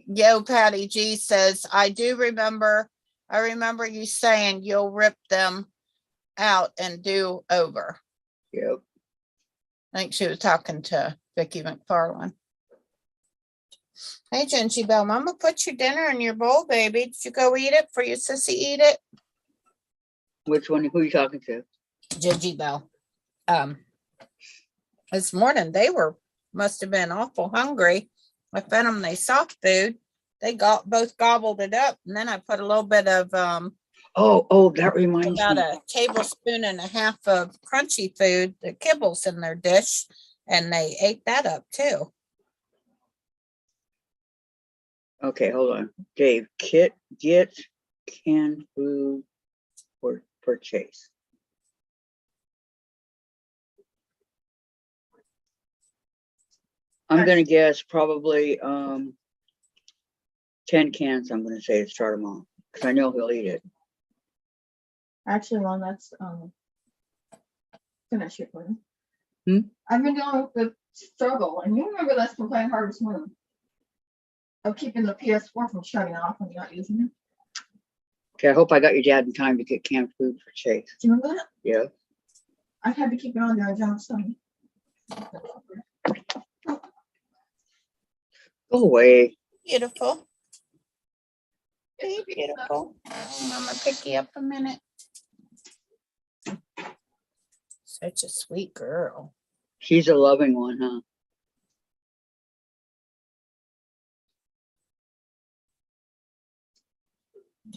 Speaker 2: Yo Patty G says, I remember you saying you'll rip them out and do over.
Speaker 1: Yep.
Speaker 2: I think she was talking to Vicky McFarland. Hey, Gingy Bell, Mama put your dinner in your bowl, baby. Did you go eat it for your sissy eat it?
Speaker 1: Which one? Who are you talking to?
Speaker 2: Gingy Bell. This morning must have been awful hungry. I fed them they soft food. They both gobbled it up, and then I put a little bit of
Speaker 1: Oh, that reminds
Speaker 2: about
Speaker 1: me.
Speaker 2: a tablespoon and a half of crunchy food, the kibbles in their dish, and they ate that up too.
Speaker 1: Okay, hold on. Dave, get canned food for Chase. I'm gonna guess probably 10 cans, I'm gonna say, to start them off, because I know he'll eat it.
Speaker 5: Actually, well, that's, finish it, please.
Speaker 1: Hmm?
Speaker 5: I've been dealing with the struggle, and you remember this from playing Harvest Moon. Of keeping the PS4 from shutting off when you're not using it.
Speaker 1: Okay, I hope I got your dad in time to get canned food for Chase.
Speaker 5: Do you remember that?
Speaker 1: Yeah.
Speaker 5: I had to keep it on there, John, so.
Speaker 1: Go away.
Speaker 2: Beautiful. Hey, beautiful. Mama, pick you up a minute. Such a sweet girl.
Speaker 1: She's a loving one, huh?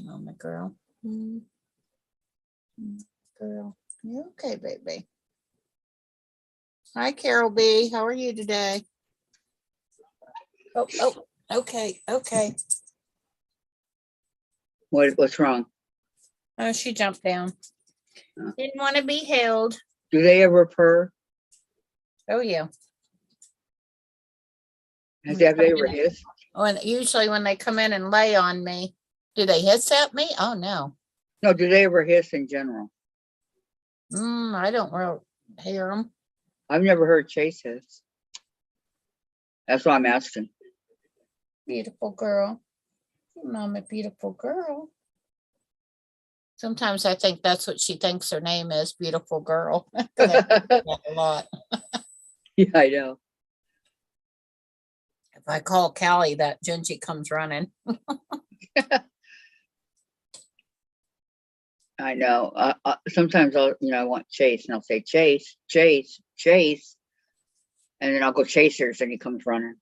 Speaker 2: Mama girl. Girl. You okay, baby? Hi, Carol B. How are you today? Oh, okay, okay.
Speaker 1: What's wrong?
Speaker 2: Oh, she jumped down.
Speaker 1: Huh.
Speaker 2: Didn't want to be held.
Speaker 1: Do they ever purr?
Speaker 2: Oh, yeah.
Speaker 1: Have they ever hissed?
Speaker 2: Usually when they come in and lay on me, do they hiss at me? Oh, no.
Speaker 1: No, do they ever hiss in general?
Speaker 2: I don't really hear them.
Speaker 1: I've never heard Chase hiss. That's why I'm asking.
Speaker 2: Beautiful girl. Mama, beautiful girl. Sometimes I think that's what she thinks her name is, beautiful girl. 'Cause I think that a lot.
Speaker 1: Yeah, I know.
Speaker 2: If I call Callie, that Gingy comes running.
Speaker 1: I know. Sometimes I want Chase, and I'll say Chase, Chase, Chase, and then I'll go Chasers, and he comes running.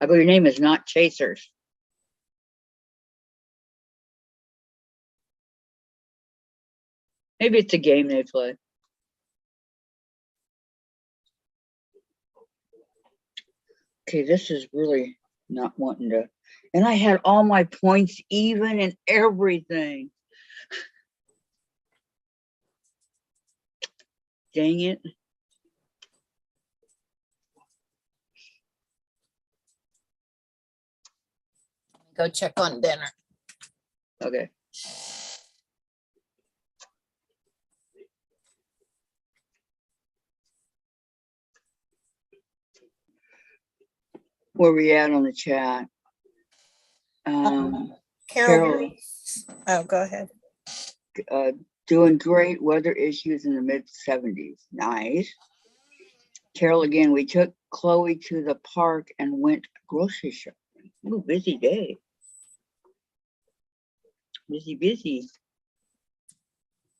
Speaker 1: I go, your name is not Chasers. Maybe it's a game they play. Okay, this is really not wanting to. And I had all my points even and everything. Dang it.
Speaker 2: Go check on dinner.
Speaker 1: Okay. Where we at on the chat?
Speaker 2: Carol.
Speaker 1: Carol,
Speaker 2: Oh, go ahead.
Speaker 1: doing great. Weather issues in the mid 70s. Nice. Carol, again, we took Chloe to the park and went grocery shopping. Ooh, busy day. Busy.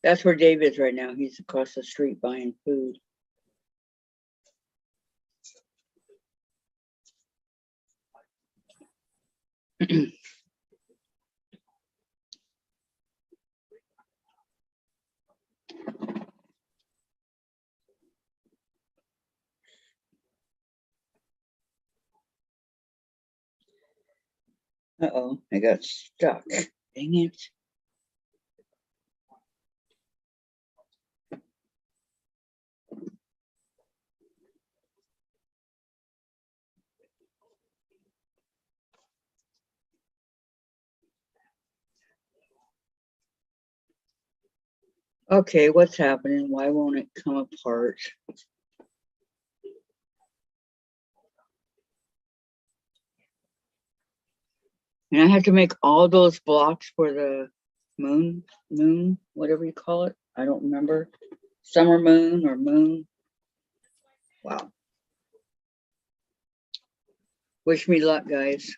Speaker 1: That's where Dave is right now. He's across the street buying food. Uh-oh, I got stuck. Dang it. Okay, what's happening? Why won't it come apart? And I had to make all those blocks for the moon, whatever you call it. I don't remember. Summer moon or moon. Wow. Wish me luck, guys.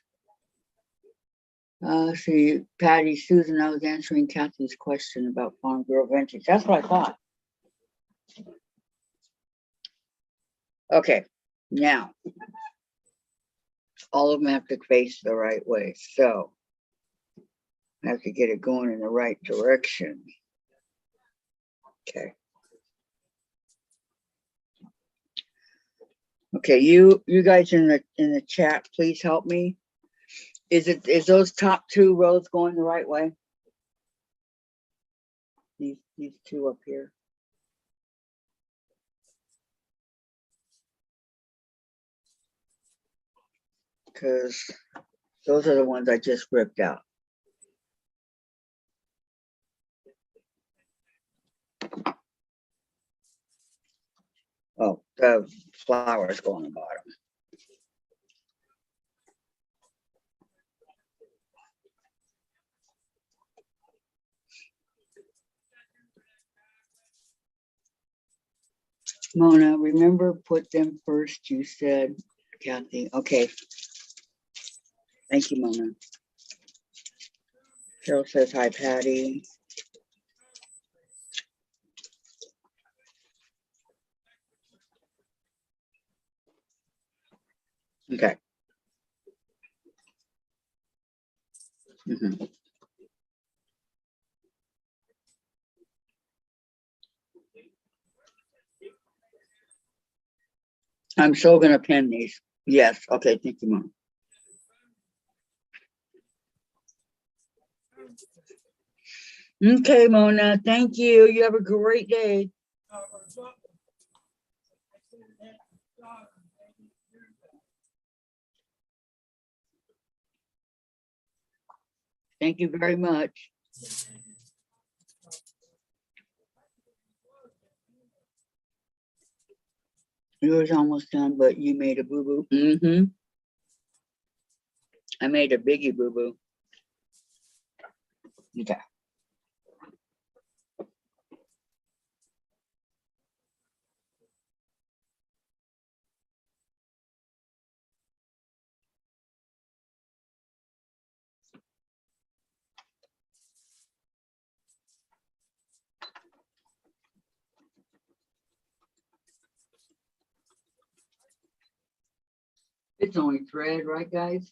Speaker 1: See, Patty, Susan, I was answering Kathy's question about Farm Girl Vintage. That's what I thought. Okay, now all of them have to face the right way. So I have to get it going in the right direction. Okay. Okay, you guys in the chat, please help me. Is those top two rows going the right way? These two up here. Because Those are the ones I just ripped out. Oh, the flowers go on the bottom. Mona, remember, put them first, you said, Kathy. Okay. Thank you, Mona. Cheryl says hi, Patty. Okay. Mhm. I'm still gonna pin these. Yes. Okay. Thank you, Mona. Okay, Mona. Thank you. You have a great day. Thank you very much. Yours almost done, but you made a boo-boo. Mm-hmm. I made a biggie boo-boo. Okay. It's only thread, right, guys?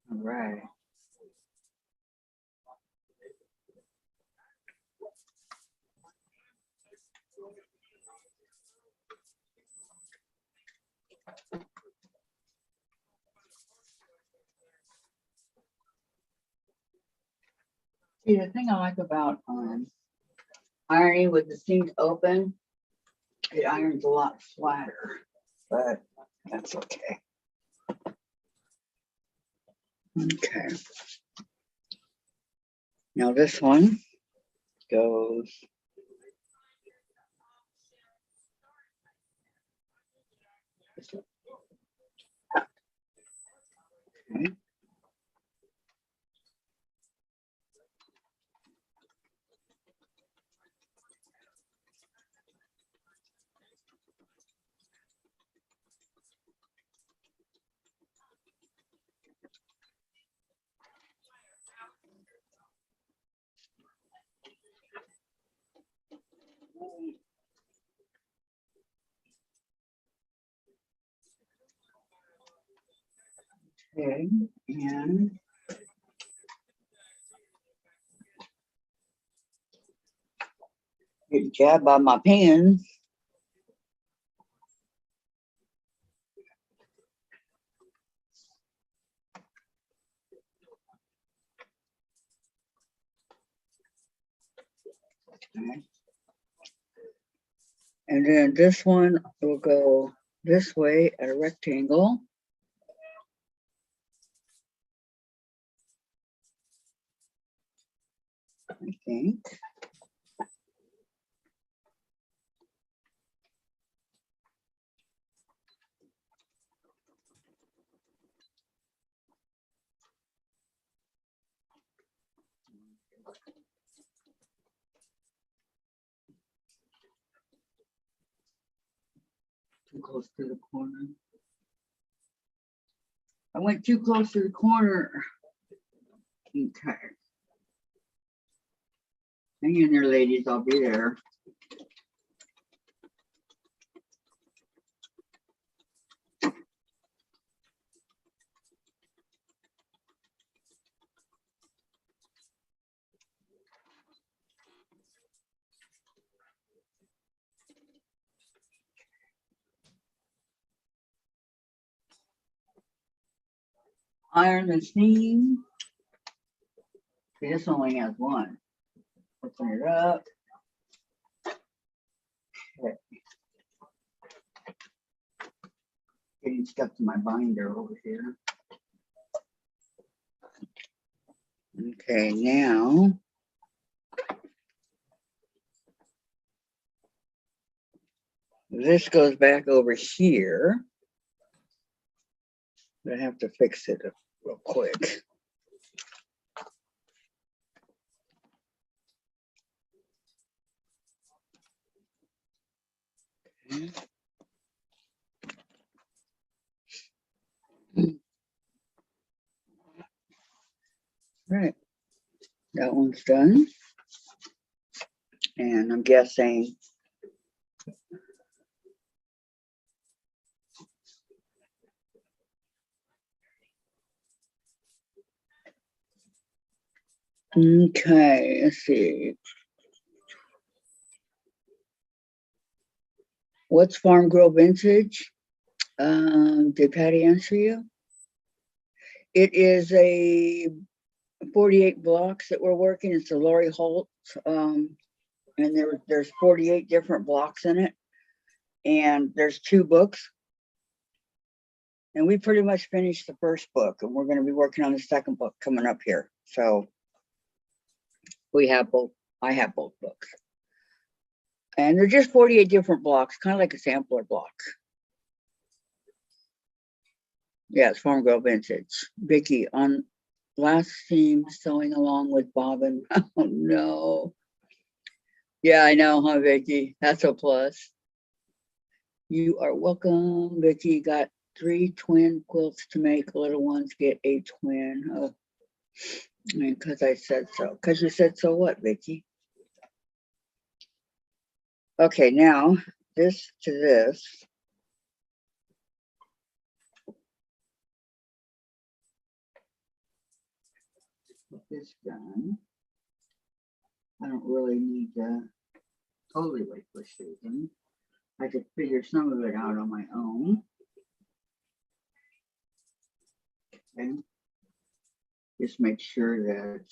Speaker 1: All right. See, the thing I like about ironing with the seams open, it irons a lot flatter, but that's okay. Okay. Now this one goes. Okay. Okay, and get jabbed by my pen. Okay. And then this one will go this way at a rectangle. I think. close to the corner. I went too close to the corner. Okay. Hang in there, ladies. I'll be there. Iron the seam. See, this only has one. Open it up. Okay. Getting stuck to my binder over here. Okay, now this goes back over here. I have to fix it real quick. Okay. Right, that one's done. And I'm guessing okay, let's see. What's Farm Girl Vintage? Did Patty answer you? It is a 48 blocks that we're working. It's a Lori Holt, and there's 48 different blocks in it, and there's 2 books. And we pretty much finished the first book, and we're going to be working on the second book coming up here. So we have both. I have both books, and they're just 48 different blocks, kind of like a sampler block. Yeah, it's Farm Girl Vintage. Vicky on last theme sewing along with Bobbin. Oh no. Yeah, I know, huh, Vicky? That's a plus. You are welcome. Vicky got 3 twin quilts to make. Little ones get a twin. Oh, because I said so. Because you said so what, Vicky? Okay, now this to this. Get this done. I don't really need to totally wait for Susan. I could figure some of it out on my own. Okay. Just make sure that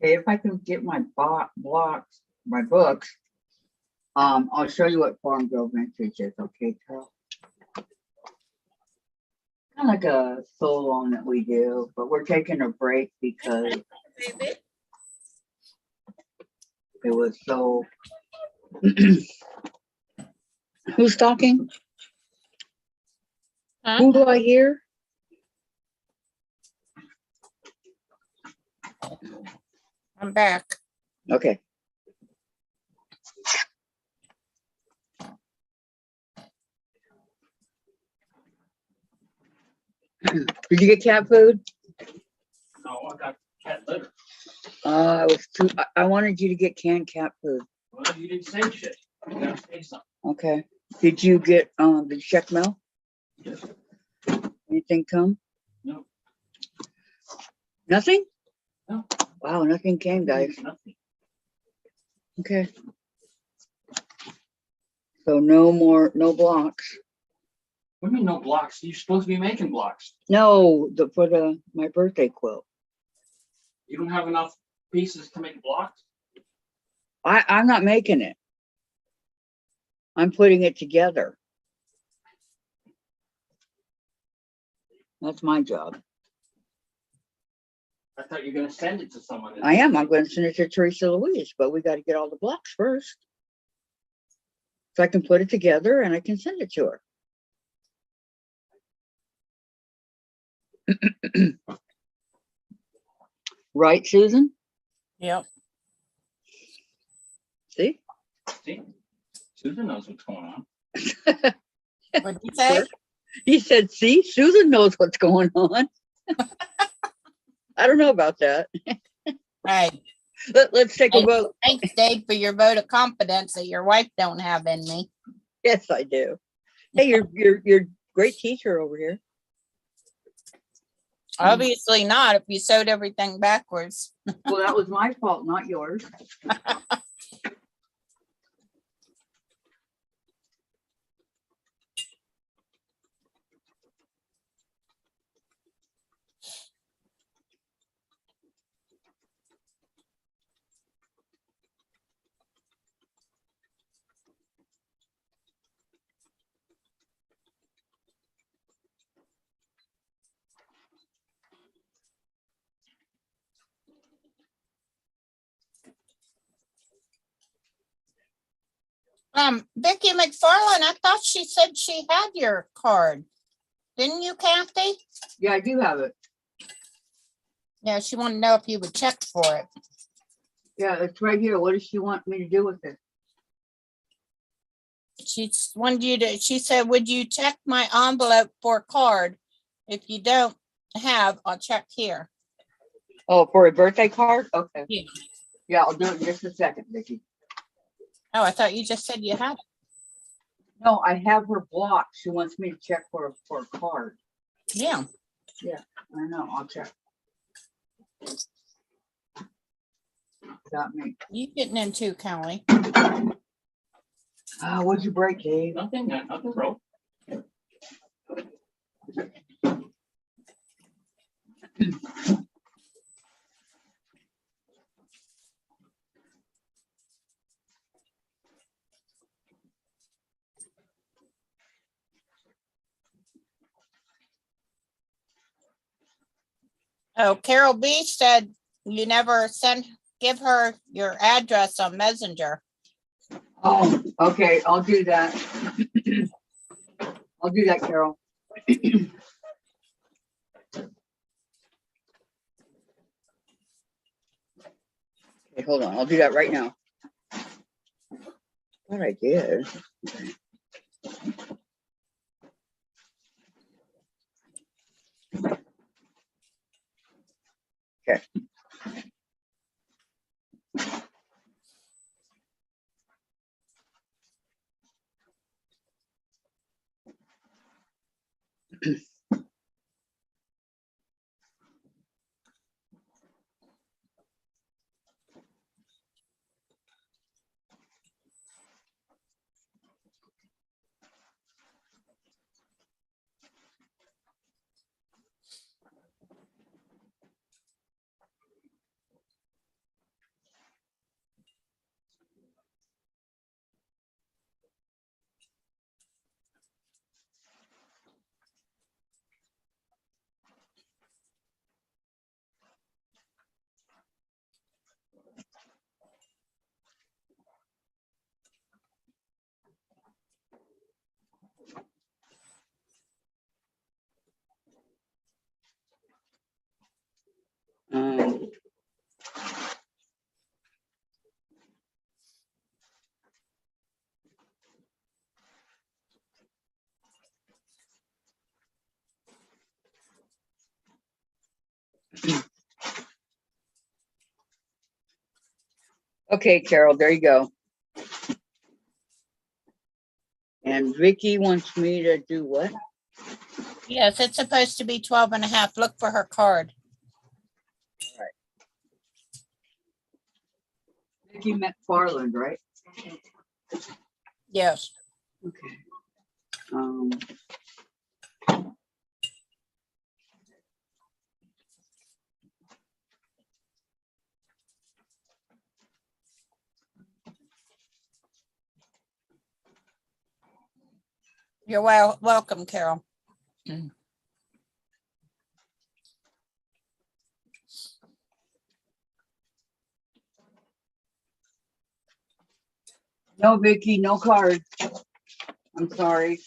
Speaker 1: okay, if I can get my blocks, my books, I'll show you what Farm Girl Vintage is, okay, Carol? Kind of like a so-long that we do, but we're taking a break because it was so. Who's talking?
Speaker 2: Huh?
Speaker 1: Who do I hear?
Speaker 2: I'm back.
Speaker 1: Okay. Did you get cat food?
Speaker 6: No, I got cat litter.
Speaker 1: I was too. I wanted you to get canned cat food.
Speaker 6: Well, you didn't say shit. You gotta say something.
Speaker 1: Okay. Did you get did you check mail?
Speaker 6: Yes.
Speaker 1: Anything come?
Speaker 6: No.
Speaker 1: Nothing?
Speaker 6: No.
Speaker 1: Wow, nothing came, guys.
Speaker 6: Nothing.
Speaker 1: Okay. So no blocks.
Speaker 6: What do you mean no blocks? You're supposed to be making blocks.
Speaker 1: No, for my birthday quilt.
Speaker 6: You don't have enough pieces to make blocks?
Speaker 1: I'm not making it. I'm putting it together. That's my job.
Speaker 6: I thought you were gonna send it to someone.
Speaker 1: I am. I'm going to send it to Teresa Louise, but we got to get all the blocks first. So I can put it together and I can send it to her. Right, Susan?
Speaker 2: Yep.
Speaker 1: See?
Speaker 6: See? Susan knows what's going on.
Speaker 2: What'd you say?
Speaker 1: He said, see, Susan knows what's going on. I don't know about that.
Speaker 2: Right.
Speaker 1: Let's take a vote.
Speaker 2: Thanks, Dave, for your vote of confidence that your wife don't have in me.
Speaker 1: Yes, I do. Hey, you're great teacher over here.
Speaker 2: Obviously not if you sewed everything backwards.
Speaker 1: Well, that was my fault, not yours.
Speaker 2: Vicky McFarland, I thought she said she had your card. Didn't you, Kathy?
Speaker 1: Yeah, I do have it.
Speaker 2: Yeah, she wanted to know if you would check for it.
Speaker 1: Yeah, it's right here. What does she want me to do with it?
Speaker 2: She wanted you to, she said, would you check my envelope for a card? If you don't have, I'll check here.
Speaker 1: Oh, for a birthday card? Okay.
Speaker 2: Yeah.
Speaker 1: Yeah, I'll do it in just a second, Vicky.
Speaker 2: Oh, I thought you just said you had it.
Speaker 1: No, I have her blocked. She wants me to check for a card.
Speaker 2: Yeah.
Speaker 1: I know, I'll check. Got me.
Speaker 2: You getting in too, Kelly.
Speaker 1: What'd you break, Dave?
Speaker 6: Nothing, nothing broke.
Speaker 2: Oh, Carol B said you never give her your address on Messenger.
Speaker 1: Oh, okay, I'll do that. I'll do that, Carol. Okay, hold on. I'll do that right now. What I did. Okay. Um, okay, Carol, there you go. And Vicky wants me to do what?
Speaker 2: Yes, it's supposed to be 12.5. Look for her card.
Speaker 1: Vicky McFarland, right?
Speaker 2: Yes.
Speaker 1: Okay.
Speaker 2: You're welcome, Carol.
Speaker 1: No, Vicky, no card. I'm sorry.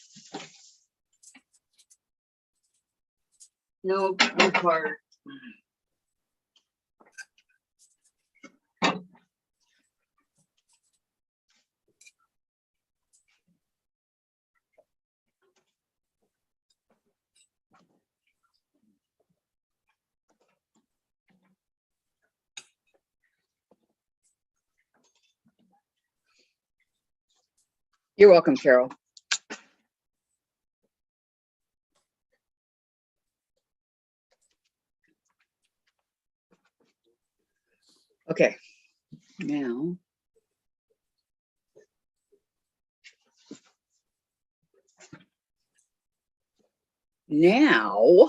Speaker 1: No card. You're welcome, Carol. Okay, now. Now.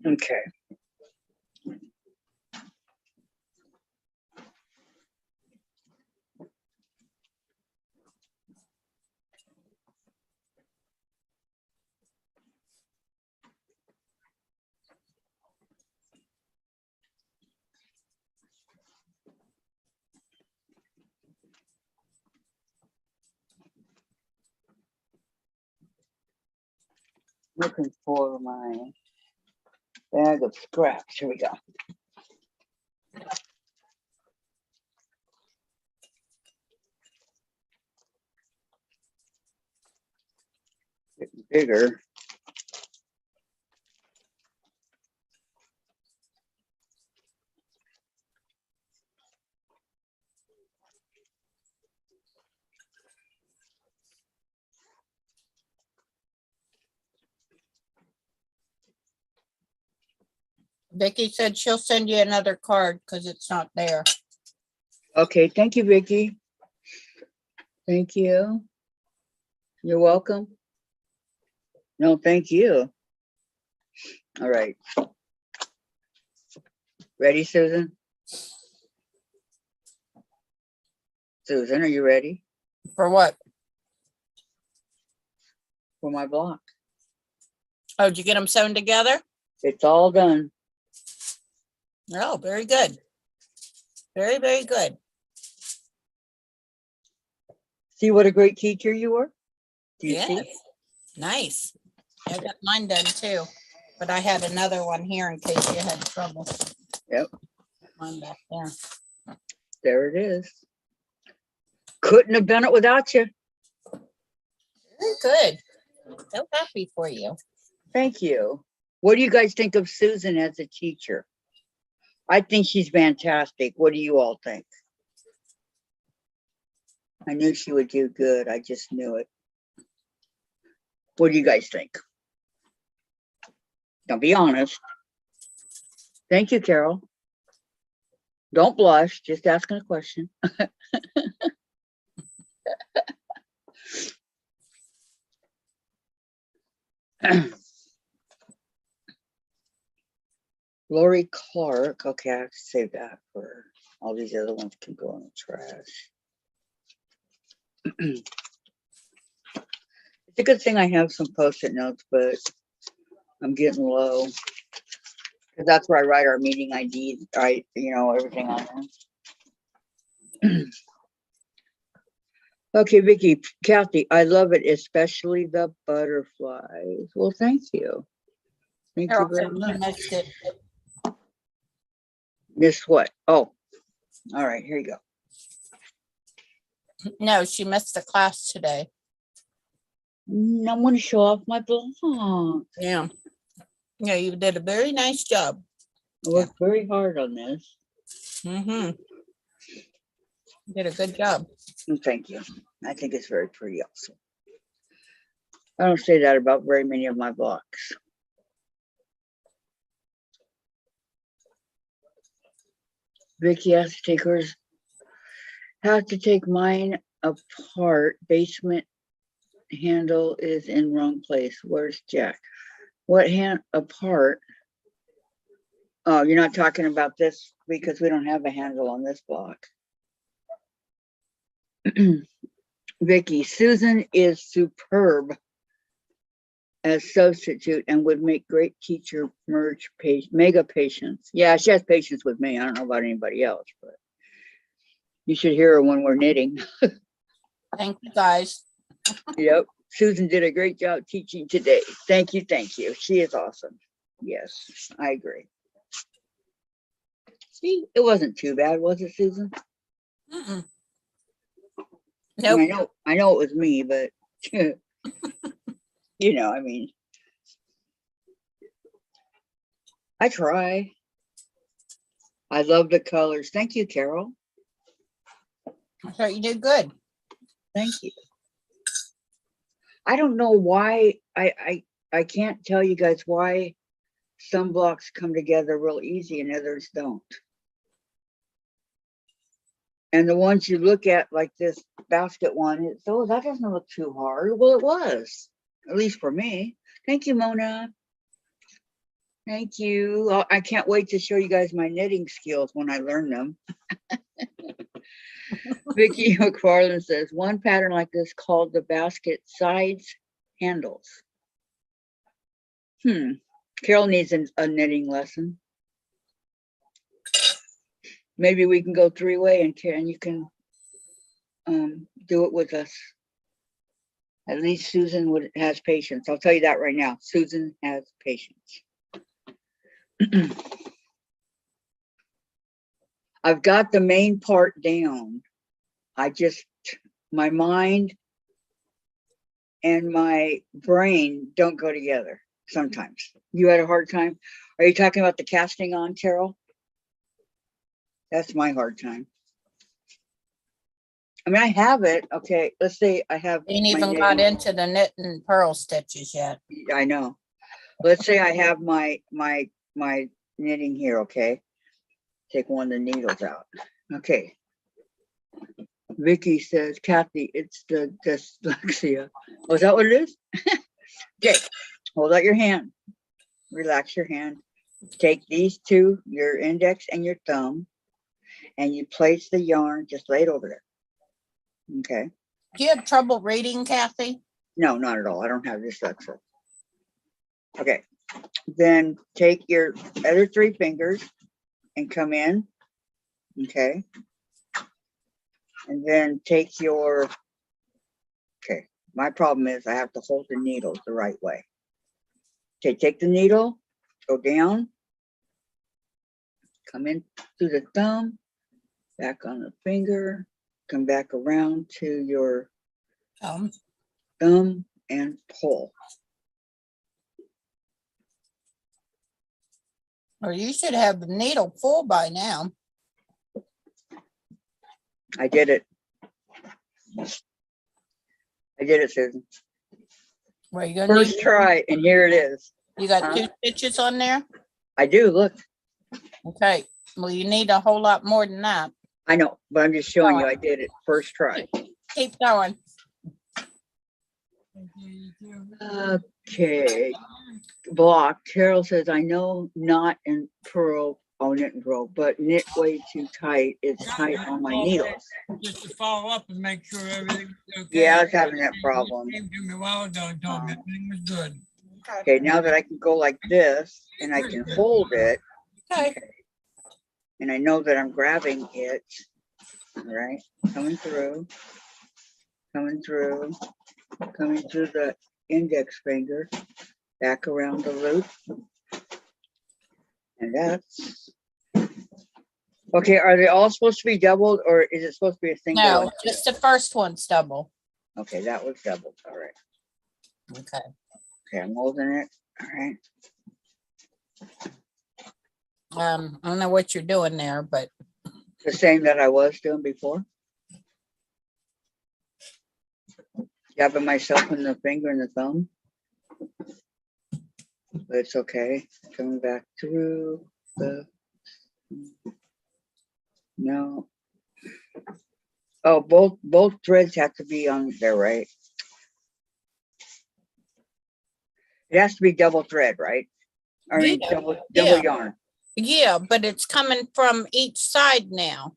Speaker 1: Okay. Looking for my bag of scraps. Here we go. Getting bigger.
Speaker 2: Vicky said she'll send you another card because it's not there.
Speaker 1: Okay, thank you, Vicky. Thank you. You're welcome. No, thank you. All right. Ready, Susan? Susan, are you ready
Speaker 2: For what?
Speaker 1: for my block?
Speaker 2: Oh, did you get them sewn together?
Speaker 1: It's all done.
Speaker 2: Oh, very good. Very, very good.
Speaker 1: See what a great teacher you were? Do you
Speaker 2: Yes.
Speaker 1: see?
Speaker 2: Nice. I got mine done too, but I had another one here in case you had trouble.
Speaker 1: Yep.
Speaker 2: Mine back there.
Speaker 1: There it is. Couldn't have done it without you.
Speaker 2: Very good. So happy for you.
Speaker 1: Thank you. What do you guys think of Susan as a teacher? I think she's fantastic. What do you all think? I knew she would do good. I just knew it. What do you guys think? Now be honest. Thank you, Carol. Don't blush, just asking a question. Lori Clark. Okay, I have to save that for all these other ones can go in the trash. It's a good thing I have some post-it notes, but I'm getting low. Because that's where I write our meeting ID, everything on there. Okay, Vicky, Kathy, I love it, especially the butterflies. Well, thank you. Thank you
Speaker 2: Carol
Speaker 1: very
Speaker 2: said she
Speaker 1: much.
Speaker 2: missed it.
Speaker 1: Miss what? Oh, all right, here you go.
Speaker 2: No, she missed the class today.
Speaker 1: I want to show off my blog.
Speaker 2: Yeah. Yeah, you did a very nice job.
Speaker 1: I worked very hard on this.
Speaker 2: Mm-hmm. You did a good job.
Speaker 1: And thank you. I think it's very pretty also. I don't say that about very many of my blocks. Vicky has to take hers. Have to take mine apart. Basement handle is in wrong place. Where's Jack? What hand apart? Oh, you're not talking about this because we don't have a handle on this block. Vicky, Susan is superb as substitute and would make great teacher merge page mega patience. Yeah, she has patience with me. I don't know about anybody else, but you should hear her when we're knitting.
Speaker 2: Thank you, guys.
Speaker 1: Yep. Susan did a great job teaching today. Thank you. Thank you. She is awesome. Yes, I agree. See, it wasn't too bad, was it, Susan?
Speaker 2: Mm-mm.
Speaker 1: I mean,
Speaker 2: Nope.
Speaker 1: I know it was me, but you know, I mean, I try. I love the colors. Thank you, Carol.
Speaker 2: I thought you did good.
Speaker 1: Thank you. I don't know why I can't tell you guys why some blocks come together real easy and others don't. And the ones you look at, like this basket one, it's, oh, that doesn't look too hard. Well, it was, at least for me. Thank you, Mona. Thank you. I can't wait to show you guys my knitting skills when I learn them. Vicki McFarland says, one pattern like this called the basket sides handles. Carol needs a knitting lesson. Maybe we can go three-way and you can do it with us. At least Susan has patience. I'll tell you that right now. Susan has patience. I've got the main part down. My mind and my brain don't go together sometimes. You had a hard time? Are you talking about the casting on, Carol? That's my hard time. I mean, I have it. Okay, let's say I have.
Speaker 2: Ain't
Speaker 1: my
Speaker 2: even got
Speaker 1: knitting.
Speaker 2: into the knit and purl stitches yet.
Speaker 1: I know. Let's say I have my knitting here. Okay, take one of the needles out. Okay. Vicky says, Kathy, it's the dyslexia. Oh, is that what it is? Okay, hold out your hand. Relax your hand. Take these two, your index and your thumb, and you place the yarn, just lay it over there. Okay.
Speaker 2: Do you have trouble reading, Kathy?
Speaker 1: No, not at all. I don't have dyslexia. Okay. Then take your other three fingers and come in. Okay. And then take your, okay, my problem is I have to hold the needle the right way. Okay, take the needle, go down, come in through the thumb, back on the finger, come back around to your thumb and pull.
Speaker 2: Or you should have the needle full by now.
Speaker 1: I did it. I did it, Susan.
Speaker 2: Where you gonna
Speaker 1: First
Speaker 2: need,
Speaker 1: try, and here it is.
Speaker 2: you got 2 stitches on there?
Speaker 1: I do, look.
Speaker 2: Okay. Well, you need a whole lot more than that.
Speaker 1: I know, but I'm just showing you I did it. First try.
Speaker 2: Keep going.
Speaker 1: Okay. Block. Carol says, I know knot and purl, knit and purl, but knit way too tight. It's tight on my needles.
Speaker 7: Just to follow up and make sure everything's okay.
Speaker 1: Yeah, I was having that problem.
Speaker 7: Came to me a while ago and told me everything was good.
Speaker 1: Okay, now that I can go like this and I can hold it,
Speaker 2: Okay.
Speaker 1: and I know that I'm grabbing it, all right, coming through the index finger, back around the loop. And that's, okay, are they all supposed to be doubled or is it supposed to be a single?
Speaker 2: No, just the first one's double.
Speaker 1: Okay, that was doubled, all right.
Speaker 2: Okay.
Speaker 1: Okay, I'm holding it, all right.
Speaker 2: I don't know what you're doing there, but
Speaker 1: The same that I was doing before. Jabbing myself in the finger and the thumb. But it's okay. Coming back through the, No. Oh, both threads have to be on there, right? It has to be double thread, right? I mean,
Speaker 2: Yeah,
Speaker 1: double
Speaker 2: yeah.
Speaker 1: yarn.
Speaker 2: Yeah, but it's coming from each side now.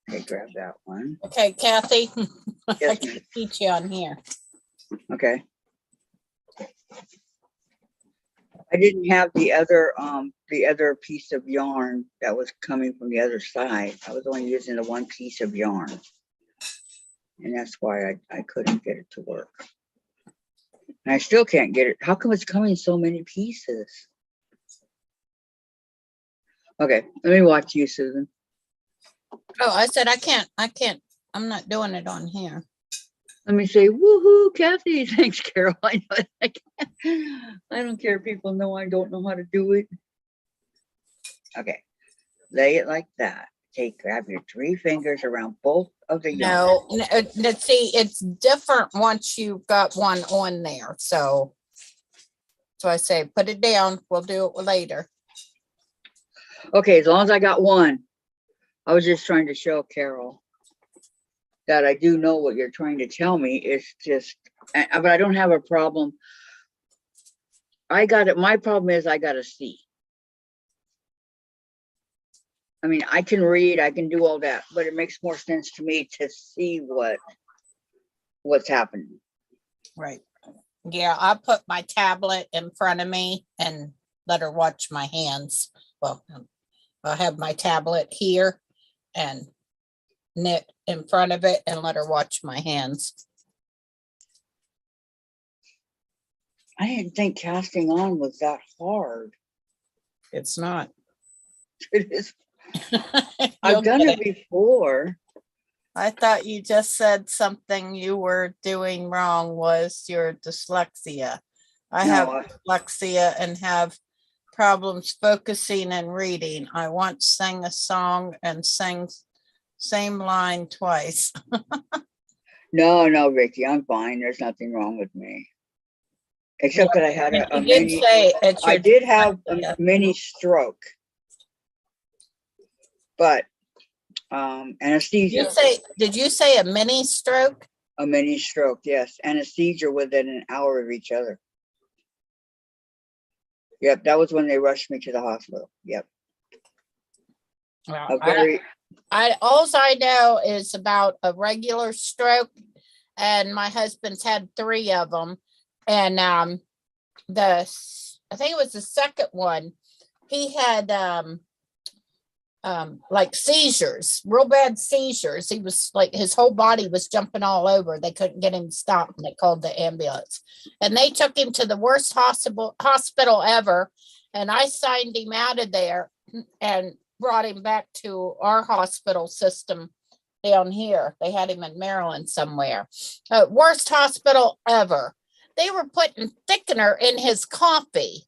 Speaker 1: Okay, grab that one.
Speaker 2: Okay, Kathy, I
Speaker 1: Yes,
Speaker 2: can
Speaker 1: ma'am.
Speaker 2: teach you on here.
Speaker 1: Okay. I didn't have the other piece of yarn that was coming from the other side. I was only using the one piece of yarn. And that's why I couldn't get it to work. And I still can't get it. How come it's coming in so many pieces? Okay, let me watch you, Susan.
Speaker 2: Oh, I said I can't, I'm not doing it on here.
Speaker 1: Let me say, woohoo, Kathy. Thanks, Carol. I know I don't care if people know I don't know how to do it. Okay, lay it like that. Okay, grab your 3 fingers around both of the yarn.
Speaker 2: No, let's see, it's different once you've got one on there, so. So I say, put it down, we'll do it later.
Speaker 1: Okay, as long as I got one. I was just trying to show Carol that I do know what you're trying to tell me. It's just, but I don't have a problem. I got it. My problem is I got to see. I mean, I can read, I can do all that, but it makes more sense to me to see what's happening.
Speaker 2: Right. Yeah, I put my tablet in front of me and let her watch my hands. Well, I have my tablet here and knit in front of it and let her watch my hands.
Speaker 1: I didn't think casting on was that hard.
Speaker 2: It's not.
Speaker 1: It is.
Speaker 2: You'll
Speaker 1: I've done
Speaker 2: get
Speaker 1: it before.
Speaker 2: I thought you just said something you were doing wrong was your dyslexia. I have
Speaker 1: No,
Speaker 2: dyslexia and have problems focusing and reading. I once sang a song and sang same line twice.
Speaker 1: no, Ricky, I'm fine. There's nothing wrong with me. Except that I had a
Speaker 2: You did
Speaker 1: mini,
Speaker 2: say it's
Speaker 1: I
Speaker 2: your
Speaker 1: did have a
Speaker 2: dyslexia.
Speaker 1: mini stroke, but anesthesia.
Speaker 2: Did you say a mini stroke?
Speaker 1: A mini stroke, yes. Anesthesia within an hour of each other. Yep, that was when they rushed me to the hospital. Yep.
Speaker 2: Well,
Speaker 1: A very
Speaker 2: all I know is about a regular stroke, and my husband's had 3 of them. And I think it was the second one, he had like seizures, real bad seizures. He was like, his whole body was jumping all over. They couldn't get him stopped, and they called the ambulance. And they took him to the worst hospital ever. And I signed him out of there and brought him back to our hospital system down here. They had him in Maryland somewhere. Worst hospital ever. They were putting thickener in his coffee.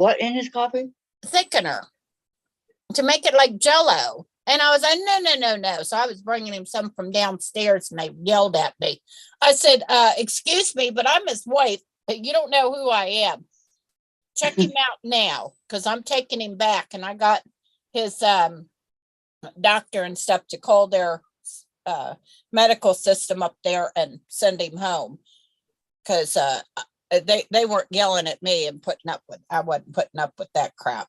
Speaker 1: what in his coffee?
Speaker 2: Thickener to make it like Jell-O. And I was like, no. So I was bringing him some from downstairs, and they yelled at me. I said, excuse me, but I'm his wife. You don't know who I am. Check him out now, because I'm taking him back. And I got his doctor and stuff to call their medical system up there and send him home. Because they weren't yelling at me and I wasn't putting up with that crap.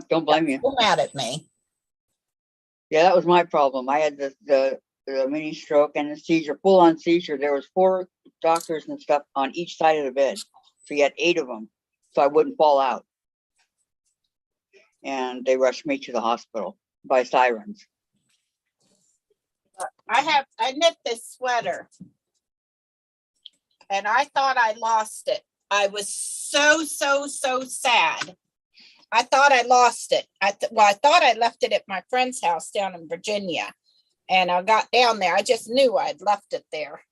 Speaker 1: Don't blame you.
Speaker 2: They're mad at me.
Speaker 1: Yeah, that was my problem. I had the mini stroke, anesthesia, full on seizure. There was 4 doctors and stuff on each side of the bed. So you had 8 of them, so I wouldn't fall out. And they rushed me to the hospital by sirens.
Speaker 2: I knit this sweater, and I thought I lost it. I was so sad. I thought I lost it. I thought I left it at my friend's house down in Virginia. And I got down there. I just knew I'd left it there.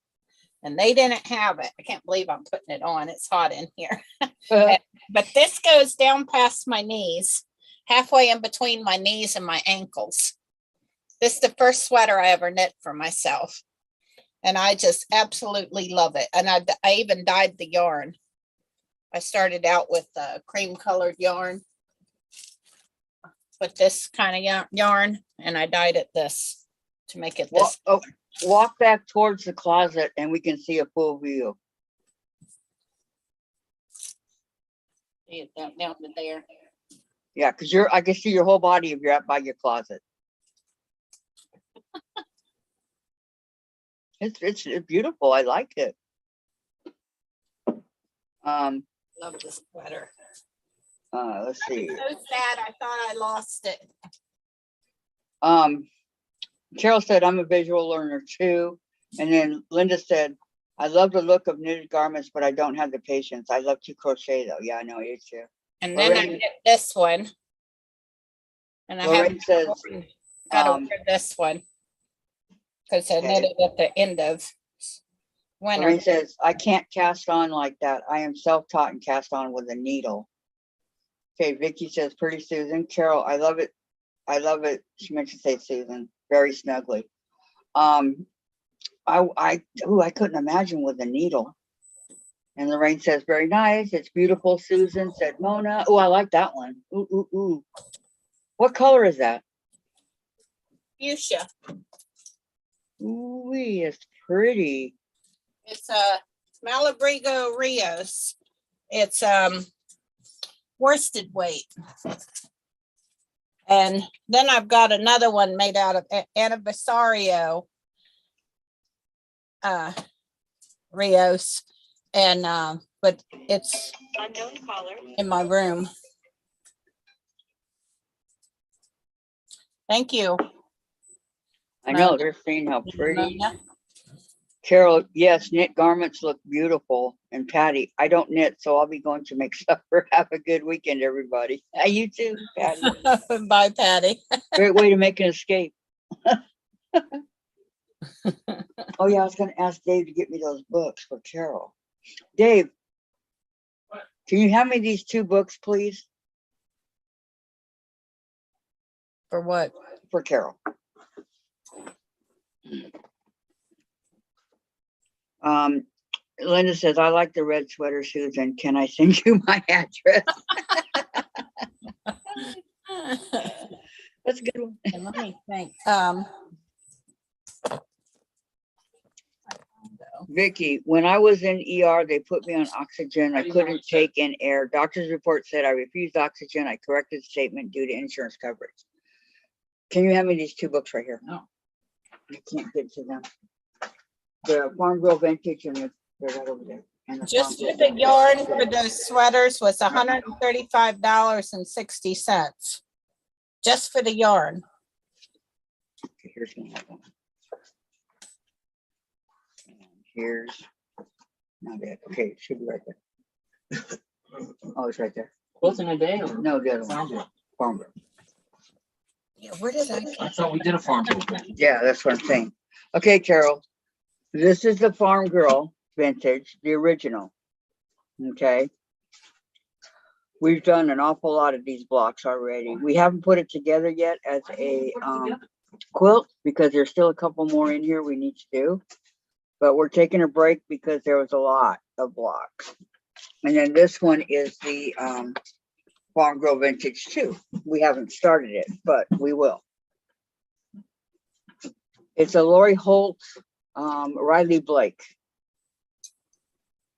Speaker 2: And they didn't have it. I can't believe I'm putting it on. It's hot in here. But this goes down past my knees, halfway in between my knees and my ankles. This is the first sweater I ever knit for myself. And I just absolutely love it. And I even dyed the yarn. I started out with cream colored yarn. With this kind of yarn, and I dyed it this to make it this.
Speaker 1: Walk back towards the closet and we can see a full view.
Speaker 2: See it down to there.
Speaker 1: Yeah, because I can see your whole body if you're up by your closet. It's beautiful. I like it.
Speaker 2: Love this sweater.
Speaker 1: Let's see.
Speaker 2: So sad. I thought I lost it.
Speaker 1: Carol said, I'm a visual learner too. And then Linda said, I love the look of knitted garments, but I don't have the patience. I love to crochet though. Yeah, I know you too.
Speaker 2: And then I did this one. And I
Speaker 1: Lorraine says,
Speaker 2: got to wear this one because I
Speaker 1: okay.
Speaker 2: knitted at the end of winter.
Speaker 1: Lorraine says, I can't cast on like that. I am self-taught and cast on with a needle. Okay, Vicky says, pretty Susan. Carol, I love it. I love it. She meant to say Susan, very snugly. I couldn't imagine with a needle. And Lorraine says, very nice. It's beautiful, Susan, said Mona. Oh, I like that one. Ooh, ooh, ooh. What color is that?
Speaker 2: Fuchsia.
Speaker 1: Ooh, it's pretty.
Speaker 2: It's a Malabrigo Rios. It's worsted weight. And then I've got another one made out of Anniversario Rios. And but it's
Speaker 4: Unknown caller.
Speaker 2: in my room. Thank you.
Speaker 1: I know, they're saying how pretty. Carol, yes, knit garments look beautiful. And Patty, I don't knit, so I'll be going to make supper. Have a good weekend, everybody. You too, Patty.
Speaker 2: Bye, Patty.
Speaker 1: Great way to make an escape. Oh yeah, I was going to ask Dave to get me those books for Carol. Dave, can you hand me these 2 books, please?
Speaker 2: For what?
Speaker 1: For Carol. Linda says, I like the red sweater, Susan. Can I send you my address? That's a good one.
Speaker 2: And let me think.
Speaker 1: Vicky, when I was in ER, they put me on oxygen. I couldn't take in air. Doctor's report said I refused oxygen. I corrected the statement due to insurance coverage. Can you hand me these 2 books right here?
Speaker 6: No.
Speaker 1: I can't get to them. The Farm Girl Vintage and they're right over there. And the
Speaker 2: Just
Speaker 1: Farm
Speaker 2: for
Speaker 1: Girl
Speaker 2: the yarn for those sweaters was $135.60. Just for the yarn.
Speaker 1: Okay, here's one. And here's not it. Okay, it should be right there. Oh, it's right there.
Speaker 6: Closing a day or?
Speaker 1: No, the other
Speaker 6: Farm
Speaker 1: one.
Speaker 6: Girl?
Speaker 1: Farm Girl.
Speaker 2: Yeah, where did I
Speaker 6: I
Speaker 2: get?
Speaker 6: thought we did a Farm Girl.
Speaker 1: Yeah, that's what I'm saying. Okay, Carol. This is the Farm Girl Vintage, the original. Okay. We've done an awful lot of these blocks already. We haven't put it together yet as a quilt because there's still a couple more in here we need to do. But we're taking a break because there was a lot of blocks. And then this one is the Farm Girl Vintage too. We haven't started it, but we will. It's a Lori Holt, Riley Blake.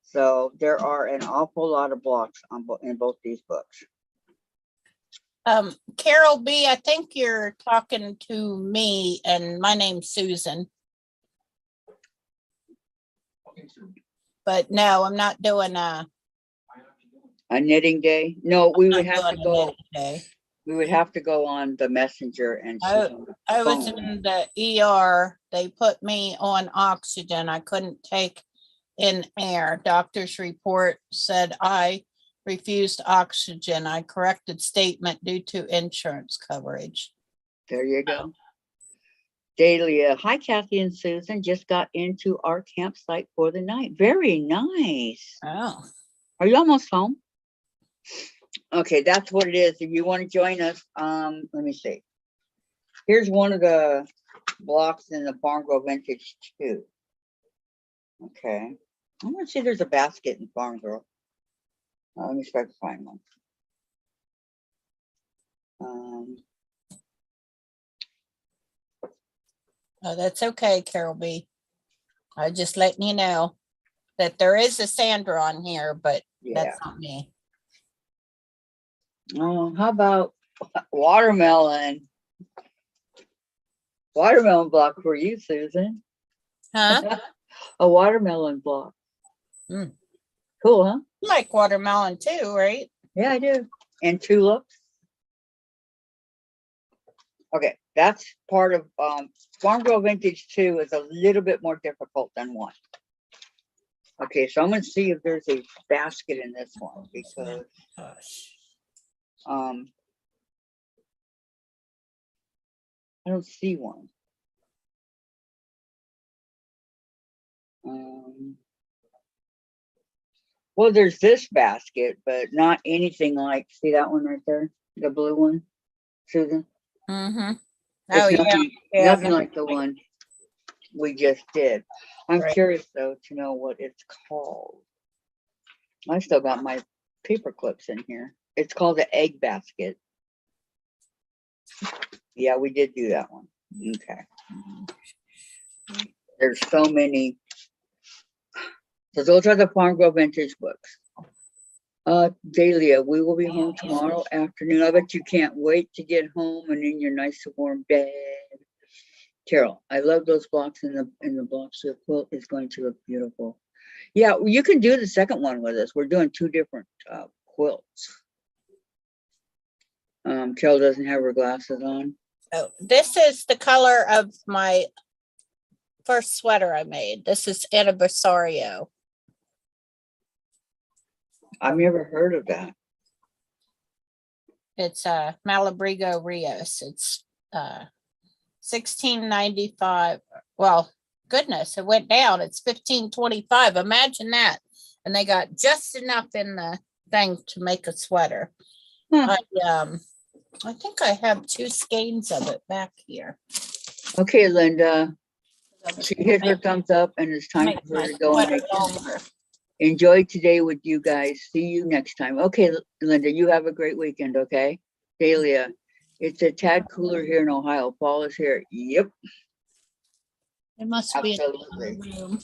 Speaker 1: So there are an awful lot of blocks in both these books.
Speaker 2: Carol B, I think you're talking to me and my name's Susan. But no, I'm not doing
Speaker 1: A knitting day? No, we would have to go. We would have to go on the messenger and
Speaker 2: I was in the ER. They put me on oxygen. I couldn't take in air. Doctor's report said I refused oxygen. I corrected statement due to insurance coverage.
Speaker 1: There you go. Dahlia, hi Kathy and Susan, just got into our campsite for the night. Very nice.
Speaker 2: Oh,
Speaker 1: Are you almost home? Okay, that's what it is. If you want to join us, let me see. Here's one of the blocks in the Farm Girl Vintage too. Okay. I want to see there's a basket in Farm Girl. Let me see if I can find one.
Speaker 2: Oh, that's okay, Carol B. I just letting you know that there is a Sandra on here, but
Speaker 1: Yeah.
Speaker 2: that's not me.
Speaker 1: Oh, how about watermelon? Watermelon block for you, Susan.
Speaker 2: Huh?
Speaker 1: A watermelon block.
Speaker 2: Mm.
Speaker 1: Cool, huh?
Speaker 2: You like watermelon too, right?
Speaker 1: Yeah, I do. And tulips. Okay, that's part of Farm Girl Vintage 2 is a little bit more difficult than 1. Okay, so I'm gonna see if there's a basket in this one because
Speaker 2: Gosh.
Speaker 1: I don't see one. Well, there's this basket, but not anything like, see that one right there? The blue one, Susan?
Speaker 2: Mm-hmm.
Speaker 1: It's
Speaker 2: Oh, yeah.
Speaker 1: nothing,
Speaker 2: Yeah,
Speaker 1: nothing like the one we just did. I'm
Speaker 2: Right.
Speaker 1: curious though to know what it's called. I still got my paper clips in here. It's called the egg basket. Yeah, we did do that one. Okay. There's so many. So those are the Farm Girl Vintage books. Dahlia, we will be home tomorrow afternoon. I bet you can't wait to get home and in your nice warm bed. Carol, I love those blocks in the blocks. The quilt is going to look beautiful. Yeah, you can do the second one with us. We're doing 2 different quilts. Carol doesn't have her glasses on.
Speaker 2: Oh, this is the color of my first sweater I made. This is Anniversario.
Speaker 1: I've never heard of that.
Speaker 2: It's Malabrigo Rios. It's $16.95. Well, goodness, it went down. It's $15.25. Imagine that. And they got just enough in the thing to make a sweater.
Speaker 1: Huh.
Speaker 2: I think I have 2 skeins of it back here.
Speaker 1: Okay, Linda. She hit her thumbs up and it's time
Speaker 2: Make
Speaker 1: for
Speaker 2: my
Speaker 1: her to go and
Speaker 2: sweater
Speaker 1: make
Speaker 2: longer.
Speaker 1: Enjoy today with you guys. See you next time. Okay, Linda, you have a great weekend, okay? Dahlia, it's a tad cooler here in Ohio. Fall is here. Yep,
Speaker 2: It must be in
Speaker 1: absolutely.
Speaker 2: the room.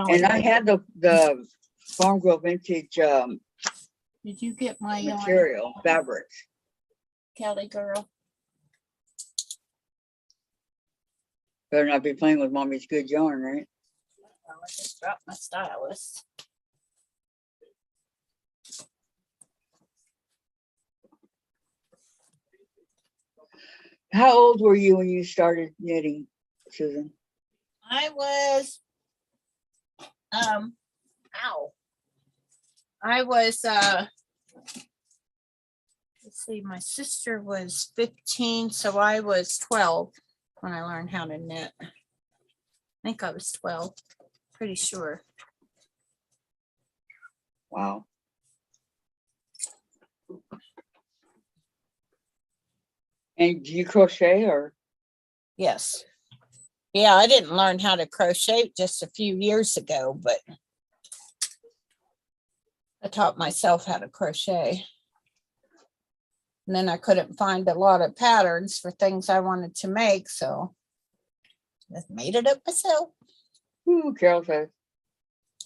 Speaker 1: And I had the Farm Girl Vintage
Speaker 2: Did you get my yarn,
Speaker 1: material, fabrics.
Speaker 2: Kelly girl?
Speaker 1: Better not be playing with mommy's good yarn, right?
Speaker 2: Oh, I just dropped my stylus.
Speaker 1: How old were you when you started knitting, Susan?
Speaker 2: I was, I was, let's see, my sister was 15, so I was 12 when I learned how to knit. I think I was 12, pretty sure.
Speaker 1: Wow. And do you crochet or?
Speaker 2: Yes. Yeah, I didn't learn how to crochet just a few years ago, but I taught myself how to crochet. And then I couldn't find a lot of patterns for things I wanted to make, so just made it up myself.
Speaker 1: Ooh, Carol says,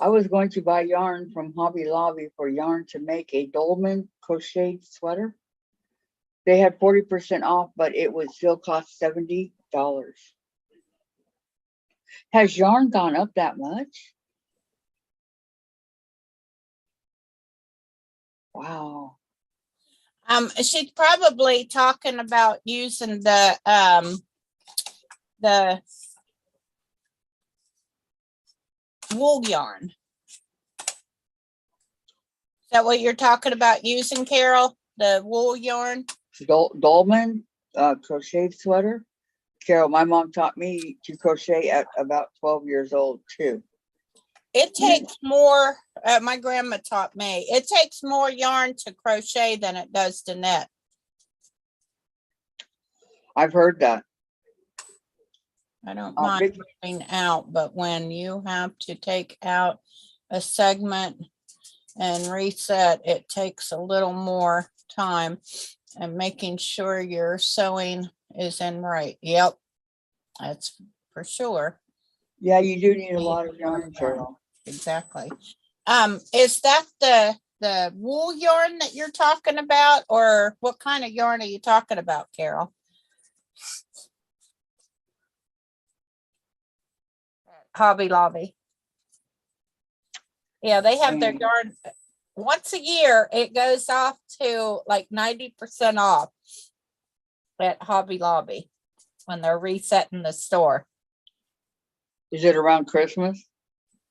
Speaker 1: I was going to buy yarn from Hobby Lobby for yarn to make a Dolman crocheted sweater. They had 40% off, but it would still cost $70. Has yarn gone up that much? Wow.
Speaker 2: She's probably talking about using the wool yarn. Is that what you're talking about using, Carol? The wool yarn?
Speaker 1: Dolman crocheted sweater. Carol, my mom taught me to crochet at about 12 years old too.
Speaker 2: It takes more, my grandma taught me, it takes more yarn to crochet than it does to knit.
Speaker 1: I've heard that.
Speaker 2: I don't mind
Speaker 1: Big,
Speaker 2: cutting out, but when you have to take out a segment and reset, it takes a little more time. And making sure your sewing is in right. Yep, that's for sure.
Speaker 1: Yeah, you do need a lot of yarn, Cheryl.
Speaker 2: Exactly. Is that the wool yarn that you're talking about, or what kind of yarn are you talking about, Carol? Hobby Lobby. Yeah, they have their
Speaker 1: Mm.
Speaker 2: yarn once a year. It goes off to like 90% off at Hobby Lobby when they're resetting the store.
Speaker 1: Is it around Christmas?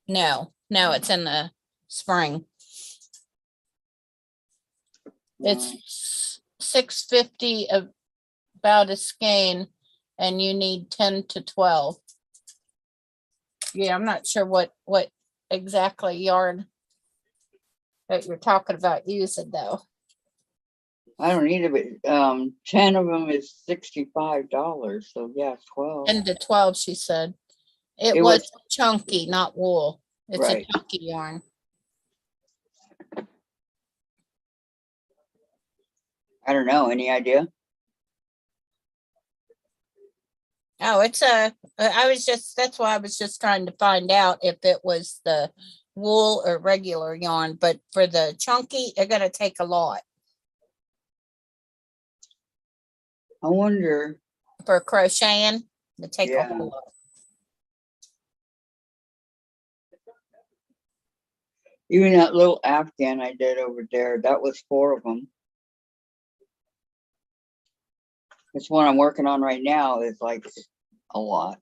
Speaker 2: No, it's in the spring. It's $6.50 about a skein, and you need 10 to 12. Yeah, I'm not sure what exactly yarn that you're talking about using though.
Speaker 1: I don't need it, but 10 of them is $65. So yeah, 12.
Speaker 2: 10 to 12, she said. It
Speaker 1: It
Speaker 2: was
Speaker 1: was-
Speaker 2: chunky, not wool. It's
Speaker 1: Right.
Speaker 2: a chunky yarn.
Speaker 1: I don't know. Any idea?
Speaker 2: Oh, that's why I was just trying to find out if it was the wool or regular yarn, but for the chunky, they're gonna take a lot.
Speaker 1: I wonder.
Speaker 2: For crocheting, they take a
Speaker 1: Yeah.
Speaker 2: whole lot.
Speaker 1: Even that little Afghan I did over there, that was 4 of them. This one I'm working on right now is like a lot.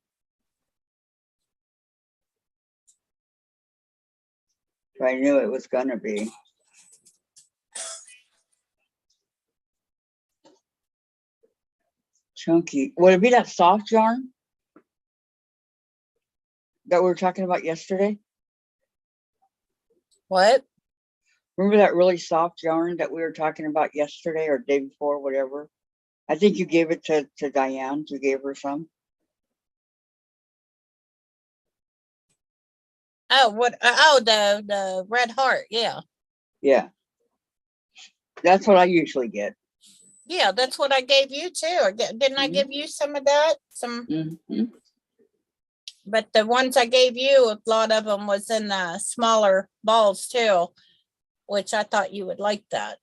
Speaker 1: I knew it was gonna be. Chunky. Would it be that soft yarn that we were talking about yesterday?
Speaker 2: What?
Speaker 1: Remember that really soft yarn that we were talking about yesterday or day before, whatever? I think you gave it to Diane. You gave her some.
Speaker 2: Oh, what? Oh, the red heart. Yeah.
Speaker 1: Yeah. That's what I usually get.
Speaker 2: Yeah, that's what I gave you too. Didn't I give you some of that?
Speaker 1: Mhm.
Speaker 2: But the ones I gave you, a lot of them was in smaller balls too, which I thought you would like that.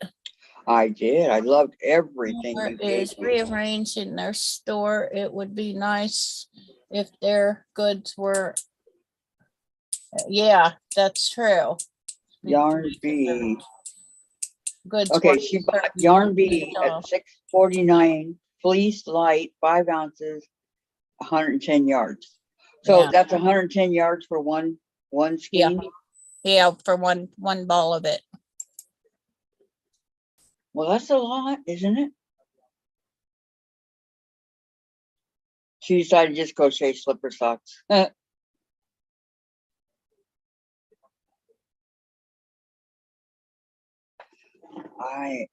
Speaker 1: I did. I loved everything
Speaker 2: Or
Speaker 1: you gave
Speaker 2: is
Speaker 1: me.
Speaker 2: rearranged in their store. It would be nice if their goods were. Yeah, that's true.
Speaker 1: Yarn B.
Speaker 2: Goods.
Speaker 1: Okay,
Speaker 2: were
Speaker 1: she bought
Speaker 2: certain
Speaker 1: yarn B
Speaker 2: percent
Speaker 1: at
Speaker 2: off.
Speaker 1: $6.49, fleece light, 5 ounces, 110 yards. So
Speaker 2: Yeah.
Speaker 1: that's 110 yards for one
Speaker 2: Yeah.
Speaker 1: skein.
Speaker 2: Yeah, for one ball of it.
Speaker 1: Well, that's a lot, isn't it? She decided to just crochet slipper socks. I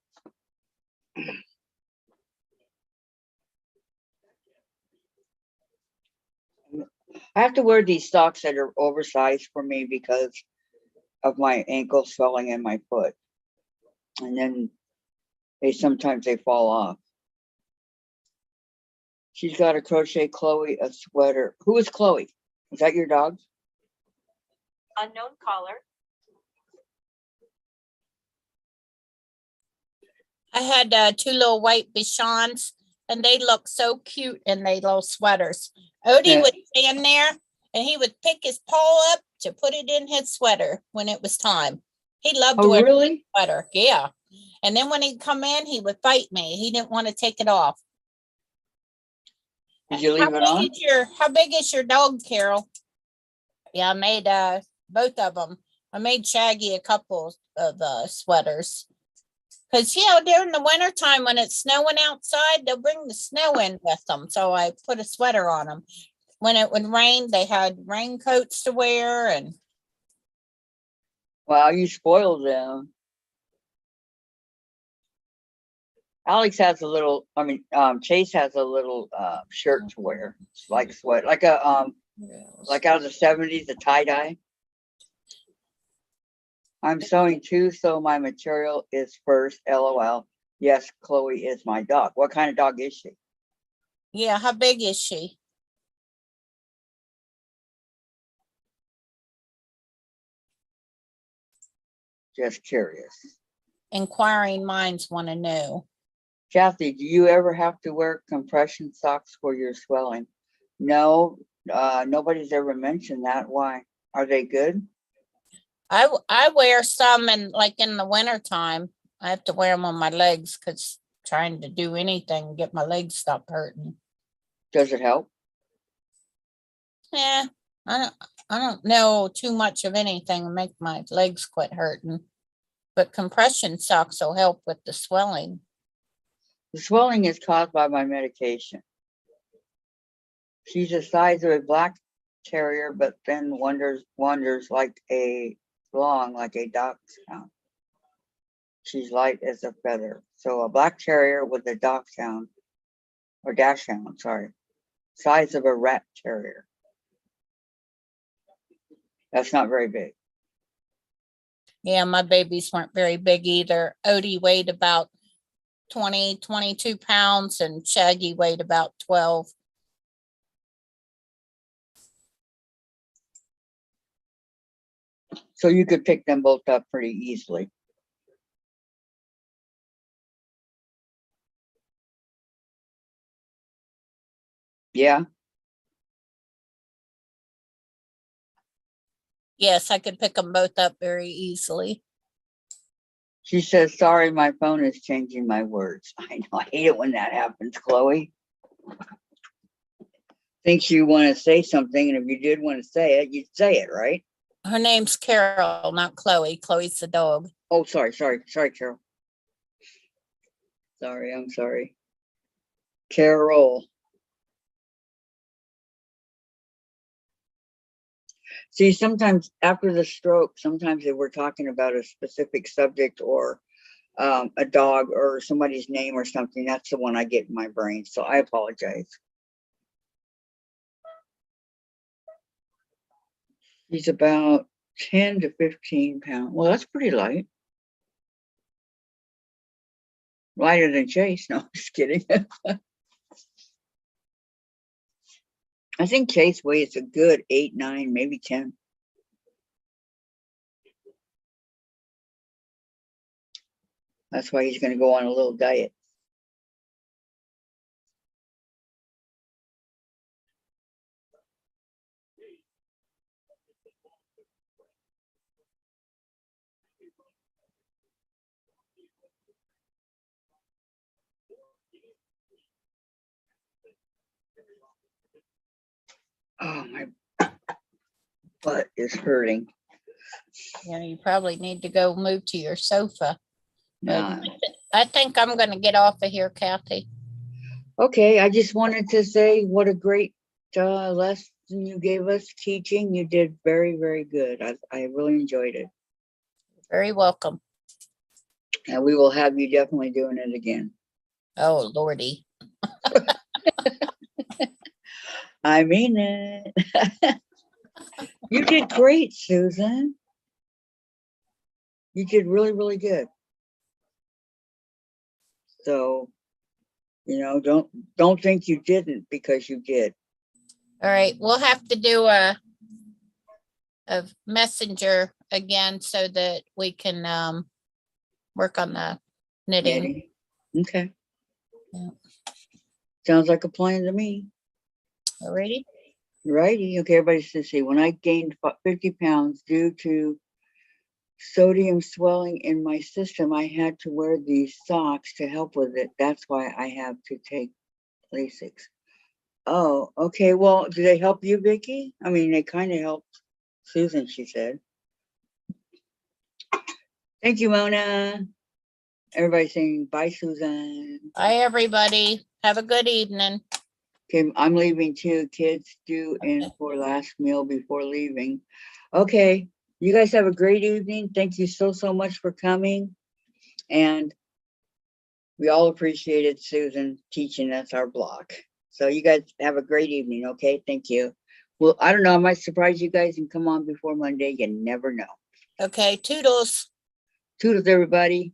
Speaker 1: have to wear these socks that are oversized for me because of my ankle swelling in my foot. And then sometimes they fall off. She's got a crochet Chloe a sweater. Who is Chloe? Is that your dog?
Speaker 4: Unknown caller.
Speaker 2: I had 2 little white Bichons, and they look so cute in they little sweaters. Odie
Speaker 1: Yeah.
Speaker 2: would stand there, and he would pick his paw up to put it in his sweater when it was time. He loved
Speaker 1: Oh,
Speaker 2: wearing
Speaker 1: really?
Speaker 2: a sweater. Yeah. And then when he'd come in, he would fight me. He didn't want to take it off.
Speaker 1: Did you leave it on?
Speaker 2: How big is your dog, Carol? Yeah, I made both of them. I made Shaggy a couple of sweaters. Because, during the wintertime when it's snowing outside, they'll bring the snow in with them. So I put a sweater on them. When it would rain, they had raincoats to wear. And
Speaker 1: Wow, you spoiled them. Alex has a little, Chase has a little shirt to wear, like sweat, like a like out of the 70s, a tie-dye. I'm sewing too, so my material is first, LOL. Yes, Chloe is my dog. What kind of dog is she?
Speaker 2: Yeah, how big is she?
Speaker 1: Just curious.
Speaker 2: Inquiring minds want to know.
Speaker 1: Kathy, do you ever have to wear compression socks for your swelling? No, nobody's ever mentioned that. Why? Are they good?
Speaker 2: I wear some in the winter time. I have to wear them on my legs because trying to do anything, get my legs stop hurting.
Speaker 1: Does it help?
Speaker 2: Yeah, I don't know too much of anything to make my legs quit hurting. But compression socks will help with the swelling.
Speaker 1: The swelling is caused by my medication. She's the size of a black terrier, but then wanders like a dachshund. She's light as a feather. So a black terrier with a dachshund, or dachshund, sorry, size of a rat terrier. That's not very big.
Speaker 2: Yeah, my babies weren't very big either. Odie weighed about 20, 22 pounds and Shaggy weighed about 12.
Speaker 1: So you could pick them both up pretty easily. Yeah.
Speaker 2: Yes, I could pick them both up very easily.
Speaker 1: She says, sorry, my phone is changing my words. I know, I hate it when that happens, Chloe. Thinks you want to say something, and if you did want to say it, you'd say it, right?
Speaker 2: Her name's Carol, not Chloe. Chloe's the dog.
Speaker 1: Oh, sorry, Carol. Sorry, I'm sorry. Carol. See, sometimes after the stroke, sometimes if we're talking about a specific subject or a dog or somebody's name or something, that's the one I get in my brain. So I apologize. He's about 10 to 15 pounds. Well, that's pretty light. Lighter than Chase. No, I'm just kidding. I think Chase weighs a good 8, 9, maybe 10. That's why he's going to go on a little diet. Oh, my butt is hurting.
Speaker 2: Yeah, you probably need to go move to your sofa. But
Speaker 1: Nah.
Speaker 2: I think I'm going to get off of here, Kathy.
Speaker 1: Okay, I just wanted to say what a great lesson you gave us teaching. You did very, very good. I really enjoyed it.
Speaker 2: Very welcome.
Speaker 1: And we will have you definitely doing it again.
Speaker 2: Oh, Lordy.
Speaker 1: I mean it. You did great, Susan. You did really, really good. So, you know, don't think you didn't, because you did.
Speaker 2: All right, we'll have to do a messenger again so that we can work on the knitting.
Speaker 1: Knitting. Okay.
Speaker 2: Yeah.
Speaker 1: Sounds like a plan to me.
Speaker 2: Alrighty.
Speaker 1: Righty. Okay, everybody should see. When I gained 50 pounds due to sodium swelling in my system, I had to wear these socks to help with it. That's why I have to take Lasix. Oh, okay. Well, do they help you, Vicki? I mean, they kind of helped Susan, she said. Thank you, Mona. Everybody saying bye, Susan.
Speaker 2: Bye, everybody. Have a good evening.
Speaker 1: Okay, I'm leaving too. Kids due in for last meal before leaving. Okay, you guys have a great evening. Thank you so much for coming. And we all appreciated Susan teaching us our block. So you guys have a great evening, okay? Thank you. Well, I don't know, I might surprise you guys and come on before Monday. You never know.
Speaker 2: Okay, toodles.
Speaker 1: Toodles, everybody.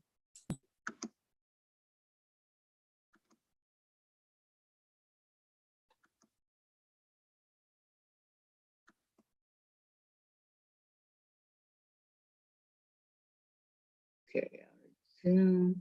Speaker 1: Okay. Zoom.